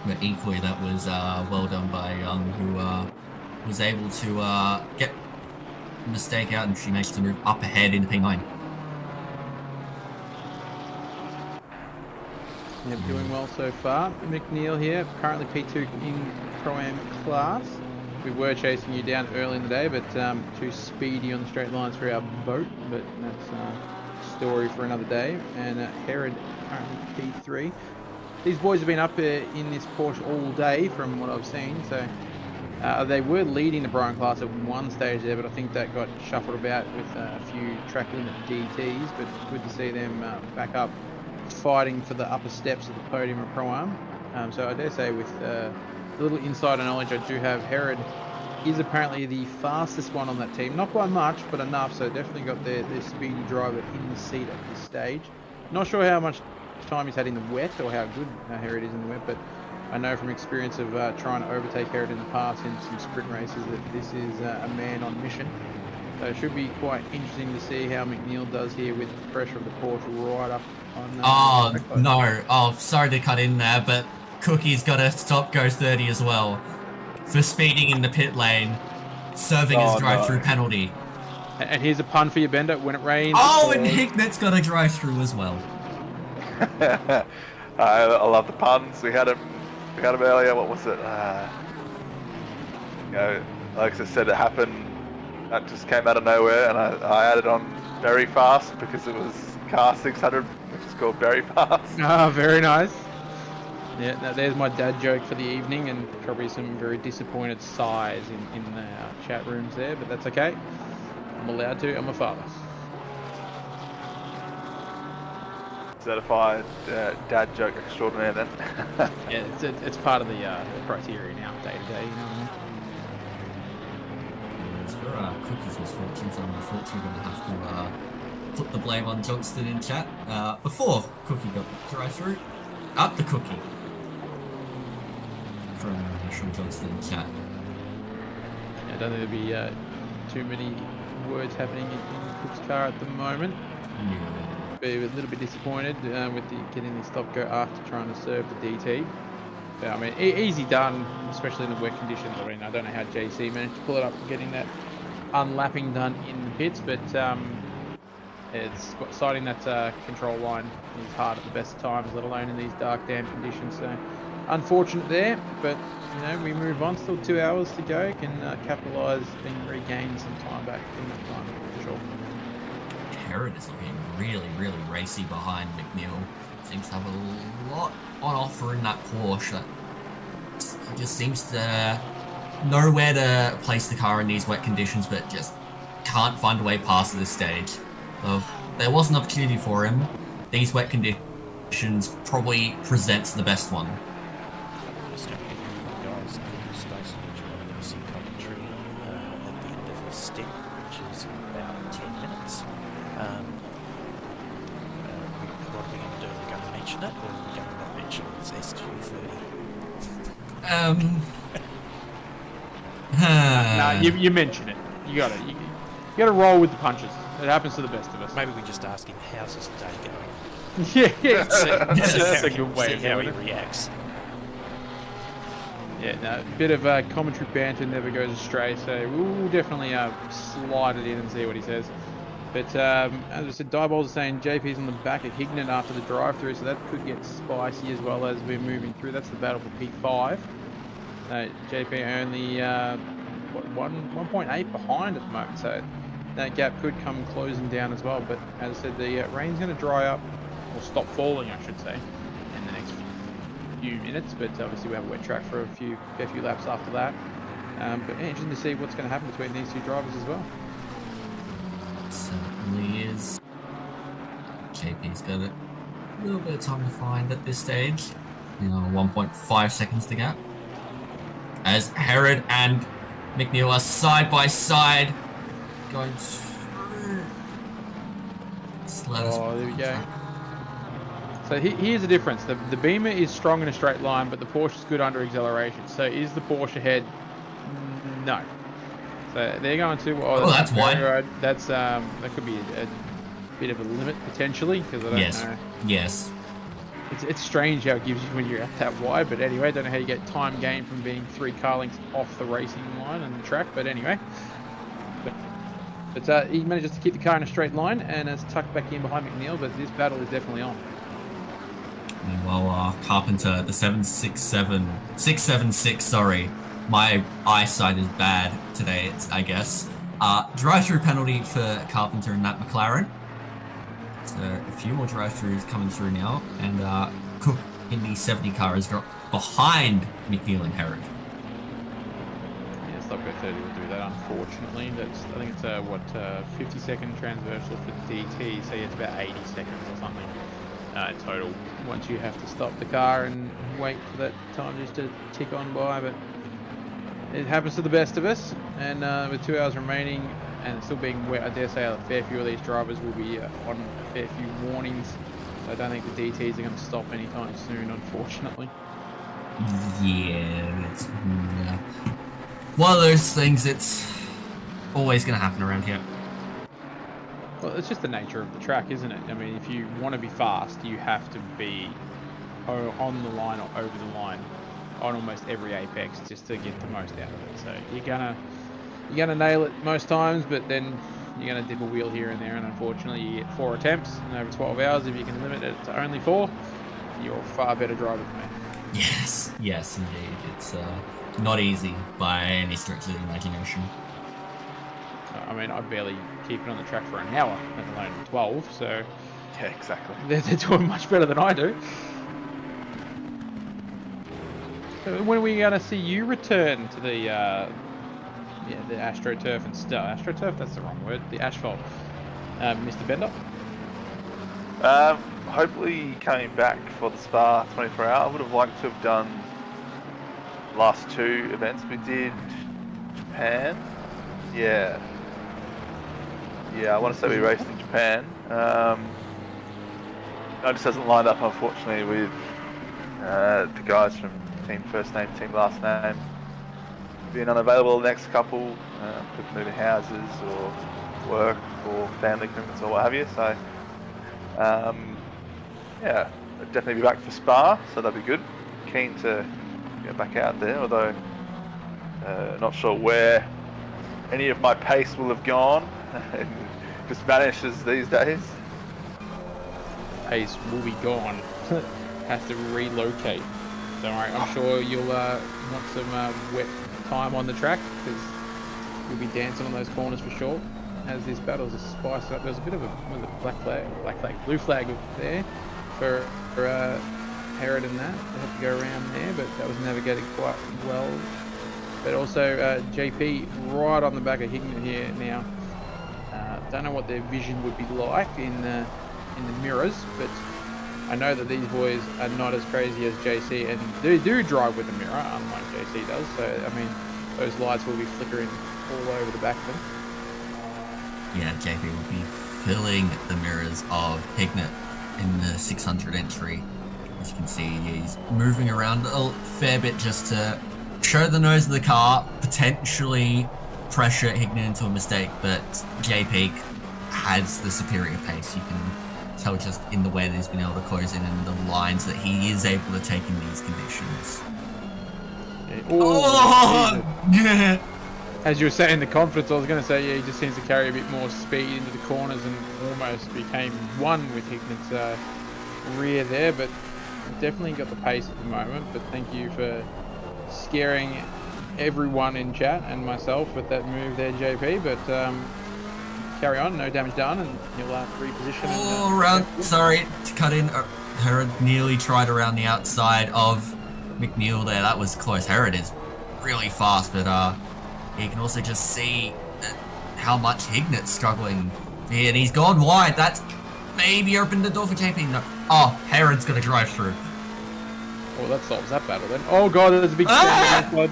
But equally, that was well done by Young, who was able to get the mistake out, and she managed to move up ahead into P9. Yep, doing well so far. McNeil here, currently P2 in Pro-Am class. We were chasing you down early in the day, but too speedy on the straight lines for our boat, but that's a story for another day. And Herod currently P3. These boys have been up in this Porsche all day from what I've seen, so they were leading the Brian class at one stage there, but I think that got shuffled about with a few track limit DTs, but good to see them back up fighting for the upper steps of the podium of Pro-Am. So I dare say with a little insider knowledge I do have, Herod is apparently the fastest one on that team. Not by much, but enough, so definitely got their speedy driver in the seat at this stage. Not sure how much time he's had in the wet or how good Herod is in the wet, but I know from experience of trying to overtake Herod in the past in some sprint races that this is a man on mission. So it should be quite interesting to see how McNeil does here with the pressure of the Porsche right up on no. Oh, sorry to cut in there, but Cookie's got a stop go 30 as well for speeding in the pit lane, serving his drive-through penalty. And here's a pun for you, Bender. When it rains... Oh, and Hicknet's got a drive-through as well. I love the puns. We had him earlier. What was it? Alexa said it happened. That just came out of nowhere, and I added on very fast because it was car 600, which is called very fast. Ah, very nice. Yeah, now there's my dad joke for the evening, and probably some very disappointed sighs in the chat rooms there, but that's okay. I'm allowed to. I'm a father. Certified dad joke extraordinaire then. Yeah, it's part of the criteria now, day to day, you know what I mean? As for Cookie's misfortunes, I'm unfortunately going to have to put the blame on Johnston in chat. Before Cookie got the drive-through, up the Cookie from Johnston in chat. I don't think there'll be too many words happening in Cook's car at the moment. Yeah. Be a little bit disappointed with getting the stop go after trying to serve the DT. Yeah, I mean, easy done, especially in the wet conditions. I mean, I don't know how JC managed to pull it up and getting that unlapping done in the pits, but it's sighting that control line is hard at the best of times, let alone in these dark, damp conditions. So unfortunate there, but you know, we move on. Still 2 hours to go. Can capitalise and regain some time back in that time for sure. Herod is looking really, really racy behind McNeil. Seems to have a lot on offer in that Porsche. He just seems to know where to place the car in these wet conditions, but just can't find a way past this stage. There was an opportunity for him. These wet conditions probably presents the best one. Just going to get you guys into space and joining us in commentary at the end of the stint, which is about 10 minutes. What are we going to do? Are we going to mention it, or are we going to not mention it? It's Nah, SQ30. you mention it. You gotta roll with the punches. It happens to the best of us. Maybe we just ask him, how's his day going? Yeah, That's a good way see of how doing he it. reacts. Yeah, no, a bit of commentary banter never goes astray, so we'll definitely slide it in and see what he says. But as I said, Diebold is saying JP's on the back of Hignett after the drive-through, so that could get spicy as well as we're moving through. That's the battle for P5. JP only 1.8 behind at the moment, so that gap could come closing down as well. But as I said, the rain's going to dry up, or stop falling, I should say, in the next few minutes. But obviously we have a wet track for a few laps after that. But interesting to see what's going to happen between these two drivers as well. Certainly is. JP's got a little bit of time to find at this stage. 1.5 seconds to gap. As Herod and McNeil are side by side going through. Oh, there we go. So here's the difference. The Beamer is strong in a straight line, but the Porsche is good under acceleration. So is the Porsche ahead? No. So they're going to. Oh, that's wide. Road. That's that could be a bit of a limit potentially because I don't know. Yes. It's strange how it gives you when you're at that wide, but anyway, I don't know how you get time gain from being 3 car lengths off the racing line and the track, but anyway. But he manages to keep the car in a straight line and is tucked back in behind McNeil, but this battle is definitely on. Meanwhile, Carpenter, the 676, sorry, my eyesight is bad today, I guess. Drive-through penalty for Carpenter in that McLaren. So a few more drive-throughs coming through now, and Cook in the 70 car has got behind McNeil and Herod. Yeah, Stopco 30 will do that, unfortunately. I think it's a 50-second transversal for DT, so it's about 80 seconds or something total. Once you have to stop the car and wait for that time just to tick on by, but it happens to the best of us. And with 2 hours remaining, and still being wet, I dare say a fair few of these drivers will be on a fair few warnings. So I don't think the DTs are going to stop anytime soon, unfortunately. Yeah, it's one of those things. It's always going to happen around here. Well, it's just the nature of the track, isn't it? I mean, if you want to be fast, you have to be on the line or over the line on almost every apex just to get the most out of it. So you're gonna nail it most times, but then you're gonna dip a wheel here and there, and unfortunately you get 4 attempts in over 12 hours. If you can limit it to only 4, you're a far better driver than me. Yes, indeed. It's not easy by any stretch of the imagination. I mean, I barely keep it on the track for an hour, let alone 12, so Yeah, exactly. they're doing much better than I do. So when are we going to see you return to the AstroTurf and stuff? AstroTurf, that's the wrong word. The asphalt, Mr. Bender. Hopefully coming back for the Spa 24 hour. I would have liked to have done the last 2 events. We did Japan. Yeah, I want to say we raced in Japan. It just hasn't lined up, unfortunately, with the guys from team first name, team last name being unavailable the next couple, people moving houses or work or family commitments or what have you. So yeah, I'd definitely be back for Spa, so that'd be good. Keen to get back out there, although not sure where any of my pace will have gone. It just vanishes these days. Pace will be gone. Have to relocate. Don't worry, I'm sure you'll want some wet time on the track, because you'll be dancing on those corners for sure. As this battle's spiced up, there's a bit of a blue flag there for Herod and that. They had to go around there, but that was navigated quite well. But also JP right on the back of Hignett here now. Don't know what their vision would be like in the mirrors, but I know that these boys are not as crazy as JC, and they do drive with a mirror, unlike JC does. So I mean, those lights will be flickering all over the back of them. Yeah, JP will be filling the mirrors of Hignett in the 600 entry. As you can see, he's moving around a fair bit just to show the nose of the car, potentially pressure Hignett into a mistake, but JP has the superior pace. You can tell just in the way that he's been able to close in and the lines that he is able to take in these conditions. Oh, yeah. as you were saying in the conference, I was going to say, yeah, he just seems to carry a bit more speed into the corners and almost became one with Hignet's rear there, but definitely got the pace at the moment. But thank you for scaring everyone in chat and myself with that move there, JP. But carry on, no damage done, and he'll reposition. Sorry to cut in. Herod nearly tried around the outside of McNeil there. That was close. Herod is really fast, but you can also just see how much Hignet's struggling here, and he's gone wide. That's maybe opened the door for JP. No. Oh, Herod's gonna drive through. Oh, that solves that battle then. Oh god, there's a big flood.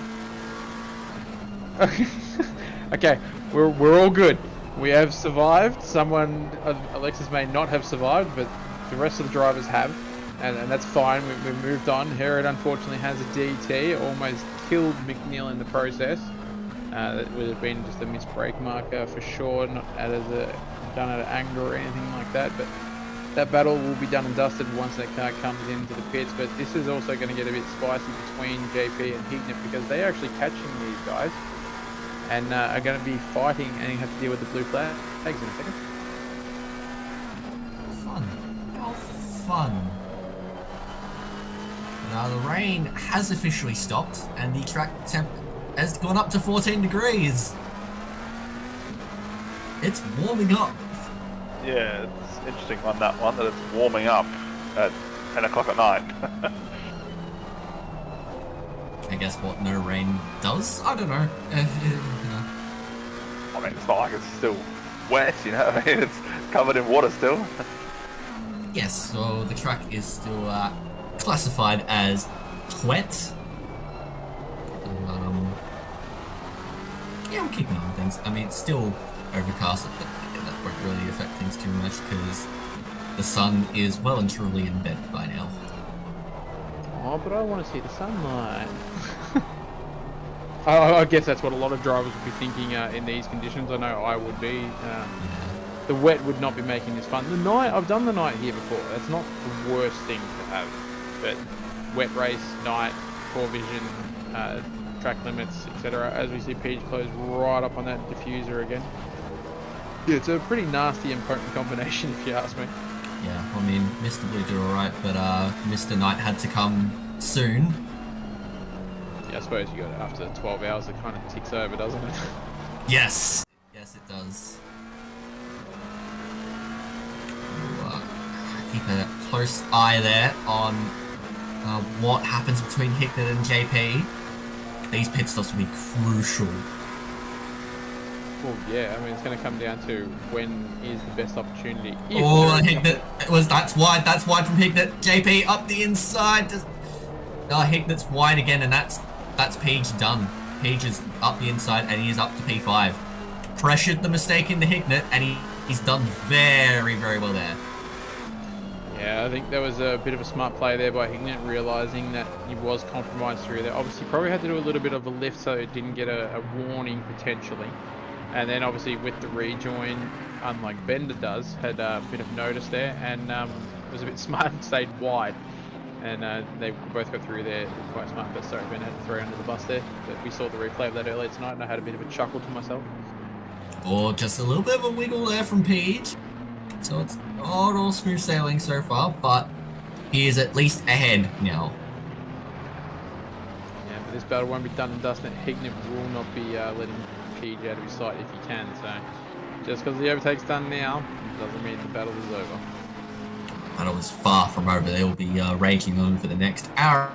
Okay, we're all good. We have survived. Someone, Alexis may not have survived, but the rest of the drivers have, and that's fine. We've moved on. Herod unfortunately has a DT, almost killed McNeil in the process. That would have been just a missed brake marker for sure, not done out of anger or anything like that. But that battle will be done and dusted once that car comes into the pits. But this is also going to get a bit spicy between JP and Hignet, because they're actually catching these guys and are going to be fighting, and you have to deal with the blue flags in a second. How fun. Now the rain has officially stopped, and the track temp has gone up to 14 degrees. It's warming up. Yeah, it's interesting on that one that it's warming up at 10 o'clock at night. I guess what no rain does? I don't know. I mean, it's not like it's still wet, you know? I mean, it's covered in water still. Yes, so the track is still classified as wet. Yeah, we'll keep an eye on things. I mean, it's still overcast, but that won't really affect things too much because the sun is well and truly in bed by now. Oh, but I want to see the sunlight. I guess that's what a lot of drivers would be thinking in these conditions. I know I would be. The wet would not be making this fun. The night, I've done the night here before. That's not the worst thing to have. But wet race, night, poor vision, track limits, etc. As we see Peach close right up on that diffuser again. Yeah, it's a pretty nasty and potent combination if you ask me. Yeah, I mean, Mr. Blue did alright, but Mr. Knight had to come soon. Yeah, I suppose you got after 12 hours, it kind of ticks over, doesn't it? Yes! Yes, it does. We'll, keep a close eye there on what happens between Hicknet and JP. These pit stops will be crucial. Well, yeah, I mean, it's going to come down to when is the best opportunity. Oh, Hicknet, that's wide from Hicknet. JP up the inside. Hicknet's wide again, and that's Page done. Page is up the inside, and he is up to P5. Pressured the mistake in the Hicknet, and he's done very, very well there. Yeah, I think there was a bit of a smart play there by Hignett, realising that he was compromised through there. Obviously, probably had to do a little bit of a lift so it didn't get a warning potentially. And then obviously with the rejoin, unlike Bender does, had a bit of notice there and was a bit smart and stayed wide. And they both got through there quite smart, but sorry, Ben had to throw under the bus there. But we saw the replay of that earlier tonight and I had a bit of a chuckle to myself. Or just a little bit of a wiggle there from Page. So it's not all smooth sailing so far, but he is at least ahead now. Yeah, but this battle won't be done and dusted. Hignett will not be letting Page out of his sight if he can. So just because the overtake's done now doesn't mean the battle is over. The battle is far from over. They will be raging on for the next hour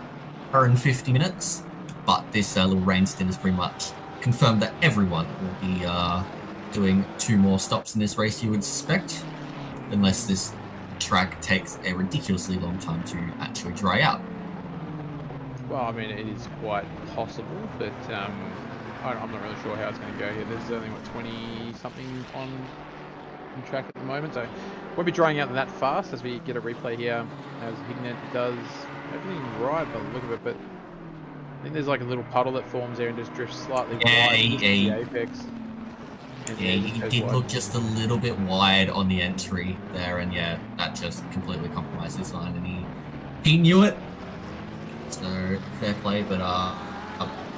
and 50 minutes. But this little rain stint has pretty much confirmed that everyone will be doing 2 more stops in this race, you would suspect. Unless this track takes a ridiculously long time to actually dry out. Well, I mean, it is quite possible, but I'm not really sure how it's going to go here. There's only, 20-something on track at the moment, so it won't be drying out that fast as we get a replay here, as Hignett does everything right by the look of it, but I think there's like a little puddle that forms there and just drifts slightly wide the apex. Yeah, he did look just a little bit wide on the entry there, and yeah, that just completely compromised his line, and he knew it. So fair play, but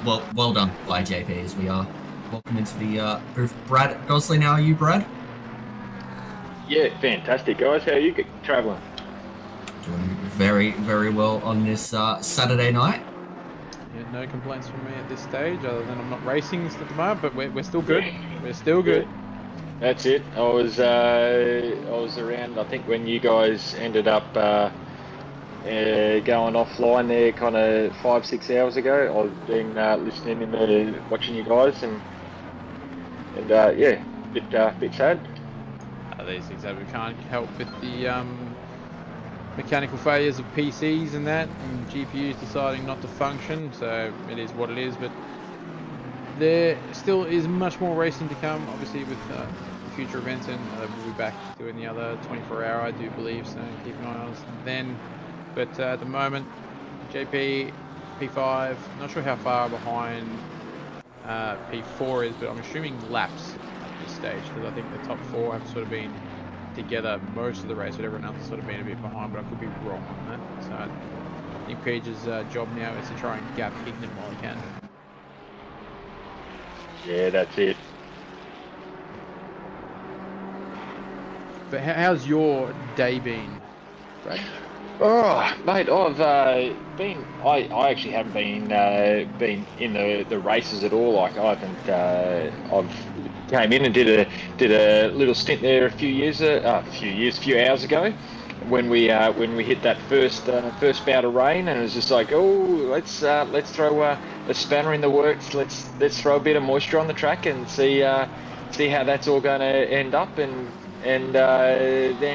well done by JP, as we are welcome into the booth. Brad Gosling, how are you, Brad? Yeah, fantastic, guys. How are you travelling? Doing very, very well on this Saturday night. Yeah, no complaints from me at this stage, other than I'm not racing at the moment, but we're still good. We're still good. That's it. I was around, I think, when you guys ended up going offline there kind of 5-6 hours ago. I've been listening in there, watching you guys, and yeah, bit sad. These things that we can't help with the mechanical failures of PCs and that, and GPUs deciding not to function, so it is what it is. But there still is much more racing to come, obviously, with future events, and we'll be back doing the other 24-hour, I do believe, so keep an eye on us then. But at the moment, JP, P5, not sure how far behind P4 is, but I'm assuming laps at this stage, because I think the top 4 have sort of been together most of the race, but everyone else has sort of been a bit behind, but I could be wrong on that. So I think Page's job now is to try and gap Hickman while he can. Yeah, that's it. But how's your day been, Brad? Oh, mate, I've been. I actually haven't been in the races at all. Like I haven't. I've came in and did a little stint there a few hours ago, when we hit that first bout of rain, and it was just like, oh, let's throw a spanner in the works. Let's throw a bit of moisture on the track and see how that's all going to end up, and then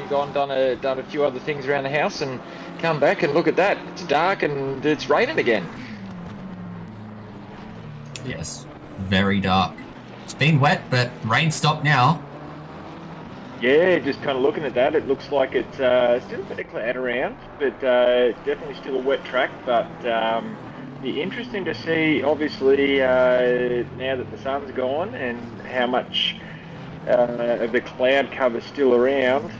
done a few other things around the house, and come back and look at that. It's dark and it's raining again. Yes, very dark. It's been wet, but rain stopped now. Yeah, just kind of looking at that, it looks like it's still a bit of cloud around, but definitely still a wet track. But be interesting to see, obviously, now that the sun's gone, and how much of the cloud cover's still around.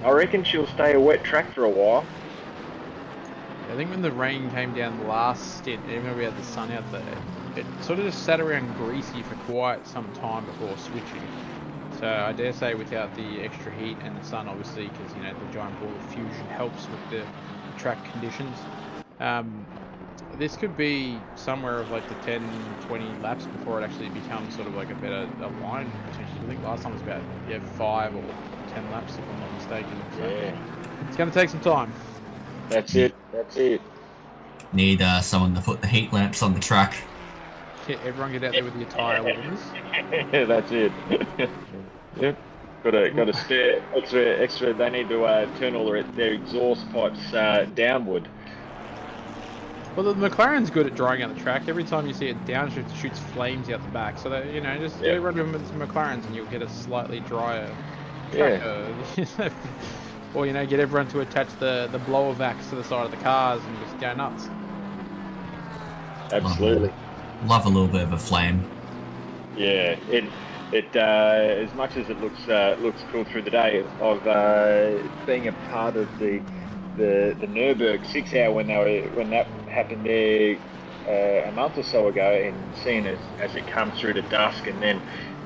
I reckon she'll stay a wet track for a while. I think when the rain came down the last stint, even though we had the sun out there, it sort of just sat around greasy for quite some time before switching. So I dare say, without the extra heat and the sun, obviously, because the giant ball of fusion helps with the track conditions. This could be somewhere of like the 10-20 laps before it actually becomes sort of like a better line potentially. I think last time was about 5 or 10 laps, if I'm not mistaken. So yeah, it's going to take some time. That's it. Need someone to put the heat lamps on the track. Yeah, everyone get out there with your tyre warmers. Yeah, that's it. Yep. Got a spare extra. They need to turn all their exhaust pipes downward. Well, the McLaren's good at drying out the track. Every time you see it downshift, it shoots flames out the back. So that, just get rid of them with some McLarens, and you'll get a slightly drier track. Yeah. Or get everyone to attach the blower vacs to the side of the cars and just go nuts. Absolutely. Love a little bit of a flame. Yeah, it as much as it looks cool through the day, of being a part of the Nürburgring 6 hour when that happened there a month or so ago, and seeing it as it comes through to dusk, and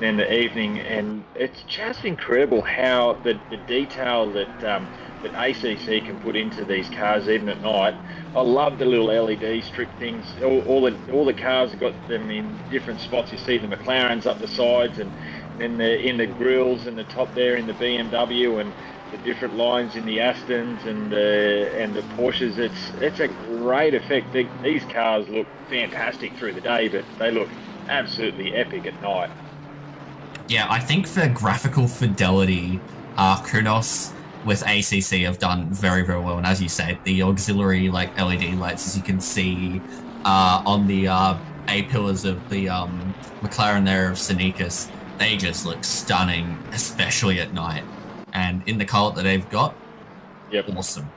then the evening, and it's just incredible how the detail that ACC can put into these cars even at night. I love the little LED strip things. All the cars have got them in different spots. You see the McLarens up the sides, and then in the grills and the top there in the BMW, and the different lines in the Astons and the Porsches. It's a great effect. These cars look fantastic through the day, but they look absolutely epic at night. Yeah, I think for graphical fidelity, Kronos with ACC have done very, very well. And as you say, the auxiliary LED lights, as you can see on the A-pillars of the McLaren there of Senekas, they just look stunning, especially at night. And in the colour that they've got, awesome.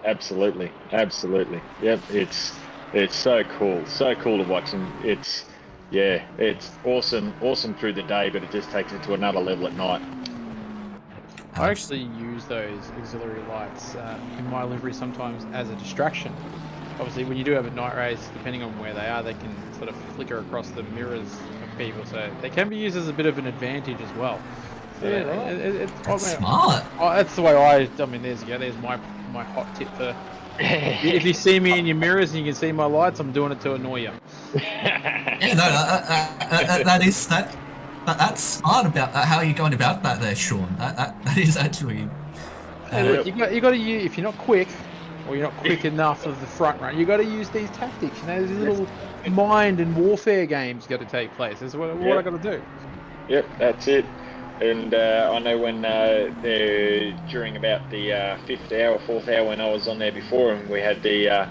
Absolutely. Yep, it's so cool to watch, and it's awesome through the day, but it just takes it to another level at night. I actually use those auxiliary lights in my livery sometimes as a distraction. Obviously, when you do have a night race, depending on where they are, they can sort of flicker across the mirrors of people, so they can be used as a bit of an advantage as well. So Yeah, right. That's smart. That's the way I mean, there's my hot tip for. If you see me in your mirrors and you can see my lights, I'm doing it to annoy you. Yeah, no, that's smart about how you're going about that there, Sean. That is actually. Look, you got to use, if you're not quick, or you're not quick enough of the front run, you got to use these tactics. You know, these little mind and warfare games got to take place. That's what I got to do. Yep, that's it. And I know when during about the fourth hour when I was on there before, and we had a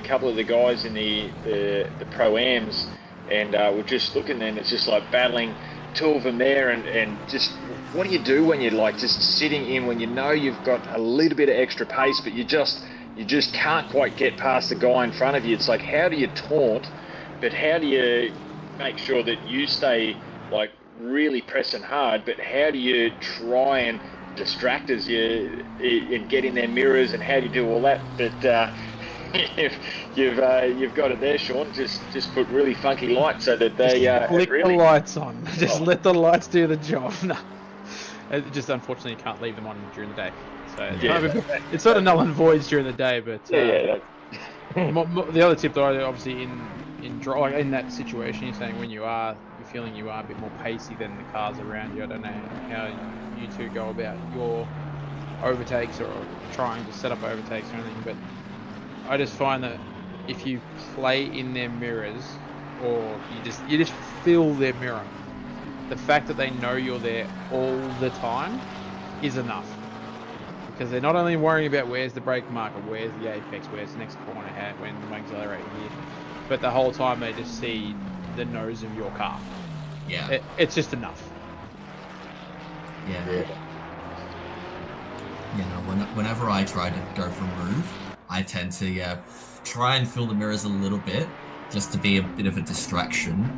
couple of the guys in the pro-ams, and we're just looking, and it's just like battling two of them there, and just what do you do when you're like just sitting in when you know you've got a little bit of extra pace, but you just can't quite get past the guy in front of you. It's like, how do you taunt, but how do you make sure that you stay like really pressing hard, but how do you try and distract as you and get in their mirrors, and how do you do all that? But you've got it there, Sean. Just put really funky lights so that they flick really... the lights on. Just let the lights do the job. No, just unfortunately you can't leave them on during the day. So it's sort of null and void during the day. But the other tip that I obviously in that situation, you're saying when you're feeling you are a bit more pacey than the cars around you. I don't know how you two go about your overtakes or trying to set up overtakes or anything, but I just find that if you play in their mirrors, or you just fill their mirror, the fact that they know you're there all the time is enough. Because they're not only worrying about where's the brake marker, where's the apex, where's the next corner, when the accelerator here, but the whole time they just see the nose of your car. Yeah. It's just enough. Yeah. You know, whenever I try to go for a move, I tend to try and fill the mirrors a little bit, just to be a bit of a distraction,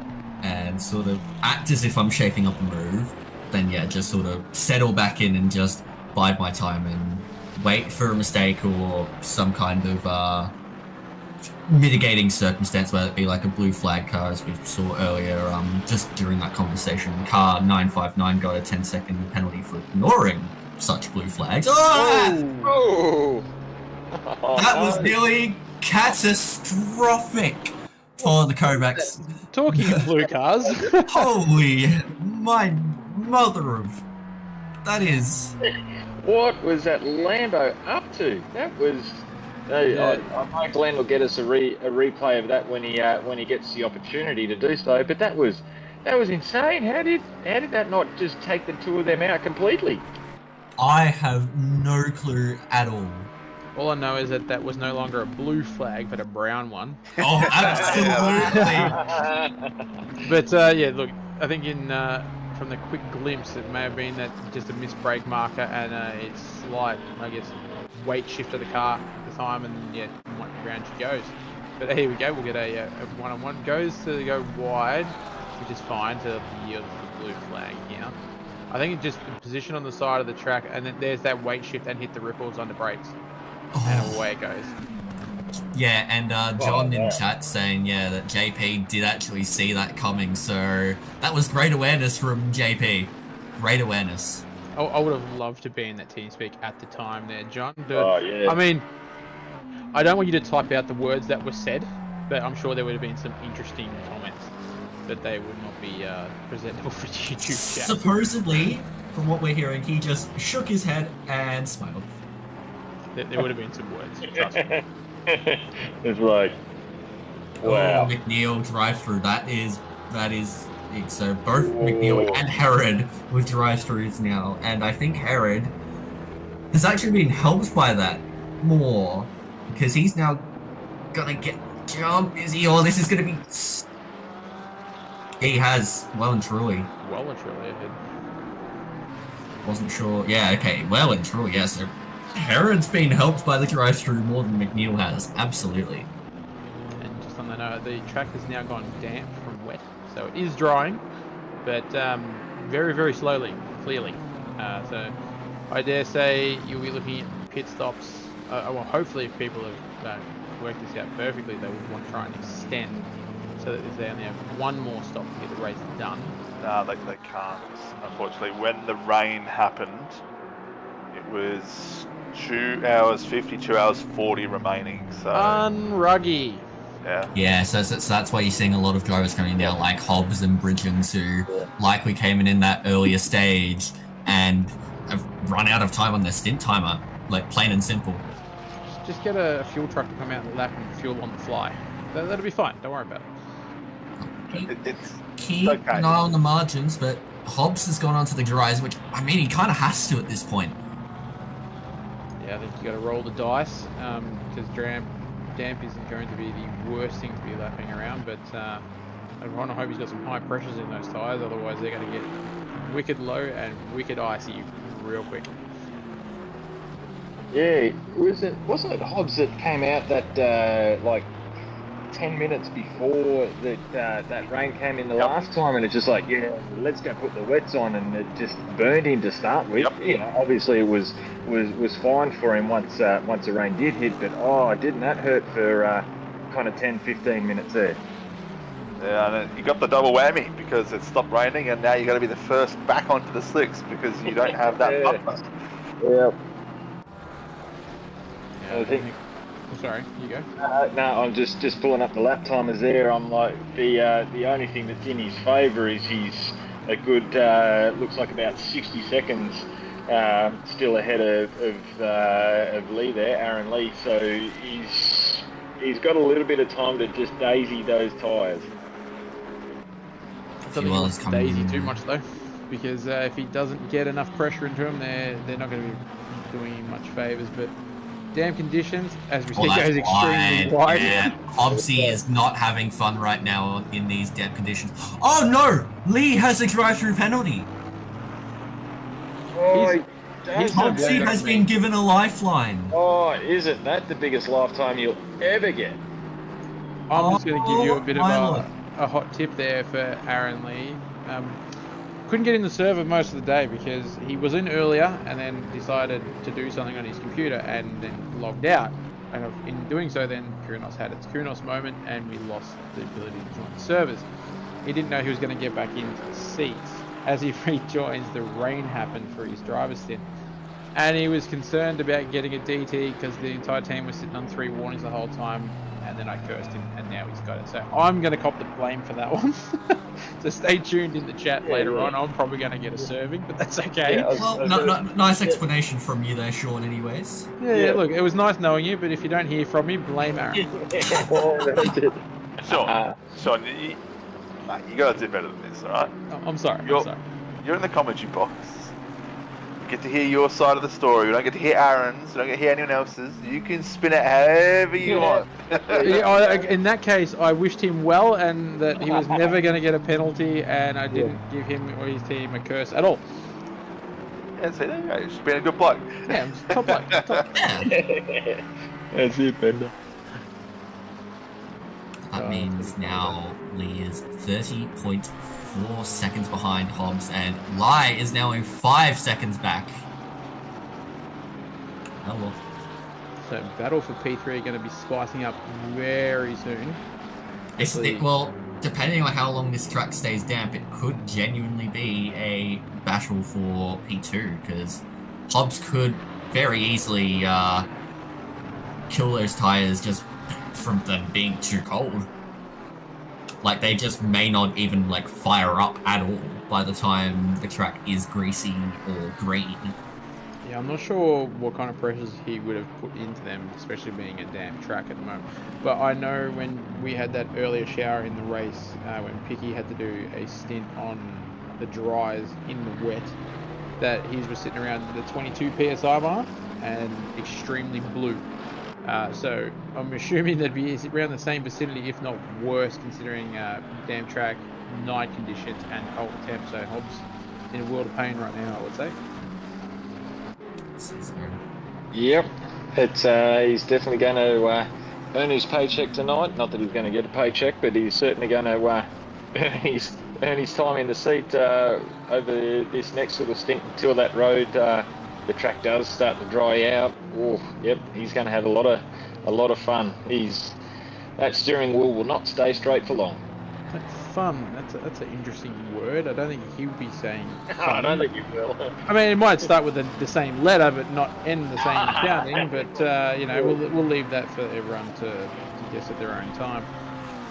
and sort of act as if I'm shaping up a move. Then just sort of settle back in and just bide my time and wait for a mistake or some kind of mitigating circumstance, whether it be like a blue flag car, as we saw earlier, just during that conversation. Car 959 got a 10-second penalty for ignoring such blue flags. Oh! That was nearly catastrophic for the Kovacs. Talking of blue cars. Holy, my mother of... That is... What was that Lambo up to? That was... I know Glenn will get us a replay of that when he gets the opportunity to do so. But that was insane. How did that not just take the two of them out completely? I have no clue at all. All I know is that was no longer a blue flag, but a brown one. Oh, absolutely. But look, I think from the quick glimpse, it may have been that just a missed brake marker and a slight, I guess, weight shift of the car at the time, and round she goes. But here we go, we'll get a one-on-one. Goes to go wide, which is fine to yield the blue flag here. I think it just position on the side of the track, and then there's that weight shift and hit the ripples on the brakes. And away it goes. Yeah, and John in chat saying, that JP did actually see that coming, so that was great awareness from JP. Great awareness. I would have loved to be in that TeamSpeak at the time there, John. Yeah. I mean, I don't want you to type out the words that were said, but I'm sure there would have been some interesting comments, but they would not be presentable for YouTube chat. Supposedly, from what we're hearing, he just shook his head and smiled. There would have been some words, trust me. It's like, wow. Oh, McNeil drive-through, that is it. So both McNeil and Herod with drive-throughs now, and I think Herod has actually been helped by that more, because he's now gonna get jump, is he? Or this is gonna be... He has, well and truly. Well and truly, I did. Wasn't sure. Yeah, okay, well and truly, yeah, so Herod's been helped by the drive-through more than McNeil has, absolutely. And just on the note, the track has now gone damp from wet, so it is drying, but very, very slowly, clearly. So I dare say you'll be looking at pit stops. Well, hopefully if people have worked this out perfectly, they would want to try and extend so that they only have one more stop to get the race done? No, they can't. Unfortunately, when the rain happened, it was 2 hours 50, 2 hours 40 remaining. So unruggy. Yeah, so that's why you're seeing a lot of drivers coming now, like Hobbs and Bridgens, who likely came in that earlier stage and have run out of time on their stint timer, like plain and simple. Just get a fuel truck to come out and lap and fuel on the fly. That'll be fine. Don't worry about it. Keep an eye on the margins, but Hobbs has gone onto the garage, which, I mean, he kind of has to at this point. Yeah, I think you got to roll the dice, because damp isn't going to be the worst thing to be lapping around, but I want to hope he's got some high pressures in those tyres, otherwise they're going to get wicked low and wicked icy real quick. Yeah, wasn't it Hobbs that came out that like 10 minutes before that rain came in the last time, and it's just like, yeah, let's go put the wets on, and it just burned him to start with. You know, obviously it was fine for him once the rain did hit, but didn't that hurt for kind of 10-15 minutes there? Yeah, and you got the double whammy because it stopped raining, and now you got to be the first back onto the slicks because you don't have that buffer. Yeah. I think. Sorry, you go. No, I'm just pulling up the lap timers there. I'm like, the only thing that's in his favour is he's a good, looks like about 60 seconds still ahead of Lee there, Aaron Lee. So he's got a little bit of time to just daisy those tyres. I don't think he wants to daisy too much though, because if he doesn't get enough pressure into him, they're not going to be doing him much favours. But damn conditions, as we see, goes extremely wide. Yeah. Hobbsy is not having fun right now in these damp conditions. Oh no! Lee has a drive-through penalty. Hobbsy has been given a lifeline. Oh, isn't that the biggest lifetime you'll ever get? I'm just going to give you a bit of a hot tip there for Aaron Lee. Couldn't get in the server most of the day because he was in earlier and then decided to do something on his computer and then logged out. And in doing so, then Kunos had its Kunos moment and we lost the ability to join the servers. He didn't know he was going to get back into the seats. As he rejoins, the rain happened for his driver's stint. And he was concerned about getting a DT because the entire team was sitting on 3 warnings the whole time. And then I cursed him, and now he's got it. So I'm going to cop the blame for that one. So stay tuned in the chat later on. I'm probably going to get a serving, but that's okay. Yeah, well, nice explanation from you there, Sean, anyways. Yeah, look, it was nice knowing you, but if you don't hear from me, blame Aaron. Sean, you got to do better than this, all right? I'm sorry. You're in the commentary box. You get to hear your side of the story. We don't get to hear Aaron's. We don't get to hear anyone else's. You can spin it however you want. In that case, I wished him well and that he was never going to get a penalty, and I didn't give him or his team a curse at all. Yeah, see, there you go. You're just being a good bloke. Yeah, I'm top bloke. That's it, Bender. That means now Lee is 30.4 seconds behind Hobbs, and Lai is now in 5 seconds back. Oh well. So battle for P3 are going to be spicing up very soon. Well, depending on how long this track stays damp, it could genuinely be a battle for P2, because Hobbs could very easily kill those tyres just from them being too cold. Like, they just may not even like fire up at all by the time the track is greasy or green. Yeah, I'm not sure what kind of pressures he would have put into them, especially being a damp track at the moment. But I know when we had that earlier shower in the race, when Picky had to do a stint on the dries in the wet, that he was sitting around the 22 PSI mark and extremely blue. So I'm assuming that'd be around the same vicinity, if not worse, considering damp track, night conditions, and cold temp. So Hobbs in a world of pain right now, I would say. Yep, it's he's definitely going to earn his paycheck tonight. Not that he's going to get a paycheck, but he's certainly going to earn his time in the seat over this next sort of stint until that road. The track does start to dry out. Oh, yep, he's going to have a lot of fun. That steering wheel will not stay straight for long. Fun. That's an interesting word. I don't think he'll be saying fun. I don't think you will. I mean, it might start with the same letter, but not end the same sounding. But you know, we'll leave that for everyone to guess at their own time.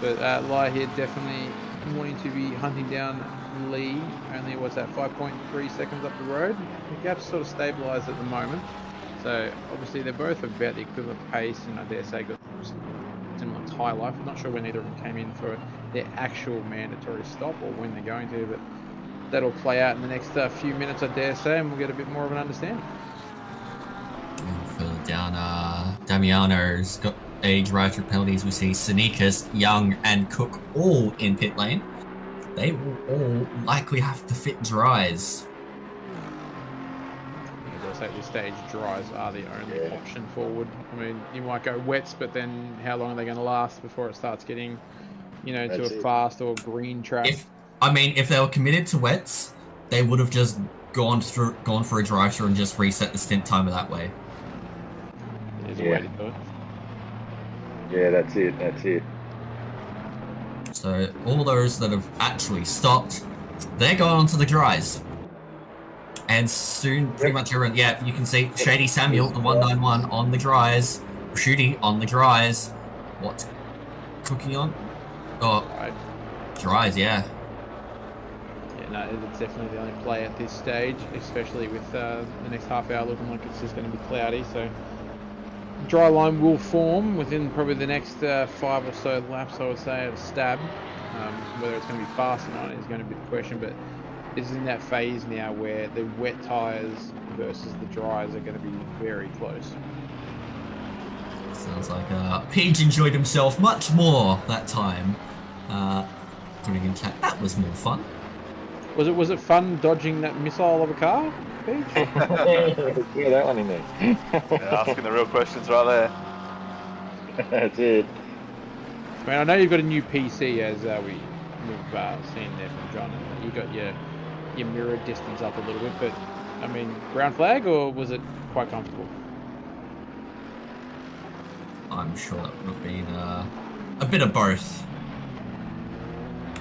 But Lighthead definitely wanting to be hunting down Lee. Only what's that, 5.3 seconds up the road. The gap's sort of stabilised at the moment. So obviously they're both about the equivalent pace, and I dare say got similar tyre life. I'm not sure when either of them came in for their actual mandatory stop or when they're going to, but that'll play out in the next few minutes, I dare say, and we'll get a bit more of an understanding. Further down, Damiano's got a drive-through penalties. We see Sneakers, Young, and Cook all in pit lane. They will all likely have to fit dries. At this stage, dries are the only option forward. I mean, you might go wets, but then how long are they going to last before it starts getting, you know, to a fast or green track? If they were committed to wets, they would have just gone for a drive-through and just reset the stint timer that way. There's a way to do it. Yeah, that's it. So all those that have actually stopped, they're going on to the dries. And soon, pretty much everyone, you can see Shady Samuel, the 191 on the dries, Shooty on the dries. What's Cookie on? Oh, dries, yeah. Yeah, no, it's definitely the only play at this stage, especially with the next half hour looking like it's just going to be cloudy. So dry line will form within probably the next 5 or so laps, I would say, of stab. Whether it's going to be fast or not is going to be the question, but it's in that phase now where the wet tyres versus the dries are going to be very close. Sounds like Page enjoyed himself much more that time. Putting in chat, that was more fun. Was it fun dodging that missile of a car, Page? Yeah, that one in there. Asking the real questions right there. That's it. I mean, I know you've got a new PC, as we've seen there from John, and you got your mirror distance up a little bit, but I mean, brown flag, or was it quite comfortable? I'm sure that would have been a bit of both,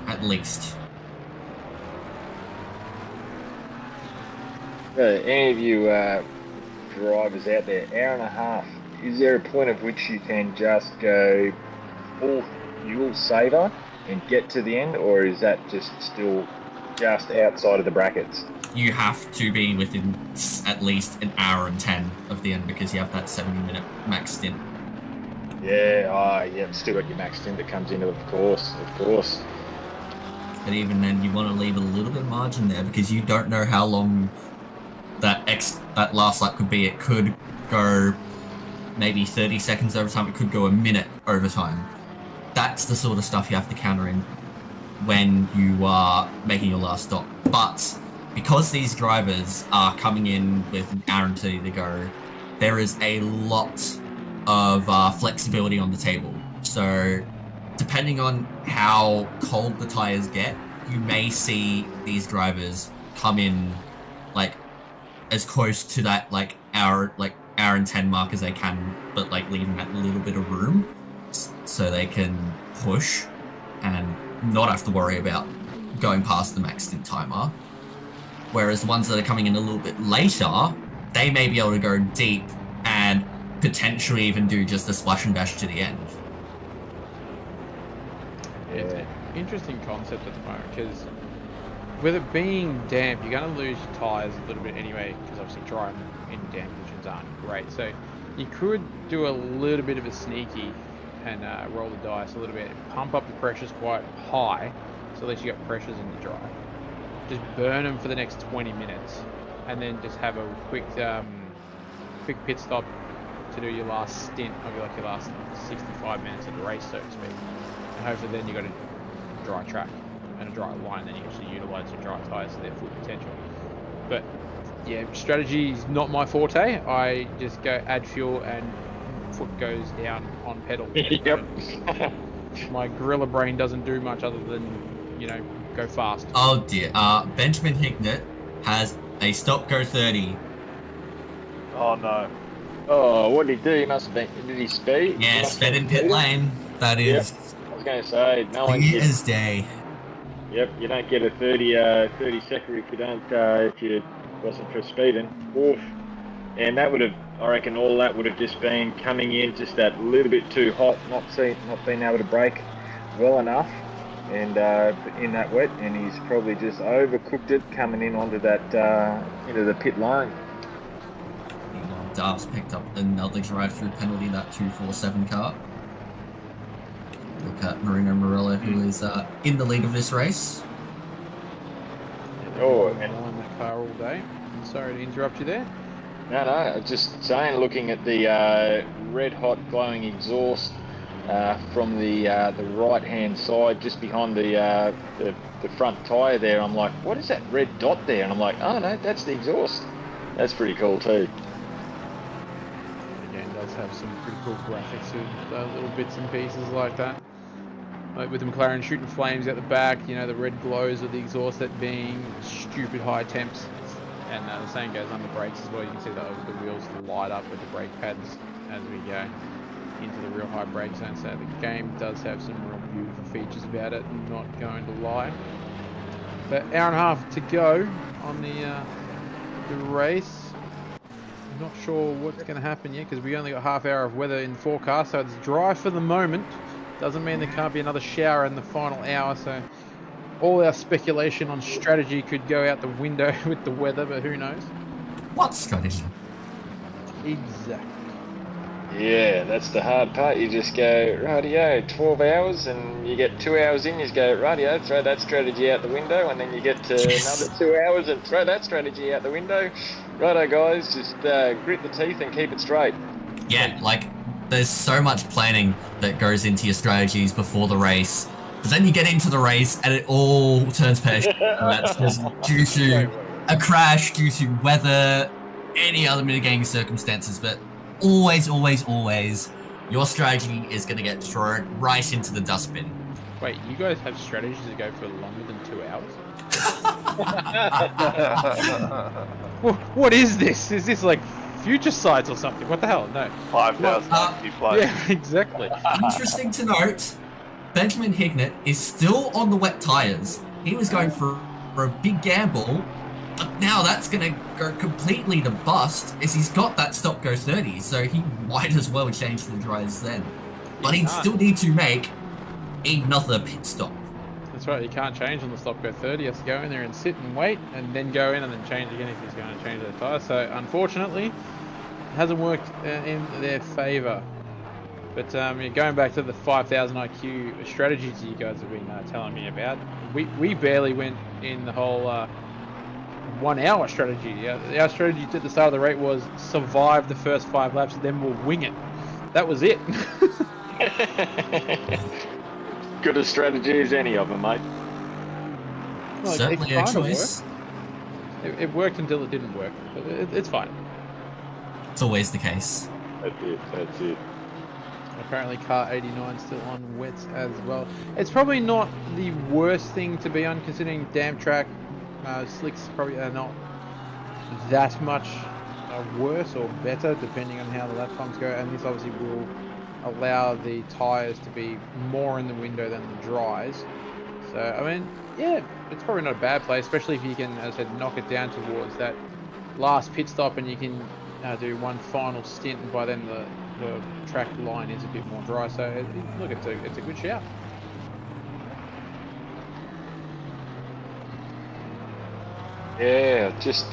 at least. Any of you drivers out there, hour and a half, is there a point at which you can just go full fuel saver and get to the end, or is that just still just outside of the brackets? You have to be within at least an hour and 10 of the end because you have that 70-minute max stint. Yeah, still got your max stint that comes into it, of course. But even then, you want to leave a little bit of margin there because you don't know how long that last lap could be. It could go maybe 30 seconds overtime. It could go a minute overtime. That's the sort of stuff you have to counter in when you are making your last stop. But because these drivers are coming in with an hour and 2 to go, there is a lot of flexibility on the table. So depending on how cold the tires get, you may see these drivers come in like as close to that hour and 10 mark as they can, but leaving that little bit of room so they can push and not have to worry about going past the max stint timer. Whereas the ones that are coming in a little bit later, they may be able to go deep and potentially even do just a splash and dash to the end. Yeah, it's an interesting concept at the moment because with it being damp, you're going to lose your tyres a little bit anyway, because obviously driving in damp conditions aren't great. So you could do a little bit of a sneaky and roll the dice a little bit, pump up the pressures quite high, so at least you got pressures in the dry. Just burn them for the next 20 minutes, and then just have a quick pit stop to do your last stint of your last 65 minutes of the race, so to speak. And hopefully then you got a dry track and a dry line, then you actually utilise your dry tyres to their full potential. But yeah, strategy is not my forte. I just go add fuel and foot goes down on pedal. Yep. My gorilla brain doesn't do much other than, go fast. Oh dear. Benjamin Hignett has a stop go 30. Oh no. Oh, what did he do? He must have been. Did he speed? Yeah, sped in pit lane. That is was going to say, no one Clear gets. as day. Yep, you don't get a 30 second if you don't if you wasn't for speeding. Oof. And that would have, I reckon, all that would have just been coming in just that little bit too hot, not being able to brake well enough, and in that wet, and he's probably just overcooked it coming in onto that into the pit line. Meanwhile, Darps picked up another drive-through penalty, that 247 car. Look at Marino Morello, who is in the lead of this race. Oh, and on that car all day. Sorry to interrupt you there. No, I was just saying, looking at the red hot glowing exhaust from the right-hand side, just behind the front tyre there, I'm like, what is that red dot there? And I'm like, oh no, that's the exhaust. That's pretty cool too. Again, does have some pretty cool graphics with little bits and pieces like that. Like with the McLaren shooting flames at the back, you know, the red glows of the exhaust that being stupid high temps. And the same goes on the brakes as well. You can see the wheels light up with the brake pads as we go into the real high brake zone. So the game does have some real beautiful features about it, not going to lie. But hour and a half to go on the race. I'm not sure what's going to happen yet because we only got half hour of weather in the forecast. So it's dry for the moment. Doesn't mean there can't be another shower in the final hour. So all our speculation on strategy could go out the window with the weather, but who knows? What strategy? Exactly. Yeah, that's the hard part. You just go, rightio, 12 hours, and you get 2 hours in, you just go, rightio, throw that strategy out the window, and then you get to another 2 hours and throw that strategy out the window. Righto, guys, just grit the teeth and keep it straight. Yeah, like, there's so much planning that goes into your strategies before the race. But then you get into the race and it all turns pear-shaped. That's just due to a crash, due to weather, any other mitigating circumstances. But always, always, always, your strategy is going to get thrown right into the dustbin. Wait, you guys have strategies that go for longer than 2 hours? What is this? Is this like future sites or something? What the hell? No. 5,000 flights. Yeah, exactly. Interesting to note, Benjamin Hignett is still on the wet tyres. He was going for a big gamble, but now that's going to go completely to bust as he's got that stop-go 30, so he might as well change to the dries then. But he'd still need to make another pit stop. That's right, you can't change on the stop-go 30. He has to go in there and sit and wait, and then go in and then change again if he's going to change the tyre. So, unfortunately, it hasn't worked in their favour. But going back to the 5,000 IQ strategies you guys have been telling me about, we barely went in the whole 1 hour strategy. Our strategy at the start of the race was survive the first 5 laps, and then we'll wing it. That was it. Good a strategy as any of them, mate. Well, certainly a choice. It worked until it didn't work, but it's fine. It's always the case. That's it. Apparently car 89 still on wets as well. It's probably not the worst thing to be on, considering damp track. Slicks probably are not that much worse or better depending on how the lap times go, and this obviously will allow the tyres to be more in the window than the dries. So, I mean, yeah, it's probably not a bad play, especially if you can, as I said, knock it down towards that last pit stop and you can do one final stint, and by then the track line is a bit more dry. So, look, it's a good shout. Yeah, just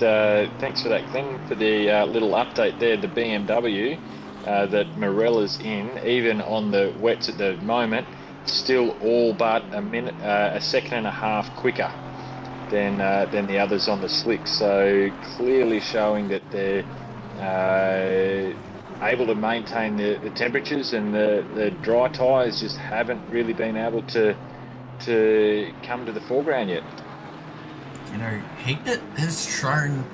thanks for that, Glenn, for the little update there. The BMW that Morella's in, even on the wets at the moment, still all but a second and a half quicker than the others on the slick. So clearly showing that they're able to maintain the temperatures, and the dry tyres just haven't really been able to come to the foreground yet. You know, Hignett has shown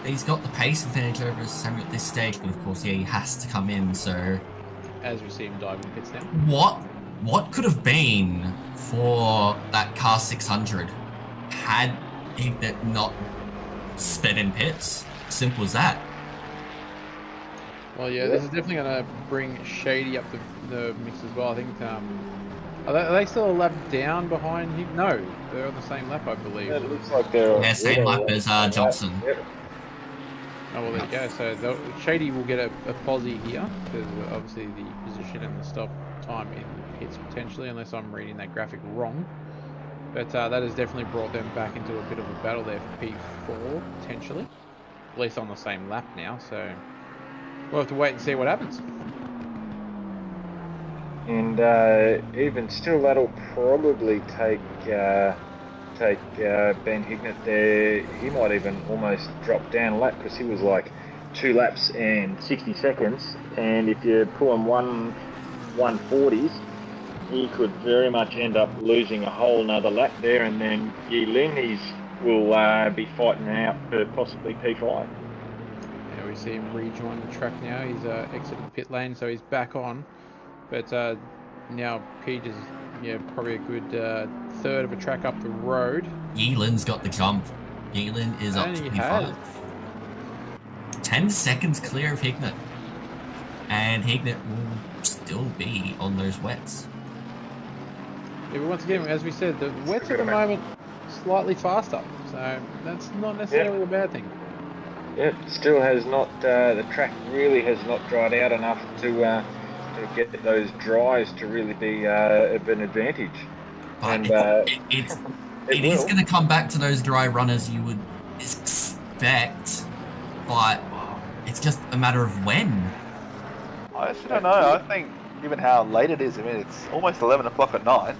that he's got the pace advantage over Samuel at this stage, but of course, yeah, he has to come in, so... As we see him diving pits now. What could have been for that car 600 had Hignett not sped in pits? Simple as that. Well, yeah, this is definitely going to bring Shady up the mix as well. I think Are they still a lap down behind him? No, they're on the same lap, I believe. It looks like they're same lap as Johnson. Yep. Oh, well, there you go. So Shady will get a posse here, because obviously the position and the stop time in hits potentially, unless I'm reading that graphic wrong. But that has definitely brought them back into a bit of a battle there for P4, potentially. At least on the same lap now, so we'll have to wait and see what happens. And even still, that'll probably take Ben Hignett there. He might even almost drop down a lap because he was like 2 laps and 60 seconds. And if you're pulling 140s, he could very much end up losing a whole nother lap there. And then Lin will be fighting out for possibly P5. Yeah, we see him rejoin the track now. He's exited the pit lane, so he's back on. But now Peach is probably a good third of a track up the road. Yeelin's got the jump. Yeelin is up to P5. 10 seconds clear of Hignett. And Hignett will still be on those wets. Yeah, but once again, as we said, the wets at the moment slightly faster. So that's not necessarily a bad thing. Yep, still has not, the track really has not dried out enough to get those dries to really be of an advantage. But And it is going to come back to those dry runners you would expect, but it's just a matter of when. I actually don't know. I think given how late it is, I mean, it's almost 11 o'clock at night.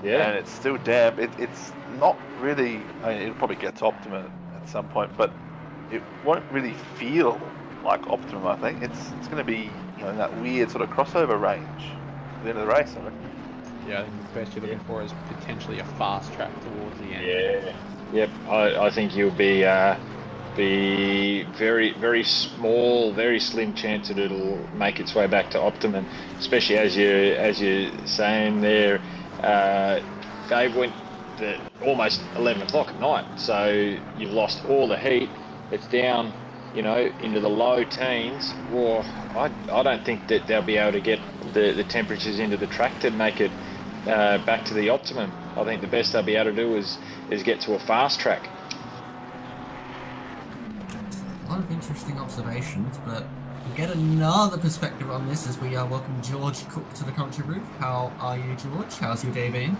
Yeah. And it's still damp. It's not really, I mean, it'll probably get to optimum at some point, but it won't really feel like optimum, I think. It's going to be, in that weird sort of crossover range at the end of the race, I reckon. Yeah, I think the best you're looking for is potentially a fast track towards the end. Yeah. Yep. I think you'll be very, very small, very slim chance that it'll make its way back to optimum, especially as you're saying there. They went almost 11 o'clock at night, so you've lost all the heat. It's down, into the low teens. Well, I don't think that they'll be able to get the temperatures into the track to make it back to the optimum. I think the best they'll be able to do is get to a fast track. A lot of interesting observations, but we'll get another perspective on this as we welcome George Cook to the commentary booth. How are you, George? How's your day been?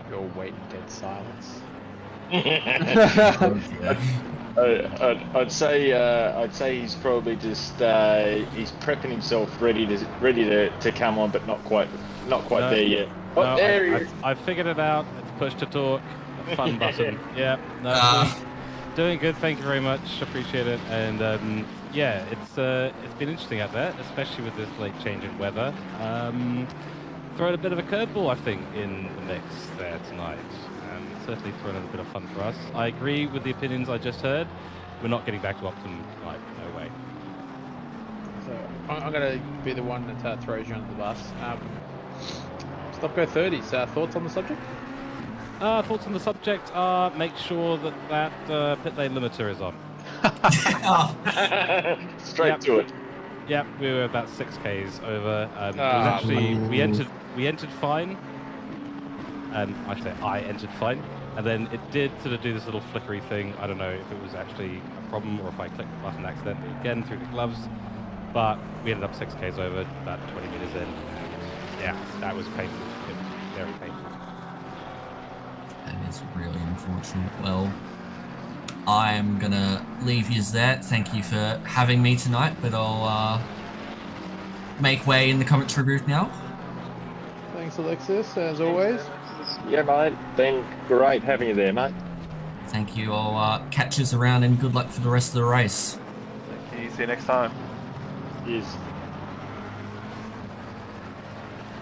You're waiting dead silence. I'd say he's probably just he's prepping himself ready to come on, but not quite there yet. No, there he is. I've figured it out. It's push to talk. A fun button. Yeah. No, doing good. Thank you very much. Appreciate it. And yeah, it's been interesting out there, especially with this late change in weather. Throwing a bit of a curveball, I think, in the mix there tonight. Certainly throwing a bit of fun for us. I agree with the opinions I just heard. We're not getting back to optimum tonight. No way. So I'm going to be the one that throws you under the bus. Stop go 30s. Thoughts on the subject? Thoughts on the subject are make sure that pit lane limiter is on. Straight to it. Yep, we were about 6Ks over. It was actually we entered fine. I entered fine, and then it did sort of do this little flickery thing. I don't know if it was actually a problem or if I clicked the button accidentally again through the gloves, but we ended up 6Ks over, about 20 meters in. And yeah, that was painful. It was very painful. That is really unfortunate. Well, I'm gonna leave you there. Thank you for having me tonight, but I'll make way in the commentary booth now. Thanks, Alexis, as always. Yeah, mate. Been great having you there, mate. Thank you. I'll catch us around and good luck for the rest of the race. Thank you. See you next time. Yes.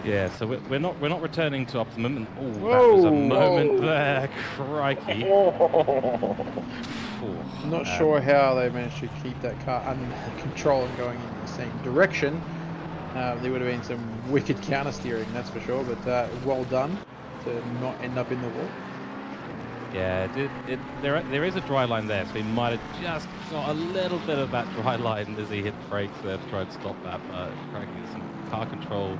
Yeah, so we're not returning to optimum. And that was a moment there, crikey. I'm not sure how they managed to keep that car under control and going in the same direction. There would have been some wicked counter steering, that's for sure. But well done to not end up in the wall. Yeah, there is a dry line there, so he might have just got a little bit of that dry line as he hit the brakes there to try and stop that. But frankly, some car control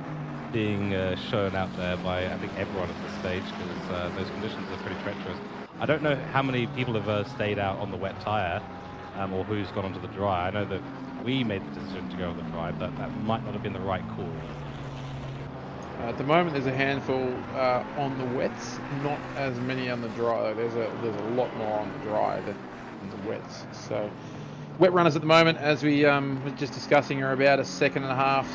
being shown out there by, I think, everyone at this stage, because those conditions are pretty treacherous. I don't know how many people have stayed out on the wet tyre, or who's gone onto the dry. I know that we made the decision to go on the dry, but that might not have been the right call. At the moment, there's a handful on the wets, not as many on the dry. There's a lot more on the dry than the wets. So, wet runners at the moment, as we were just discussing, are about a second and a half,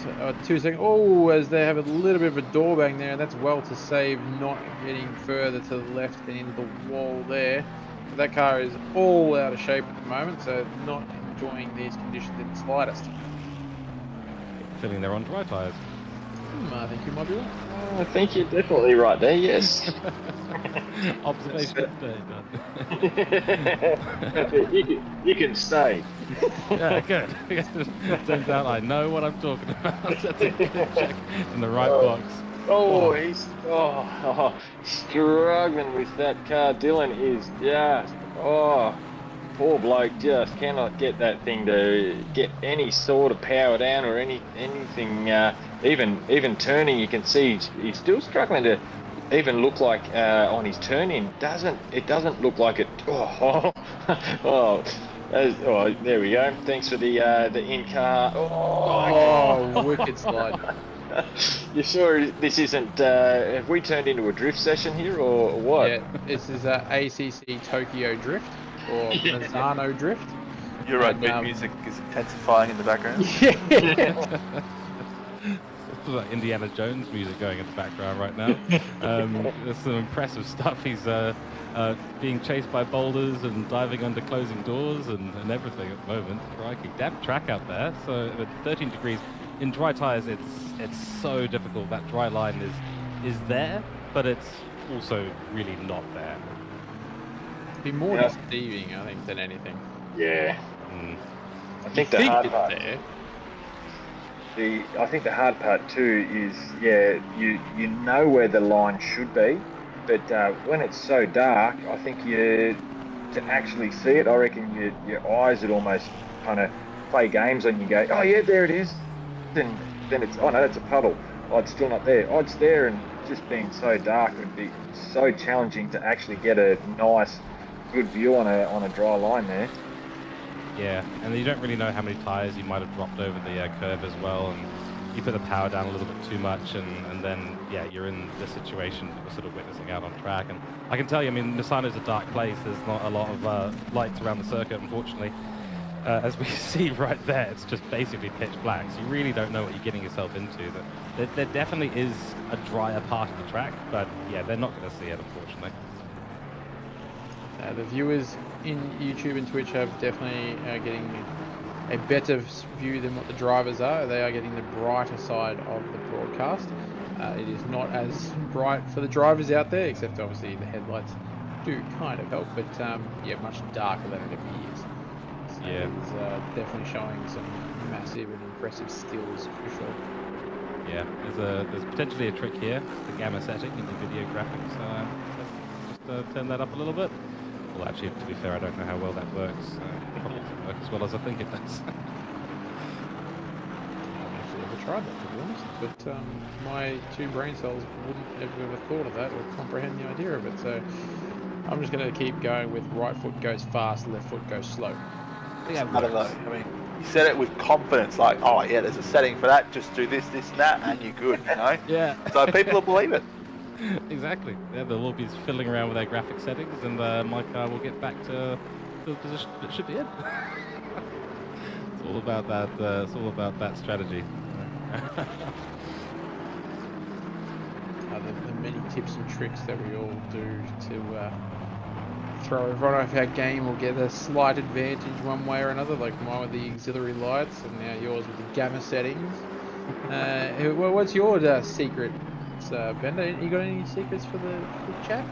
2 seconds. Oh, as they have a little bit of a door bang there, and that's well to save not getting further to the left and into the wall there. But that car is all out of shape at the moment, so not enjoying these conditions in the slightest. Feeling they're on dry tyres. I think you might be right. I think you're definitely right there, yes. Observation you can stay. Yeah, good. Turns out I know what I'm talking about. That's a good check in the right box. He's struggling with that car. Dylan is just poor bloke just cannot get that thing to get any sort of power down or anything. Even turning, you can see he's still struggling to even look like on his turn-in. It doesn't look like it. There we go. Thanks for the in-car. Wicked slide. You sure this isn't? Have we turned into a drift session here, or what? Yeah, this is ACC Tokyo Drift or Misano Drift. You're right. Beat music is intensifying in the background. Yeah. It's like Indiana Jones music going in the background right now. There's some impressive stuff. He's being chased by boulders and diving under closing doors and everything at the moment. Crikey, damp track out there. So at 13 degrees in dry tyres, it's so difficult. That dry line is there, but it's also really not there. Be more deceiving, I think, than anything. Yeah. I think the hard part. There. I think the hard part too is, you know where the line should be, but when it's so dark, I think to actually see it, I reckon your eyes would almost kind of play games on you. Go, oh yeah, there it is. Then it's, oh no, that's a puddle. Oh, it's still not there. Oh, it's there, and just being so dark, it would be so challenging to actually get a nice, good view on a dry line there. Yeah, and you don't really know how many tyres you might have dropped over the curve as well, and you put the power down a little bit too much, and then, you're in the situation that we're sort of witnessing out on track. And I can tell you, I mean, Misano's a dark place. There's not a lot of lights around the circuit, unfortunately. As we see right there, it's just basically pitch black, so you really don't know what you're getting yourself into. There definitely is a drier part of the track, but they're not going to see it, unfortunately. The viewers in YouTube and Twitch are definitely getting a better view than what the drivers are. They are getting the brighter side of the broadcast. It is not as bright for the drivers out there, except obviously the headlights do kind of help, but much darker than it ever is. So it's definitely showing some massive and impressive skills for sure. Yeah, there's potentially a trick here. It's the gamma setting in the video graphics. Just turn that up a little bit. Well, actually, to be fair, I don't know how well that works. Probably doesn't work as well as I think it does. I haven't actually ever tried that, to be honest. But my two brain cells wouldn't have ever thought of that or comprehend the idea of it. So I'm just going to keep going with right foot goes fast, left foot goes slow. I don't know. I mean, you said it with confidence, like, oh yeah, there's a setting for that. Just do this, this, and that, and you're good. You know. Yeah. So people will believe it. Exactly. Yeah, they'll all be fiddling around with their graphic settings, and my car will get back to the position it should be in. It's all about that. It's all about that strategy. The many tips and tricks that we all do to throw everyone off our game or get a slight advantage one way or another, like mine with the auxiliary lights, and now yours with the gamma settings. What's your secret? Bender, you got any secrets for the chat?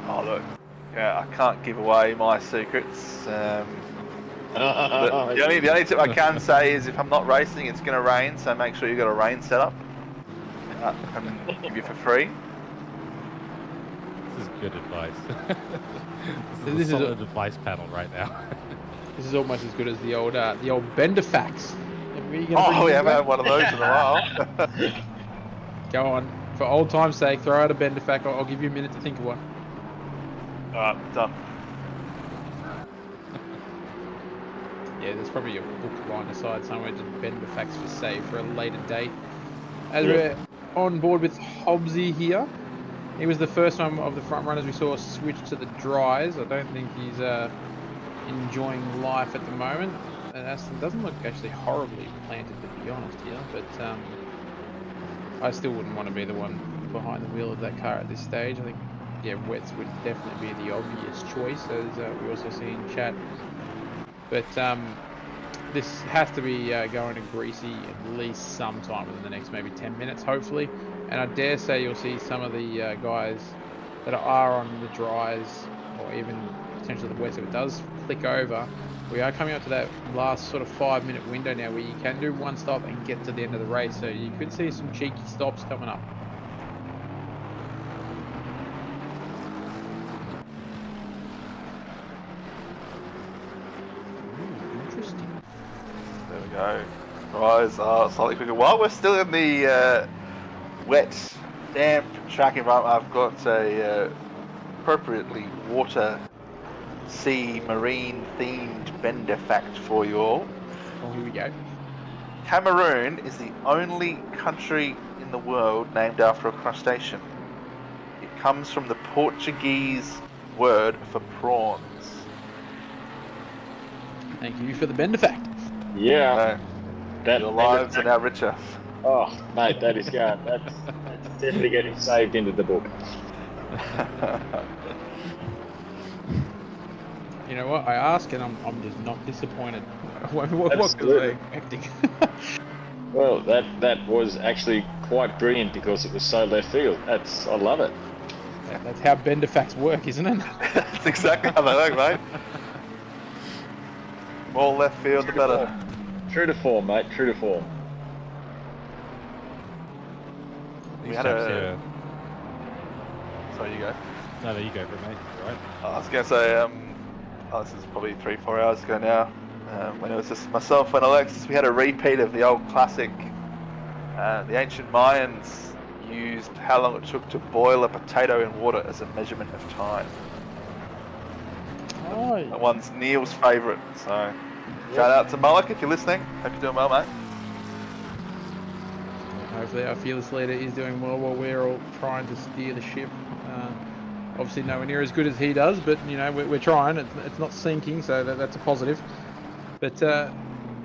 Oh look, I can't give away my secrets. The only tip I can say is if I'm not racing, it's going to rain, so make sure you've got a rain setup. I can give you for free. is good advice. This this is is a a- solid advice panel right now. This is almost as good as the old Benderfax. Oh, we haven't had one of those in a while. Go on. For old time's sake, throw out a Benderfax. I'll give you a minute to think of one. Alright, done. Yeah, there's probably a book line aside somewhere, just Benderfax for save for a later date. As we're on board with Hobbsy here, he was the first one of the front runners we saw switch to the dries. I don't think he's enjoying life at the moment. And Aston doesn't look actually horribly planted, to be honest here, but I still wouldn't want to be the one behind the wheel of that car at this stage. I think, yeah, wets would definitely be the obvious choice, as we also see in chat. But this has to be going to greasy at least sometime within the next maybe 10 minutes, hopefully. And I dare say you'll see some of the guys that are on the dries, or even potentially the wets if it does flick over. We are coming up to that last sort of 5-minute window now where you can do one stop and get to the end of the race. So you could see some cheeky stops coming up. Ooh, interesting. There we go. Rise are slightly quicker. While we're still in the wet, damp track environment, I've got a appropriately water, sea, marine themed Bender fact for you all. Oh, here we go. Cameroon is the only country in the world named after a crustacean. It comes from the Portuguese word for prawns. Thank you for the Bender fact. Yeah. Your lives are now richer. Oh, mate, that is going. That's definitely getting saved into the book. You know what? I ask, and I'm just not disappointed. What was I expecting? Well, that was actually quite brilliant because it was so left field. I love it. That's how Bender facts work, isn't it? That's exactly how they work, mate. More left field, the better. True to form, mate. True to form. We had a. Sorry, you go. No, you go for it, mate. All right. I was going to say, this is probably 3-4 hours ago now, when it was just myself and Alexis. We had a repeat of the old classic. The ancient Mayans used how long it took to boil a potato in water as a measurement of time. Oh. That one's Neil's favourite, so shout out to Mullock if you're listening. Hope you're doing well, mate. Hopefully our fearless leader is doing well while we're all trying to steer the ship. Obviously nowhere near as good as he does, but you know we're trying. It's not sinking, so that's a positive. But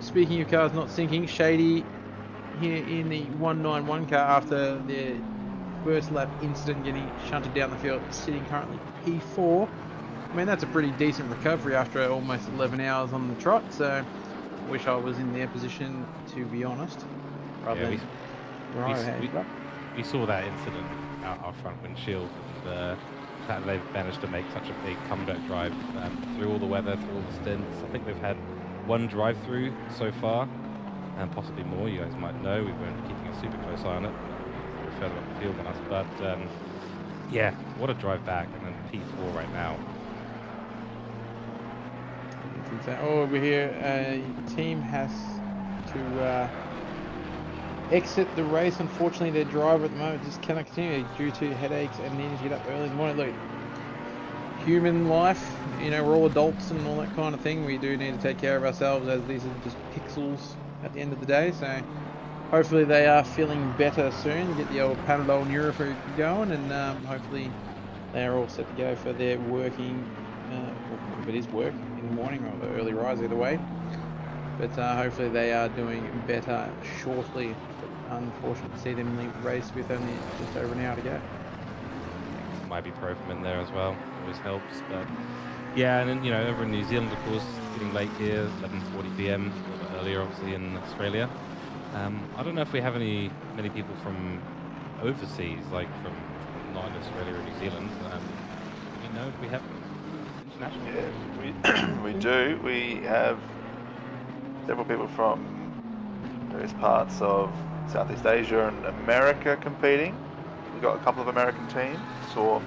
speaking of cars not sinking, Shady here in the 191 car after the first lap incident getting shunted down the field, sitting currently P4. I mean, that's a pretty decent recovery after almost 11 hours on the trot, so wish I was in their position, to be honest. We saw that incident out our front windshield, and the fact they've managed to make such a big comeback drive through all the weather, through all the stints. I think they've had one drive-through so far, and possibly more. You guys might know, we weren't keeping a super close eye on it. They're further up the field than us, but yeah, what a drive back, and then P4 right now. Oh, over here, team has to exit the race. Unfortunately, their driver at the moment just cannot continue due to headaches and needing to get up early in the morning. Look, human life, you know, we're all adults and all that kind of thing. We do need to take care of ourselves, as these are just pixels at the end of the day. So hopefully they are feeling better soon. Get the old Panadol Nurofen going, and hopefully they are all set to go for their working, if it is work in the morning or the early rise, either way. But hopefully they are doing better shortly. But unfortunate to see them leave the race with only just over an hour to go. Might be Profim in there as well, always helps. But yeah, and then, you know, over in New Zealand, of course, getting late here, 11:40 p.m. a little bit earlier, obviously, in Australia. I don't know if we have many people from overseas, like from not in Australia or New Zealand. Do we know if we have international? Yeah, we do. We have several people from various parts of Southeast Asia and America competing. We've got a couple of American teams. Saw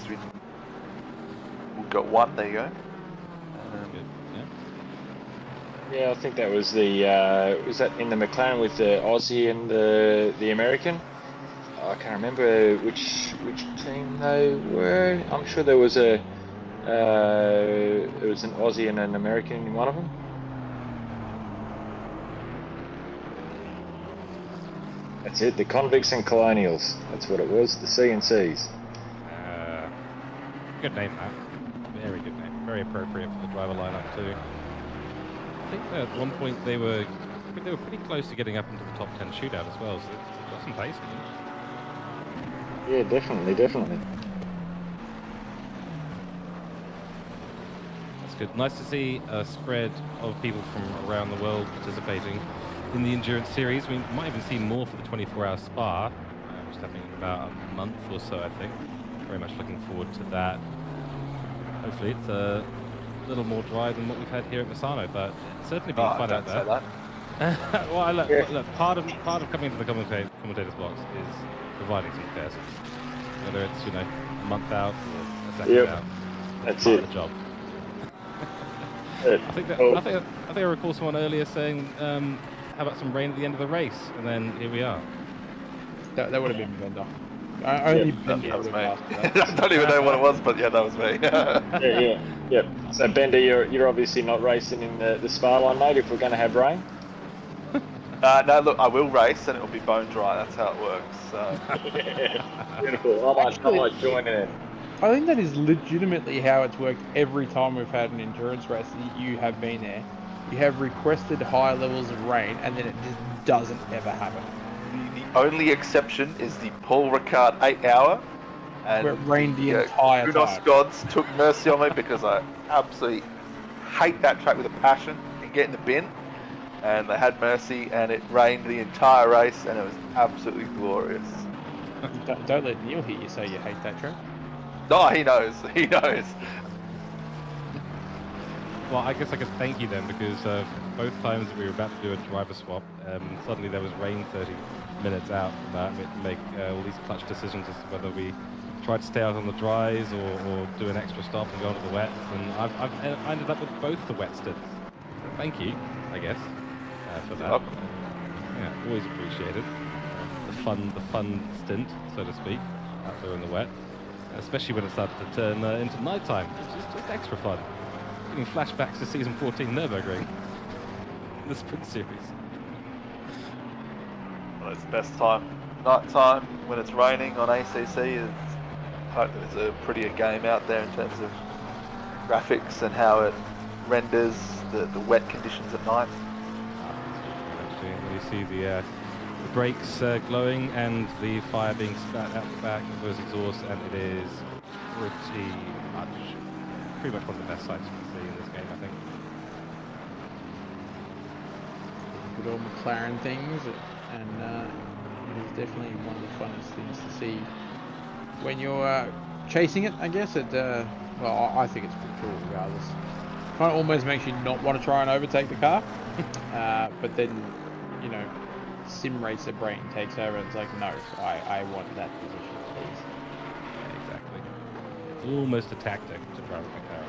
we've got one. There you go. Good. Yeah. Yeah, I think that was the was that in the McLaren with the Aussie and the American. I can't remember which team they were. I'm sure there was it was an Aussie and an American in one of them. That's it, the Convicts and Colonials. That's what it was, the C&Cs. Good name, that. Very good name. Very appropriate for the driver lineup too. I think at one point they were pretty close to getting up into the top 10 shootout as well, so they've got some pace for them. Yeah, definitely. That's good. Nice to see a spread of people from around the world participating in the Endurance Series. We might even see more for the 24-hour Spa, which is happening in about a month or so, I think. Very much looking forward to that. Hopefully it's a little more dry than what we've had here at Misano, but it's certainly been fun out there. Well, look, part of coming into the commentator's box is providing some curses. Whether it's, a month out or a second out. That's part it. of the job. I think I recall someone earlier saying, how about some rain at the end of the race? And then here we are. That would have been Bender. Only Bender that was would me. have asked I don't even know what it was, but yeah, that was me. Yeah. So Bender, you're obviously not racing in the Spa line, mate, if we're going to have rain. No, look, I will race and it'll be bone dry. That's how it works. So. Beautiful. I might join in. I think that is legitimately how it's worked every time we've had an endurance race that you have been there. You have requested high levels of rain and then it just doesn't ever happen. The only exception is the Paul Ricard 8 hour. And where it rained the entire Kudos time. gods took mercy on me because I absolutely hate that track with a passion and get in the bin. And they had mercy and it rained the entire race and it was absolutely glorious. Don't let Neil hear you say you hate that track. No, he knows. He knows. Well, I guess I could thank you then, because both times that we were about to do a driver swap, suddenly there was rain 30 minutes out from that. We had to make all these clutch decisions as to whether we tried to stay out on the dries or do an extra stop and go onto the wets. And I've ended up with both the wet stints. So thank you, I guess, for that. Yeah, always appreciated. The fun stint, so to speak, out there in the wet. Especially when it started to turn into nighttime, which is just extra fun. Getting flashbacks to season 14 Nürburgring in the sprint series. Well, it's the best time. Night time when it's raining on ACC. I hope there's a prettier game out there in terms of graphics and how it renders the wet conditions at night. Actually, when you see the brakes glowing and the fire being spat out the back of those exhausts, and it is pretty much one of the best sights you can see in this game, I think. Good old McLaren things, and it is definitely one of the funnest things to see when you're chasing it, I guess. Well, I think it's pretty cool regardless. Kind of almost makes you not want to try and overtake the car, but then, sim racer brain takes over and it's like, no, I want that position, please. Yeah, exactly. It's almost a tactic to drive the car,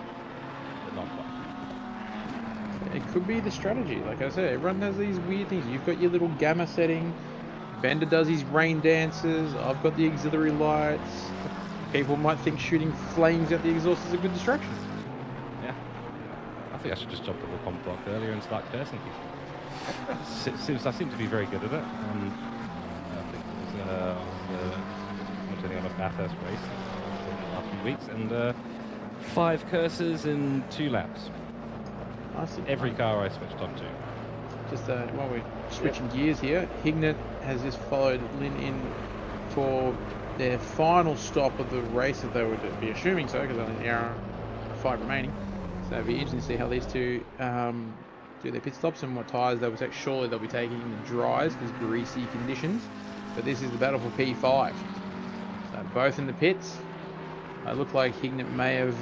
but not quite. It could be the strategy. Like I said, everyone has these weird things. You've got your little gamma setting. Bender does his rain dances. I've got the auxiliary lights. People might think shooting flames at the exhaust is a good distraction. Yeah. I think I should just jump on the pump block earlier and start cursing people. I seem to be very good at it. I think I was commentating on a Bathurst race in the last few weeks, and 5 curses in 2 laps. Every car I switched onto. Just while we're switching gears here, Hignett has just followed Lynn in for their final stop of the race, if they would be assuming so, because only an hour and 5 remaining. So it'll be interesting to see how these two do their pit stops and what tyres they will take. Surely they'll be taking the dries because greasy conditions. But this is the battle for P5. So both in the pits. It looked like Hignett may have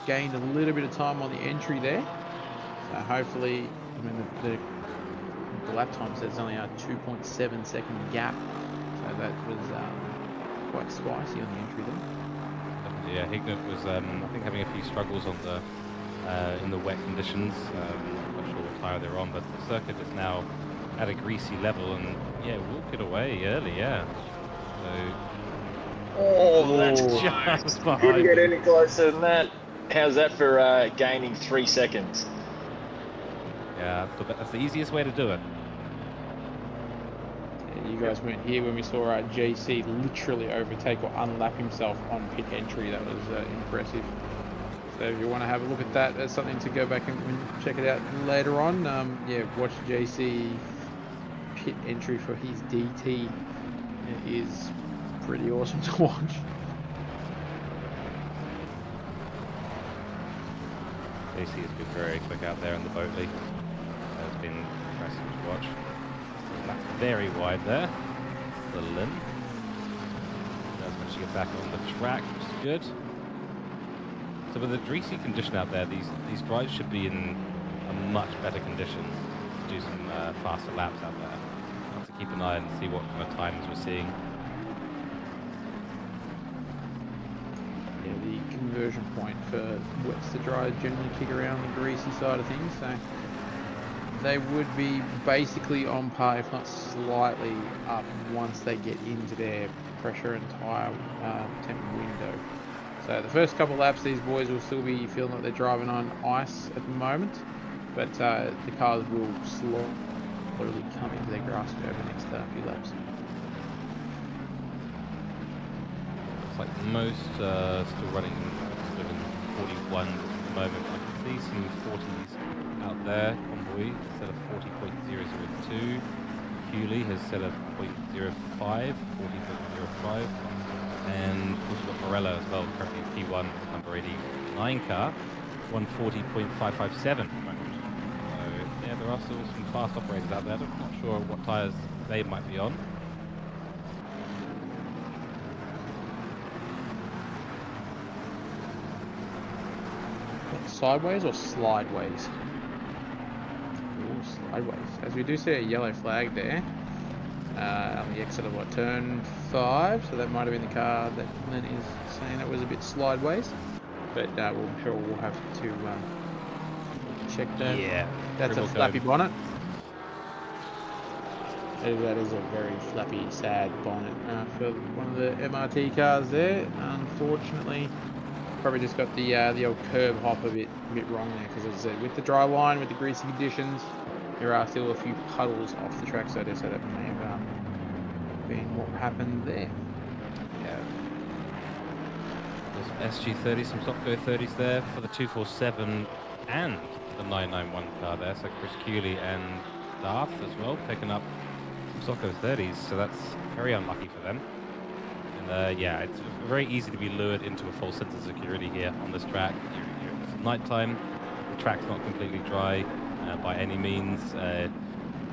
gained a little bit of time on the entry there. So hopefully, the lap time says only a 2.7 second gap. So that was quite spicy on the entry there. Yeah, Hignett was, I think, having a few struggles on the in the wet conditions. I'm not sure what tyre they're on, but the circuit is now at a greasy level, and yeah, walk it away early, yeah. So. Oh, that's just close. behind Couldn't get him. any closer than that. How's that for gaining 3 seconds? Yeah, that's the easiest way to do it. Yeah, you guys weren't here when we saw JC literally overtake or unlap himself on pit entry. That was impressive. So if you want to have a look at that as something to go back and check it out later on, yeah, watch JC pit entry for his DT. It is pretty awesome to watch. JC has been very quick out there in the Boatley. It's been impressive to watch. And that's very wide there for Lynn. Does manage to get back on the track, which is good. So with the greasy condition out there, these drives should be in a much better condition to do some faster laps out there. We'll have to keep an eye and see what kind of times we're seeing. Yeah, the conversion point for wets to dry generally kick around the greasy side of things, so they would be basically on par, if not slightly up, once they get into their pressure and tyre temp window. So the first couple laps, these boys will still be feeling like they're driving on ice at the moment, but the cars will slowly come into their grasp over the next few laps. Looks like most still running sort of in 41s at the moment. I can see some 40s out there. Convoy set a 40.002. Hewley has set a 0.05, 40.05. And of course we've got Morella as well, currently P1, number 89 car, 140.557 at the moment. So yeah, there are still some fast operators out there. I'm not sure what tyres they might be on. Sideways or slideways? Ooh, slideways. As we do see a yellow flag there. On the exit of turn 5, so that might have been the car that Lynn is saying it was a bit slideways, but I'm sure we'll have to check that. Yeah, that's a flappy bonnet. That is a very flappy, sad bonnet for one of the MRT cars there. Unfortunately, probably just got the old curb hop a bit wrong there, because as I said, with the dry line, with the greasy conditions, there are still a few puddles off the track, so that may have been what happened there. Yeah. There's SG30, some Stop Go 30s there for the 247 and the 991 car there. So Chris Cooley and Darth as well picking up some Stop Go 30s. So that's very unlucky for them. And yeah, it's very easy to be lured into a false sense of security here on this track. It's nighttime. The track's not completely dry. By any means.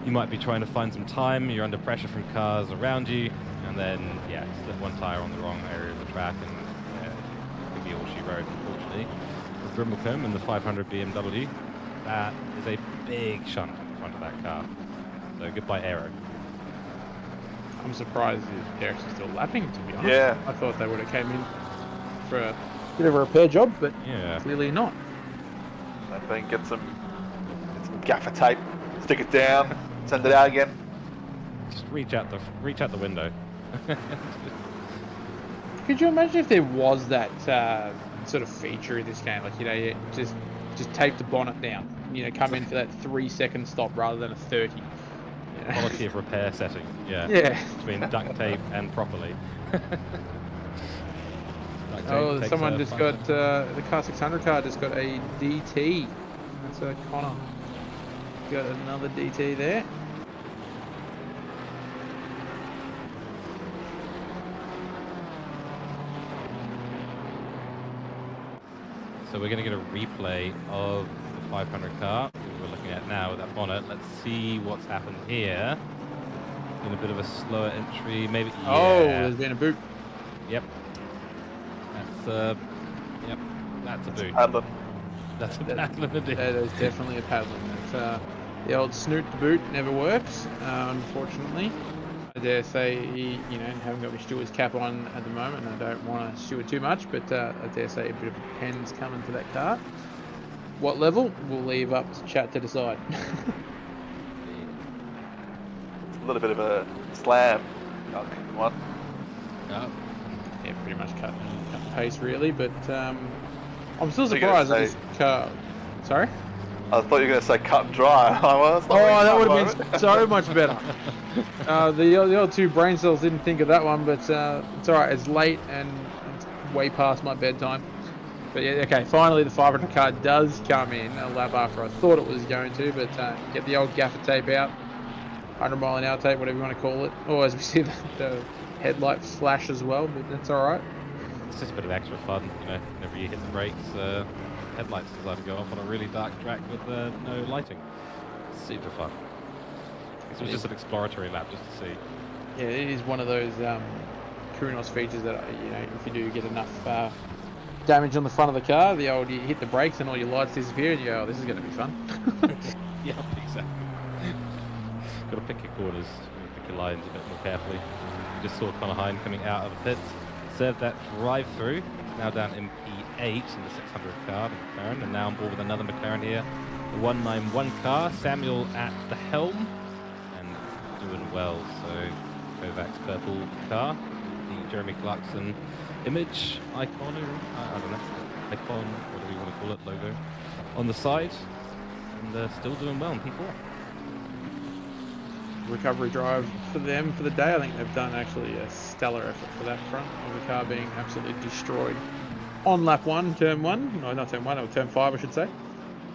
You might be trying to find some time, you're under pressure from cars around you, and then, yeah, slip one tyre on the wrong area of the track, and it could be all she wrote, unfortunately. For Brimblecombe and the 500 BMW, that is a big shunt in front of that car. So goodbye, Aero. I'm surprised they're still lapping, to be honest. Yeah. I thought they would have came in for a bit of a repair job, but yeah, clearly not. I think get some gaffer tape, stick it down, send it out again. Just reach out the window. Could you imagine if there was that sort of feature in this game, like, you know, you just tape the bonnet down, you know, come in for that 3-second stop rather than a 30. You know? Quality of repair setting, yeah. Yeah. Between duct tape and properly. Oh, someone just got the car 600 car just got a DT. That's Connor. Got another DT there. So we're going to get a replay of the 500 car we're looking at now with that bonnet. Let's see what's happened here. Been a bit of a slower entry, maybe. Yeah. Oh, there's been a boot. Yep. That's a boot. Paddling. That's a paddling indeed. That is definitely a paddling. That's, the old snoot boot never works, unfortunately. dare say, haven't got my steward's cap on at the moment, and I don't want to steward too much, but I dare say a bit of a pen's coming to that car. What level? We'll leave up to chat to decide. It's a little bit of a slam. One. Yeah, pretty much cut the pace really, but I'm still surprised that this car. Sorry? I thought you were going to say cut and dry. That would have been so much better. The other two brain cells didn't think of that one, but it's alright. It's late and it's way past my bedtime. But yeah, okay, finally the 500 car does come in a lap after I thought it was going to, but get the old gaffer tape out, 100 mile an hour tape, whatever you want to call it. Or as we see the headlight flash as well, but that's alright. It's just a bit of extra fun, whenever you hit the brakes, headlights decide to go off on a really dark track with no lighting. Super fun. It was just an exploratory lap just to see. Yeah, it is one of those Kurinos features that, if you do get enough damage on the front of the car, you hit the brakes and all your lights disappear and you go, oh, this is going to be fun. Yeah, exactly. Got to pick your corners, pick your lines a bit more carefully. You just saw Connor Hine coming out of the pits, served that drive through. It's now down in P8 in the 600 car, the McLaren, and now on board with another McLaren here, the 191 car. Samuel at the helm and doing well. So Kovac's purple car, the Jeremy Clarkson image icon, I don't know, icon, whatever you want to call it, logo on the side, and they're still doing well in P4. Recovery drive for them for the day. I think they've done actually a stellar effort for that front of the car being absolutely destroyed on lap 1, turn 1, no, not turn 1, or turn 5 I should say.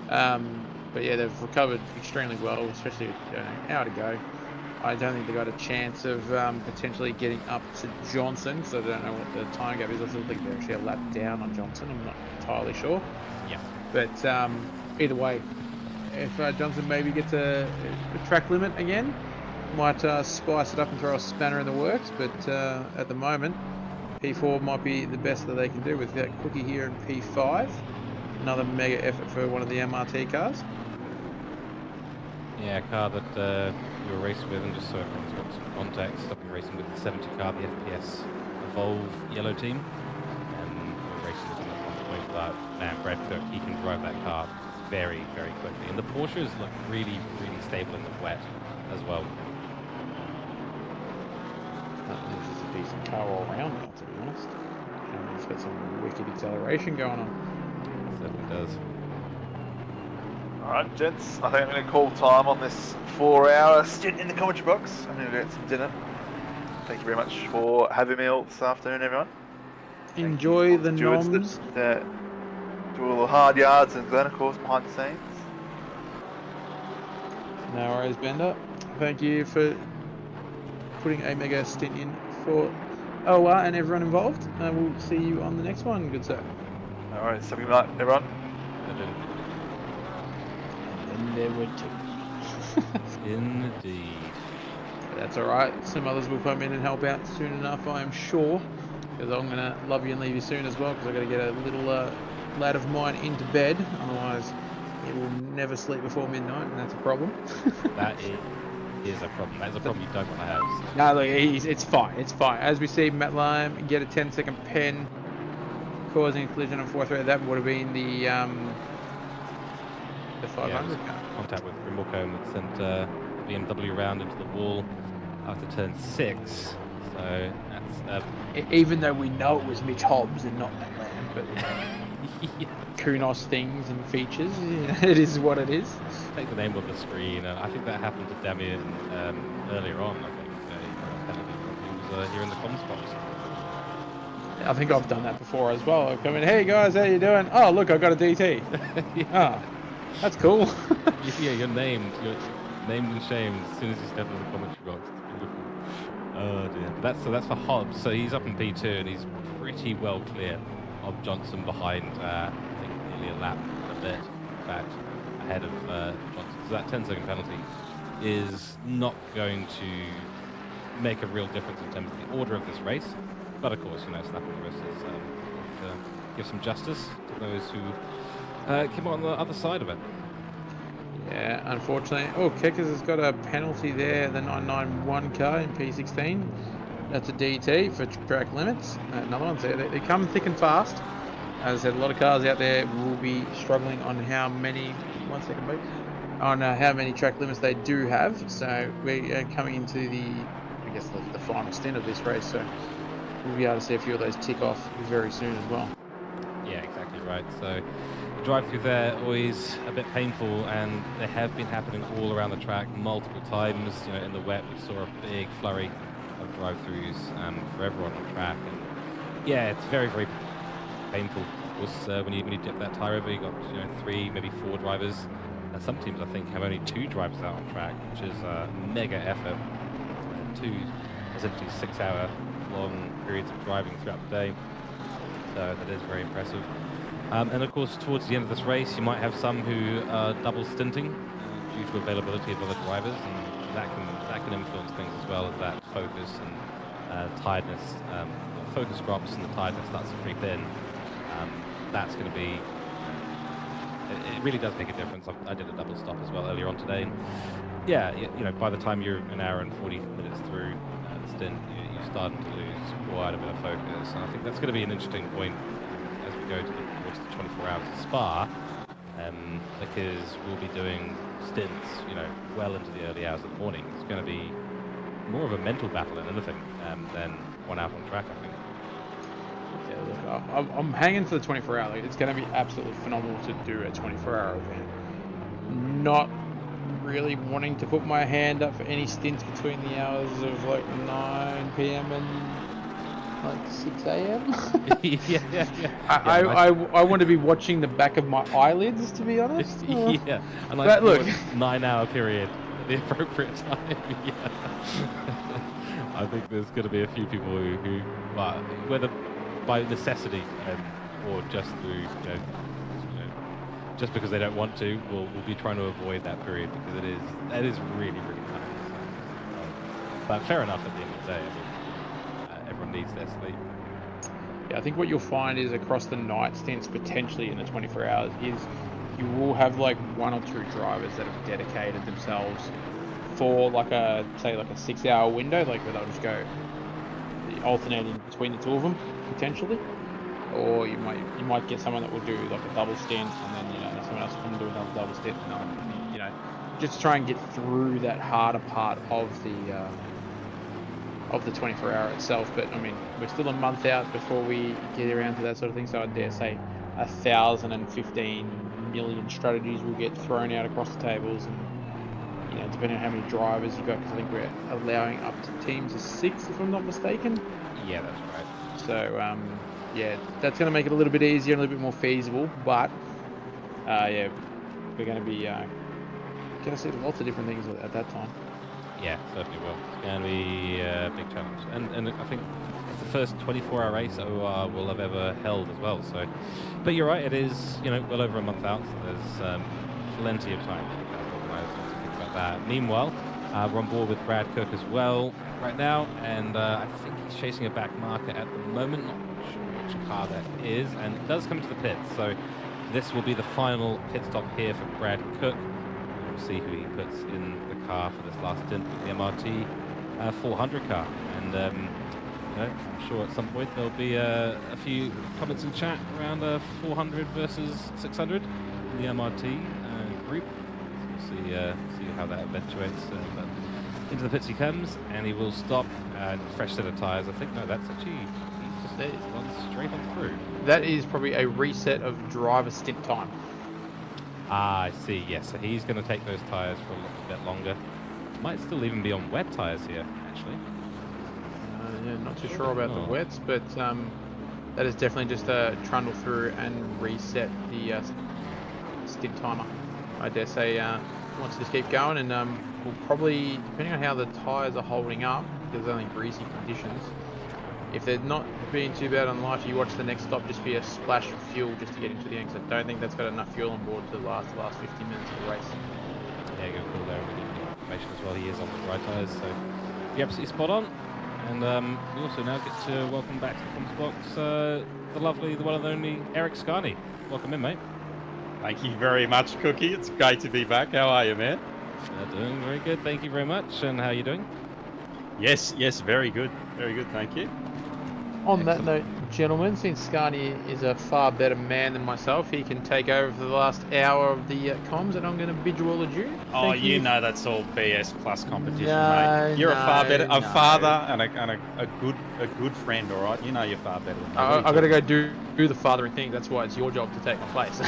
But yeah, they've recovered extremely well, especially an hour to go. I don't think they got a chance of potentially getting up to Johnson, so I don't know what the time gap is. I still think they're actually a lap down on Johnson. I'm not entirely sure. Yeah. But either way, if Johnson maybe gets a track limit again, might spice it up and throw a spanner in the works. But at the moment, P4 might be the best that they can do with that Cookie here in P5. Another mega effort for one of the MRT cars. Yeah, a car that we were racing with, and just so everyone's got some context, I've been racing with the 70 car, the FPS Evolve yellow team, and we were racing with them at one point, but man, Brad Cook, he can drive that car very, very quickly, and the Porsches look really, really stable in the wet as well. This is a decent car all around now, to be honest. And it's got some wicked acceleration going on. It certainly does. Alright, gents, I think I'm going to call time on this 4-hour stint in the commentary box. I'm going to get some dinner. Thank you very much for having me all this afternoon, everyone. Enjoy the noms. Do all the hard yards, and Glenn, of course, behind the scenes. No worries, Bender. Thank you for putting a mega stint in for OR and everyone involved. We'll see you on the next one, good sir. Alright, have a good night, everyone. And there were two. Indeed. That's alright. Some others will come in and help out soon enough, I am sure. Because I'm going to love you and leave you soon as well, because I've got to get a little lad of mine into bed. Otherwise, he will never sleep before midnight, and that's a problem. That is a problem. That's a problem you don't want to have. So. No, look, it's fine. It's fine. As we see, Matt Lime get a 10-second pen, causing a collision on 4-3. That would have been the 500 car. Contact with Grimmelcombe that sent BMW round into the wall after turn 6. So that's even though we know it was Mitch Hobbs and not Matt Lamb, but yeah. Kunos things and features, it is what it is. Take the name off the screen. I think that happened to Damien earlier on. I think he was here in the comms box. I think I've done that before as well. I've come in, hey guys, how you doing? Oh look, I got a DT. Yeah. Oh, that's cool. Yeah, you're named. You're named and shamed as soon as you step in the commentary box. It's beautiful. Oh dear. But that's for Hobbs. So he's up in P2 and he's pretty well clear of Johnson behind, I think, nearly a lap and a bit, in fact, ahead of Johnson. So that 10-second penalty is not going to make a real difference in terms of the order of this race. But of course, slapping the wrist is to give some justice to those who came on the other side of it. Yeah, unfortunately. Oh, Keckers has got a penalty there, the 991 car in P16. That's a DT for track limits. Another one's there. They come thick and fast. As I said, a lot of cars out there will be struggling on how many... 1 second, mate. On how many track limits they do have. So we're coming into I guess, the final stint of this race. So we'll be able to see a few of those tick off very soon as well. Yeah, exactly right. So the drive-through there always a bit painful, and they have been happening all around the track multiple times. You know, in the wet we saw a big flurry of drive-throughs for everyone on track, and yeah, it's very, very painful. Of course, when you dip that tire over, you got 3, maybe 4 drivers. Some teams, I think, have only 2 drivers out on track, which is a mega effort. 2 essentially 6-hour long periods of driving throughout the day. So that is very impressive. And of course, towards the end of this race, you might have some who are double stinting due to availability of other drivers, and that can influence things as well as that focus and tiredness. Focus drops and the tiredness starts to creep in. That's going to be. It really does make a difference. I did a double stop as well earlier on today. And yeah, by the time you're an hour and 40 minutes through the stint, you're starting to lose quite a bit of focus. And I think that's going to be an interesting point as we go towards the 24 hours of Spa, because we'll be doing stints, well into the early hours of the morning. It's going to be more of a mental battle than anything than one out on track, I think. Yeah, look, I'm hanging for the 24 hour. It's going to be absolutely phenomenal to do a 24-hour event. Not really wanting to put my hand up for any stints between the hours of like 9 p.m. and like 6 a.m. yeah. I want to be watching the back of my eyelids, to be honest. Yeah, and but look, 9-hour period at the appropriate time. Yeah. I think there's going to be a few people who well, whether by necessity or just through, just because they don't want to, will be trying to avoid that period, because that is really, really tough. But fair enough at the end of the day. I mean, everyone needs their sleep. Yeah, I think what you'll find is across the night stints, potentially in the 24 hours, is you will have like 1 or 2 drivers that have dedicated themselves for like a 6-hour window, like where they'll just go alternating between the 2 of them potentially, or you might get someone that will do like a double stint, and then someone else will come and do another double stint, and just to try and get through that harder part of the 24 hour itself. But I mean, we're still a month out before we get around to that sort of thing, so I dare say 1,015 million strategies will get thrown out across the tables, and depending on how many drivers you've got, because I think we're allowing up to teams of 6, if I'm not mistaken. Yeah, that's right. So, yeah, that's going to make it a little bit easier and a little bit more feasible, but, yeah, we're going to be going to see lots of different things at that time. Yeah, certainly will. It's going to be a big challenge. And I think it's the first 24-hour race OR will have ever held as well. So, but you're right, it is, well over a month out, so there's plenty of time to organise and to think about that. Meanwhile, we're on board with Brad Cook as well right now, and I think he's chasing a back marker at the moment. Not sure which car that is, and it does come to the pits. So this will be the final pit stop here for Brad Cook. We'll see who he puts in the car for this last stint with the MRT 400 car, and I'm sure at some point there'll be a few comments in chat around 400 versus 600 in the MRT group. So we'll see how that eventuates. But into the pits he comes, and he will stop and fresh set of tyres. I think that's actually he's just gone straight on through. That is probably a reset of driver stint time. Ah, I see. Yes, so he's going to take those tyres for a little bit longer. Might still even be on wet tyres here, actually. Yeah, not too sure about the wets, but that is definitely just a trundle through and reset the stint timer. I dare say wants to just keep going, and we'll probably, depending on how the tyres are holding up, because there's only greasy conditions, if they're not being too bad on life, you watch the next stop just be a splash of fuel just to get into the end, because I don't think that's got enough fuel on board to last the last 50 minutes of the race. Yeah, good call there. We need information as well. He is on the dry tyres, so you're absolutely spot on. And we also now get to welcome back to the comms box the lovely, the one and only Eric Scarney. Welcome in, mate. Thank you very much, Cookie. It's great to be back. How are you, man? Doing very good, thank you very much. And how are you doing? Yes, very good. Very good, thank you. On that note, gentlemen, since Scani is a far better man than myself, he can take over for the last hour of the comms, and I'm going to bid you all adieu. Oh, Thank you know that's all BS plus competition, No, mate. You're a far no, better no. father and a good friend, all right? You know you're far better than me. I've got to go do the fathering thing. That's why it's your job to take my place.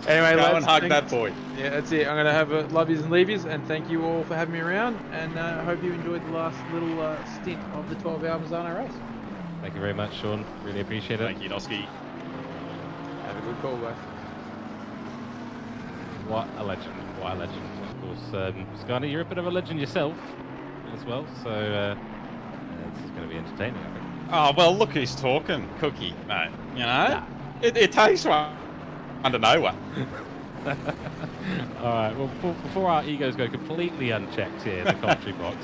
Anyway, go lads, and hug that boy. Yeah, that's it. I'm going to have a love yous and leave yous, and thank you all for having me around, and I hope you enjoyed the last little stint of the 12-hour Misano race. Thank you very much, Sean. Really appreciate it. Thank you, Dosky. Have a good call, guys. What a legend. What a legend. Of course, Scani, you're a bit of a legend yourself as well, so this is going to be entertaining, I think. Oh, well, look who's talking. Cookie, mate. You know? It takes one to know one. All right. Well, before our egos go completely unchecked here in the commentary box,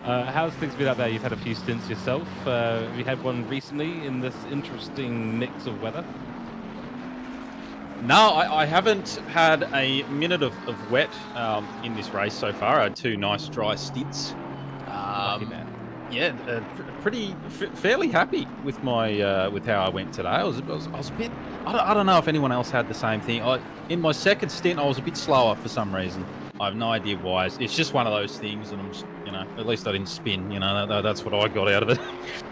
how's things been out there? You've had a few stints yourself. Have you had one recently in this interesting mix of weather? No, I haven't had a minute of wet in this race so far. I had 2 nice dry stints. Lucky man. Yeah, fairly happy with my with how I went today. I was a bit. I don't know if anyone else had the same thing. In my second stint, I was a bit slower for some reason. I have no idea why. It's just one of those things, and I'm just, at least I didn't spin. That's what I got out of it.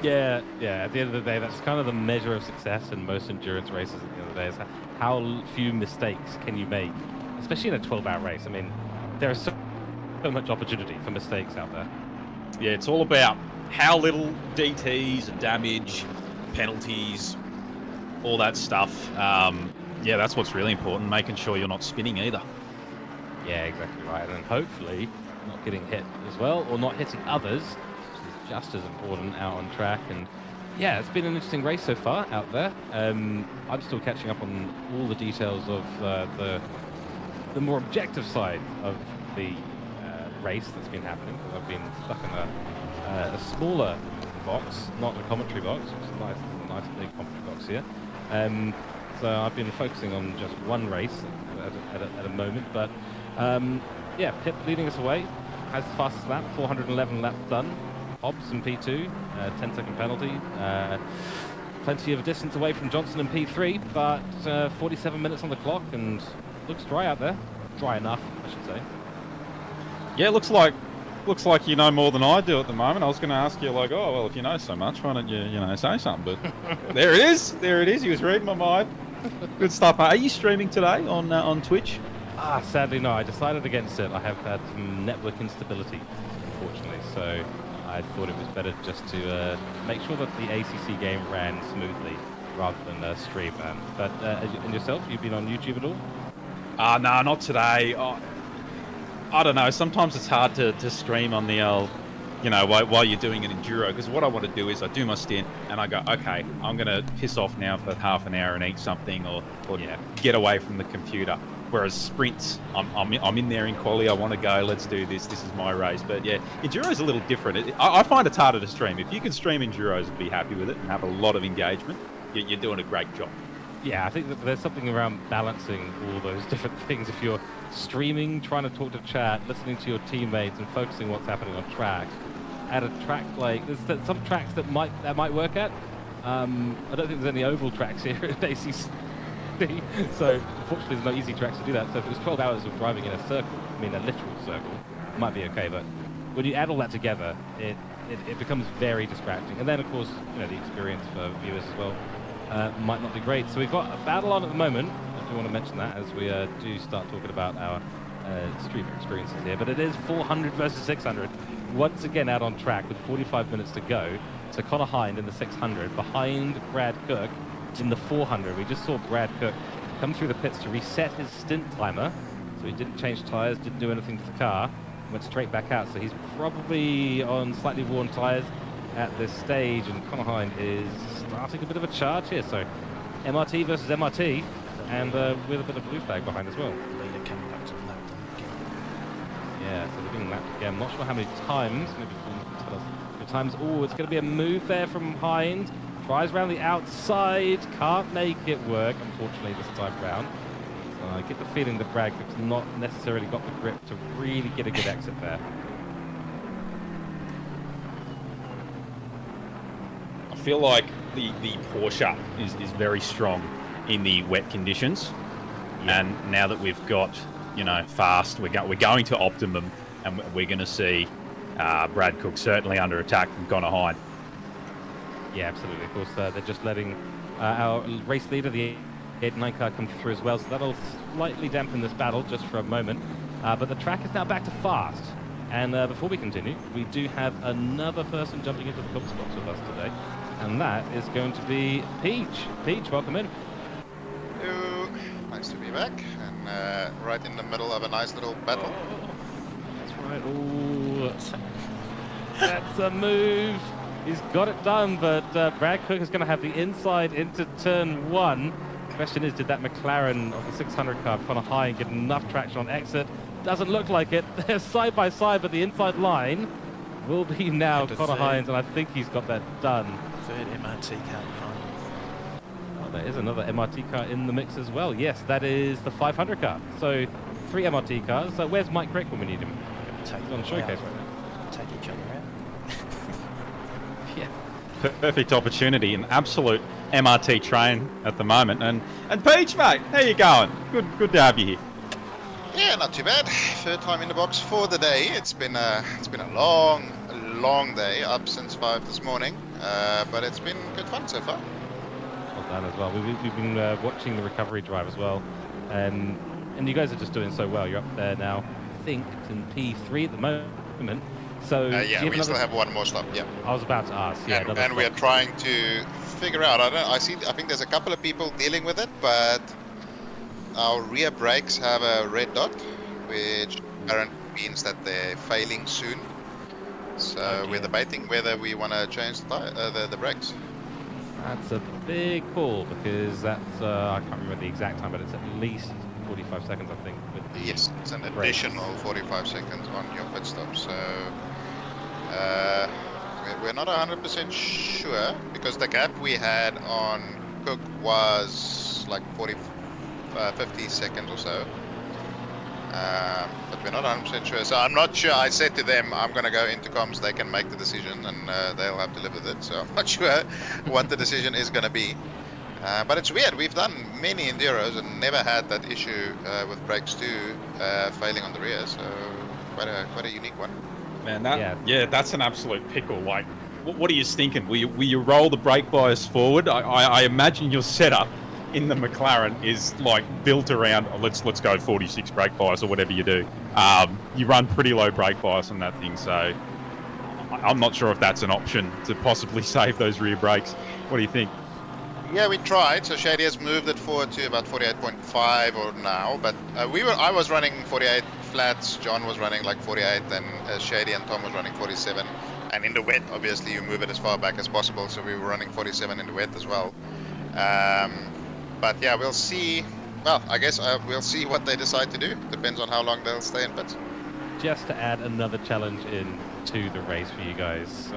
Yeah. At the end of the day, that's kind of the measure of success in most endurance races. At the end of the day, is how few mistakes can you make, especially in a 12-hour race. I mean, there is so much opportunity for mistakes out there. Yeah, it's all about how little DTs and damage, penalties, all that stuff. Yeah, that's what's really important, making sure you're not spinning either. Yeah, exactly right. And hopefully not getting hit as well, or not hitting others, which is just as important out on track. And yeah, it's been an interesting race so far out there. I'm still catching up on all the details of the more objective side of the race that's been happening, because I've been stuck in a smaller box, not a commentary box, which is nice. There's a nice big commentary box here. So I've been focusing on just one race at a moment, but yeah, Pip leading us away, has the fastest lap, 411 laps done. Hobbs in P2, 10-second penalty. Plenty of distance away from Johnson in P3, but 47 minutes on the clock, and looks dry out there. Dry enough, I should say. Yeah, looks like you know more than I do at the moment. I was going to ask you, like, oh, well, if you know so much, why don't you, say something? But there it is. There it is. He was reading my mind. Good stuff, mate. Are you streaming today on Twitch? Sadly, no. I decided against it. I have had some network instability, unfortunately. So I thought it was better just to make sure that the ACC game ran smoothly rather than stream. But and yourself, you've been on YouTube at all? No, not today. I don't know. Sometimes it's hard to stream on the old, while you're doing an enduro. Because what I want to do is I do my stint and I go, okay, I'm going to piss off now for half an hour and eat something or get away from the computer. Whereas sprints, I'm in there in quali. I want to go. Let's do this. This is my race. But yeah, enduro's a little different. I find it's harder to stream. If you can stream enduros and be happy with it and have a lot of engagement, you're doing a great job. Yeah, I think that there's something around balancing all those different things. If you're streaming, trying to talk to chat, listening to your teammates, and focusing what's happening on track, at a track like there's some tracks that might work at. I don't think there's any oval tracks here at ACC, so unfortunately there's no easy tracks to do that. So if it was 12 hours of driving in a circle, a literal circle, it might be okay. But when you add all that together, it becomes very distracting. And then of course, the experience for viewers as well. Might not be great. So we've got a battle on at the moment. I do want to mention that as we do start talking about our streamer experiences here. But it is 400 versus 600. Once again out on track with 45 minutes to go. So Connor Hind in the 600 behind Brad Cook in the 400. We just saw Brad Cook come through the pits to reset his stint timer. So he didn't change tyres, didn't do anything to the car. Went straight back out. So he's probably on slightly worn tyres at this stage, and Connor Hind is starting a bit of a charge here. So MRT versus MRT, and with a bit of blue flag behind as well. Yeah, so they're being lapped again. I'm not sure how many times. Maybe you can tell us how many times. Oh, it's going to be a move there from Hind, Tries around the outside, can't make it work, unfortunately, this time round. So I get the feeling that Brad Cook's not necessarily got the grip to really get a good exit there. I feel like the Porsche is very strong in the wet conditions, and now that we've got, you know, fast, we're going to optimum, and we're going to see Brad Cook certainly under attack from Connor Hine. Yeah, absolutely. Of course, they're just letting our race leader, the 8-9 car, come through as well, so that'll slightly dampen this battle just for a moment. But the track is now back to fast. And before we continue, we do have another person jumping into the Cooks box with us today, and that is going to be Peach. Peach, welcome in. Hello. Nice to be back, and right in the middle of a nice little battle. That's right. Ooh, that's a move. He's got it done, but Brad Cook is going to have the inside into turn 1. The question is, did that McLaren of the 600 car, Connor Hine, get enough traction on exit? Doesn't look like it. They're side by side, but the inside line will be now Connor Hines, and I think he's got that done. Third MRT car behind. Oh, there is another MRT car in the mix as well. Yes, that is the 500 car. So 3 MRT cars. So where's Mike Crick when we need him? He's on showcase right now. Take each other out. Yeah. Perfect opportunity, an absolute MRT train at the moment. And Peach, mate, how you going? Good to have you here. Yeah, not too bad. Third time in the box for the day. It's been a long day, up since 5 this morning, but it's been good fun so far. Well done as well. We've been watching the recovery drive as well, and you guys are just doing so well. You're up there now, I think, in P3 at the moment. So yeah, we still have one more stop. Yeah. I was about to ask. Yeah, and we are trying to figure out. I think there's a couple of people dealing with it, but our rear brakes have a red dot, which apparently means that they're failing soon. So we're debating whether we want to change the brakes. That's a big call, because that's I can't remember the exact time, but it's at least 45 seconds, I think. With the yes, it's an additional 45 seconds on your pit stop. So we're not 100% sure, because the gap we had on Cook was like 50 seconds or so. But we're not 100% sure. So I'm not sure. I said to them, I'm going to go into comms, they can make the decision, and they'll have to live with it. So I'm not sure what the decision is going to be. But it's weird. We've done many Enduros and never had that issue with brakes too, failing on the rear. So quite a unique one. Man, that's an absolute pickle. Like, what are you thinking? Will you roll the brake bias forward? I imagine your setup in the McLaren is like built around let's go 46 brake bias or whatever you do. You run pretty low brake bias on that thing, so I'm not sure if that's an option to possibly save those rear brakes. What do you think? Yeah, we tried. So Shady has moved it forward to about 48.5 or now, but I was running 48 flats. John was running like 48, and Shady and Tom was running 47. And in the wet, obviously, you move it as far back as possible. So we were running 47 in the wet as well. But yeah, we'll see. Well, I guess we'll see what they decide to do. Depends on how long they'll stay in pits. Just to add another challenge in to the race for you guys.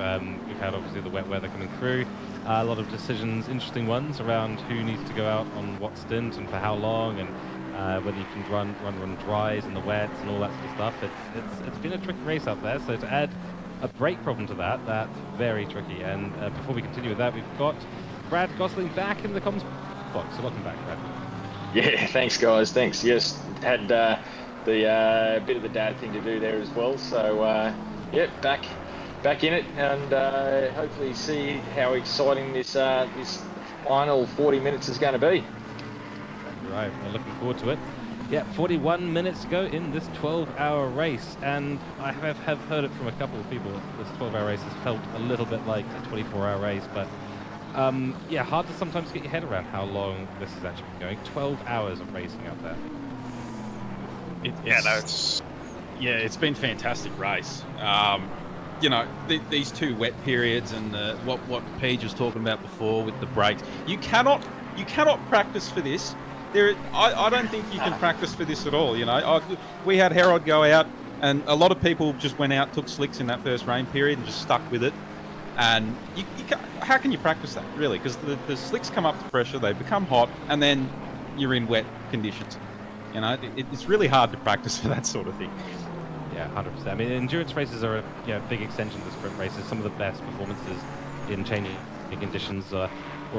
We've had obviously the wet weather coming through. A lot of decisions, interesting ones around who needs to go out on what stint and for how long, and whether you can run dries in the wet and all that sort of stuff. It's been a tricky race out there. So to add a brake problem to that's very tricky. And before we continue with that, we've got Brad Gosling back in the comms box. So welcome back, Brad. Yeah, thanks guys. Thanks. Yes, had the bit of the dad thing to do there as well. So yeah, back in it, and hopefully see how exciting this final 40 minutes is going to be. Right, we're looking forward to it. Yeah, 41 minutes to go in this 12-hour race, and I have heard it from a couple of people. This 12-hour race has felt a little bit like a 24-hour race, but yeah, hard to sometimes get your head around how long this has actually been going. 12 hours of racing out there. It's been a fantastic race. You know, these 2 wet periods and what Paige was talking about before with the brakes. You cannot practice for this. I don't think you can practice for this at all. You know, we had Harold go out, and a lot of people just went out, took slicks in that first rain period, and just stuck with it. And how can you practice that, really? Because the slicks come up to pressure, they become hot, and then you're in wet conditions. You know, it's really hard to practice for that sort of thing. Yeah, 100%. I mean, endurance races are a big extension to sprint races. Some of the best performances in changing conditions or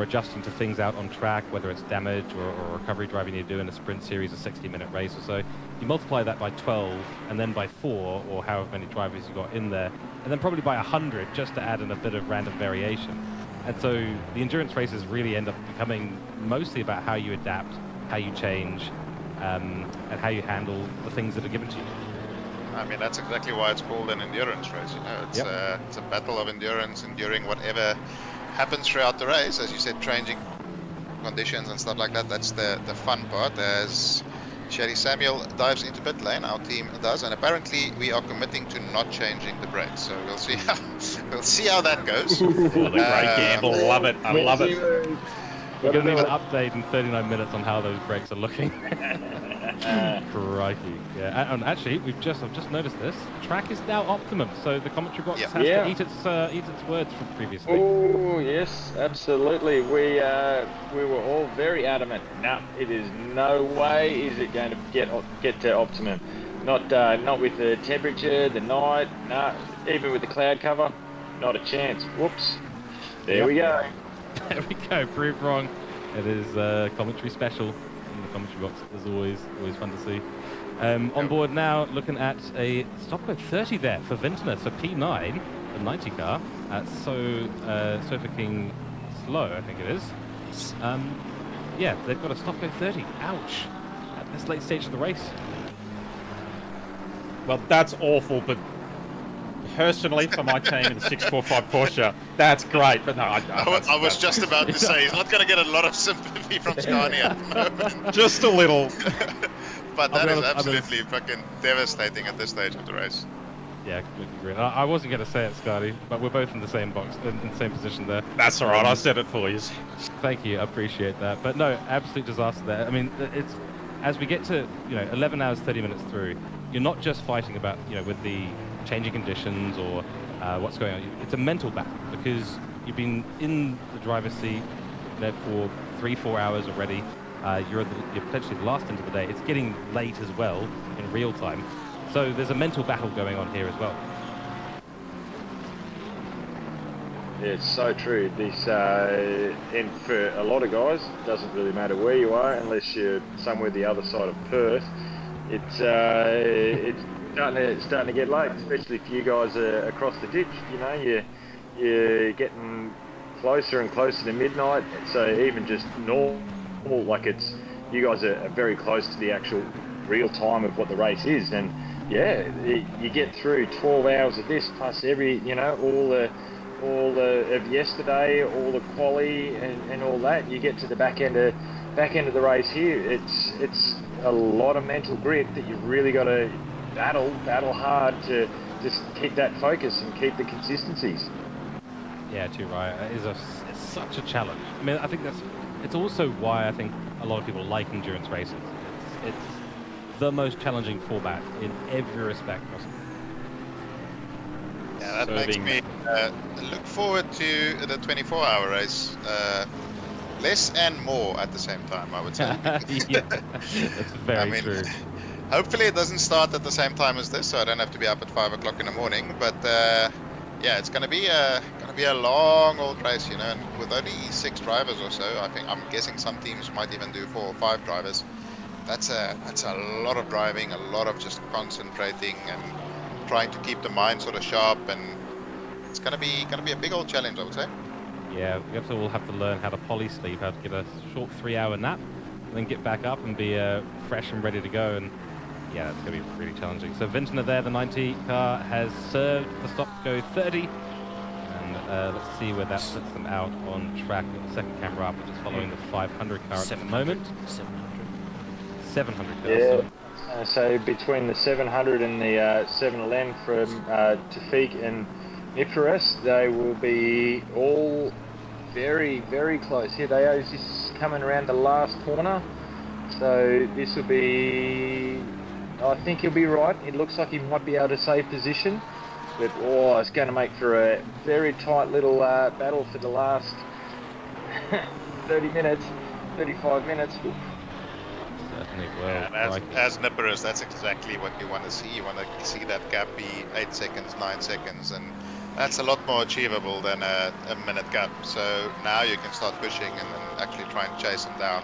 adjusting to things out on track, whether it's damage or recovery driving you do in a sprint series, a 60-minute race or so. You multiply that by 12 and then by 4, or however many drivers you got in there, and then probably by 100 just to add in a bit of random variation. And so the endurance races really end up becoming mostly about how you adapt, how you change, and how you handle the things that are given to you. I mean, that's exactly why it's called an endurance race. You know, it's a battle of endurance, enduring whatever happens throughout the race. As you said, changing conditions and stuff like that. That's the fun part. As Sherry Samuel dives into pit lane, our team does, and apparently we are committing to not changing the brakes. So we'll see how that goes. Oh, the great gamble. Love it. I love it. We're going to do an update in 39 minutes on how those brakes are looking. Crikey. Yeah, and actually, I've just noticed this. Track is now optimum, so the commentary box has to eat its words from previously. Oh yes, absolutely. We were all very adamant. No, it is no way is it going to get to optimum. Not with the temperature, the night. No, even with the cloud cover, not a chance. Whoops. There we go. There we go. Proved wrong. It is commentary special in the commentary box. As always fun to see. On board now, looking at a stop code 30 there for Vintner. So P9, the 90 car, at Sofa King Slow, I think it is. Yeah, they've got a stop code 30. Ouch. At this late stage of the race. Well, that's awful, but personally, for my team in the 645 Porsche, that's great. But no, I was just about to say, he's not going to get a lot of sympathy from Scania at the moment. Just a little. But that is absolutely fucking devastating at this stage of the race. Yeah, completely agree. I wasn't going to say it, Scotty, but we're both in the same box, in the same position there. That's all right. I said it for you. Thank you. I appreciate that. But no, absolute disaster there. I mean, it's as we get to 11 hours 30 minutes through, you're not just fighting about with the changing conditions or what's going on. It's a mental battle because you've been in the driver's seat there for 3-4 hours already. You're potentially the last end of the day. It's getting late as well in real time. So there's a mental battle going on here as well. Yeah, it's so true. This, and for a lot of guys, it doesn't really matter where you are unless you're somewhere the other side of Perth. It's starting to get late, especially if you guys are across the ditch. You're getting closer and closer to midnight. So even just normal, like you guys are very close to the actual real time of what the race is, and yeah, you get through 12 hours of this plus all of yesterday, all the quali and all that. You get to the back end of the race here. It's a lot of mental grit that you've really got to battle hard to just keep that focus and keep the consistencies. Yeah, too right. It's such a challenge. I mean, I think it's also why I think a lot of people like endurance races. It's the most challenging format in every respect possible. Yeah, that makes me look forward to the 24-hour race. Less and more at the same time, I would say. Yeah, that's very true. Hopefully it doesn't start at the same time as this, so I don't have to be up at 5 o'clock in the morning. But yeah, it's gonna be a long old race, and with only 6 drivers or so, I'm guessing some teams might even do 4 or 5 drivers. That's a lot of driving, a lot of just concentrating and trying to keep the mind sort of sharp, and it's gonna be a big old challenge, I would say. Yeah, we all have to learn how to poly-sleep, how to get a short 3-hour nap, and then get back up and be fresh and ready to go. And yeah, that's going to be really challenging. So Vintner there, the 90 car, has served the stop go 30. And let's see where that puts them out on track. We've got the second camera up, which is following the 500 car at the moment. 700 cars. Yeah. So between the 700 and the 711 from Tafik and Nipteris, they will be all very, very close. Here they are, just coming around the last corner. So this will be, I think he'll be right. It looks like he might be able to save position. But it's going to make for a very tight little battle for the last 30 minutes, 35 minutes. Certainly will. Yeah, as nippers, that's exactly what you want to see. You want to see that gap be 8 seconds, 9 seconds, and that's a lot more achievable than a minute gap. So now you can start pushing and then actually try and chase them down,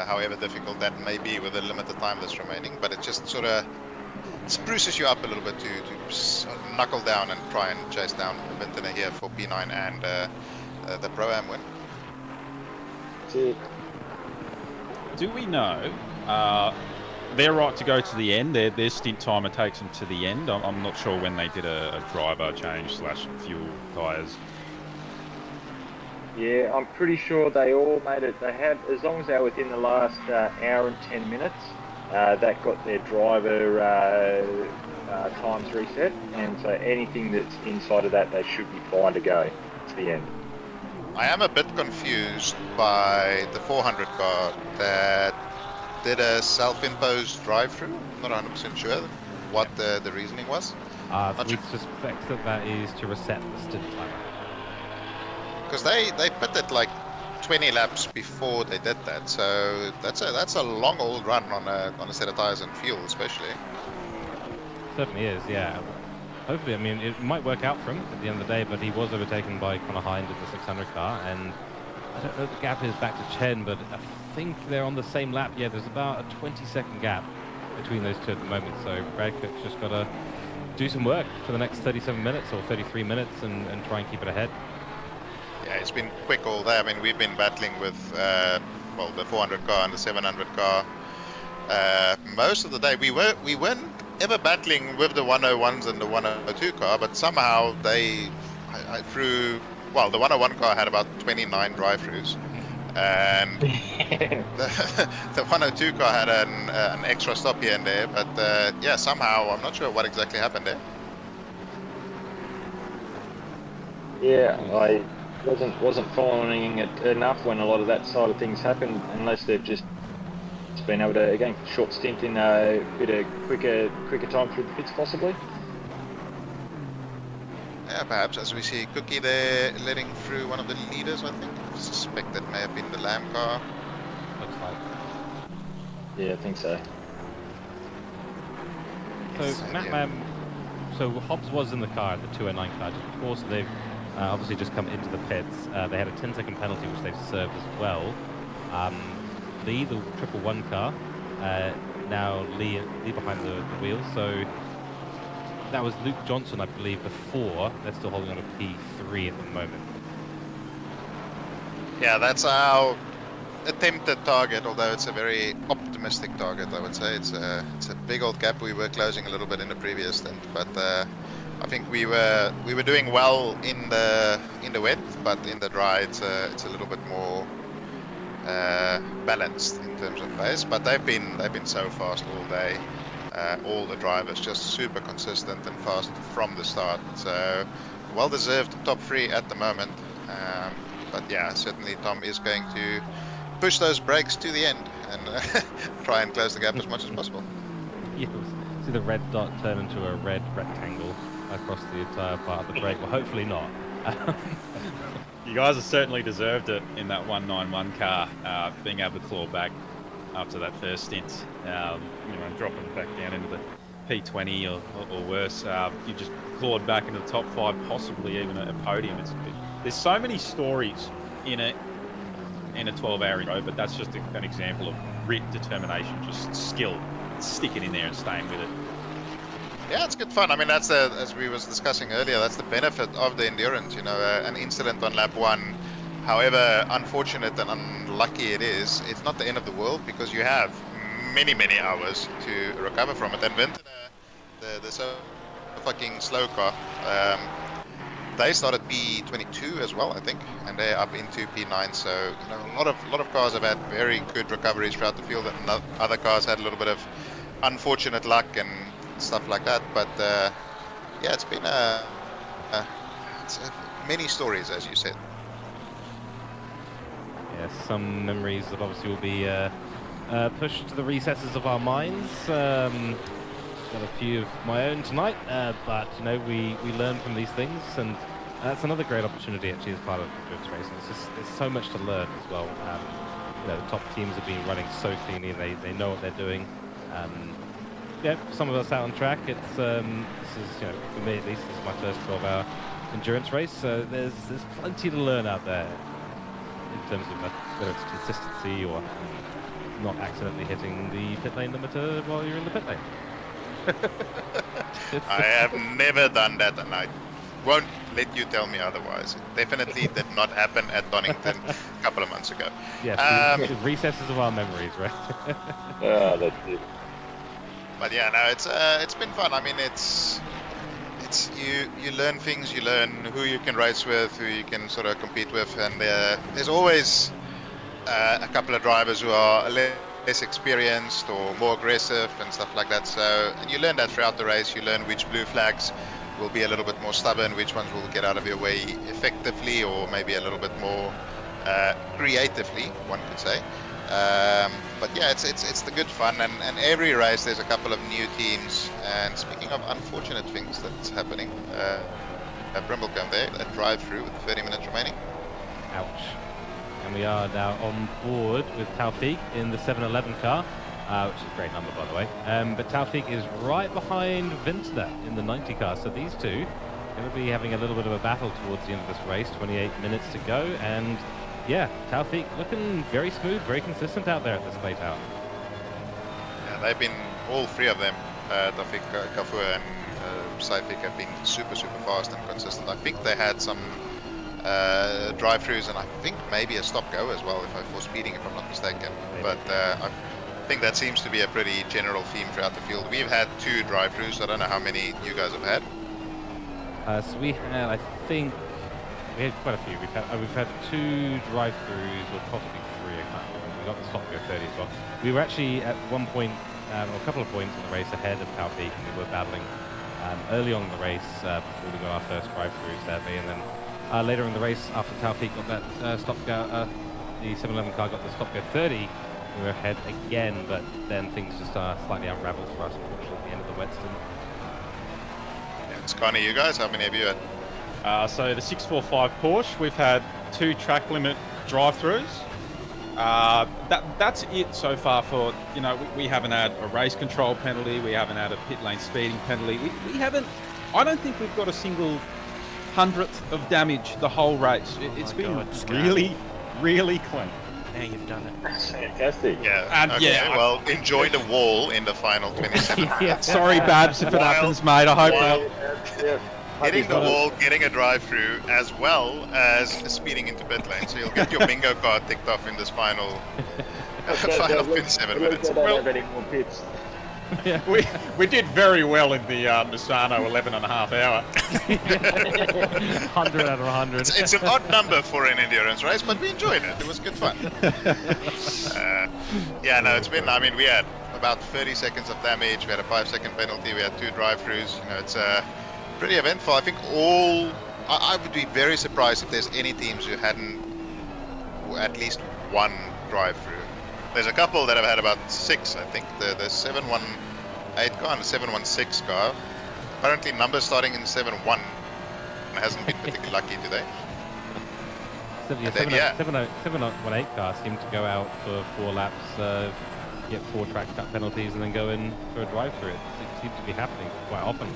however difficult that may be with the limited time that's remaining. But it just sort of spruces you up a little bit to sort of knuckle down and try and chase down Vintner here for P9 and the Pro-Am win. That's it. Do we know they're right to go to the end? Their stint timer takes them to the end. I'm not sure when they did a driver change / fuel tyres. Yeah, I'm pretty sure they all made it. They had, as long as they were within the last hour and 10 minutes, that got their driver times reset. And so anything that's inside of that, they should be fine to go to the end. I am a bit confused by the 400 car that did a self-imposed drive-through. I'm not 100% sure what the reasoning was. We suspect that is to reset the stint timer. Because they pitted like 20 laps before they did that, so that's a long old run on a set of tires and fuel, especially. Certainly is, yeah. Hopefully, I mean, it might work out for him at the end of the day, but he was overtaken by Connor Hind at the 600 car, and I don't know if the gap is back to Chen, but I think they're on the same lap. Yeah, there's about a 20-second gap between those two at the moment, so Brad Cook's just got to do some work for the next 37 minutes or 33 minutes and try and keep it ahead. Yeah, it's been quick all day. I mean, we've been battling with, well, the 400 car and the 700 car most of the day. We weren't ever battling with the 101s and the 102 car, but somehow they, well, the 101 car had about 29 drive-throughs, and the 102 car had an extra stop here and there, but yeah, somehow, I'm not sure what exactly happened there. Yeah, I wasn't following it enough when a lot of that side of things happened, unless they've just been able to, again, short stint in a bit of quicker time through the pits, possibly. Yeah, perhaps, as we see Cookie there letting through one of the leaders, I think. I suspect that may have been the Lamb car. Looks like. Yeah, I think so. So, so Hobbs was in the car at the 209 car just before, so they've obviously just come into the pits. They had a 10-second penalty, which they've served as well. Lee, the 111 car, now Lee behind the wheel, so that was Luke Johnson, I believe, before. They're still holding on to P3 at the moment. Yeah, that's our attempted target, although it's a very optimistic target, I would say. It's a big old gap we were closing a little bit in the previous stint, but I think we were doing well in the wet, but in the dry it's a little bit more balanced in terms of pace. But they've been so fast all day. All the drivers just super consistent and fast from the start. So well deserved top 3 at the moment. But yeah, certainly Tom is going to push those brakes to the end and try and close the gap as much as possible. You'll see the red dot turn into a red rectangle across the entire part of the brake. Well, hopefully not. You guys have certainly deserved it in that 191 car, being able to claw back after that first stint, dropping back down into the P20 or worse. You just clawed back into the top 5, possibly even a podium. There's so many stories in a 12-hour road, but that's just an example of grit, determination, just skill, sticking in there and staying with it. Yeah, it's good fun. I mean, that's as we was discussing earlier, that's the benefit of the endurance. An incident on lap 1, however unfortunate and unlucky it is, it's not the end of the world because you have many hours to recover from it. And Vintner, the so fucking slow car, they started P22 as well, I think, and they're up into P9. So a lot of cars have had very good recoveries throughout the field, and other cars had a little bit of unfortunate luck and stuff like that. But yeah, it's been many stories, as you said. Yeah, some memories that obviously will be pushed to the recesses of our minds. got a few of my own tonight, but you know we learn from these things, and that's another great opportunity actually as part of endurance racing. There's so much to learn as well. You know, the top teams have been running so cleanly; they know what they're doing. Yeah, some of us out on track. It's this is, you know, for me at least, this is my first 12-hour endurance race. So there's plenty to learn out there in terms of whether it's consistency or not accidentally hitting the pit lane limiter while you're in the pit lane. I have never done that, and I won't let you tell me otherwise. It definitely did not happen at Donington a couple of months ago. Yes, the recesses of our memories, right? That's it. But yeah, no, it's been fun. I mean, it's you learn things, you learn who you can race with, who you can sort of compete with, and there's always a couple of drivers who are less experienced or more aggressive and stuff like that. So you learn that throughout the race. You learn which blue flags will be a little bit more stubborn, which ones will get out of your way effectively, or maybe a little bit more creatively, one could say. But yeah, it's the good fun, and every race there's a couple of new teams. And speaking of unfortunate things that's happening, at Bramblecombe there, a drive-through with 30 minutes remaining. Ouch. And we are now on board with Taufik in the 711 car, which is a great number by the way. But Taufik is right behind Vinter in the 90 car, so these two are going to be having a little bit of a battle towards the end of this race. 28 minutes to go, and yeah, Taufik looking very smooth, very consistent out there at this late hour. Yeah, they've been, all three of them, Taufik, Kafur and Saifik, have been super fast and consistent. I think they had some drive-throughs, and I think maybe a stop-go as well, for speeding, if I'm not mistaken. Maybe. But I think that seems to be a pretty general theme throughout the field. We've had 2 drive-throughs. I don't know how many you guys have had. So we had, I think, we had quite a few. We've had 2 drive-throughs, or possibly 3. I can't remember. We got the stop-go 30 as well. We were actually at one point, or a couple of points in the race ahead of Taufik, and we were battling early on in the race before we got our first drive-through, sadly, and then later in the race, after Taufik got that stop-go, the 711 car got the stop-go 30, we were ahead again, but then things just slightly unraveled for us, unfortunately, at the end of the Whetstone. Yeah, Scotty, you guys, how many have you had? So the 645 Porsche, we've had 2 track limit drive-throughs. That's it so far for, you know, we haven't had a race control penalty, we haven't had a pit lane speeding penalty, we haven't, I don't think we've got a single 100th of damage the whole race. It's been really clean. Now you've done it. That's fantastic. Yeah. And okay, yeah, well, enjoy the wall in the final 27. Yeah, sorry, Babs, if it happens, mate. I hope hitting the wall, getting a drive-through, as well as speeding into pit lane. So you'll get your bingo card ticked off in this final 27 minutes. Don't have any more pits. Yeah. We did very well in the Misano 11.5 hour. 100 out of 100. It's an odd number for an endurance race, but we enjoyed it. It was good fun. Yeah, no, it's been, I mean, we had about 30 seconds of damage. We had a 5-second penalty. We had 2 drive-throughs. You know, it's pretty eventful. I think I would be very surprised if there's any teams who hadn't at least 1 drive-through. There's a couple that have had about 6, I think. The 718 car and the 716 car. Apparently numbers starting in 71 hasn't been particularly lucky today. 718 car seemed to go out for 4 laps, get 4 track cut penalties, and then go in for a drive-through. It seems to be happening quite often.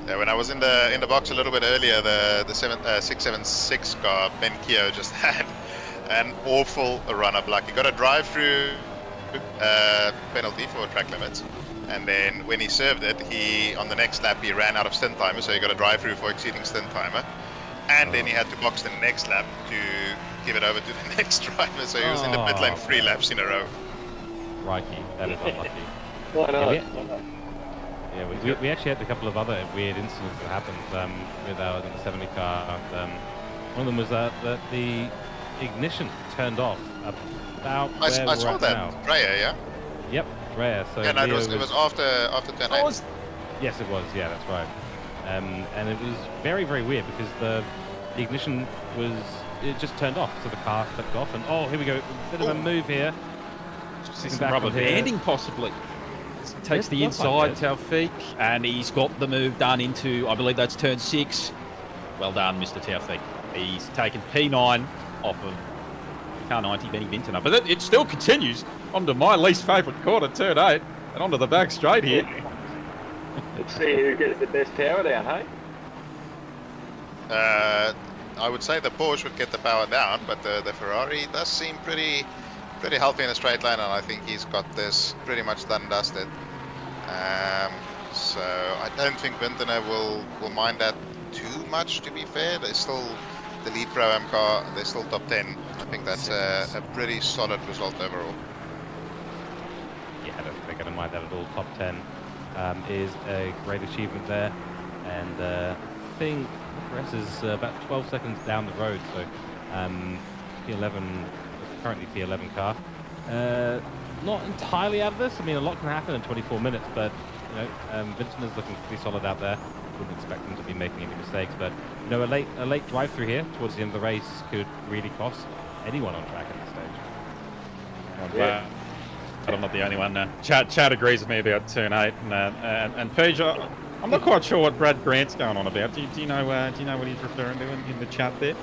Yeah, when I was in the box a little bit earlier, the 676 car, Ben Keogh just had an awful run-up luck. He got a drive-through penalty for track limits, and then when he served it, on the next lap he ran out of stint timer, so he got a drive-through for exceeding stint timer, and then he had to box the next lap to give it over to the next driver, so he was in the pit lane 3 laps in a row. Crikey, that is unlucky. Why not? Yeah, we actually had a couple of other weird incidents that happened with our 70 car. One of them was that the ignition turned off about I saw that now. Drea, yeah? Yep, Drea. So yeah, no, it was after turn 8. Yes, it was. Yeah, that's right. And it was very, very weird because the ignition it just turned off, so the car flipped off, and here we go, bit of a move here. See some rubber banding possibly. takes the inside, Taufik, and he's got the move done into, I believe that's turn 6. Well done, Mr. Taufik. He's taken P9 off of car 90, Benny Vintner. But it still continues onto my least favourite corner, turn 8, and onto the back straight here. Let's see who gets the best power down, hey? I would say the Porsche would get the power down, but the Ferrari does seem pretty healthy in a straight line, and I think he's got this pretty much done dusted. So I don't think Vintner will mind that too much, to be fair. They're still the lead Pro-Am car, they're still top 10. I think that's a pretty solid result overall. Yeah, I don't think they're going to mind that at all. Top 10 is a great achievement there, and I think Perez is about 12 seconds down the road, so P11, currently P11 car. Not entirely out of this. I mean, a lot can happen in 24 minutes, but you know, Vincent is looking pretty solid out there. Wouldn't expect him to be making any mistakes, but you know, a late drive through here towards the end of the race could really cost anyone on track at this stage. Yeah. But I'm not the only one. Chad agrees with me about turn 8, and Peugeot. I'm not quite sure what Brad Grant's going on about. Do you know what he's referring to in the chat there?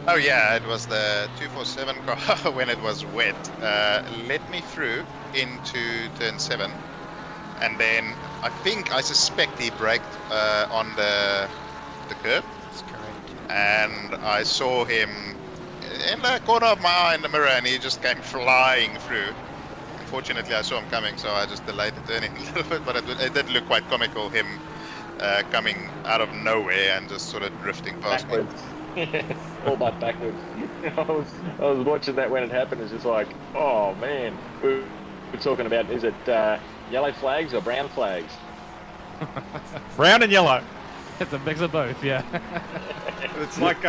Oh yeah, it was the 247 car when it was wet. Led me through into turn 7, and then I suspect he braked on the curb. That's correct. And I saw him in the corner of my eye in the mirror, and he just came flying through. Unfortunately, I saw him coming, so I just delayed the turning a little bit, but it did look quite comical, him coming out of nowhere and just sort of drifting past me. All but backwards. I was watching that when it happened. It's just like, oh man. We're talking about, is it yellow flags or brown flags? Brown and yellow. It's a mix of both, yeah. It's like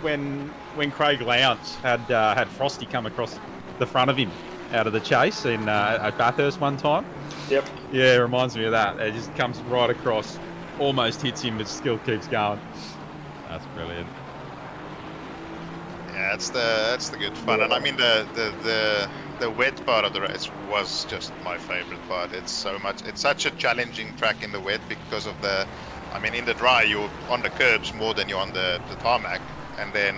when Craig Lowndes had Frosty come across the front of him out of the chase in at Bathurst one time. Yep. Yeah, it reminds me of that. It just comes right across, almost hits him, but still keeps going. That's brilliant. Yeah, that's the good fun, and I mean the wet part of the race was just my favorite part. It's such a challenging track in the wet because of in the dry you're on the curbs more than you're on the tarmac, and then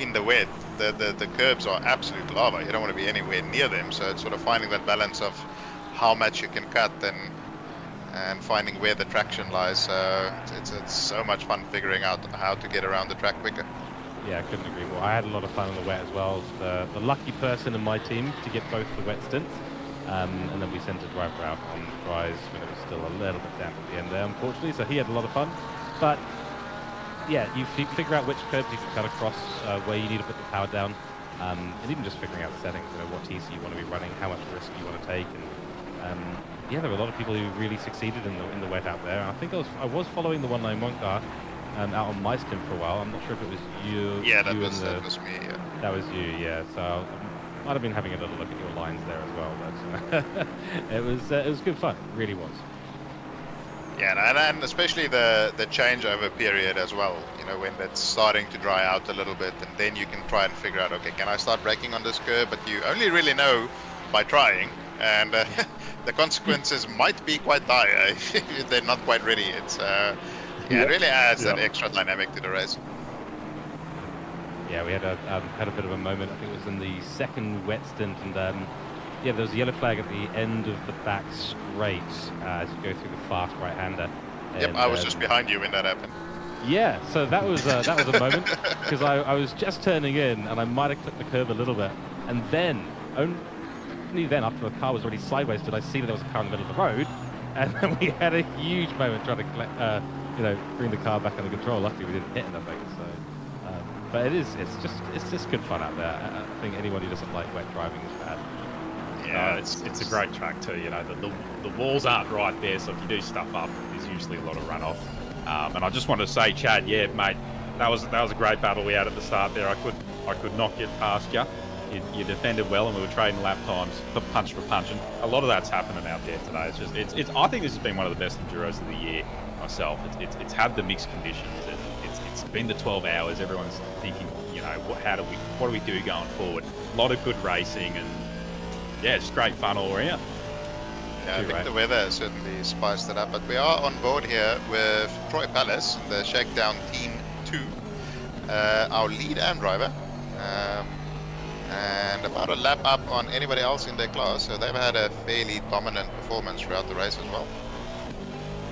in the wet the curbs are absolute lava. You don't want to be anywhere near them, so it's sort of finding that balance of how much you can cut and finding where the traction lies. So it's so much fun figuring out how to get around the track quicker. Yeah, I couldn't agree more. I had a lot of fun in the wet as well. The lucky person in my team to get both the wet stints, and then we sent a driver out on dries when it was still a little bit damp at the end there, unfortunately. So he had a lot of fun. But yeah, you figure out which curbs you can cut across, where you need to put the power down, and even just figuring out the settings. You know, what TC you want to be running, how much risk you want to take, and yeah, there were a lot of people who really succeeded in the wet out there. And I think I was following the 191 car. Out on my stint for a while. I'm not sure if it was you. Yeah, that was me. Yeah. That was you. Yeah. So I might have been having a little look at your lines there as well. But it was good fun. It really was. Yeah, and especially the changeover period as well. You know, when it's starting to dry out a little bit, and then you can try and figure out, okay, can I start braking on this curb? But you only really know by trying, and the consequences might be quite dire if they're not quite ready. It's yeah, it really adds that extra dynamic to the race. Yeah, we had a bit of a moment. I think it was in the second wet stint, and yeah, there was a yellow flag at the end of the back straight as you go through the fast right-hander. Yep, I was just behind you when that happened. Yeah, so that was a moment because I was just turning in and I might have clipped the curb a little bit, and then only then, after the car was already sideways, did I see that there was a car in the middle of the road, and then we had a huge moment trying to bring the car back under control. Luckily, we didn't hit anything. So, but it's just good fun out there. I think anyone who doesn't like wet driving is bad. Yeah, it's a great track too. You know, the walls aren't right there, so if you do stuff up, there's usually a lot of runoff. And I just wanted to say, Chad, yeah, mate, that was a great battle we had at the start there. I could not get past you. You defended well, and we were trading lap times for punch, and a lot of that's happening out there today. It's I think this has been one of the best enduros of the year. Myself, it's had the mixed conditions, and it's been the 12 hours. Everyone's thinking, you know, what do we do going forward? A lot of good racing, and yeah, it's great fun all around. Yeah, I think right? the weather certainly spiced it up, but we are on board here with Troy Palace, the Shakedown Team 2, our lead and driver, and about a lap up on anybody else in their class, so they've had a fairly dominant performance throughout the race as well.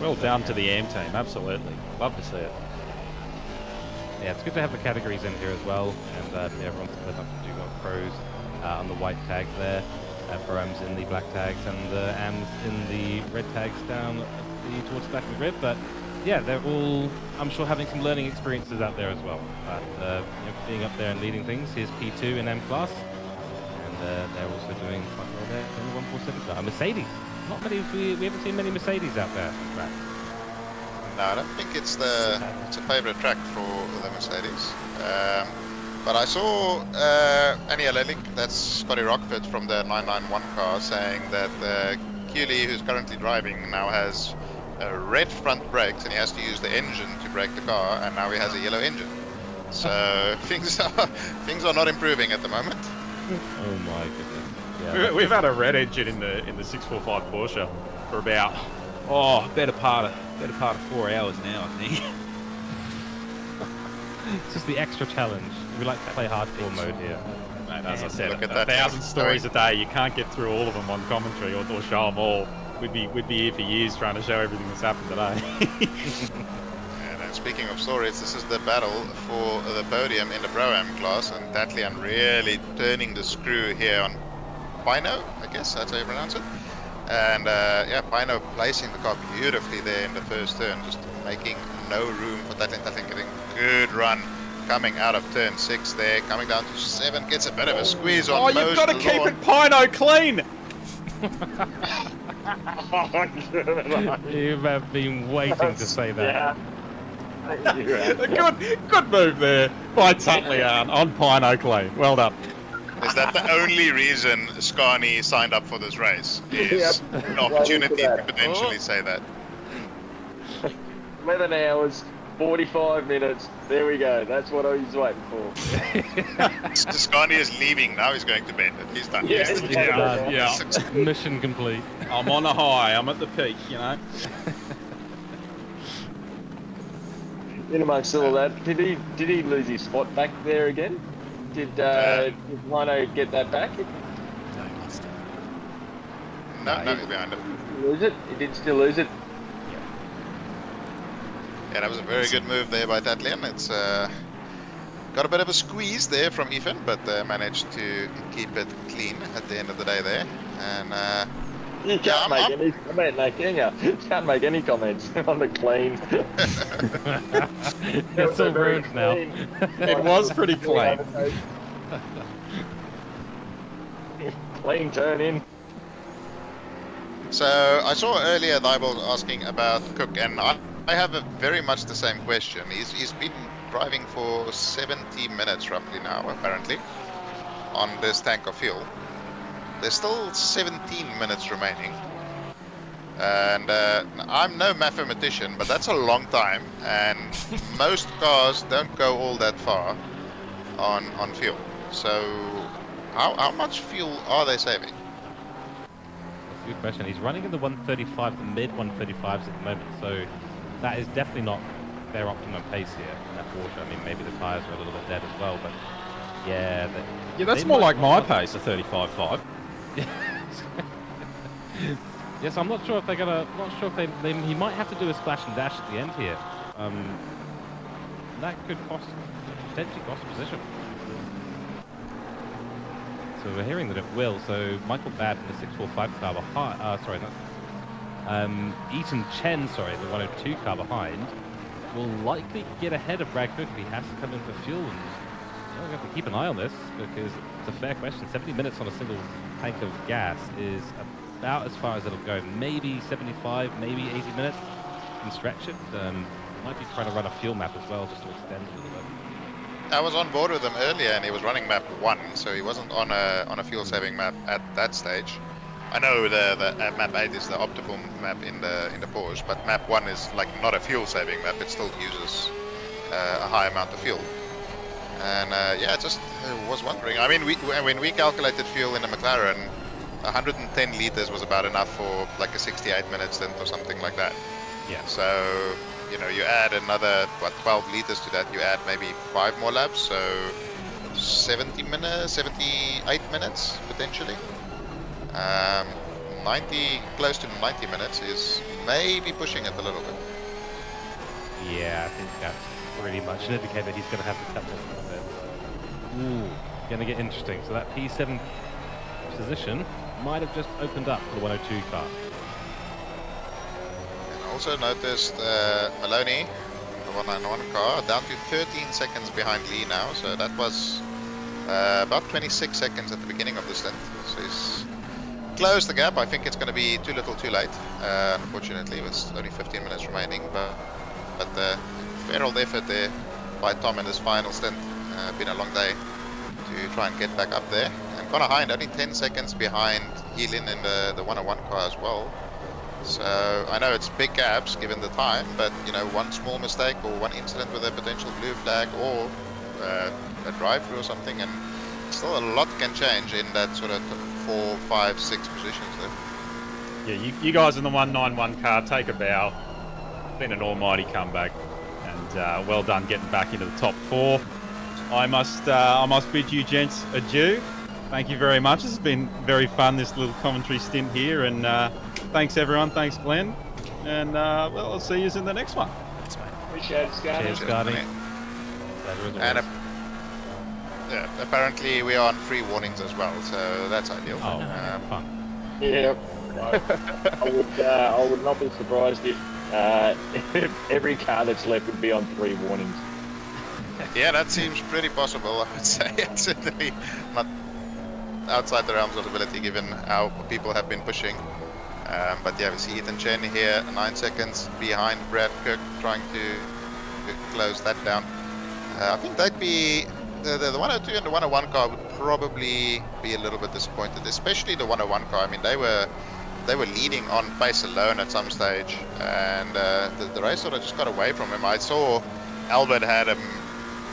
Well done to the AM team, absolutely. Love to see it. Yeah, it's good to have the categories in here as well, and yeah, everyone's split up to do got pros on the white tags there, Broams in the black tags, and AMs in the red tags down towards the back of the grid. But yeah, they're all, I'm sure, having some learning experiences out there as well. But you know, being up there and leading things, here's P2 in M class, and they're also doing quite well there in the 147 car. Mercedes, not many. We haven't seen many Mercedes out there. Right. No, I don't think it's a favourite track for the Mercedes. But I saw Annie Link, that's Scotty Rockford from the 991 car, saying that Keely, who's currently driving, now has red front brakes and he has to use the engine to brake the car, and now he has a yellow engine. So things are not improving at the moment. Oh my goodness! Yeah, We've had a red engine in the 645 Porsche for about better part of 4 hours now, I think. It's just the extra challenge. We like to play hardcore mode here. Mate, as I said, Look at a that. 1,000 stories a day. You can't get through all of them on commentary or show them all. We'd be here for years trying to show everything that's happened today. And speaking of stories, this is the battle for the podium in the Pro-Am class, and Tatlian really turning the screw here on Pino, I guess that's how you pronounce it. And yeah, Pino placing the car beautifully there in the first turn, just making no room for Tatlian. Tatlian getting a good run coming out of turn 6 there, coming down to 7, gets a bit of a squeeze on most. Oh, you've got to keep it Pino clean! You have been waiting to say that. Good move there by Tatlian on Pino clean. Well done. Is that the only reason Scani signed up for this race? Is an opportunity to potentially say that. 11 hours, 45 minutes. There we go. That's what I was waiting for. Scani is leaving now. He's going to bed. He's done. Yeah. Mission complete. I'm on a high. I'm at the peak, you know. In amongst all that, did he lose his spot back there again? Did Rhino get that back? No, he lost it. No, he's behind it. Lose it? He did still lose it? Yeah, that was a very good move there by Tatlian. It's got a bit of a squeeze there from Ethan, but managed to keep it clean at the end of the day there. And you can't make any comment, like, can you? You can't make any comments on the clean. It's all ruined now. It was pretty clean. Clean turn in. So I saw earlier Leibel asking about Cook, and I have very much the same question. He's been driving for 70 minutes roughly now, apparently, on this tank of fuel. There's still 17 minutes remaining. And I'm no mathematician, but that's a long time, and most cars don't go all that far on fuel. So how much fuel are they saving? That's a good question. He's running in the 135, the mid 135s at the moment, so that is definitely not their optimum pace here in that Porsche. I mean, maybe the tyres are a little bit dead as well, but yeah. That's more like my pace, a 35.5. Yes, I'm not sure if they're gonna. Not sure if they. He might have to do a splash and dash at the end here. That could potentially cost a position. So we're hearing that it will. So Michael Babb in the 645 car behind. Sorry, that's Eaton Chen. Sorry, the 102 car behind will likely get ahead of Brad Cook if he has to come in for fuel. And we're going to have to keep an eye on this because it's a fair question. 70 minutes on a single tank of gas is about as far as it'll go. Maybe 75, maybe 80 minutes. You can stretch it. Might be trying to run a fuel map as well just to extend a little bit. I was on board with him earlier, and he was running map 1, so he wasn't on a fuel-saving map at that stage. I know the map 8 is the optimal map in the Porsche, but map 1 is like not a fuel-saving map. It still uses a high amount of fuel. And yeah, just was wondering. I mean, when we calculated fuel in the McLaren, 110 liters was about enough for like a 68-minute stint or something like that. Yeah. So, you know, you add another, 12 liters to that, you add maybe 5 more laps, so 78 minutes potentially. 90, close to 90 minutes is maybe pushing it a little bit. Yeah, I think that's pretty much an indicator he's going to have to tap it a bit. Ooh, going to get interesting. So that P7 position might have just opened up for the 102 car. And also noticed Maloney, the 191 car, down to 13 seconds behind Lee now, so that was about 26 seconds at the beginning of the stint. So he's closed the gap. I think it's going to be too little too late, unfortunately, with only 15 minutes remaining, but fair old effort there by Tom in this final stint. Been a long day to try and get back up there. And Connor Hind only 10 seconds behind Heelin in the 101 car as well. So I know it's big gaps given the time, but you know, one small mistake or one incident with a potential blue flag or a drive-through or something, and still a lot can change in that sort of 4, 5, 6 positions there. Yeah, you guys in the 191 car, take a bow. It's been an almighty comeback, and well done getting back into the top 4. I must bid you gents adieu. Thank you very much. This has been very fun, this little commentary stint here, and thanks everyone. Thanks Glenn, and well, I'll see you in the next one. Thanks, mate. Appreciate it, Scotty. Cheers, Scotty. And yeah, apparently we are on free warnings as well, so that's ideal. Oh, fun. Yeah, I would not be surprised if every car that's left would be on 3 warnings. Yeah, that seems pretty possible, I would say. It's certainly not outside the realms of possibility given how people have been pushing. But yeah, we see Ethan Chen here, 9 seconds behind Brad Cook, trying to close that down. I think they'd be the 102 and the 101 car would probably be a little bit disappointed, especially the 101 car. I mean, they were leading on pace alone at some stage, and the race sort of just got away from him. I saw Albert had a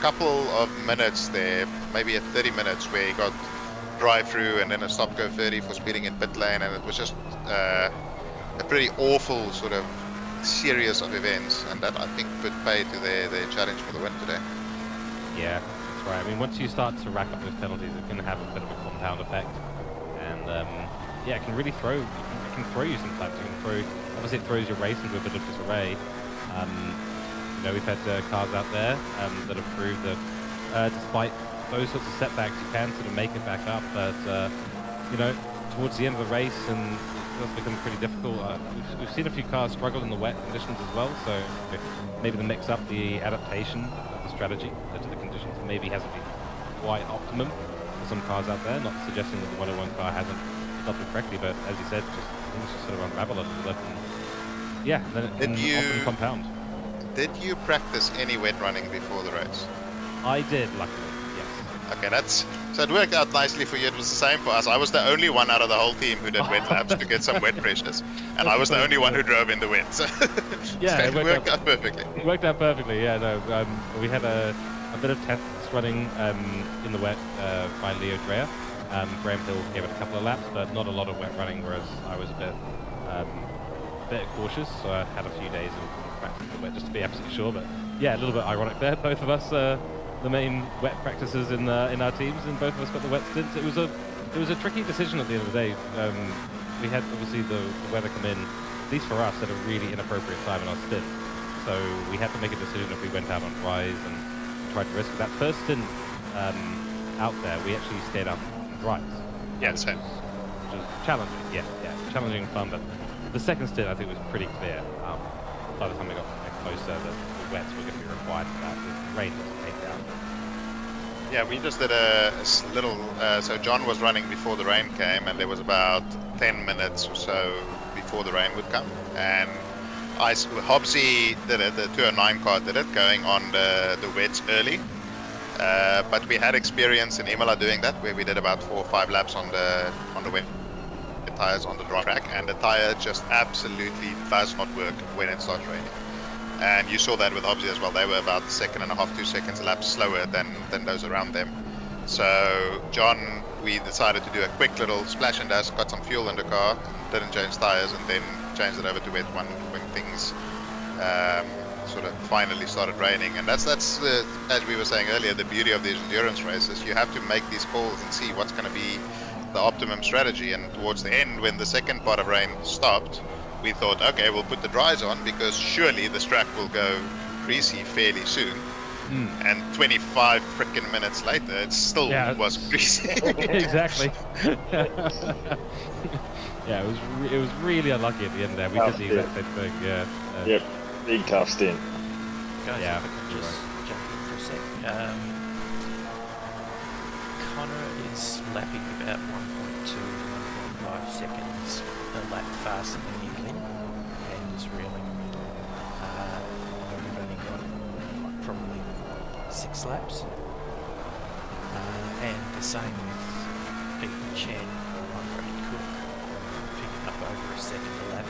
couple of minutes there, maybe at 30 minutes, where he got drive-through and then a stop-go 30 for speeding in pit lane, and it was just a pretty awful sort of series of events, and that I think could pay to their challenge for the win today. Yeah, that's right. I mean, once you start to rack up those penalties, it can have a bit of a compound effect, and yeah, it can really throw you sometimes. Obviously it throws your race into a bit of disarray. You know, we've had cars out there that have proved that despite those sorts of setbacks, you can sort of make it back up, but you know, towards the end of the race, and it does become pretty difficult. We've seen a few cars struggle in the wet conditions as well, so maybe the mix up, the adaptation of the strategy to the conditions maybe hasn't been quite optimum for some cars out there. Not suggesting that the 101 car hasn't adopted correctly, but as you said, things just sort of unravel a little bit, and yeah, then it can often compound. Did you practice any wet running before the race? I did, luckily, yes. Okay, so it worked out nicely for you. It was the same for us. I was the only one out of the whole team who did wet laps to get some wet pressures, and I was the only one who drove in the wet. So yeah, so it worked out perfectly. It worked out perfectly. Yeah, no, we had a bit of tests running in the wet by Leo Dreyer. Graham Hill gave it a couple of laps, but not a lot of wet running, whereas I was a bit cautious, so I had a few days of practice in the wet just to be absolutely sure. But yeah, a little bit ironic there. Both of us the main wet practices in our teams, and both of us got the wet stints. It was a tricky decision at the end of the day. We had obviously the weather come in, at least for us, at a really inappropriate time in our stint. So we had to make a decision if we went out on dries and tried to risk it. That first stint out there, we actually stayed up on dries. Yeah, same. Which was challenging. Yeah, challenging and fun. But the second stint, I think, was pretty clear. By the time we got closer, the wets were going to be required for that. The rain just came down. Yeah, we just did a little. So John was running before the rain came, and there was about 10 minutes or so before the rain would come. And Hobbsy did it. The 209 car did it, going on the wets early. But we had experience in Imola doing that, where we did about 4 or 5 laps on the wet tires on the dry track, and the tire just absolutely does not work when it starts raining. And you saw that with Hobbsy as well. They were about 1.5 to 2 seconds a lap slower than those around them. So John we decided to do a quick little splash and dash, got some fuel in the car, didn't change tires, and then changed it over to wet one when things sort of finally started raining. And that's as we were saying earlier, the beauty of these endurance races. You have to make these calls and see what's going to be the optimum strategy. And towards the end, when the second part of rain stopped, we thought, okay, we'll put the dries on because surely this track will go greasy fairly soon. And 25 freaking minutes later, it still was greasy. Exactly. Yeah, it was really unlucky at the end there. We did the exact same thing. Yeah. Yep. Big tough stint. Guys, Yeah, if I can just jump in for a sec. Connor is lapping about 1.2, 1.5 seconds a lap faster than Evelyn, and is reeling. We've only got probably 6 laps. And the same with Ethan Chen and Brad Cook, picking up over a second a lap.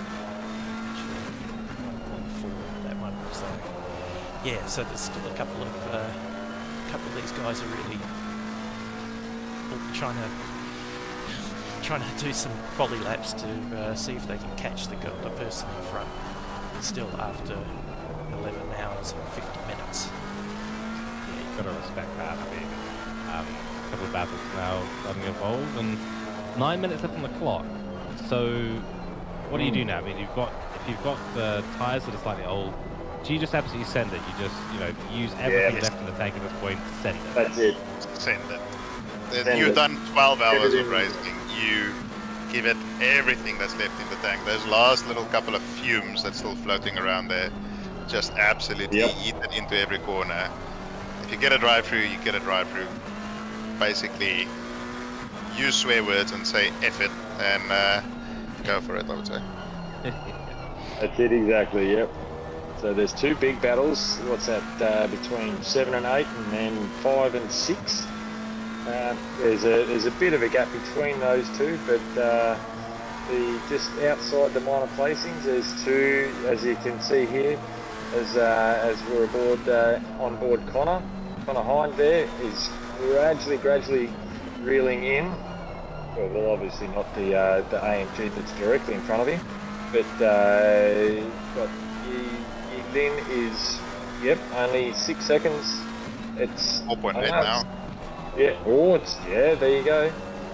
Actually, 1.4 that one. So yeah, so there's still a couple of these guys are really trying to do some quali laps to see if they can catch the person in front. Still after 11 hours and 50 minutes. Yeah, you've got to respect that. I mean, a couple of battles now starting to evolve, and 9 minutes left on the clock. So, what do you do now? I mean, if you've got the tyres that are slightly old, do you just absolutely send it? You just, use everything left in the tank at this point, send it. That's it. Send it. You've done 12 hours of racing. You give it everything that's left in the tank. Those last little couple of fumes that's still floating around there, just absolutely eat it into every corner. If you get a drive-through, you get a drive-through. Basically, use swear words and say F it, and go for it, I would say. That's it, exactly, yep. So there's 2 big battles. What's that, between 7 and 8, and then 5 and 6. There's a bit of a gap between those 2, but just outside the minor placings, there's 2, as you can see here, as we're on board Connor Hind there is gradually reeling in. Well, obviously not the AMG that's directly in front of him, but Lin is only 6 seconds. It's 4.8 now. Yeah. Oh, there you go.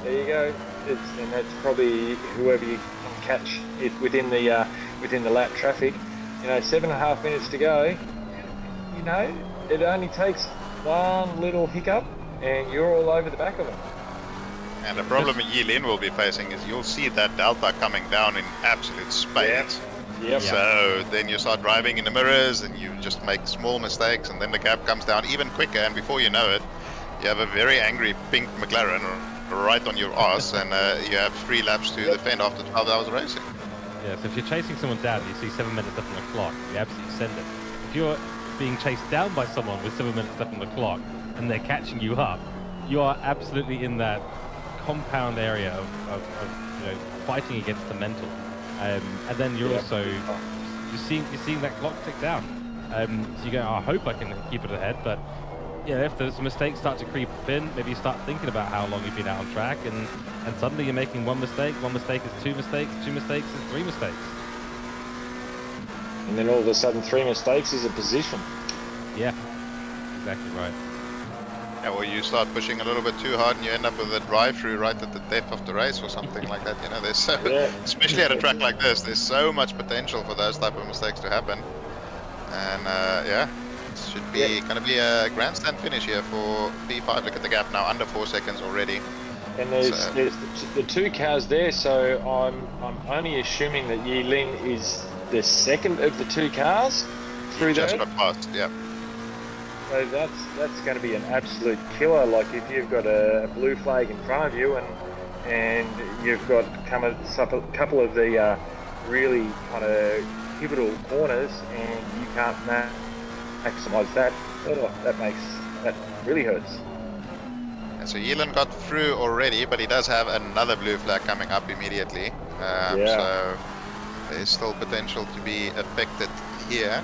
And that's probably whoever you can catch it within the lap traffic. 7.5 minutes to go. It only takes one little hiccup, and you're all over the back of them. And the problem Yilin will be facing is you'll see that delta coming down in absolute spades. Yep. So then you start driving in the mirrors, and you just make small mistakes, and then the gap comes down even quicker, and before you know it, you have a very angry pink McLaren right on your ass, and you have 3 laps to defend after 12 hours of racing. Yeah, so if you're chasing someone down and you see 7 minutes left on the clock, you absolutely send it. If you're being chased down by someone with 7 minutes left on the clock and they're catching you up, you are absolutely in that compound area of fighting against the mental. And then you're also you're seeing that clock tick down. So you go, I hope I can keep it ahead, but if there's mistakes start to creep in, maybe you start thinking about how long you've been out on track, and suddenly you're making one mistake is 2 mistakes, 2 mistakes is 3 mistakes. And then all of a sudden 3 mistakes is a position. Yeah, exactly right. Yeah, or you start pushing a little bit too hard and you end up with a drive-through right at the depth of the race or something like that. There's especially at a track like this, there's so much potential for those type of mistakes to happen. And it should be going to be a grandstand finish here for P5. Look at the gap now, under 4 seconds already. And there's the 2 cars there, so I'm only assuming that Yilin is the second of the 2 cars through there. Just got past, yeah. So that's going to be an absolute killer. Like if you've got a blue flag in front of you, and you've got a couple of the really kind of pivotal corners, and you can't maximise that. That really hurts. And so Yelan got through already, but he does have another blue flag coming up immediately. So there's still potential to be affected here.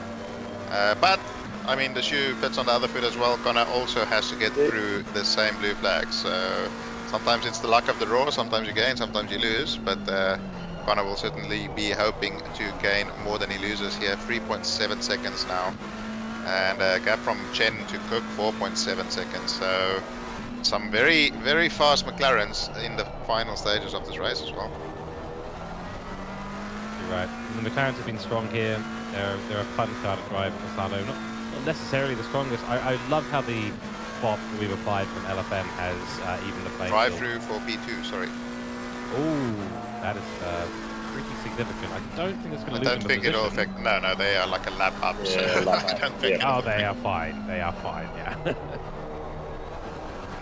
But I mean, the shoe fits on the other foot as well. Connor also has to get through the same blue flag, so it's sometimes it's the luck of the draw, sometimes you gain, sometimes you lose, but Connor will certainly be hoping to gain more than he loses here. 3.7 seconds now. And gap from Chen to Cook, 4.7 seconds. So some very, very fast McLarens in the final stages of this race as well. You're right. The McLarens have been strong here. They're a fun car to drive. Misano, not necessarily the strongest. I love how the swap that we've applied from LFM has even the playing field. Drive-through for P2, sorry. Oh, that is pretty significant. I don't think it's going to lose. I don't think it'll affect. No, they are like a lap up. Yeah, So I don't think. Oh, they are fine. They are fine. Yeah.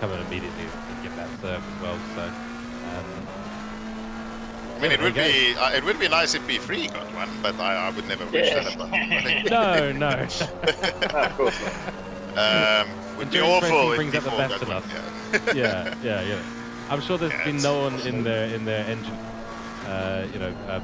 Come in immediately and get that serve as well. So. I mean, it would be nice if P3 got one, but I would never wish that upon anybody. No. No, of course not. Would be awful if brings out the P4 best got in one. us. Yeah. I'm sure there's been no one in their engine,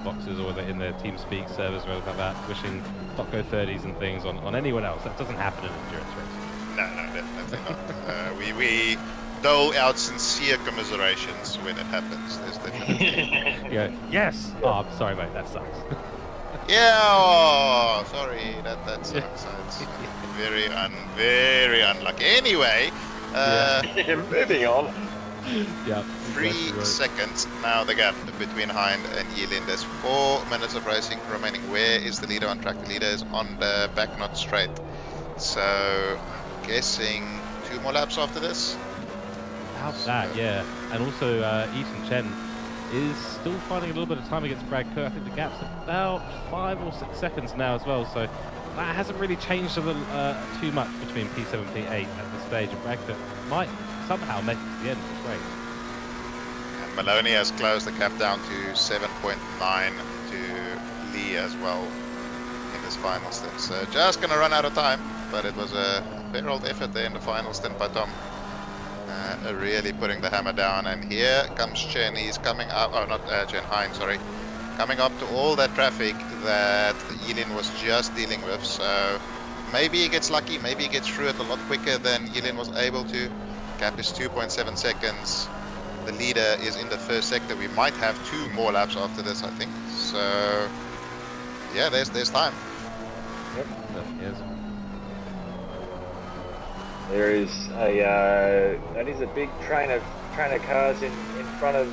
boxes or in their TeamSpeak servers or anything like that, wishing top go 30s and things on anyone else. That doesn't happen in endurance racing. No, definitely not. We dole out sincere commiserations when it happens. There's definitely. Yeah. Yes. Oh, I'm sorry, mate. That sucks. Yeah. Oh, sorry. That sucks. It's very unlucky. Anyway. Moving on. Yeah. 3 seconds now the gap between Hind and Yilin. There's 4 minutes of racing remaining. Where is the leader on track? The leader is on the back nut straight. So, guessing 2 more laps after this. How's that? Yeah. And also, Ethan Chen is still finding a little bit of time against Brad Kerr. I think the gap's about 5 or 6 seconds now as well. So that hasn't really changed too much between P7 and P8 at this stage. And Brad Kerr might somehow make it to the end of this race. And Maloney has closed the gap down to 7.9 to Lee as well in this final stint. So just going to run out of time, but it was a fair old effort there in the final stint by Tom. Really putting the hammer down, and here comes Chen. He's coming up, Chen, Hein, sorry. Coming up to all that traffic that Yilin was just dealing with, so maybe he gets lucky, maybe he gets through it a lot quicker than Yilin was able to. Gap is 2.7 seconds. The leader is in the first sector. We might have 2 more laps after this, I think. So, yeah, there's time. Yep. Yes. There is that is a big train of cars in front of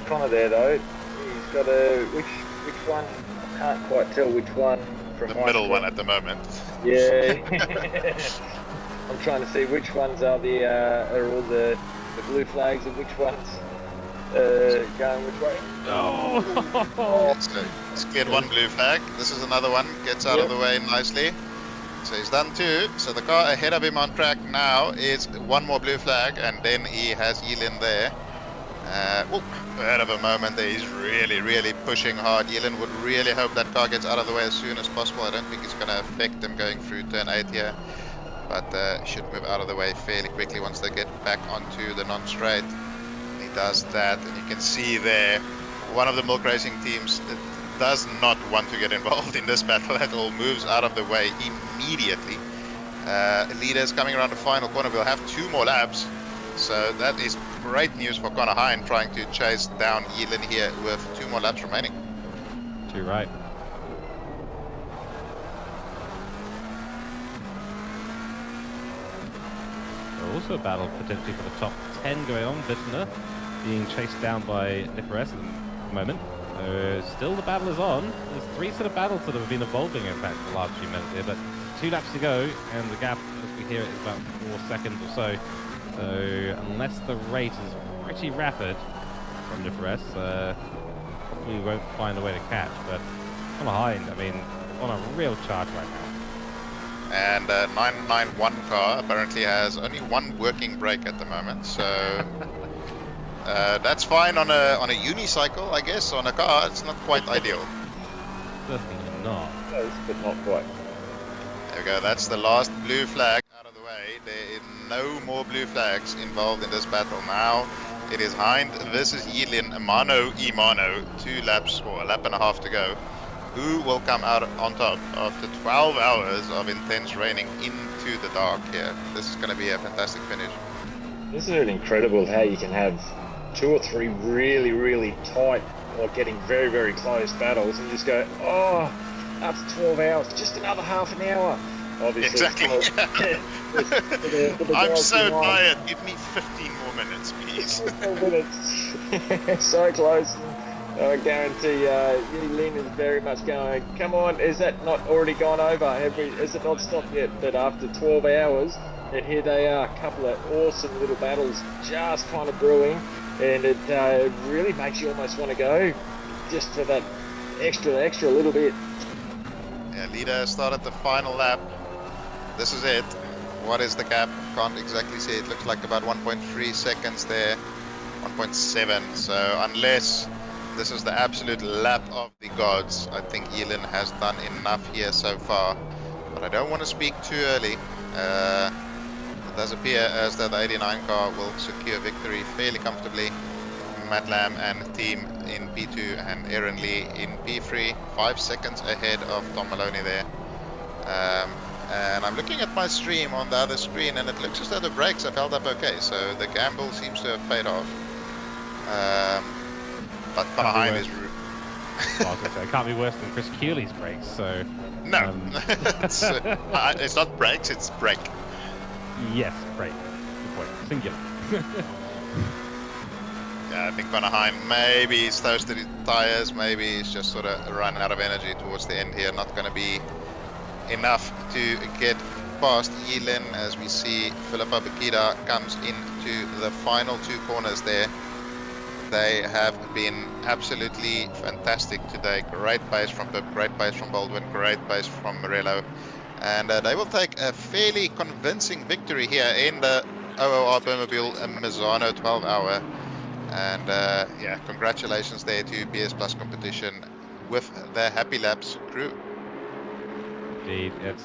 Connor there though. He's got which one? I can't quite tell which one from the middle one at the moment. Yeah. I'm trying to see which ones are all the blue flags and which ones going which way. Oh. So he's cleared 1 blue flag. This is another one. Gets out of the way nicely. So he's done 2. So the car ahead of him on track now is 1 more blue flag, and then he has Yilin there. Bit of a moment there. He's really pushing hard. Yilin would really hope that car gets out of the way as soon as possible. I don't think it's going to affect him going through turn 8 here, but should move out of the way fairly quickly once they get back onto the non-straight. He does that, and you can see there one of the Milk Racing teams does not want to get involved in this battle at all, moves out of the way immediately. Leaders coming around the final corner will have 2 more laps, so that is great news for Connor Hein, trying to chase down Yilin here with 2 more laps remaining. Too right. Also a battle potentially for the top 10 going on. Wittner being chased down by Nicolas at the moment. Still the battle is on. There's 3 sort of battles that have been evolving in fact the last few minutes here, but 2 laps to go, and the gap as we hear it is about 4 seconds or so. So unless the rate is pretty rapid from Nicolas, probably won't find a way to catch, but on behind, I mean, on a real charge right now. And 991 car apparently has only 1 working brake at the moment, so that's fine on a unicycle, I guess. On a car, it's not quite ideal. Certainly not. Close, but not quite. There we go. That's the last blue flag out of the way. There is no more blue flags involved in this battle now. It is Hind versus Yilin, mano y mano, 2 laps or a lap and a half to go. Who will come out on top after 12 hours of intense raining into the dark here? This is going to be a fantastic finish. Isn't it incredible how you can have 2 or 3 really, really tight or getting very, very close battles and just go, oh, after 12 hours, just another half an hour. Obviously, exactly. I'm so tired. Give me 15 more minutes, please. 15 minutes. So close. I guarantee Lynn is very much going, come on, is that not already gone over? Is it not stopped yet? But after 12 hours, and here they are, a couple of awesome little battles just kind of brewing, and it really makes you almost want to go just for that extra little bit. Yeah, leader started the final lap. This is it. What is the gap? Can't exactly see. It looks like about 1.3 seconds there. 1.7. So unless this is the absolute lap of the gods, I think Elin has done enough here so far. But I don't want to speak too early. It does appear as though the 89 car will secure victory fairly comfortably. Matt Lamb and team in P2 and Aaron Lee in P3, 5 seconds ahead of Tom Maloney there. And I'm looking at my stream on the other screen, and it looks as though the brakes have held up okay, so the gamble seems to have paid off. But behind is... Well, I was gonna say, it can't be worse than Chris Keeley's brakes, so... No, it's not brakes, it's brake. Yes, brake. Good point. Singular. Yeah, I think behind maybe he's toasted his tires, maybe he's just sort of run out of energy towards the end here, not going to be enough to get past Yilin as we see Philippa Bakita comes into the final 2 corners there. They have been absolutely fantastic today. Great pace from Pip, great pace from Baldwin, great pace from Morello. And they will take a fairly convincing victory here in the OOR Permobil Misano 12 hour. And yeah, congratulations there to BS Plus Competition with their Happy Laps crew. Indeed, it's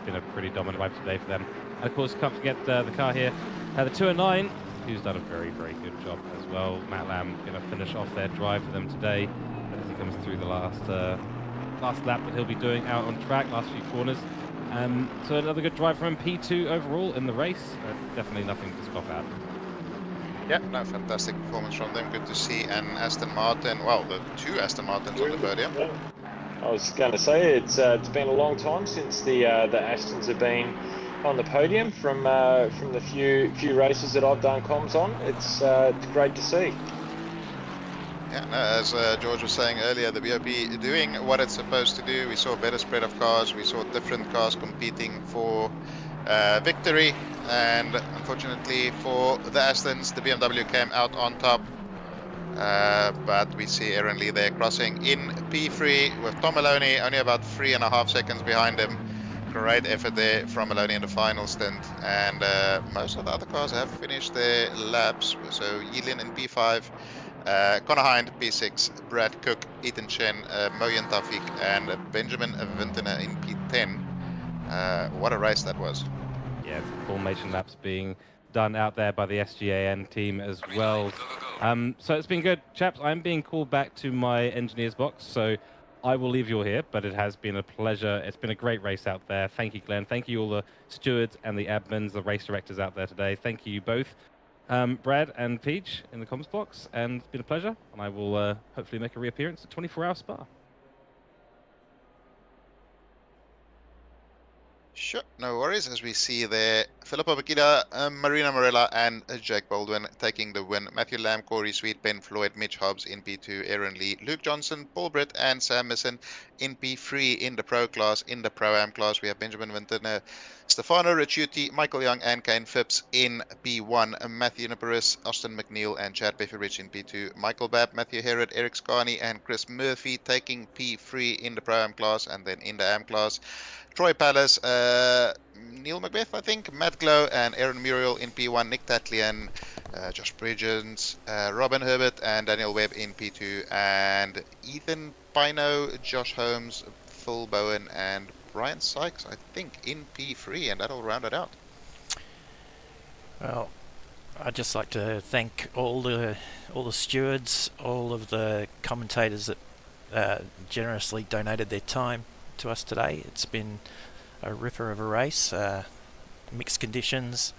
been a pretty dominant race today for them. And of course, can't forget the car here, the 209, who's done a very, very good job as well. Matt Lamb going to finish off their drive for them today as he comes through the last lap that he'll be doing out on track, last few corners. So another good drive from him, P2 overall in the race. Definitely nothing to scoff at. Yeah, no, fantastic performance from them. Good to see. And Aston Martin, well, the 2 Aston Martins on the podium. I was going to say it's been a long time since the Astons have been on the podium from the few races that I've done comms on. It's great to see. Yeah, no, as George was saying earlier, the BOP doing what it's supposed to do. We saw a better spread of cars. We saw different cars competing for victory. And unfortunately for the Astons, the BMW came out on top. But we see Aaron Lee there crossing in P3 with Tom Maloney only about 3.5 seconds behind him. Great effort there from Maloney in the final stint, and most of the other cars have finished their laps. So Yilin in P5, Connor Hind P6, Brad Cook, Ethan Chen, Moyen Tafik, and Benjamin Vintner in P10. What a race that was. Yeah, formation laps being done out there by the SGAN team as well. So it's been good, chaps. I'm being called back to my engineer's box, so I will leave you all here, but it has been a pleasure. It's been a great race out there. Thank you, Glenn. Thank you all the stewards and the admins, the race directors out there today. Thank you both, Brad and Peach in the comms box, and it's been a pleasure, and I will hopefully make a reappearance at 24-hour Spa. Sure, no worries. As we see there, Philippa Bakita, Marina Morella, and Jake Baldwin taking the win. Matthew Lamb, Corey Sweet, Ben Floyd, Mitch Hobbs in P2, Aaron Lee, Luke Johnson, Paul Britt, and Sam Misson in P3 in the Pro class. In the Pro-Am class, we have Benjamin Vintner, Stefano Ricciuti, Michael Young, and Kane Phipps in P1. Matthew Niparis, Austin McNeil, and Chad Befferich in P2. Michael Babb, Matthew Herod, Eric Scarney, and Chris Murphy taking P3 in the Pro-Am class, and then in the Am class, Troy Palace, Neil Macbeth, I think, Matt Glow, and Aaron Muriel in P1, Nick Tatlian, Josh Bridgens, Robin Herbert, and Daniel Webb in P2, and Ethan Pino, Josh Holmes, Phil Bowen, and Brian Sykes, I think, in P3, and that'll round it out. Well, I'd just like to thank all the stewards, all of the commentators that generously donated their time to us today. It's been a ripper of a race, mixed conditions,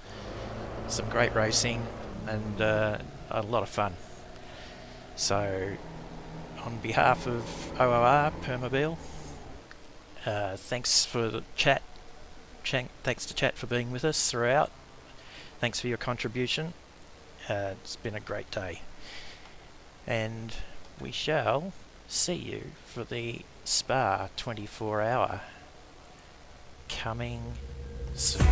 some great racing, and a lot of fun. So, on behalf of OOR Permobil, thanks for the chat. Thanks to chat for being with us throughout. Thanks for your contribution. It's been a great day. And we shall see you for the Spa 24-hour coming soon.